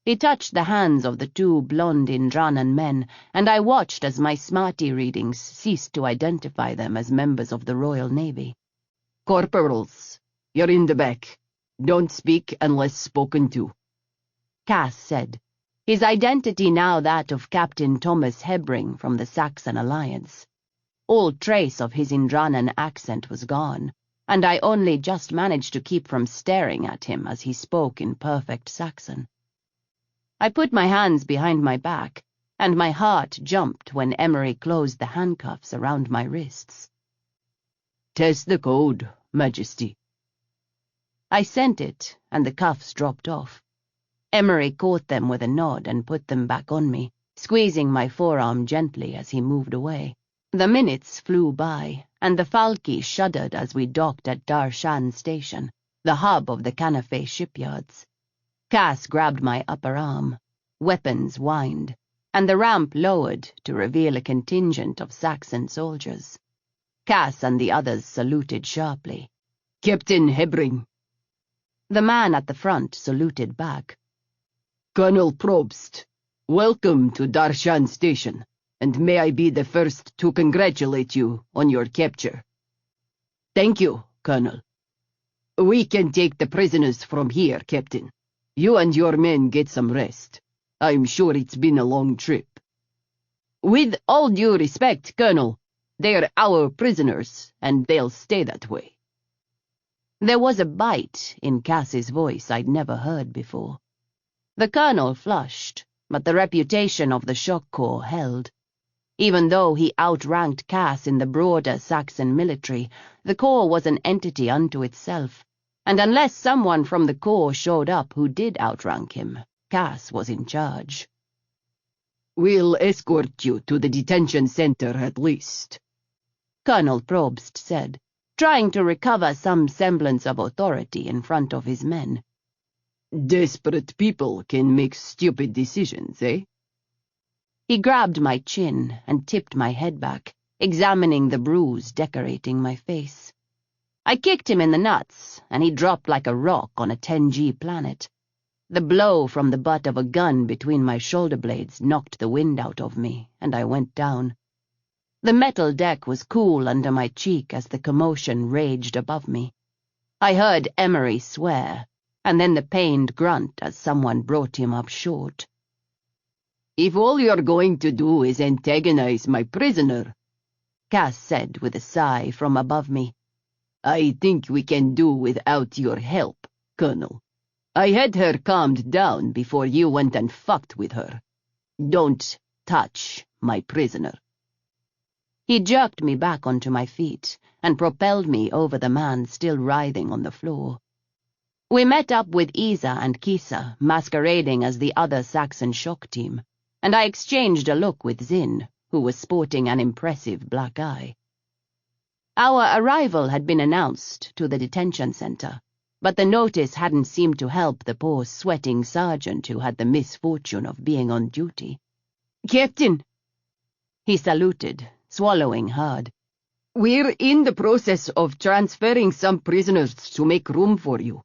He touched the hands of the two blonde Indranan men, and I watched as my smarty readings ceased to identify them as members of the Royal Navy. "Corporals, you're in the back. Don't speak unless spoken to," Cass said, his identity now that of Captain Thomas Hebring from the Saxon Alliance. All trace of his Indranan accent was gone, and I only just managed to keep from staring at him as he spoke in perfect Saxon. I put my hands behind my back, and my heart jumped when Emery closed the handcuffs around my wrists. "Test the code, Majesty." I sent it, and the cuffs dropped off. Emery caught them with a nod and put them back on me, squeezing my forearm gently as he moved away. The minutes flew by, and the Falchi shuddered as we docked at Darshan Station, the hub of the Canafe shipyards. Cass grabbed my upper arm. Weapons whined, and the ramp lowered to reveal a contingent of Saxon soldiers. Cass and the others saluted sharply. "Captain Hebring." The man at the front saluted back. "Colonel Probst, welcome to Darshan Station, and may I be the first to congratulate you on your capture." "Thank you, Colonel." "We can take the prisoners from here, Captain. You and your men get some rest. I'm sure it's been a long trip." "With all due respect, Colonel, they're our prisoners, and they'll stay that way." There was a bite in Cass's voice I'd never heard before. The colonel flushed, but the reputation of the Shock Corps held. Even though he outranked Cass in the broader Saxon military, the Corps was an entity unto itself, and unless someone from the Corps showed up who did outrank him, Cass was in charge. "We'll escort you to the detention center at least," Colonel Probst said, trying to recover some semblance of authority in front of his men. "Desperate people can make stupid decisions, eh?" He grabbed my chin and tipped my head back, examining the bruise decorating my face. I kicked him in the nuts, and he dropped like a rock on a 10G planet. The blow from the butt of a gun between my shoulder blades knocked the wind out of me, and I went down. The metal deck was cool under my cheek as the commotion raged above me. I heard Emery swear, and then the pained grunt as someone brought him up short. "If all you're going to do is antagonize my prisoner," Cass said with a sigh from above me. I think we can do without your help, Colonel. I had her calmed down before you went and fucked with her. Don't touch my prisoner. He jerked me back onto my feet and propelled me over the man still writhing on the floor. We met up with Isa and Kisa, masquerading as the other Saxon shock team, and I exchanged a look with Zin, who was sporting an impressive black eye. Our arrival had been announced to the detention center, but the notice hadn't seemed to help the poor sweating sergeant who had the misfortune of being on duty. Captain! He saluted, swallowing hard. We're in the process of transferring some prisoners to make room for you.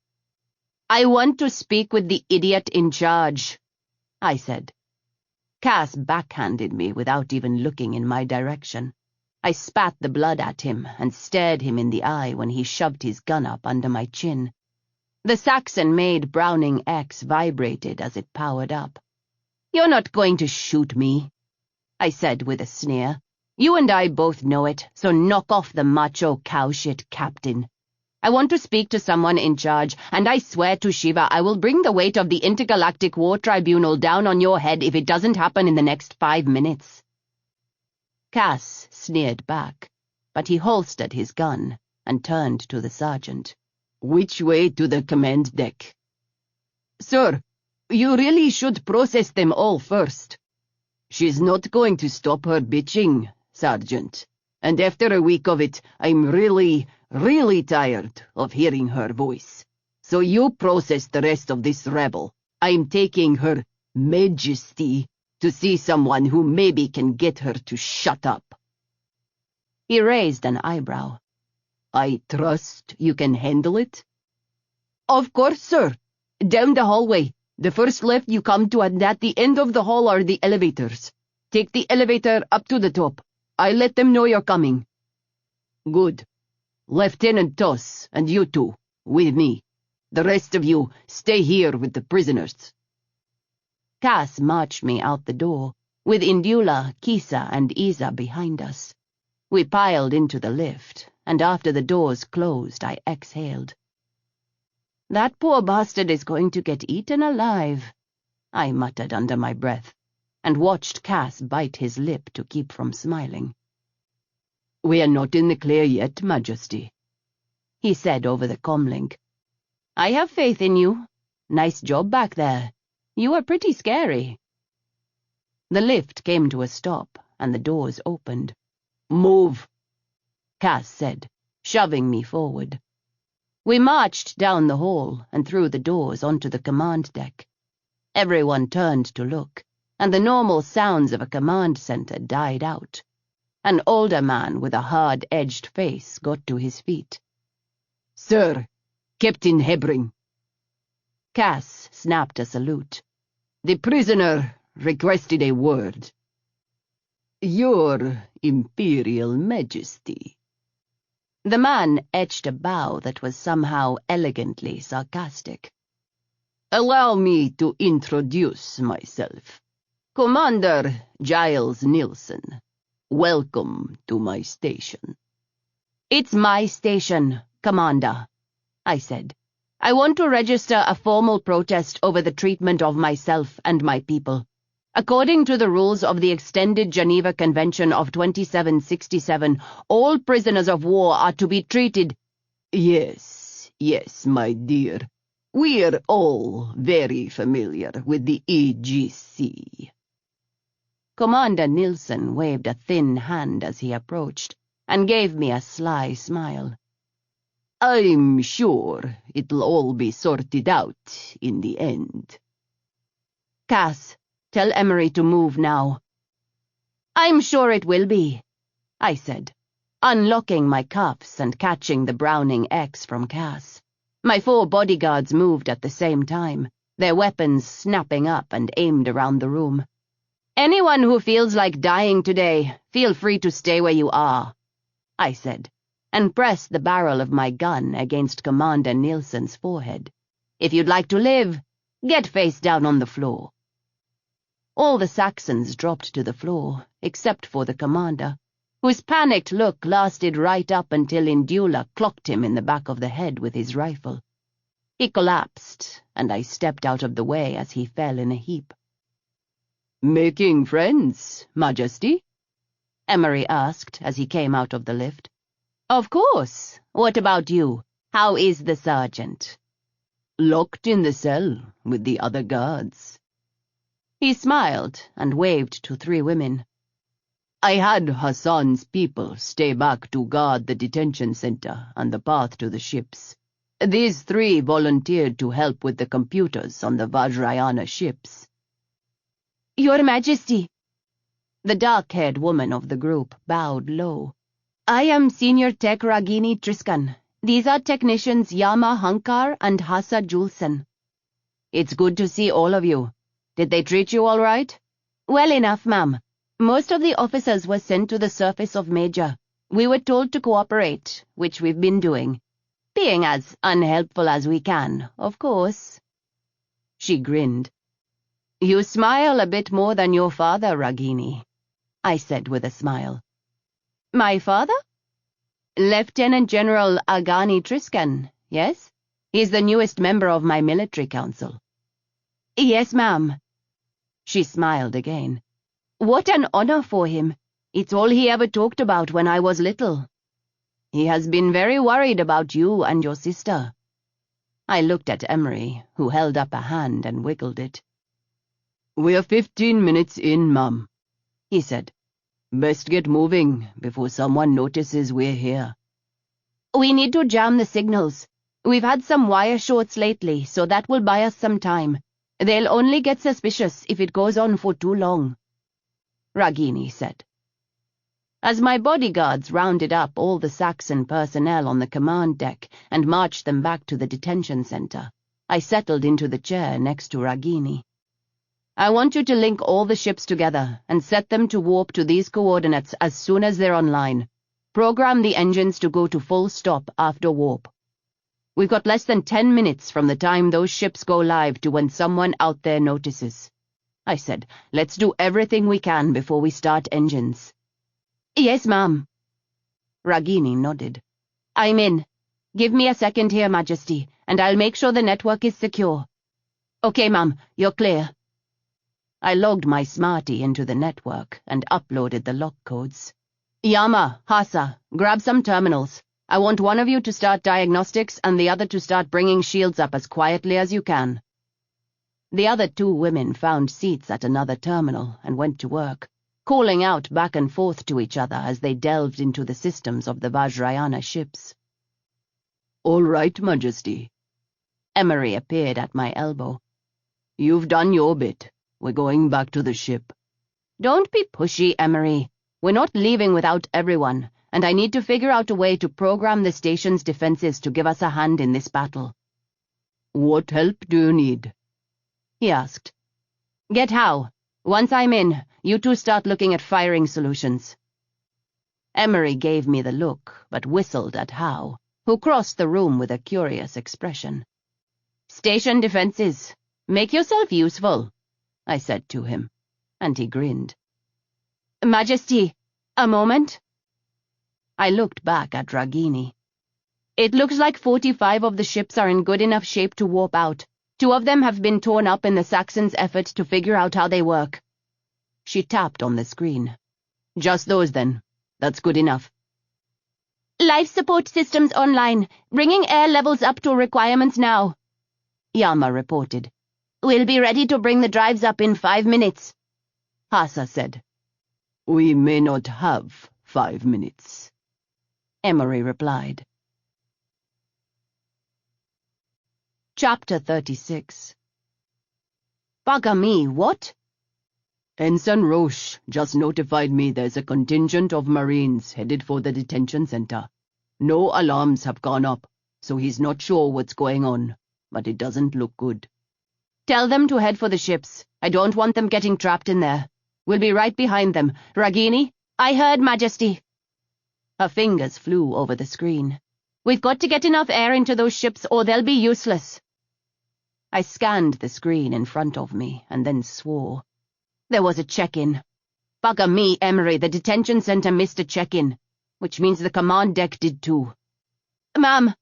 I want to speak with the idiot in charge, I said. Cass backhanded me without even looking in my direction. I spat the blood at him and stared him in the eye when he shoved his gun up under my chin. The Saxon-made Browning X vibrated as it powered up. You're not going to shoot me, I said with a sneer. You and I both know it, so knock off the macho cow shit, Captain. I want to speak to someone in charge, and I swear to Shiva I will bring the weight of the Intergalactic War Tribunal down on your head if it doesn't happen in the next 5 minutes. Cass sneered back, but he holstered his gun and turned to the sergeant. Which way to the command deck? Sir, you really should process them all first. She's not going to stop her bitching, Sergeant. And after a week of it, I'm really tired of hearing her voice. So you process the rest of this rebel. I'm taking Her Majesty to see someone who maybe can get her to shut up. He raised an eyebrow. I trust you can handle it? Of course, sir. Down the hallway. The first left you come to, and at the end of the hall are the elevators. Take the elevator up to the top. I'll let them know you're coming. Good. Lieutenant Toss, and you two, with me. The rest of you, stay here with the prisoners. Cass marched me out the door, with Indula, Kisa, and Isa behind us. We piled into the lift, and after the doors closed, I exhaled. That poor bastard is going to get eaten alive, I muttered under my breath, and watched Cass bite his lip to keep from smiling. We are not in the clear yet, Majesty, he said over the comlink. I have faith in you. Nice job back there. You were pretty scary. The lift came to a stop, and the doors opened. Move, Cass said, shoving me forward. We marched down the hall and through the doors onto the command deck. Everyone turned to look, and the normal sounds of a command center died out. An older man with a hard-edged face got to his feet. Sir, Captain Hebring. Cass snapped a salute. The prisoner requested a word. Your Imperial Majesty. The man etched a bow that was somehow elegantly sarcastic. Allow me to introduce myself. Commander Giles Nielsen. Welcome to my station. It's my station, Commander, I said. I want to register a formal protest over the treatment of myself and my people. According to the rules of the Extended Geneva Convention of 2767, all prisoners of war are to be treated— Yes, my dear. We're all very familiar with the EGC. Commander Nielsen waved a thin hand as he approached, and gave me a sly smile. I'm sure it'll all be sorted out in the end. Cass, tell Emery to move now. I'm sure it will be, I said, unlocking my cuffs and catching the Browning X from Cass. My 4 bodyguards moved at the same time, their weapons snapping up and aimed around the room. Anyone who feels like dying today, feel free to stay where you are, I said, and pressed the barrel of my gun against Commander Nielsen's forehead. If you'd like to live, get face down on the floor. All the Saxons dropped to the floor, except for the commander. whose panicked look lasted right up until Indula clocked him in the back of the head with his rifle. He collapsed, and I stepped out of the way as he fell in a heap. "Making friends, Majesty?" Emery asked as he came out of the lift. "Of course. What about you? How is the sergeant?" "Locked in the cell with the other guards." He smiled and waved to 3 women. "I had Hassan's people stay back to guard the detention center and the path to the ships. These 3 volunteered to help with the computers on the Vajrayana ships." "Your Majesty," the dark-haired woman of the group bowed low. "I am Senior Tech Ragini Triskan. These are technicians Yama Hankar and Hassa Julsen." "It's good to see all of you. Did they treat you all right?" "Well enough, ma'am. Most of the officers were sent to the surface of Major. We were told to cooperate, which we've been doing. Being as unhelpful as we can, of course." She grinned. "You smile a bit more than your father, Ragini," I said with a smile. "My father?" "Lieutenant General Agani Triskan, yes? He's the newest member of my military council." "Yes, ma'am." She smiled again. "What an honor for him. It's all he ever talked about when I was little. He has been very worried about you and your sister." I looked at Emery, who held up a hand and wiggled it. "We're 15 minutes in, ma'am," he said. "Best get moving before someone notices we're here." "We need to jam the signals. We've had some wire shorts lately, so that will buy us some time. They'll only get suspicious if it goes on for too long," Ragini said. As my bodyguards rounded up all the Saxon personnel on the command deck and marched them back to the detention center, I settled into the chair next to Ragini. "I want you to link all the ships together and set them to warp to these coordinates as soon as they're online. Program the engines to go to full stop after warp. We've got less than 10 minutes from the time those ships go live to when someone out there notices." I said, "Let's do everything we can before we start engines." "Yes, ma'am." Ragini nodded. "I'm in. Give me a second here, Majesty, and I'll make sure the network is secure." "Okay, ma'am, you're clear." I logged my smarty into the network and uploaded the lock codes. "Yama, Hassa, grab some terminals. I want one of you to start diagnostics and the other to start bringing shields up as quietly as you can." The other 2 women found seats at another terminal and went to work, calling out back and forth to each other as they delved into the systems of the Vajrayana ships. "All right, Majesty." Emery appeared at my elbow. "You've done your bit. We're going back to the ship." "Don't be pushy, Emery. We're not leaving without everyone, and I need to figure out a way to program the station's defenses to give us a hand in this battle." "What help do you need?" he asked. "Get Howe. Once I'm in, you 2 start looking at firing solutions." Emery gave me the look, but whistled at Howe, who crossed the room with a curious expression. "Station defenses. Make yourself useful," I said to him, and he grinned. "Majesty, a moment." I looked back at Ragini. "It looks like 45 of the ships are in good enough shape to warp out. 2 of them have been torn up in the Saxons' effort to figure out how they work." She tapped on the screen. "Just those, then. That's good enough." "Life support systems online. Bringing air levels up to requirements now," Yama reported. "We'll be ready to bring the drives up in 5 minutes," Hassa said. "We may not have 5 minutes," Emery replied. Chapter 36. "Bugger me, what?" "Ensign Roche just notified me there's a contingent of Marines headed for the detention center. No alarms have gone up, so he's not sure what's going on, but it doesn't look good." "Tell them to head for the ships. I don't want them getting trapped in there. We'll be right behind them. Ragini?" "I heard, Majesty." Her fingers flew over the screen. "We've got to get enough air into those ships or they'll be useless." I scanned the screen in front of me and then swore. There was a check-in. Bugger me, Emery, the detention center missed a check-in, which means the command deck did too. Ma'am,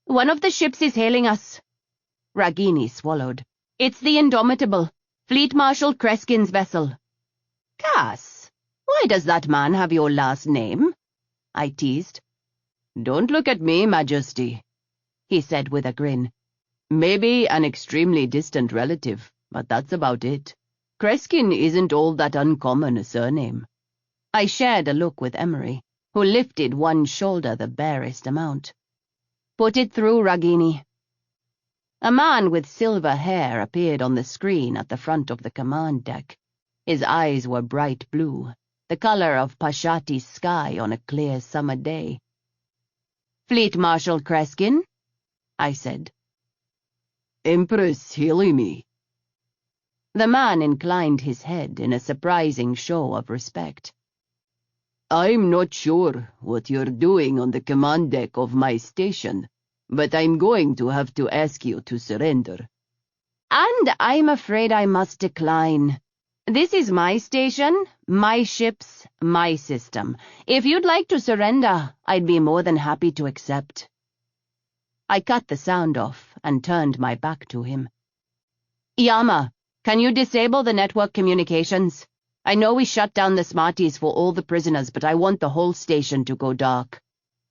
one of the ships is hailing us. Ragini swallowed. It's the Indomitable, Fleet Marshal Kreskin's vessel. Cass, why does that man have your last name? I teased. Don't look at me, Majesty, he said with a grin. Maybe an extremely distant relative, but that's about it. Kreskin isn't all that uncommon a surname. I shared a look with Emery, who lifted one shoulder the barest amount. Put it through, Ragini. A man with silver hair appeared on the screen at the front of the command deck. His eyes were bright blue, the color of Pashati's sky on a clear summer day. Fleet Marshal Kreskin, I said. Empress hailing me. The man inclined his head in a surprising show of respect. I'm not sure what you're doing on the command deck of my station, but I'm going to have to ask you to surrender. And I'm afraid I must decline. This is my station, my ships, my system. If you'd like to surrender, I'd be more than happy to accept. I cut the sound off and turned my back to him. Yama, can you disable the network communications? I know we shut down the smarties for all the prisoners, but I want the whole station to go dark.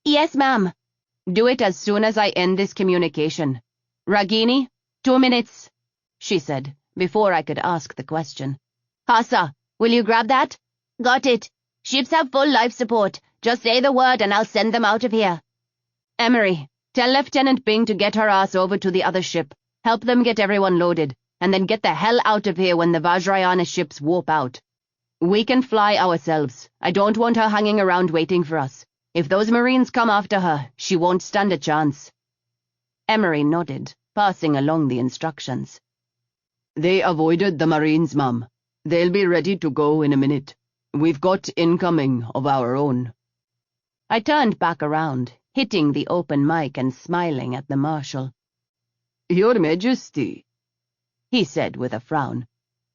Yes, ma'am. Do it as soon as I end this communication. Ragini, 2 minutes, she said, before I could ask the question. Hassa, will you grab that? Got it. Ships have full life support. Just say the word and I'll send them out of here. Emery, tell Lieutenant Bing to get her ass over to the other ship. Help them get everyone loaded, and then get the hell out of here when the Vajrayana ships warp out. We can fly ourselves. I don't want her hanging around waiting for us. If those Marines come after her, she won't stand a chance. Emery nodded, passing along the instructions. They avoided the Marines, ma'am. They'll be ready to go in a minute. We've got incoming of our own. I turned back around, hitting the open mic and smiling at the Marshal. Your Majesty, he said with a frown.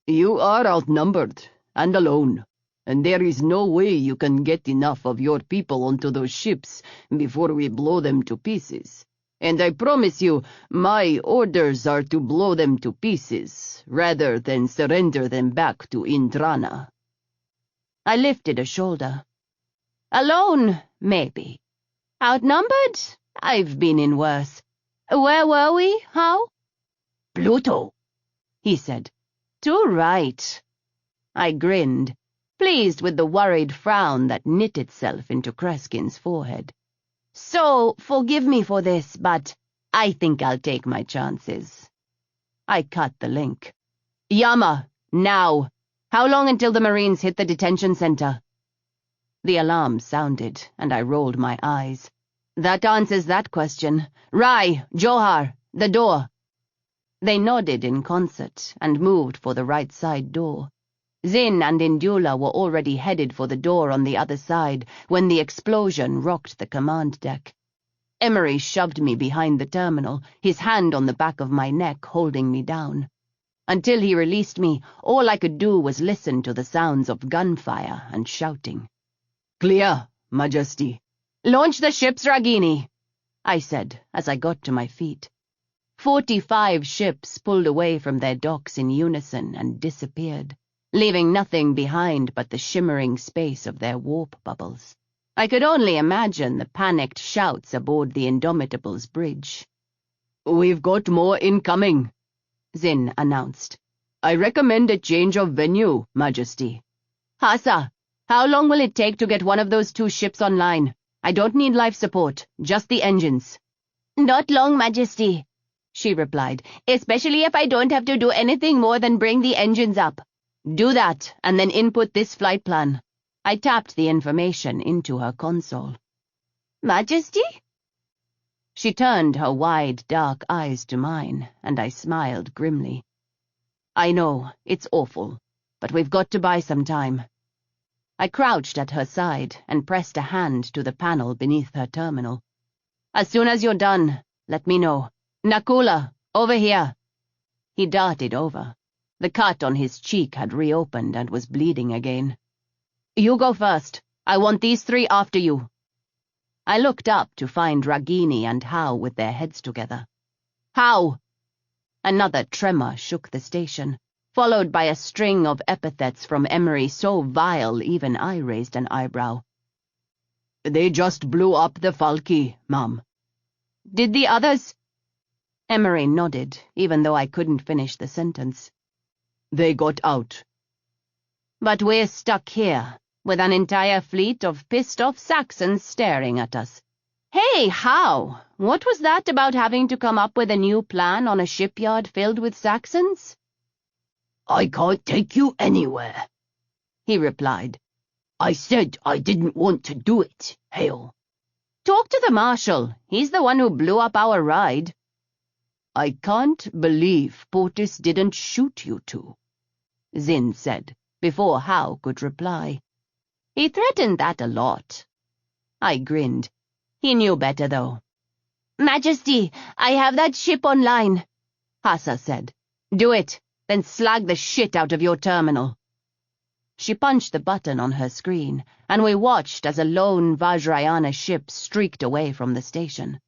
You are outnumbered and alone, and there is no way you can get enough of your people onto those ships before we blow them to pieces. And I promise you, my orders are to blow them to pieces, rather than surrender them back to Indranan. I lifted a shoulder. Alone, maybe. Outnumbered? I've been in worse. Where were we? How? Pluto, he said. Too right. I grinned, pleased with the worried frown that knit itself into Kreskin's forehead. So, forgive me for this, but I think I'll take my chances. I cut the link. Yama, now! How long until the Marines hit the detention center? The alarm sounded, and I rolled my eyes. That answers that question. Rai, Johar, the door. They nodded in concert and moved for the right side door. Zin and Indula were already headed for the door on the other side when the explosion rocked the command deck. Emery shoved me behind the terminal, his hand on the back of my neck holding me down. Until he released me, all I could do was listen to the sounds of gunfire and shouting. Clear, Majesty. Launch the ships, Ragini, I said as I got to my feet. 45 ships pulled away from their docks in unison and disappeared, leaving nothing behind but the shimmering space of their warp bubbles. I could only imagine the panicked shouts aboard the Indomitable's bridge. We've got more incoming, Zin announced. I recommend a change of venue, Majesty. Hassa, how long will it take to get one of those 2 ships online? I don't need life support, just the engines. Not long, Majesty, she replied, especially if I don't have to do anything more than bring the engines up. Do that, and then input this flight plan. I tapped the information into her console. Majesty? She turned her wide, dark eyes to mine, and I smiled grimly. I know, it's awful, but we've got to buy some time. I crouched at her side and pressed a hand to the panel beneath her terminal. As soon as you're done, let me know. Nakula, over here. He darted over. The cut on his cheek had reopened and was bleeding again. You go first. I want these three after you. I looked up to find Ragini and How with their heads together. How! Another tremor shook the station, followed by a string of epithets from Emery so vile even I raised an eyebrow. They just blew up the Falky, Mum. Did the others? Emery nodded, even though I couldn't finish the sentence. They got out. But we're stuck here, with an entire fleet of pissed-off Saxons staring at us. Hey, How? What was that about having to come up with a new plan on a shipyard filled with Saxons? I can't take you anywhere, he replied. I said I didn't want to do it, Hail. Talk to the Marshal. He's the one who blew up our ride. I can't believe Portis didn't shoot you two, Zin said, before How could reply. He threatened that a lot. I grinned. He knew better, though. Majesty, I have that ship online, Hassa said. Do it, then slag the shit out of your terminal. She punched the button on her screen, and we watched as a lone Vajrayana ship streaked away from the station.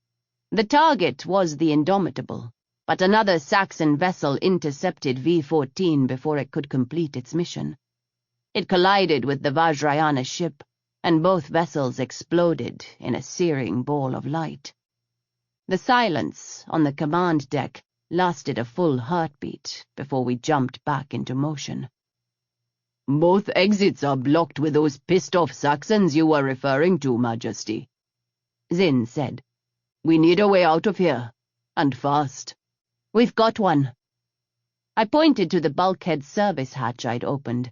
The target was the Indomitable, but another Saxon vessel intercepted V-14 before it could complete its mission. It collided with the Vajrayana ship, and both vessels exploded in a searing ball of light. The silence on the command deck lasted a full heartbeat before we jumped back into motion. Both exits are blocked with those pissed-off Saxons you were referring to, Majesty, Zin said. We need a way out of here, and fast. We've got one. I pointed to the bulkhead service hatch I'd opened.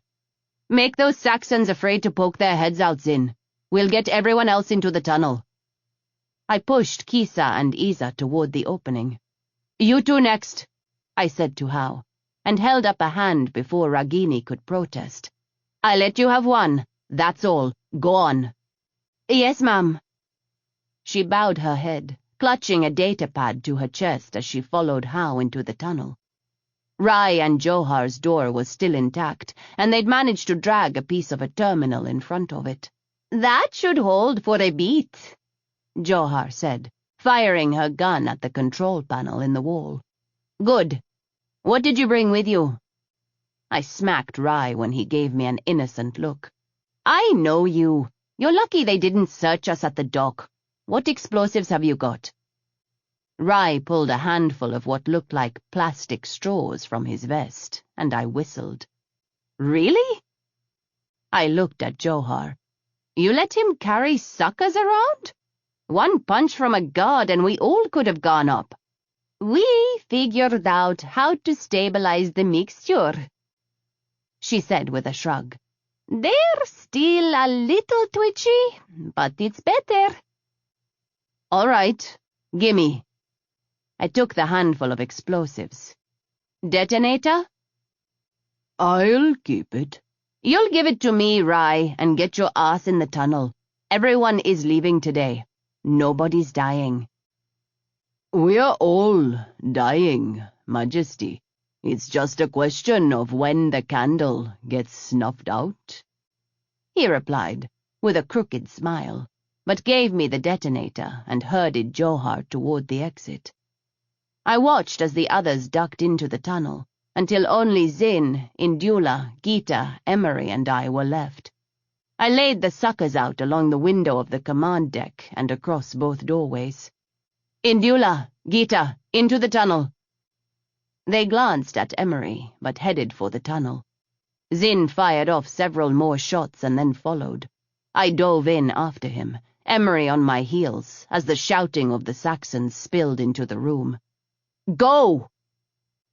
Make those Saxons afraid to poke their heads out, Zin. We'll get everyone else into the tunnel. I pushed Kisa and Isa toward the opening. You two next, I said to How, and held up a hand before Ragini could protest. I let you have one, that's all. Go on. Yes, ma'am. She bowed her head, clutching a datapad to her chest as she followed How into the tunnel. Rai and Johar's door was still intact, and they'd managed to drag a piece of a terminal in front of it. That should hold for a beat, Johar said, firing her gun at the control panel in the wall. Good. What did you bring with you? I smacked Rai when he gave me an innocent look. I know you. You're lucky they didn't search us at the dock. What explosives have you got? Rai pulled a handful of what looked like plastic straws from his vest, and I whistled. Really? I looked at Johar. You let him carry suckers around? One punch from a guard and we all could have gone up. We figured out how to stabilize the mixture, she said with a shrug. They're still a little twitchy, but it's better. All right, gimme. I took the handful of explosives. Detonator? I'll keep it. You'll give it to me, Rai, and get your ass in the tunnel. Everyone is leaving today. Nobody's dying. We're all dying, Majesty. It's just a question of when the candle gets snuffed out, he replied, with a crooked smile, but gave me the detonator and herded Johar toward the exit. I watched as the others ducked into the tunnel, until only Zin, Indula, Gita, Emery, and I were left. I laid the suckers out along the window of the command deck and across both doorways. Indula, Gita, into the tunnel. They glanced at Emery, but headed for the tunnel. Zin fired off several more shots and then followed. I dove in after him, Emery on my heels, as the shouting of the Saxons spilled into the room. Go!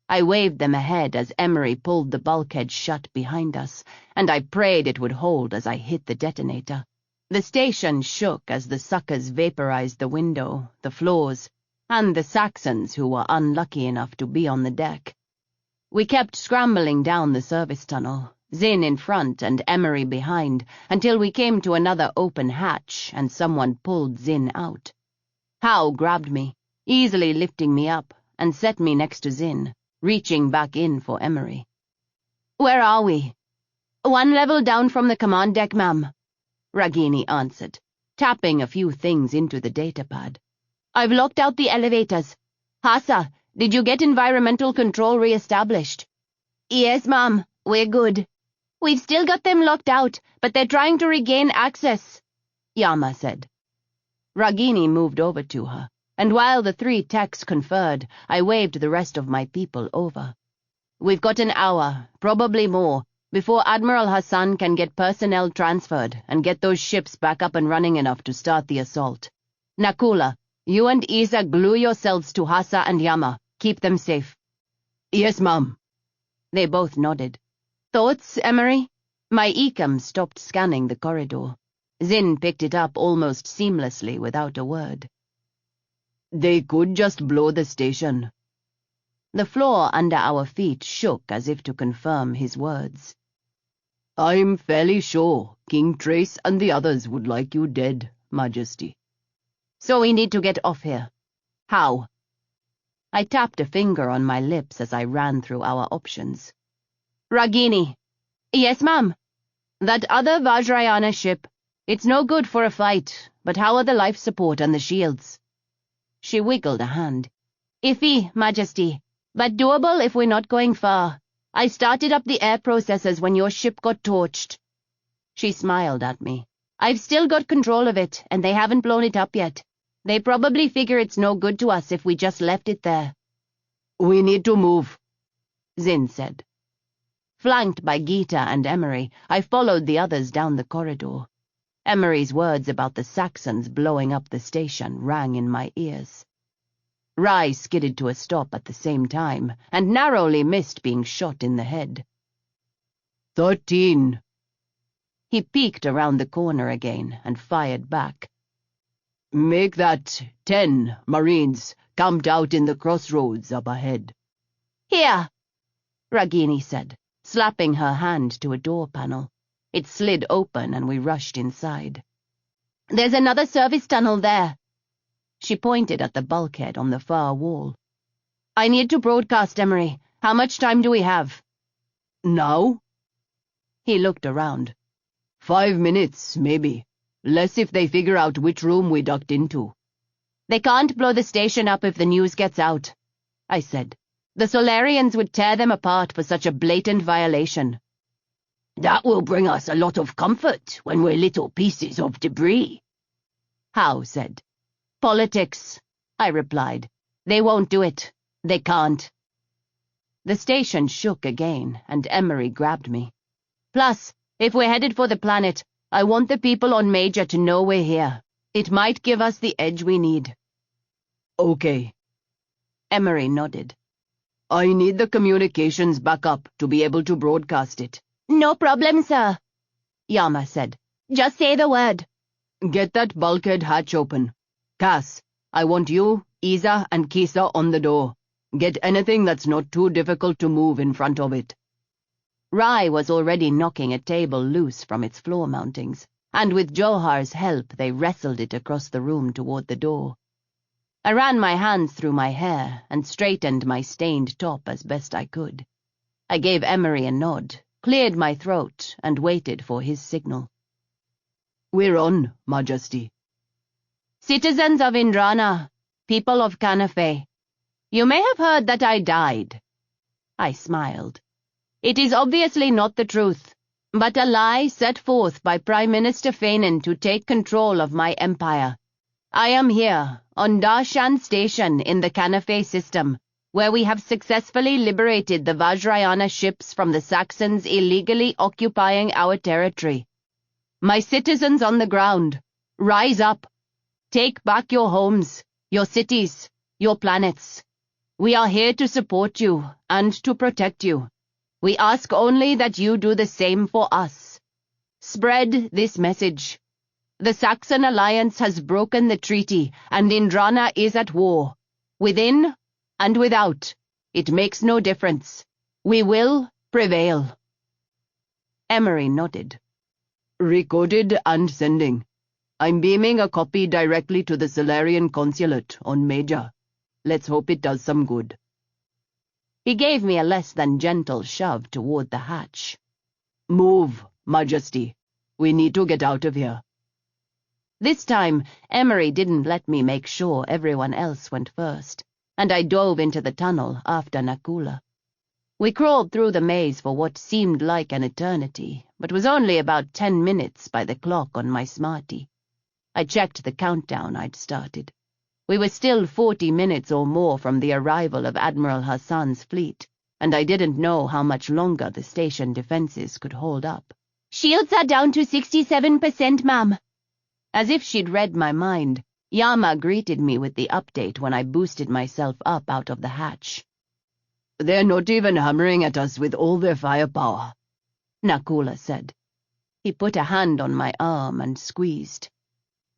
I waved them ahead as Emery pulled the bulkhead shut behind us, and I prayed it would hold as I hit the detonator. The station shook as the suckers vaporized the window, the floors, and the Saxons who were unlucky enough to be on the deck. We kept scrambling down the service tunnel, Zin in front and Emery behind, until we came to another open hatch and someone pulled Zin out. How grabbed me, easily lifting me up, and set me next to Zin, reaching back in for Emery. Where are we? "1 level down from the command deck, ma'am," Ragini answered, tapping a few things into the datapad. "I've locked out the elevators. Hassa, did you get environmental control re-established?" "Yes, ma'am. We're good. We've still got them locked out, but they're trying to regain access," Yama said. Ragini moved over to her, and while the 3 techs conferred, I waved the rest of my people over. "We've got an hour, probably more, before Admiral Hassan can get personnel transferred and get those ships back up and running enough to start the assault. Nakula, you and Isa glue yourselves to Hassa and Yama. Keep them safe." "Yes, ma'am." They both nodded. "Thoughts, Emery?" My ecam stopped scanning the corridor. Zin picked it up almost seamlessly without a word. "They could just blow the station." The floor under our feet shook as if to confirm his words. "I'm fairly sure King Trace and the others would like you dead, Majesty." "So we need to get off here. How?" I tapped a finger on my lips as I ran through our options. "Ragini." "Yes, ma'am." "That other Vajrayana ship. It's no good for a fight, but how are the life support and the shields?" She wiggled a hand. "Iffy, Majesty, but doable if we're not going far. I started up the air processors when your ship got torched." She smiled at me. "I've still got control of it, and they haven't blown it up yet. They probably figure it's no good to us if we just left it there." "We need to move," Zin said. Flanked by Gita and Emery, I followed the others down the corridor. Emery's words about the Saxons blowing up the station rang in my ears. Rai skidded to a stop at the same time, and narrowly missed being shot in the head. 13. He peeked around the corner again and fired back. "Make that 10, Marines, camped out in the crossroads up ahead." "Here," Ragini said, slapping her hand to a door panel. It slid open and we rushed inside. "There's another service tunnel there." She pointed at the bulkhead on the far wall. "I need to broadcast, Emery. How much time do we have?" "Now?" He looked around. 5 minutes, maybe. Less if they figure out which room we ducked into." "They can't blow the station up if the news gets out," I said. "The Solarians would tear them apart for such a blatant violation." "That will bring us a lot of comfort when we're little pieces of debris," Howe said. "Politics," I replied. "They won't do it. They can't." The station shook again, and Emery grabbed me. "Plus, if we're headed for the planet, I want the people on Major to know we're here. It might give us the edge we need." "Okay." Emery nodded. "I need the communications backup to be able to broadcast it." "No problem, sir," Yama said. "Just say the word." "Get that bulkhead hatch open. Cass, I want you, Isa, and Kisa on the door. Get anything that's not too difficult to move in front of it." Rai was already knocking a table loose from its floor mountings, and with Johar's help they wrestled it across the room toward the door. I ran my hands through my hair and straightened my stained top as best I could. I gave Emery a nod, cleared my throat, and waited for his signal. "We're on, Majesty." "Citizens of Indrana, people of Canafe, you may have heard that I died." I smiled. "It is obviously not the truth, but a lie set forth by Prime Minister Fanon to take control of my empire. I am here, on Darshan Station in the Canafe system, where we have successfully liberated the Vajrayana ships from the Saxons illegally occupying our territory. My citizens on the ground, rise up. Take back your homes, your cities, your planets. We are here to support you and to protect you. We ask only that you do the same for us. Spread this message. The Saxon alliance has broken the treaty, and Indrana is at war. Within and without, it makes no difference. We will prevail." Emery nodded. "Recorded and sending. I'm beaming a copy directly to the Solarian consulate on Major. Let's hope it does some good." He gave me a less than gentle shove toward the hatch. Move, Majesty. We need to get out of here. This time, Emery didn't let me make sure everyone else went first, and I dove into the tunnel after Nakula. We crawled through the maze for what seemed like an eternity, but was only about 10 minutes by the clock on my smartie. I checked the countdown I'd started. We were still 40 minutes or more from the arrival of Admiral Hassan's fleet, and I didn't know how much longer the station defenses could hold up. "Shields are down to 67%, ma'am." As if she'd read my mind, Yama greeted me with the update when I boosted myself up out of the hatch. "They're not even hammering at us with all their firepower," Nakula said. He put a hand on my arm and squeezed.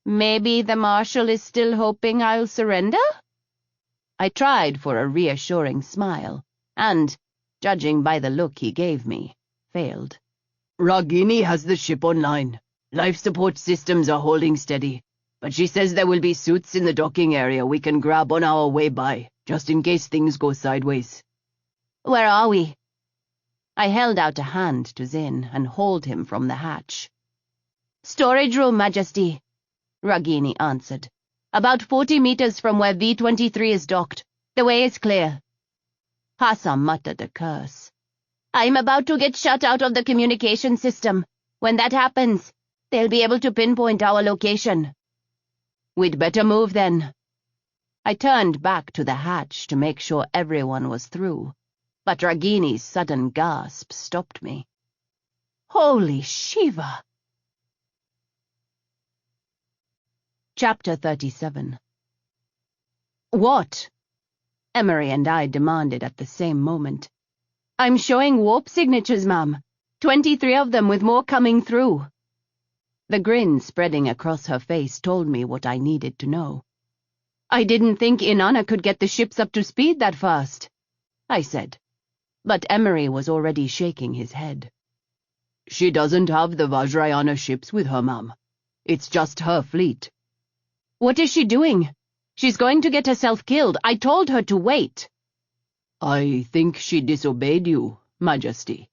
"Maybe the Marshal is still hoping I'll surrender?" I tried for a reassuring smile, and, judging by the look he gave me, failed. "Ragini has the ship online. Life support systems are holding steady, but she says there will be suits in the docking area we can grab on our way by, just in case things go sideways." "Where are we?" I held out a hand to Zin and hauled him from the hatch. "Storage room, Majesty," Ragini answered. "About 40 meters from where V-23 is docked. The way is clear." Hassan muttered a curse. "I'm about to get shut out of the communication system. When that happens, they'll be able to pinpoint our location." "We'd better move then." I turned back to the hatch to make sure everyone was through, but Ragini's sudden gasp stopped me. Holy Shiva! Chapter 37. "What?" Emery and I demanded at the same moment. "I'm showing warp signatures, ma'am. 23 of them with more coming through." The grin spreading across her face told me what I needed to know. "I didn't think Inanna could get the ships up to speed that fast," I said. But Emery was already shaking his head. "She doesn't have the Vajrayana ships with her, ma'am. It's just her fleet." "What is she doing? She's going to get herself killed. I told her to wait." "I think she disobeyed you, Majesty."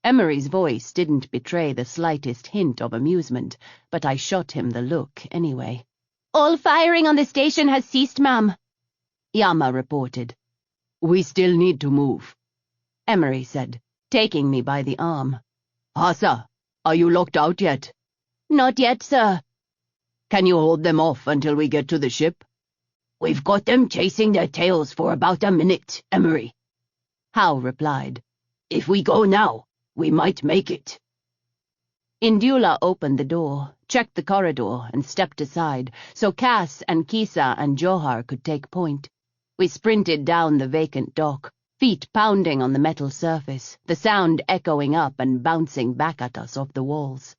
Emery's voice didn't betray the slightest hint of amusement, but I shot him the look anyway. "All firing on the station has ceased, ma'am," Yama reported. "We still need to move," Emery said, taking me by the arm. "Hassa, are you locked out yet?" "Not yet, sir." "Can you hold them off until we get to the ship?" "We've got them chasing their tails for about a minute, Emery," Howe replied. "If we go now, we might make it." Indula opened the door, checked the corridor, and stepped aside so Cass and Kisa and Johar could take point. We sprinted down the vacant dock, feet pounding on the metal surface, the sound echoing up and bouncing back at us off the walls.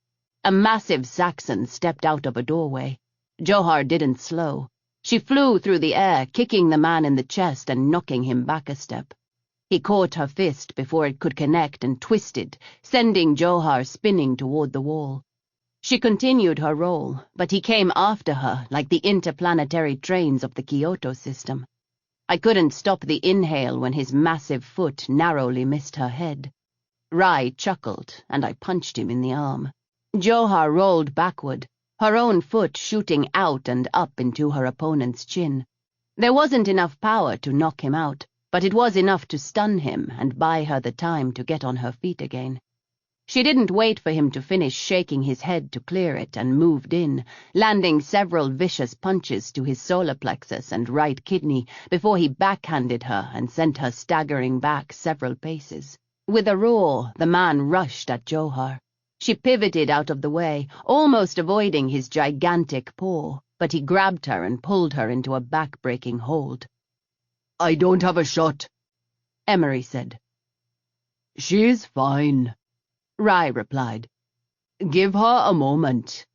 A massive Saxon stepped out of a doorway. Johar didn't slow. She flew through the air, kicking the man in the chest and knocking him back a step. He caught her fist before it could connect and twisted, sending Johar spinning toward the wall. She continued her roll, but he came after her like the interplanetary trains of the Kyoto system. I couldn't stop the inhale when his massive foot narrowly missed her head. Rai chuckled, and I punched him in the arm. Johar rolled backward, her own foot shooting out and up into her opponent's chin. There wasn't enough power to knock him out, but it was enough to stun him and buy her the time to get on her feet again. She didn't wait for him to finish shaking his head to clear it and moved in, landing several vicious punches to his solar plexus and right kidney before he backhanded her and sent her staggering back several paces. With a roar, the man rushed at Johar. She pivoted out of the way, almost avoiding his gigantic paw, but he grabbed her and pulled her into a back-breaking hold. "I don't have a shot," Emery said. "She's fine," Rai replied. "Give her a moment."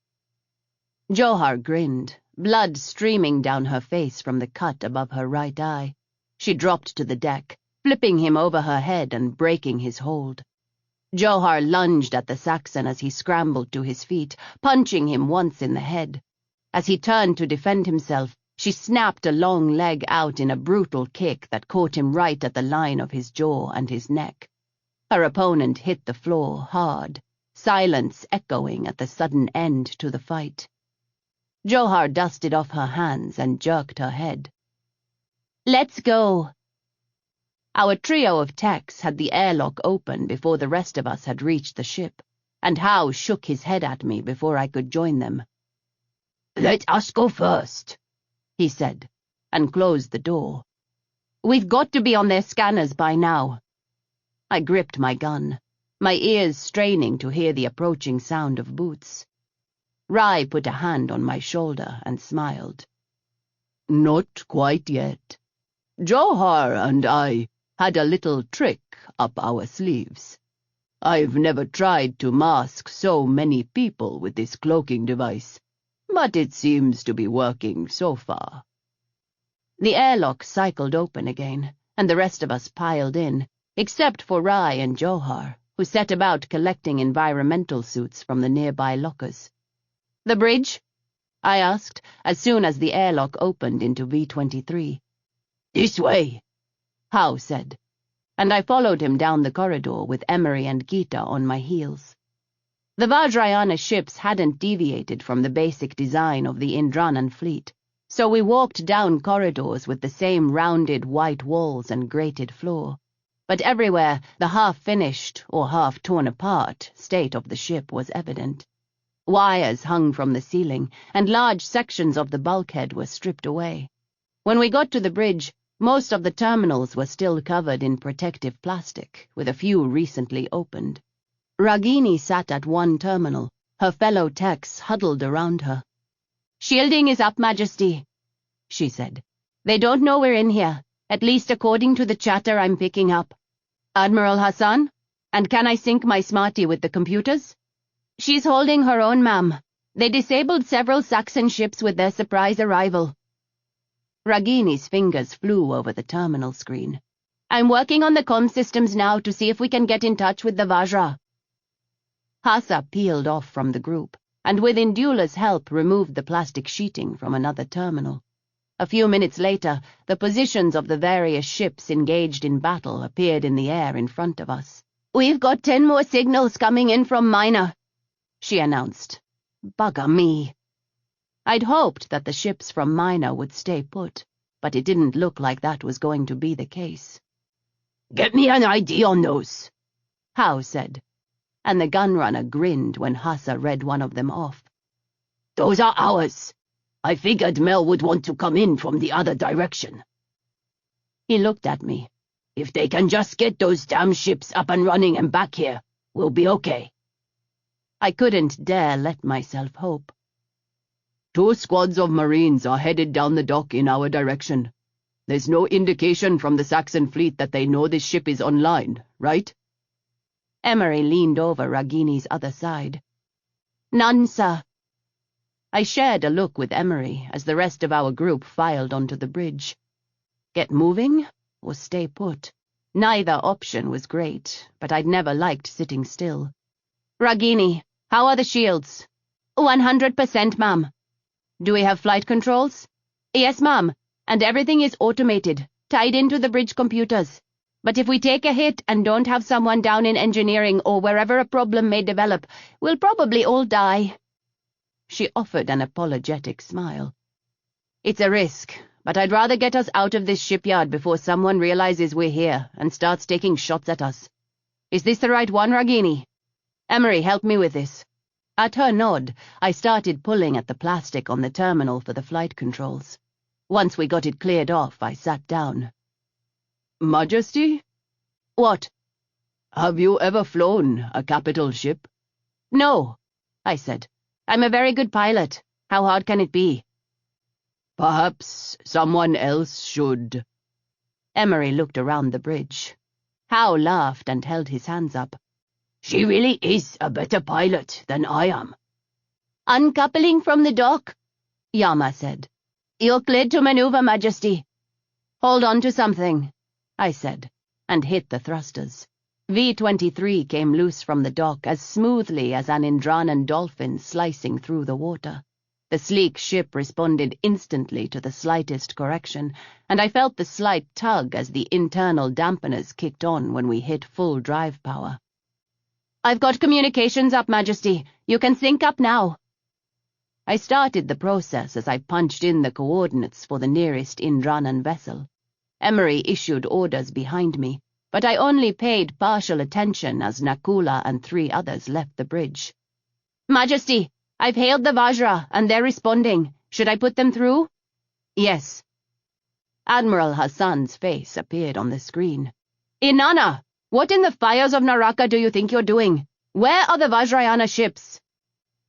Johar grinned, blood streaming down her face from the cut above her right eye. She dropped to the deck, flipping him over her head and breaking his hold. Johar lunged at the Saxon as he scrambled to his feet, punching him once in the head. As he turned to defend himself, she snapped a long leg out in a brutal kick that caught him right at the line of his jaw and his neck. Her opponent hit the floor hard, silence echoing at the sudden end to the fight. Johar dusted off her hands and jerked her head. "Let's go." Our trio of techs had the airlock open before the rest of us had reached the ship, and Howe shook his head at me before I could join them. "Let us go first," he said, and closed the door. "We've got to be on their scanners by now." I gripped my gun, my ears straining to hear the approaching sound of boots. Rai put a hand on my shoulder and smiled. "Not quite yet. Johar and I had a little trick up our sleeves. I've never tried to mask so many people with this cloaking device, but it seems to be working so far." The airlock cycled open again, and the rest of us piled in, except for Rai and Johar, who set about collecting environmental suits from the nearby lockers. "The bridge?" I asked, as soon as the airlock opened into V-23. "This way," Howe said, and I followed him down the corridor with Emery and Gita on my heels. The Vajrayana ships hadn't deviated from the basic design of the Indranan fleet, so we walked down corridors with the same rounded white walls and grated floor, but everywhere the half-finished or half-torn apart state of the ship was evident. Wires hung from the ceiling, and large sections of the bulkhead were stripped away. When we got to the bridge, most of the terminals were still covered in protective plastic, with a few recently opened. Ragini sat at one terminal, her fellow techs huddled around her. "Shielding is up, Majesty," she said. "They don't know we're in here, at least according to the chatter I'm picking up. Admiral Hassan? And can I sync my smarty with the computers?" "She's holding her own, ma'am. They disabled several Saxon ships with their surprise arrival." Ragini's fingers flew over the terminal screen. "I'm working on the comm systems now to see if we can get in touch with the Vajra." Hassa peeled off from the group, and with Indula's help removed the plastic sheeting from another terminal. A few minutes later, the positions of the various ships engaged in battle appeared in the air in front of us. "We've got 10 more signals coming in from Minor," she announced. Bugger me. I'd hoped that the ships from Minor would stay put, but it didn't look like that was going to be the case. "Get me an ID on those," Howe said, and the gunrunner grinned when Hassa read one of them off. "Those are ours. I figured Mel would want to come in from the other direction." He looked at me. "If they can just get those damn ships up and running and back here, we'll be okay." I couldn't dare let myself hope. 2 squads of Marines are headed down the dock in our direction. There's no indication from the Saxon fleet that they know this ship is online, right?" Emery leaned over Ragini's other side. "None, sir." I shared a look with Emery as the rest of our group filed onto the bridge. Get moving or stay put? Neither option was great, but I'd never liked sitting still. "Ragini, how are the shields?" 100%, ma'am." "Do we have flight controls?" "Yes, ma'am, and everything is automated, tied into the bridge computers. But if we take a hit and don't have someone down in engineering or wherever a problem may develop, we'll probably all die." She offered an apologetic smile. "It's a risk, but I'd rather get us out of this shipyard before someone realizes we're here and starts taking shots at us. Is this the right one, Ragini? Emery, help me with this." At her nod, I started pulling at the plastic on the terminal for the flight controls. Once we got it cleared off, I sat down. "Majesty? "What?" Have you ever flown a capital ship?" "No," I said. "I'm a very good pilot. How hard can it be?" "Perhaps someone else should." Emery looked around the bridge. Howe laughed and held his hands up. "She really is a better pilot than I am." "Uncoupling from the dock," Yama said. "You're cleared to maneuver, Majesty." "Hold on to something," I said, and hit the thrusters. V-23 came loose from the dock as smoothly as an Indranan dolphin slicing through the water. The sleek ship responded instantly to the slightest correction, and I felt the slight tug as the internal dampeners kicked on when we hit full drive power. "I've got communications up, Majesty. You can sync up now." I started the process as I punched in the coordinates for the nearest Indranan vessel. Emery issued orders behind me, but I only paid partial attention as Nakula and 3 others left the bridge. "Majesty, I've hailed the Vajra, and they're responding. Should I put them through?" "Yes." Admiral Hassan's face appeared on the screen. "Inanna, what in the fires of Naraka do you think you're doing? Where are the Vajrayana ships?"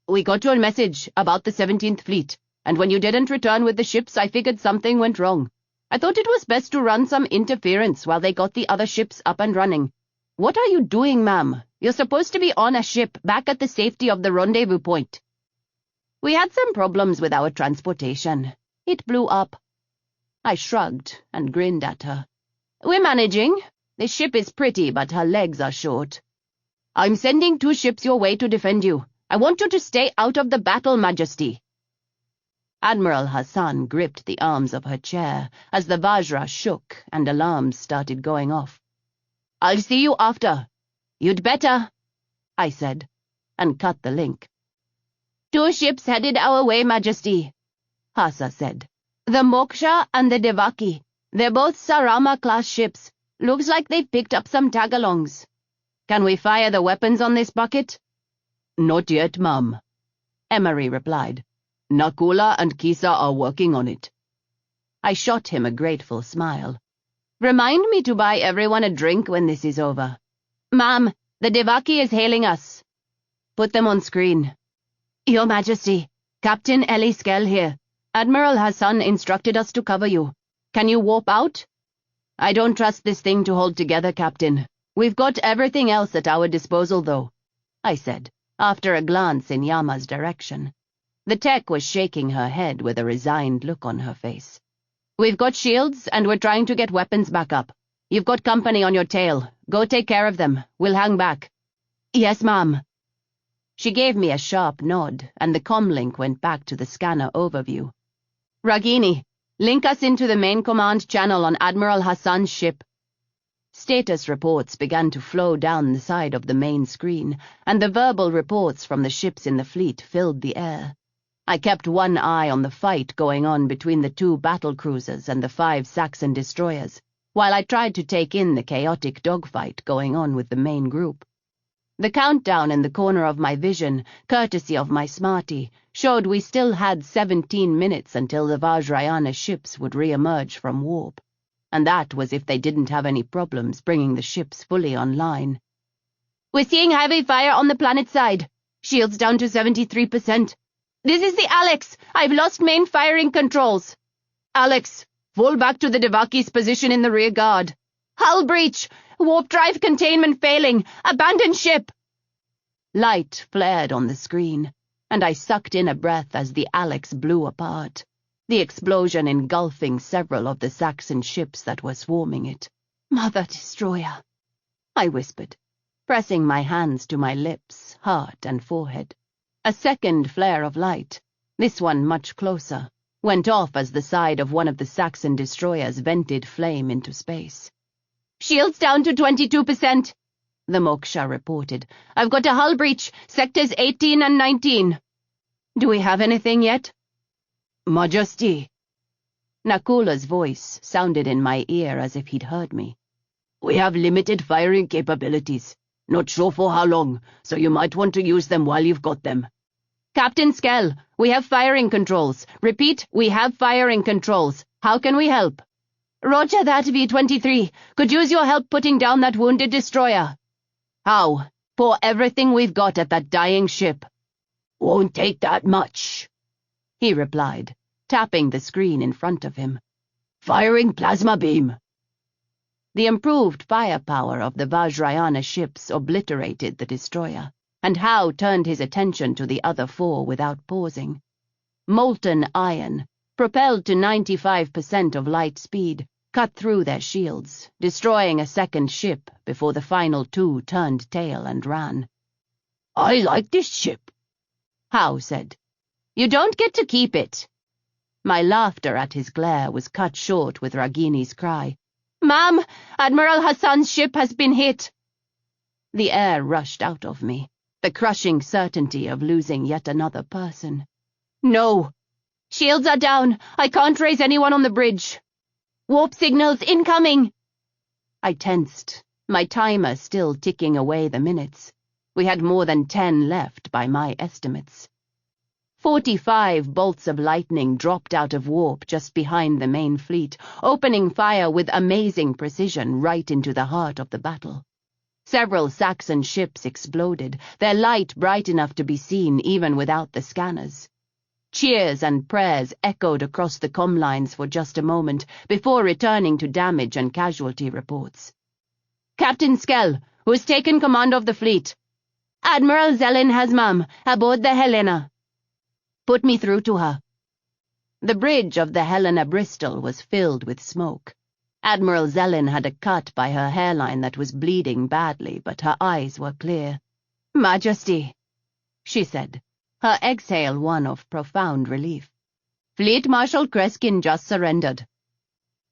"We got your message about the 17th Fleet, and when you didn't return with the ships, I figured something went wrong. I thought it was best to run some interference while they got the other ships up and running. What are you doing, ma'am? You're supposed to be on a ship back at the safety of the rendezvous point." "We had some problems with our transportation. It blew up." I shrugged and grinned at her. "We're managing. The ship is pretty, but her legs are short. I'm sending 2 ships your way to defend you. I want you to stay out of the battle, Majesty." Admiral Hassan gripped the arms of her chair as the Vajra shook and alarms started going off. "I'll see you after." "You'd better," I said, and cut the link. "2 ships headed our way, Majesty," Hassa said. "The Moksha and the Devaki. They're both Sarama-class ships. Looks like they've picked up some tagalongs." "Can we fire the weapons on this bucket?" "Not yet, ma'am," Emery replied. "Nakula and Kisa are working on it." I shot him a grateful smile. "Remind me to buy everyone a drink when this is over." "Ma'am, the Devaki is hailing us." "Put them on screen." "Your Majesty, Captain Eli Skell here. Admiral Hassan instructed us to cover you. Can you warp out?" "I don't trust this thing to hold together, Captain. We've got everything else at our disposal, though," I said, after a glance in Yama's direction. The tech was shaking her head with a resigned look on her face. "We've got shields, and we're trying to get weapons back up. You've got company on your tail. Go take care of them. We'll hang back." "Yes, ma'am." She gave me a sharp nod, and the comlink went back to the scanner overview. "Ragini, link us into the main command channel on Admiral Hassan's ship." Status reports began to flow down the side of the main screen, and the verbal reports from the ships in the fleet filled the air. I kept one eye on the fight going on between the 2 battle cruisers and the 5 Saxon destroyers, while I tried to take in the chaotic dogfight going on with the main group. The countdown in the corner of my vision, courtesy of my smarty, showed we still had 17 minutes until the Vajrayana ships would re-emerge from warp. And that was if they didn't have any problems bringing the ships fully online. "We're seeing heavy fire on the planet side. Shields down to 73%. This is the Alex. I've lost main firing controls." "Alex, fall back to the Devaki's position in the rear guard." "Hull breach. Warp drive containment failing. Abandon ship." Light flared on the screen, and I sucked in a breath as the Alex blew apart, the explosion engulfing several of the Saxon ships that were swarming it. "Mother Destroyer," I whispered, pressing my hands to my lips, heart, and forehead. A second flare of light, this one much closer, went off as the side of one of the Saxon destroyers vented flame into space. "Shields down to 22%, the Moksha reported. "I've got a hull breach, sectors 18 and 19. "Do we have anything yet?" "Majesty," Nakula's voice sounded in my ear as if he'd heard me. "We have limited firing capabilities. Not sure for how long, so you might want to use them while you've got them." "Captain Skell, we have firing controls. Repeat, we have firing controls. How can we help?" "Roger that, V-23. Could use your help putting down that wounded destroyer." "How? Pour everything we've got at that dying ship." "Won't take that much," he replied, tapping the screen in front of him. "Firing plasma beam." The improved firepower of the Vajrayana ships obliterated the destroyer, and Howe turned his attention to the other 4 without pausing. Molten iron, propelled to 95% of light speed, cut through their shields, destroying a second ship before the final 2 turned tail and ran. "I like this ship," Howe said. You don't get to keep it." My laughter at his glare was cut short with Ragini's cry. "Ma'am, Admiral Hassan's ship has been hit." The air rushed out of me, the crushing certainty of losing yet another person. "No. Shields are down. I can't raise anyone on the bridge. Warp signals incoming." I tensed, my timer still ticking away the minutes. We had more than 10 left by my estimates. 45 bolts of lightning dropped out of warp just behind the main fleet, opening fire with amazing precision right into the heart of the battle. Several Saxon ships exploded, their light bright enough to be seen even without the scanners. Cheers and prayers echoed across the comm lines for just a moment before returning to damage and casualty reports. "Captain Skell, who has taken command of the fleet. Admiral Zelen has, ma'am, aboard the Helena." "Put me through to her." The bridge of the Hail Bristol was filled with smoke. Admiral Zelen had a cut by her hairline that was bleeding badly, but her eyes were clear. "Majesty," she said, her exhale one of profound relief. "Fleet Marshal Kreskin just surrendered.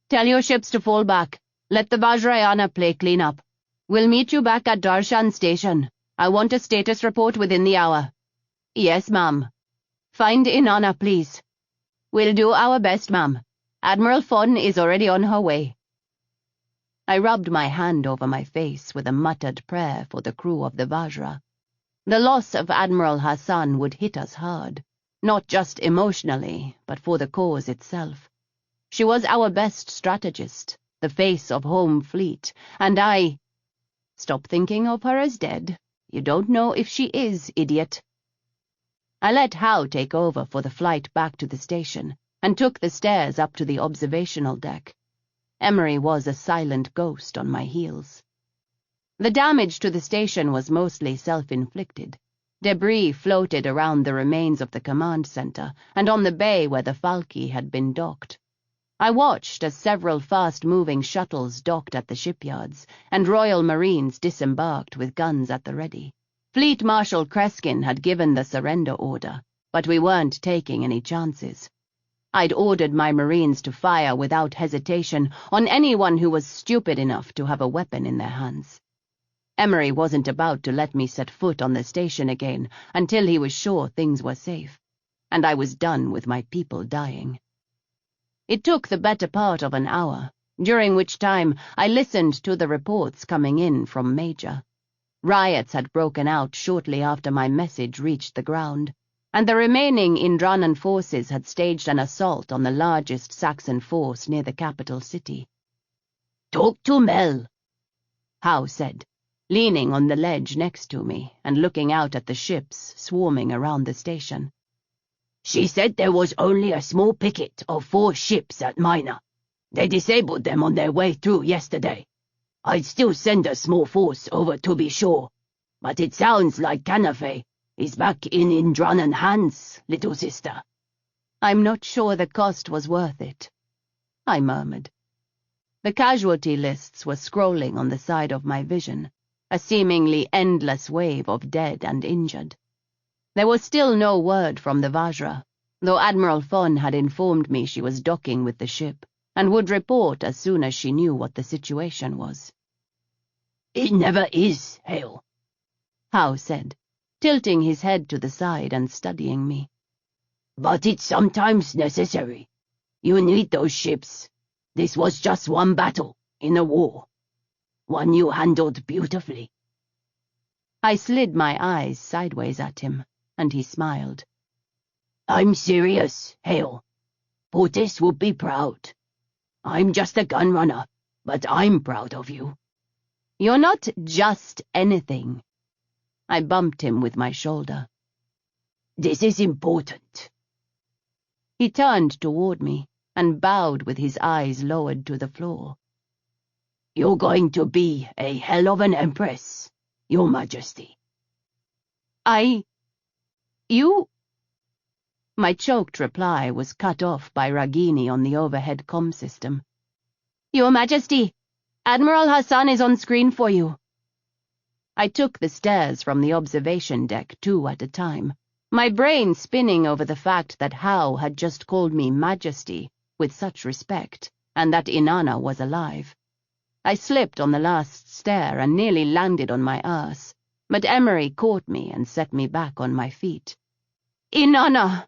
Tell your ships to fall back. Let the Vajrayana play clean up. We'll meet you back at Darshan Station. I want a status report within the hour." "Yes, ma'am." "Find Inanna, please." "We'll do our best, ma'am. Admiral Fon is already on her way." I rubbed my hand over my face with a muttered prayer for the crew of the Vajra. The loss of Admiral Hassan would hit us hard, not just emotionally, but for the cause itself. She was our best strategist, the face of home fleet, and I— "Stop thinking of her as dead. You don't know if she is, idiot." I let Howe take over for the flight back to the station, and took the stairs up to the observational deck. Emery was a silent ghost on my heels. The damage to the station was mostly self-inflicted. Debris floated around the remains of the command center and on the bay where the Falchi had been docked. I watched as several fast-moving shuttles docked at the shipyards, and Royal Marines disembarked with guns at the ready. Fleet Marshal Kreskin had given the surrender order, but we weren't taking any chances. I'd ordered my Marines to fire without hesitation on anyone who was stupid enough to have a weapon in their hands. Emery wasn't about to let me set foot on the station again until he was sure things were safe, and I was done with my people dying. It took the better part of an hour, during which time I listened to the reports coming in from Major. Riots had broken out shortly after my message reached the ground, and the remaining Indranan forces had staged an assault on the largest Saxon force near the capital city. "Talk to Mel," Howe said, leaning on the ledge next to me and looking out at the ships swarming around the station. "She said there was only a small picket of 4 ships at Mina. They disabled them on their way through yesterday. I'd still send a small force over to be sure, but it sounds like Canafe is back in Indranan hands, little sister." "I'm not sure the cost was worth it," I murmured. The casualty lists were scrolling on the side of my vision, a seemingly endless wave of dead and injured. There was still no word from the Vajra, though Admiral Fon had informed me she was docking with the ship and would report as soon as she knew what the situation was. "It never is, Hail," Howe said, tilting his head to the side and studying me. "But it's sometimes necessary. You need those ships. This was just one battle in a war. One you handled beautifully." I slid my eyes sideways at him, and he smiled. "I'm serious, Hail. Portis would be proud. I'm just a gunrunner, but I'm proud of you." "You're not just anything." I bumped him with my shoulder. "This is important." He turned toward me and bowed with his eyes lowered to the floor. "You're going to be a hell of an empress, Your Majesty." You... My choked reply was cut off by Ragini on the overhead comm system. "Your Majesty, Admiral Hassan is on screen for you." I took the stairs from the observation deck 2 at a time, My brain spinning over the fact that How had just called me Majesty with such respect, and that Inanna was alive. I slipped on the last stair and nearly landed on my arse, but Emery caught me and set me back on my feet. Inanna!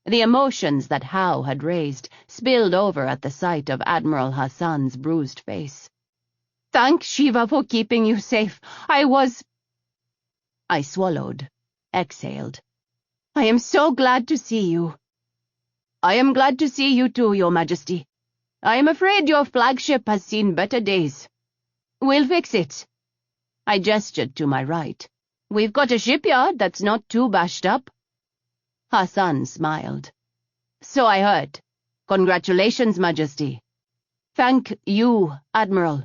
The emotions that How had raised spilled over at the sight of Admiral Hassan's bruised face. Thank Shiva for keeping you safe. I swallowed, exhaled. I am so glad to see you. I am glad to see you too, Your Majesty. I am afraid your flagship has seen better days. We'll fix it. I gestured to my right. We've got a shipyard that's not too bashed up. Hassan smiled. So I heard. Congratulations, Majesty. Thank you, Admiral.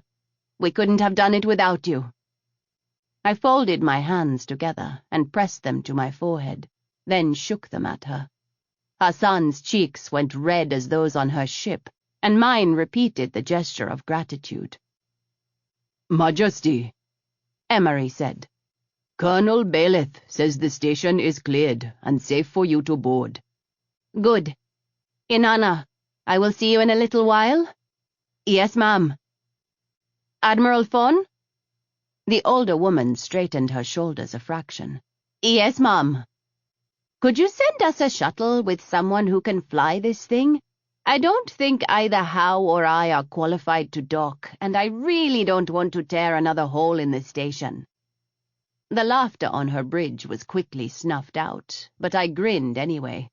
We couldn't have done it without you. I folded my hands together and pressed them to my forehead, then shook them at her. Hassan's cheeks went red as those on her ship, and mine repeated the gesture of gratitude. Majesty, Emery said. Colonel Bailiff says the station is cleared and safe for you to board. Good. Inanna, I will see you in a little while? Yes, ma'am. Admiral Fawn? The older woman straightened her shoulders a fraction. Yes, ma'am. Could you send us a shuttle with someone who can fly this thing? I don't think either How or I are qualified to dock, and I really don't want to tear another hole in the station. The laughter on her bridge was quickly snuffed out, but I grinned anyway.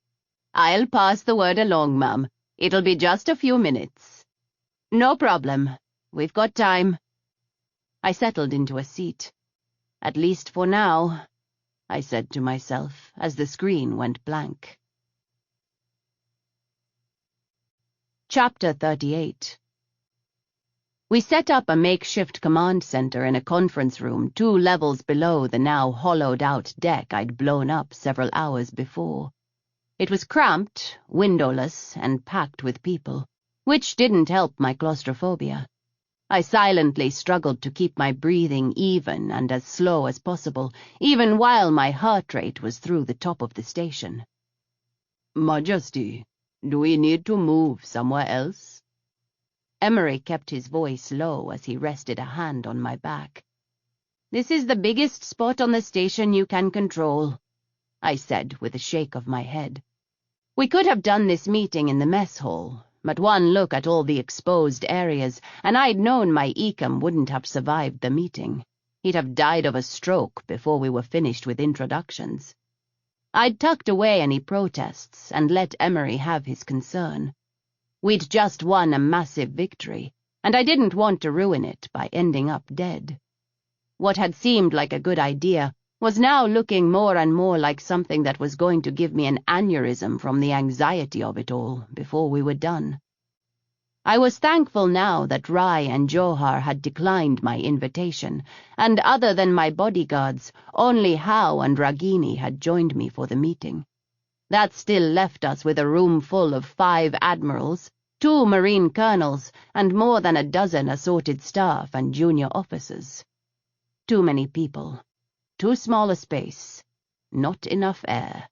I'll pass the word along, ma'am. It'll be just a few minutes. No problem. We've got time. I settled into a seat. At least for now, I said to myself as the screen went blank. Chapter 38. We set up a makeshift command center in a conference room 2 levels below the now hollowed-out deck I'd blown up several hours before. It was cramped, windowless, and packed with people, which didn't help my claustrophobia. I silently struggled to keep my breathing even and as slow as possible, even while my heart rate was through the top of the station. Majesty, do we need to move somewhere else? Emery kept his voice low as he rested a hand on my back. This is the biggest spot on the station you can control, I said with a shake of my head. We could have done this meeting in the mess hall, but one look at all the exposed areas, and I'd known my Ecom wouldn't have survived the meeting. He'd have died of a stroke before we were finished with introductions. I'd tucked away any protests and let Emery have his concern. We'd just won a massive victory, and I didn't want to ruin it by ending up dead. What had seemed like a good idea was now looking more and more like something that was going to give me an aneurysm from the anxiety of it all before we were done. I was thankful now that Rai and Johar had declined my invitation, and other than my bodyguards, only How and Ragini had joined me for the meeting. That still left us with a room full of 5 admirals, 2 marine colonels, and more than a dozen assorted staff and junior officers. Too many people. Too small a space. Not enough air.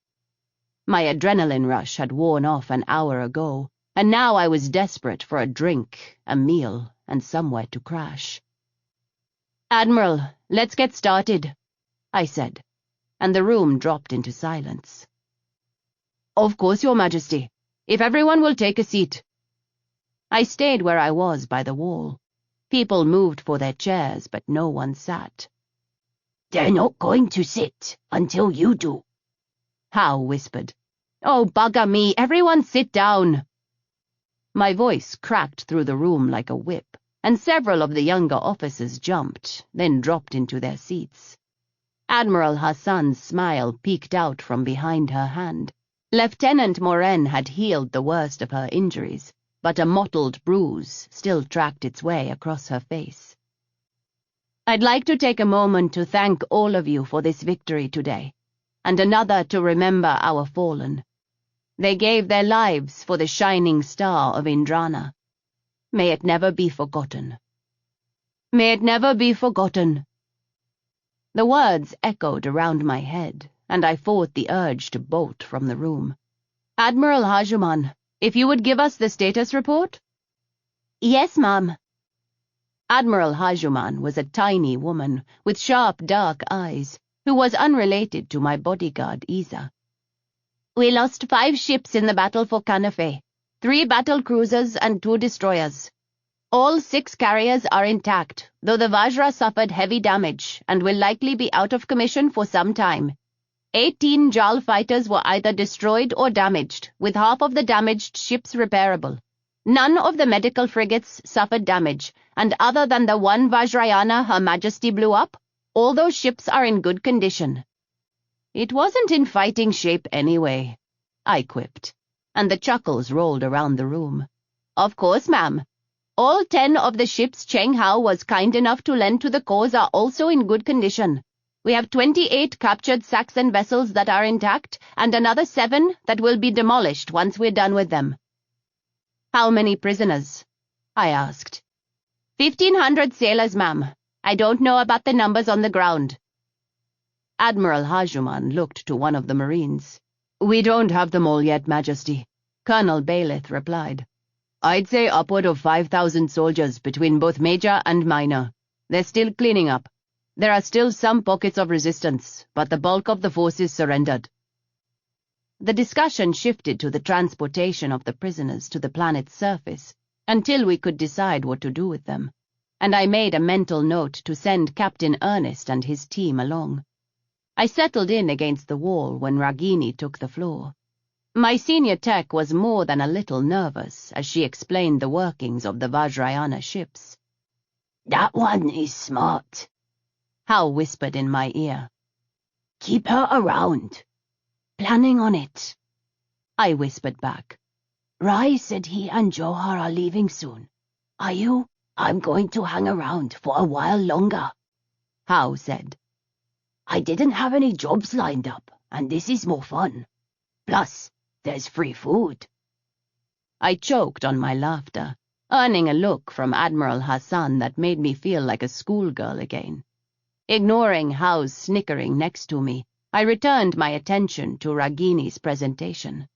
My adrenaline rush had worn off an hour ago, and now I was desperate for a drink, a meal, and somewhere to crash. Admiral, let's get started, I said, and the room dropped into silence. Of course, Your Majesty. If everyone will take a seat. I stayed where I was by the wall. People moved for their chairs, but no one sat. They're not going to sit until you do, How whispered. Oh, bugger me, everyone sit down. My voice cracked through the room like a whip, and several of the younger officers jumped, then dropped into their seats. Admiral Hassan's smile peeked out from behind her hand. Lieutenant Moren had healed the worst of her injuries, but a mottled bruise still tracked its way across her face. I'd like to take a moment to thank all of you for this victory today, and another to remember our fallen. They gave their lives for the shining star of Indrana. May it never be forgotten. May it never be forgotten. The words echoed around my head, and I fought the urge to bolt from the room. "Admiral Hajuman, if you would give us the status report?" "Yes, ma'am." Admiral Hajuman was a tiny woman with sharp, dark eyes, who was unrelated to my bodyguard, Isa. "We lost 5 ships in the battle for Canafe, 3 battle cruisers and 2 destroyers. All 6 carriers are intact, though the Vajra suffered heavy damage and will likely be out of commission for some time. 18 Jal fighters were either destroyed or damaged, with half of the damaged ships repairable. None of the medical frigates suffered damage, and other than the one Vajrayana Her Majesty blew up, all those ships are in good condition." "It wasn't in fighting shape anyway," I quipped, and the chuckles rolled around the room. "Of course, ma'am. All 10 of the ships Cheng Hao was kind enough to lend to the cause are also in good condition. We have 28 captured Saxon vessels that are intact, and another 7 that will be demolished once we're done with them." "How many prisoners?" I asked. 1,500 sailors, ma'am. I don't know about the numbers on the ground." Admiral Hajuman looked to one of the Marines. "We don't have them all yet, Majesty," Colonel Bailith replied. "I'd say upward of 5,000 soldiers between both major and minor. They're still cleaning up. There are still some pockets of resistance, but the bulk of the forces surrendered." The discussion shifted to the transportation of the prisoners to the planet's surface until we could decide what to do with them, and I made a mental note to send Captain Ernest and his team along. I settled in against the wall when Ragini took the floor. My senior tech was more than a little nervous as she explained the workings of the Vajrayana ships. "That one is smart," Hal whispered in my ear. "Keep her around." "Planning on it," I whispered back. "Rai said he and Johar are leaving soon. Are you? I'm going to hang around for a while longer," Hal said. "I didn't have any jobs lined up, and this is more fun. Plus, there's free food." I choked on my laughter, earning a look from Admiral Hassan that made me feel like a schoolgirl again. Ignoring Hal's snickering next to me, I returned my attention to Ragini's presentation.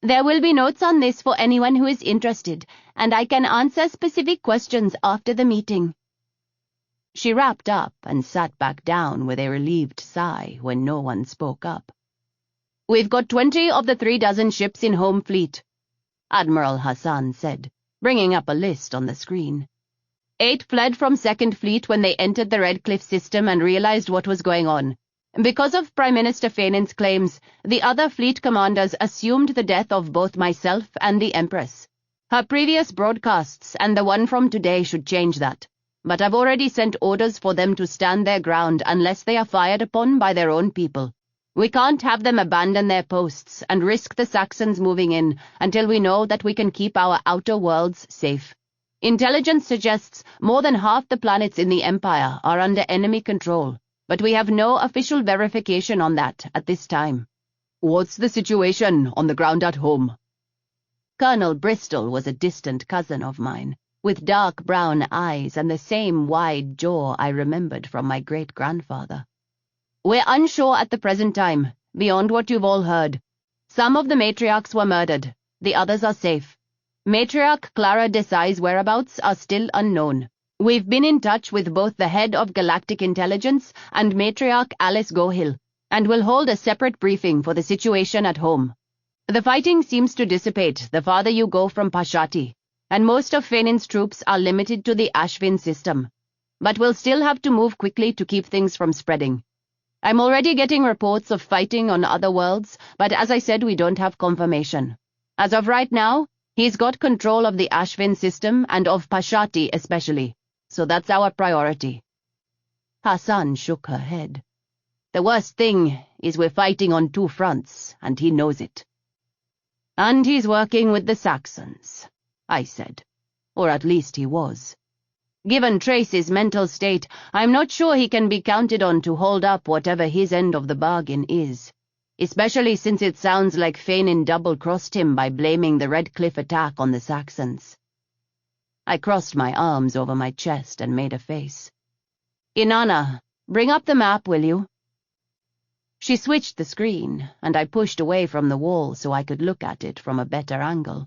"There will be notes on this for anyone who is interested, and I can answer specific questions after the meeting." She wrapped up and sat back down with a relieved sigh when no one spoke up. "We've got 20 of the 36 ships in home fleet," Admiral Hassan said, bringing up a list on the screen. 8 fled from Second Fleet when they entered the Red Cliff system and realized what was going on. Because of Prime Minister Feinin's claims, the other fleet commanders assumed the death of both myself and the Empress. Her previous broadcasts and the one from today should change that, but I've already sent orders for them to stand their ground unless they are fired upon by their own people. We can't have them abandon their posts and risk the Saxons moving in until we know that we can keep our outer worlds safe. Intelligence suggests more than half the planets in the Empire are under enemy control, but we have no official verification on that at this time." "What's the situation on the ground at home?" Colonel Bristol was a distant cousin of mine, with dark brown eyes and the same wide jaw I remembered from my great-grandfather. "We're unsure at the present time, beyond what you've all heard. Some of the matriarchs were murdered, the others are safe. Matriarch Clara Desai's whereabouts are still unknown. We've been in touch with both the head of Galactic Intelligence and Matriarch Alice Gohill, and will hold a separate briefing for the situation at home. The fighting seems to dissipate the farther you go from Pashati, and most of Feinin's troops are limited to the Ashvin system. But we'll still have to move quickly to keep things from spreading. I'm already getting reports of fighting on other worlds, but as I said, we don't have confirmation. As of right now, he's got control of the Ashvin system and of Pashati especially, so that's our priority." Hassan shook her head. "The worst thing is we're fighting on 2 fronts, and he knows it." "And he's working with the Saxons," I said. "Or at least he was. Given Trace's mental state, I'm not sure he can be counted on to hold up whatever his end of the bargain is, especially since it sounds like Feinin double-crossed him by blaming the Red Cliff attack on the Saxons." I crossed my arms over my chest and made a face. "Inanna, bring up the map, will you?" She switched the screen, and I pushed away from the wall so I could look at it from a better angle.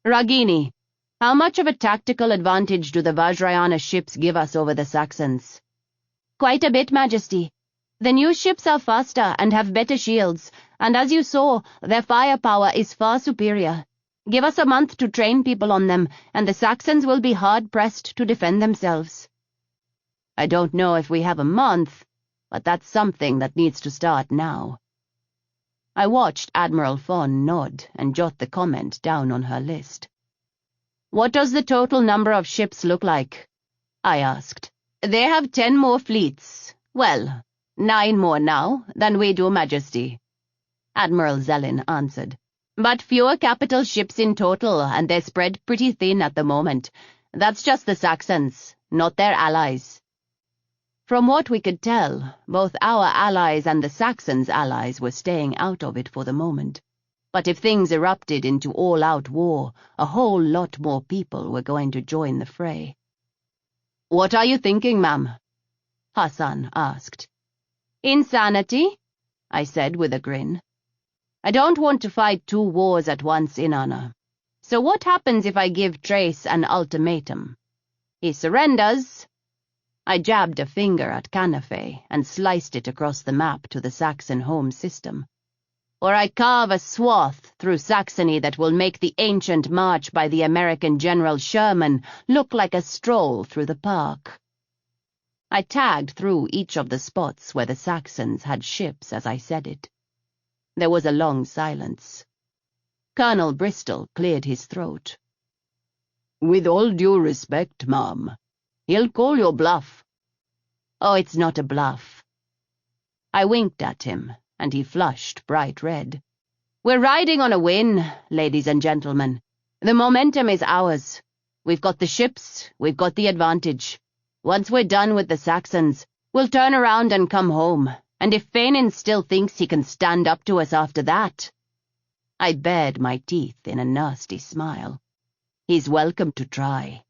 Ragini, how much of a tactical advantage do the Vajrayana ships give us over the Saxons? Quite a bit, Majesty. The new ships are faster and have better shields, and as you saw, their firepower is far superior. Give us a month to train people on them, and the Saxons will be hard-pressed to defend themselves. I don't know if we have a month, but that's something that needs to start now. I watched Admiral Fawn nod and jot the comment down on her list. What does the total number of ships look like? I asked. They have 10 more fleets. Well, 9 more now than we do, Majesty. Admiral Zellin answered. But fewer capital ships in total, and they're spread pretty thin at the moment. That's just the Saxons, not their allies. From what we could tell, both our allies and the Saxons' allies were staying out of it for the moment. But if things erupted into all-out war, a whole lot more people were going to join the fray. What are you thinking, ma'am? Hassan asked. Insanity, I said with a grin. I don't want to fight 2 wars at once, Inanna. So what happens if I give Trace an ultimatum? He surrenders. I jabbed a finger at Canafe and sliced it across the map to the Saxon home system. Or I carve a swath through Saxony that will make the ancient march by the American General Sherman look like a stroll through the park. I tagged through each of the spots where the Saxons had ships as I said it. There was a long silence. Colonel Bristol cleared his throat. With all due respect, ma'am, he'll call your bluff. Oh, it's not a bluff. I winked at him, and he flushed bright red. We're riding on a win, ladies and gentlemen. The momentum is ours. We've got the ships, we've got the advantage. Once we're done with the Saxons, we'll turn around and come home, and if Fainin still thinks he can stand up to us after that... I bared my teeth in a nasty smile. He's welcome to try.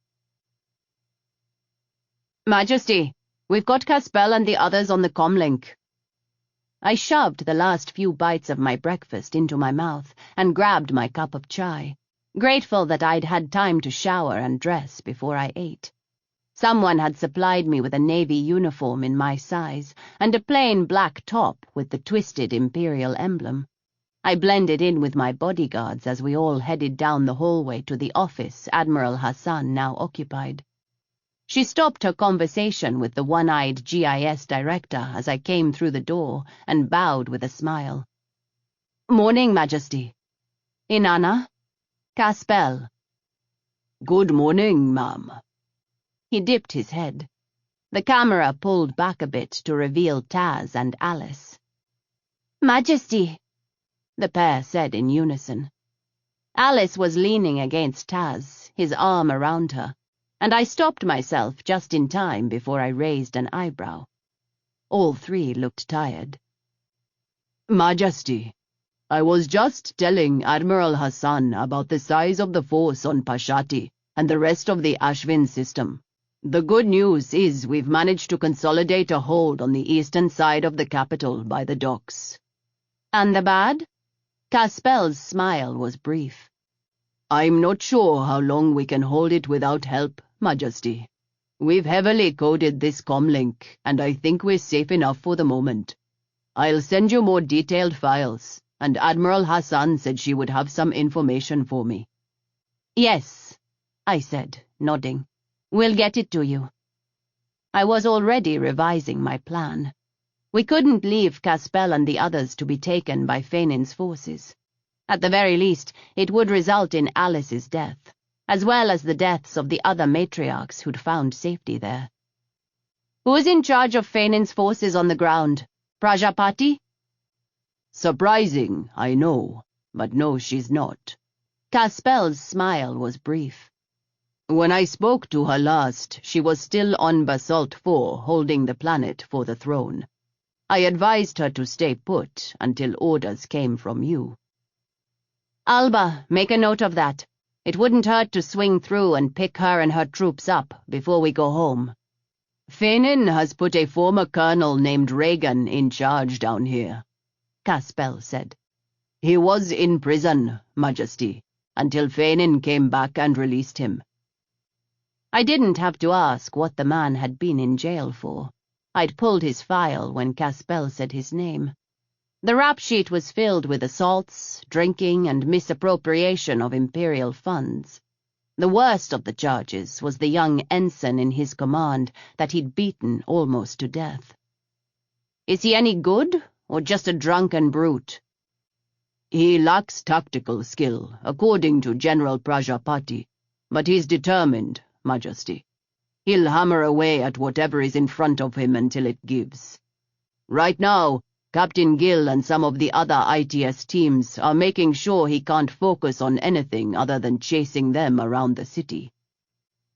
Majesty, we've got Caspel and the others on the comlink. I shoved the last few bites of my breakfast into my mouth and grabbed my cup of chai, grateful that I'd had time to shower and dress before I ate. Someone had supplied me with a navy uniform in my size and a plain black top with the twisted imperial emblem. I blended in with my bodyguards as we all headed down the hallway to the office Admiral Hassan now occupied. She stopped her conversation with the one-eyed GIS director as I came through the door and bowed with a smile. Morning, Majesty. Inanna? Caspel. Good morning, ma'am. He dipped his head. The camera pulled back a bit to reveal Taz and Alice. Majesty, the pair said in unison. Alice was leaning against Taz, his arm around her, and I stopped myself just in time before I raised an eyebrow. All 3 looked tired. Majesty, I was just telling Admiral Hassan about the size of the force on Pashati and the rest of the Ashvin system. The good news is we've managed to consolidate a hold on the eastern side of the capital by the docks. And the bad? Caspel's smile was brief. I'm not sure how long we can hold it without help, Majesty. We've heavily coded this comlink, and I think we're safe enough for the moment. I'll send you more detailed files, and Admiral Hassan said she would have some information for me. Yes, I said, nodding. We'll get it to you. I was already revising my plan. We couldn't leave Caspel and the others to be taken by Fainin's forces. At the very least, it would result in Alice's death, as well as the deaths of the other matriarchs who'd found safety there. Who's in charge of Fainin's forces on the ground? Prajapati? Surprising, I know, but no, she's not. Caspel's smile was brief. When I spoke to her last, she was still on Basalt 4 holding the planet for the throne. I advised her to stay put until orders came from you. Alba, make a note of that. It wouldn't hurt to swing through and pick her and her troops up before we go home. Fenin has put a former colonel named Reagan in charge down here, Caspel said. He was in prison, Majesty, until Fenin came back and released him. I didn't have to ask what the man had been in jail for. I'd pulled his file when Caspel said his name. The rap sheet was filled with assaults, drinking, and misappropriation of imperial funds. The worst of the charges was the young ensign in his command that he'd beaten almost to death. Is he any good, or just a drunken brute? He lacks tactical skill, according to General Prajapati, but he's determined, Majesty. He'll hammer away at whatever is in front of him until it gives. Right now, Captain Gill and some of the other ITS teams are making sure he can't focus on anything other than chasing them around the city.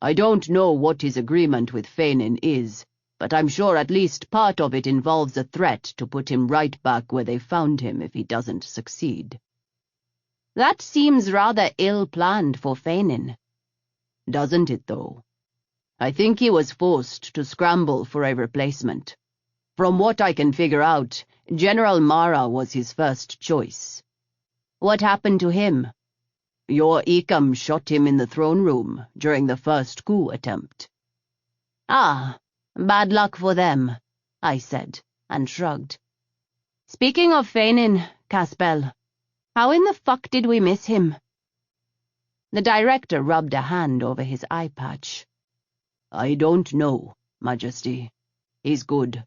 I don't know what his agreement with Fenin is, but I'm sure at least part of it involves a threat to put him right back where they found him if he doesn't succeed. That seems rather ill-planned for Fenin. Doesn't it, though? I think he was forced to scramble for a replacement. From what I can figure out, General Mara was his first choice. What happened to him? Your Ecam shot him in the throne room during the first coup attempt. Ah, bad luck for them, I said, and shrugged. Speaking of Fenin, Caspel, how in the fuck did we miss him? The director rubbed a hand over his eye patch. I don't know, Majesty. He's good.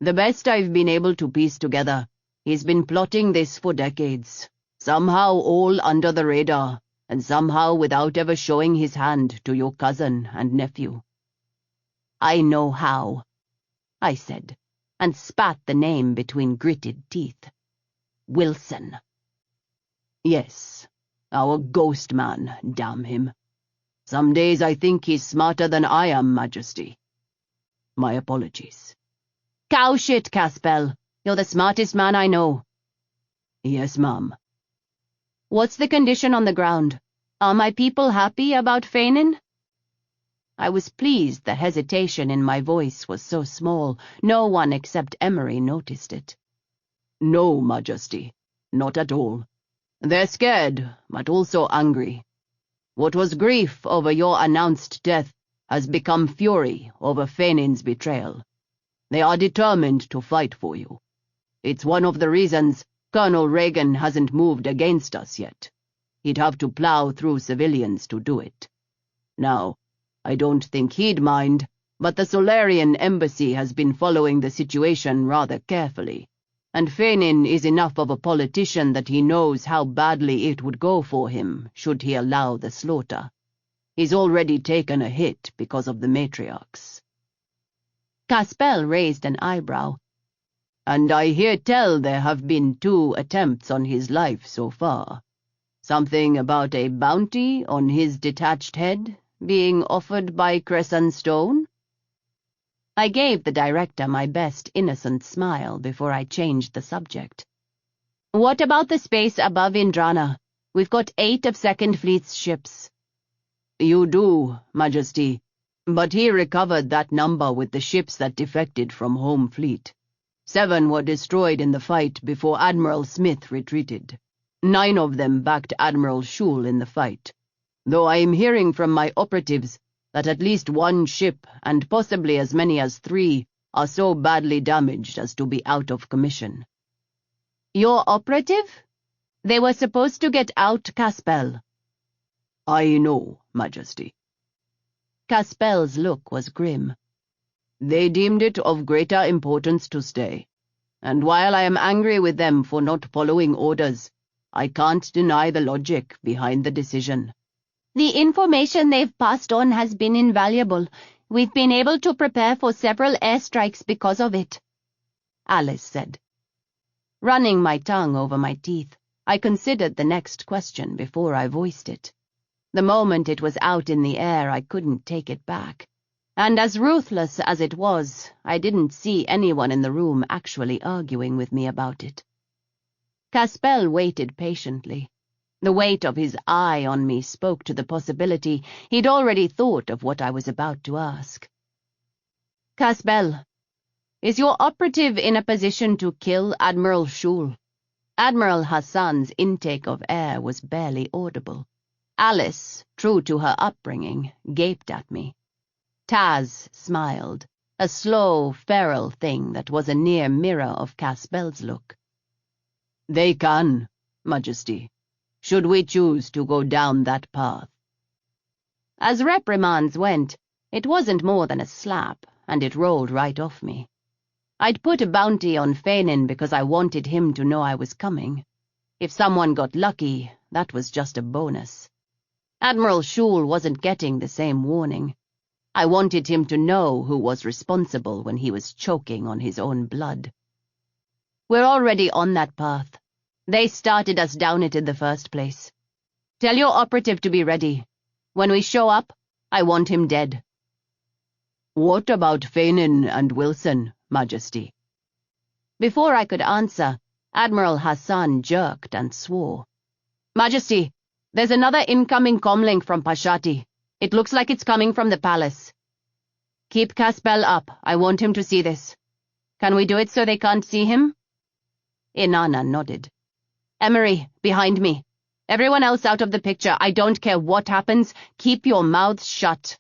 The best I've been able to piece together, he's been plotting this for decades, somehow all under the radar, and somehow without ever showing his hand to your cousin and nephew. I know how, I said, and spat the name between gritted teeth. Wilson. Yes, our ghost man, damn him. Some days I think he's smarter than I am, Majesty. My apologies. Cow shit, Caspel. You're the smartest man I know. Yes, ma'am. What's the condition on the ground? Are my people happy about Fenin? I was pleased the hesitation in my voice was so small, no one except Emery noticed it. No, Majesty, not at all. They're scared, but also angry. What was grief over your announced death has become fury over Fenin's betrayal. They are determined to fight for you. It's one of the reasons Colonel Reagan hasn't moved against us yet. He'd have to plow through civilians to do it. Now, I don't think he'd mind, but the Solarian embassy has been following the situation rather carefully, and Fenin is enough of a politician that he knows how badly it would go for him should he allow the slaughter. He's already taken a hit because of the matriarchs. Caspel raised an eyebrow. And I hear tell there have been 2 attempts on his life so far. Something about a bounty on his detached head being offered by Crescent Stone? I gave the director my best innocent smile before I changed the subject. What about the space above Indranan? We've got 8 of Second Fleet's ships. You do, Majesty, but he recovered that number with the ships that defected from Home Fleet. 7 were destroyed in the fight before Admiral Smith retreated. 9 of them backed Admiral Schul in the fight, though I am hearing from my operatives that at least 1 ship, and possibly as many as 3, are so badly damaged as to be out of commission. Your operative? They were supposed to get out, Caspel. I know, Majesty. Caspel's look was grim. They deemed it of greater importance to stay, and while I am angry with them for not following orders, I can't deny the logic behind the decision. The information they've passed on has been invaluable. We've been able to prepare for several airstrikes because of it, Alice said. Running my tongue over my teeth, I considered the next question before I voiced it. The moment it was out in the air, I couldn't take it back. And as ruthless as it was, I didn't see anyone in the room actually arguing with me about it. Caspel waited patiently. The weight of his eye on me spoke to the possibility he'd already thought of what I was about to ask. Caspel, is your operative in a position to kill Admiral Shul? Admiral Hassan's intake of air was barely audible. Alice, true to her upbringing, gaped at me. Taz smiled, a slow, feral thing that was a near mirror of Caspel's look. They can, Majesty, should we choose to go down that path. As reprimands went, it wasn't more than a slap, and it rolled right off me. I'd put a bounty on Fainin because I wanted him to know I was coming. If someone got lucky, that was just a bonus. Admiral Shul wasn't getting the same warning. I wanted him to know who was responsible when he was choking on his own blood. We're already on that path. They started us down it in the first place. Tell your operative to be ready. When we show up, I want him dead. What about Fainin and Wilson, Majesty? Before I could answer, Admiral Hassan jerked and swore. Majesty, there's another incoming comlink from Pashati. It looks like it's coming from the palace. Keep Caspel up. I want him to see this. Can we do it so they can't see him? Inanna nodded. Emery, behind me. Everyone else out of the picture. I don't care what happens. Keep your mouths shut.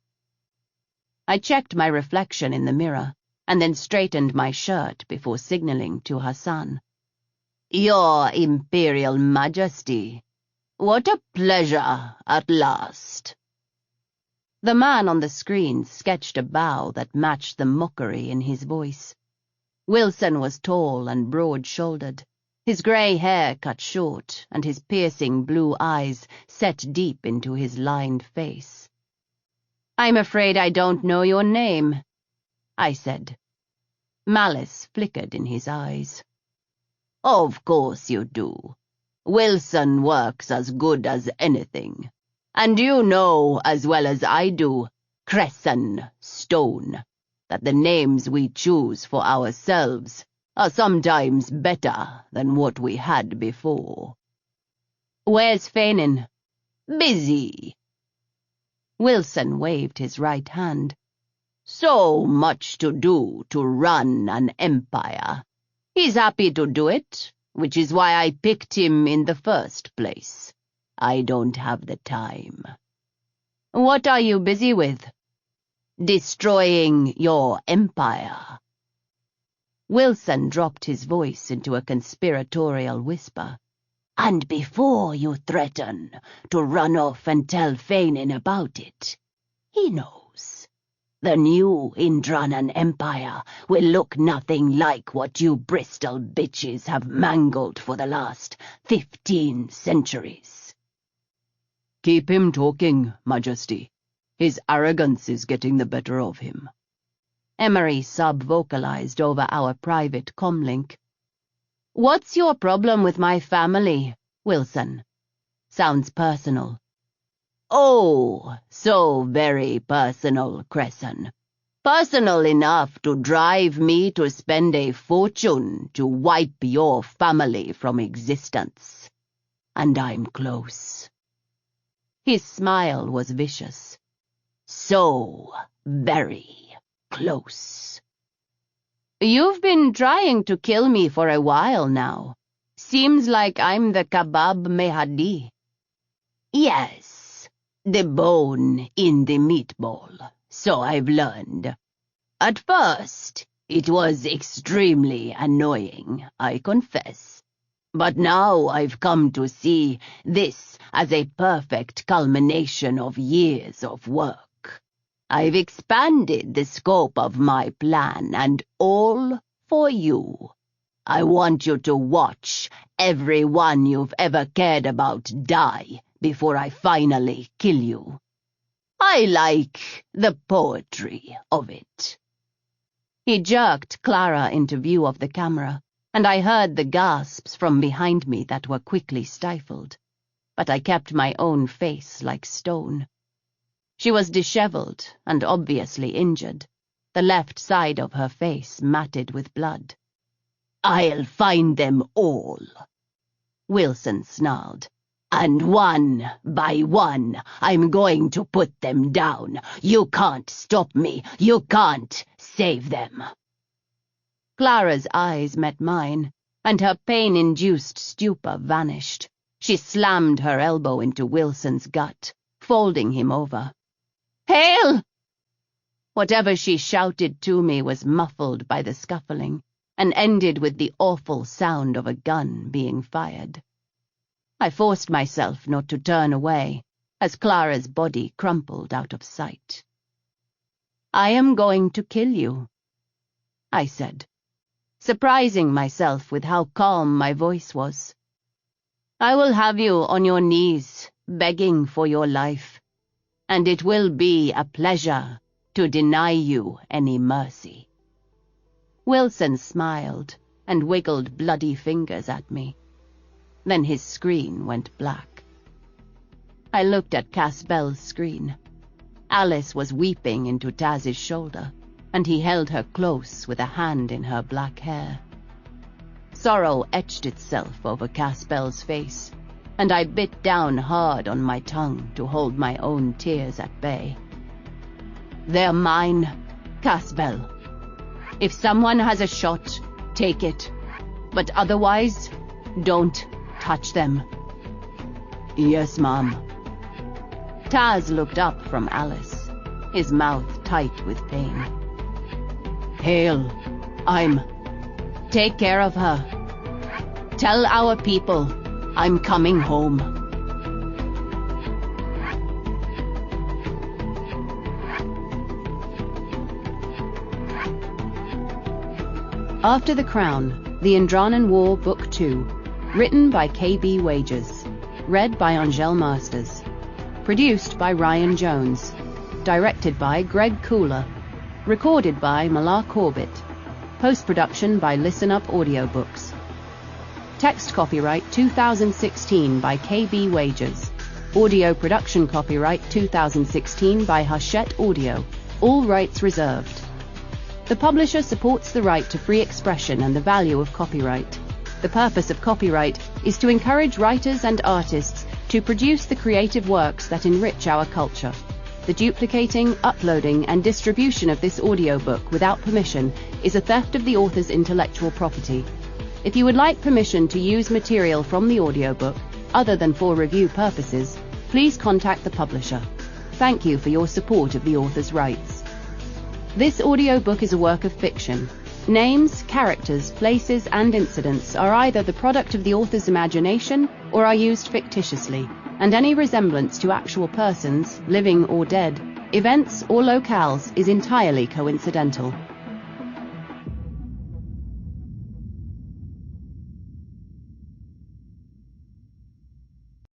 I checked my reflection in the mirror, and then straightened my shirt before signaling to Hassan. Your Imperial Majesty, what a pleasure at last. The man on the screen sketched a bow that matched the mockery in his voice. Wilson was tall and broad-shouldered, his grey hair cut short and his piercing blue eyes set deep into his lined face. I'm afraid I don't know your name, I said. Malice flickered in his eyes. Of course you do. Wilson works as good as anything. And you know as well as I do, Crescent Stone, that the names we choose for ourselves are sometimes better than what we had before. Where's Fainin? Busy. Wilson waved his right hand. So much to do to run an empire. He's happy to do it, which is why I picked him in the first place. I don't have the time. What are you busy with? Destroying your empire. Wilson dropped his voice into a conspiratorial whisper. And before you threaten to run off and tell Fainin about it, he knows. The new Indranan Empire will look nothing like what you Bristol bitches have mangled for the last 15 centuries. Keep him talking, Majesty. His arrogance is getting the better of him. Emery sub-vocalized over our private comlink. What's your problem with my family, Wilson? Sounds personal. Oh, so very personal, Crescent. Personal enough to drive me to spend a fortune to wipe your family from existence. And I'm close. His smile was vicious. So very close. You've been trying to kill me for a while now. Seems like I'm the kebab mehadi. Yes, the bone in the meatball, so I've learned. At first, it was extremely annoying, I confess. But now I've come to see this as a perfect culmination of years of work. I've expanded the scope of my plan, and all for you. I want you to watch everyone you've ever cared about die before I finally kill you. I like the poetry of it. He jerked Clara into view of the camera, and I heard the gasps from behind me that were quickly stifled. But I kept my own face like stone. She was disheveled and obviously injured, the left side of her face matted with blood. I'll find them all, Wilson snarled. And one by one, I'm going to put them down. You can't stop me. You can't Save them. Clara's eyes met mine, and her pain-induced stupor vanished. She slammed her elbow into Wilson's gut, folding him over. "Hail!" Whatever she shouted to me was muffled by the scuffling, and ended with the awful sound of a gun being fired. I forced myself not to turn away, as Clara's body crumpled out of sight. "I am going to kill you," I said, surprising myself with how calm my voice was. "I will have you on your knees, begging for your life, and it will be a pleasure to deny you any mercy." Wilson smiled and wiggled bloody fingers at me. Then his screen went black. I looked at Casbell's screen. Alice was weeping into Taz's shoulder, and he held her close with a hand in her black hair. Sorrow etched itself over Casbell's face, and I bit down hard on my tongue to hold my own tears at bay. "They're mine, Casbell. If someone has a shot, take it, but otherwise, don't touch them." "Yes, Mom." Taz looked up from Alice, his mouth tight with pain. "Hail, Take care of her. Tell our people I'm coming home." After the Crown, The Indranan War Book 2, written by K.B. Wages, read by Angel Masters, produced by Ryan Jones, directed by Greg Cooler, recorded by Malar Corbett, post-production by Listen Up Audiobooks. Text copyright 2016 by K.B. Wages, audio production copyright 2016 by Hachette Audio, all rights reserved. The publisher supports the right to free expression and the value of copyright. The purpose of copyright is to encourage writers and artists to produce the creative works that enrich our culture. The duplicating, uploading, and distribution of this audiobook without permission is a theft of the author's intellectual property. If you would like permission to use material from the audiobook, other than for review purposes, please contact the publisher. Thank you for your support of the author's rights. This audiobook is a work of fiction. Names, characters, places, and incidents are either the product of the author's imagination or are used fictitiously, and any resemblance to actual persons, living or dead, events or locales is entirely coincidental.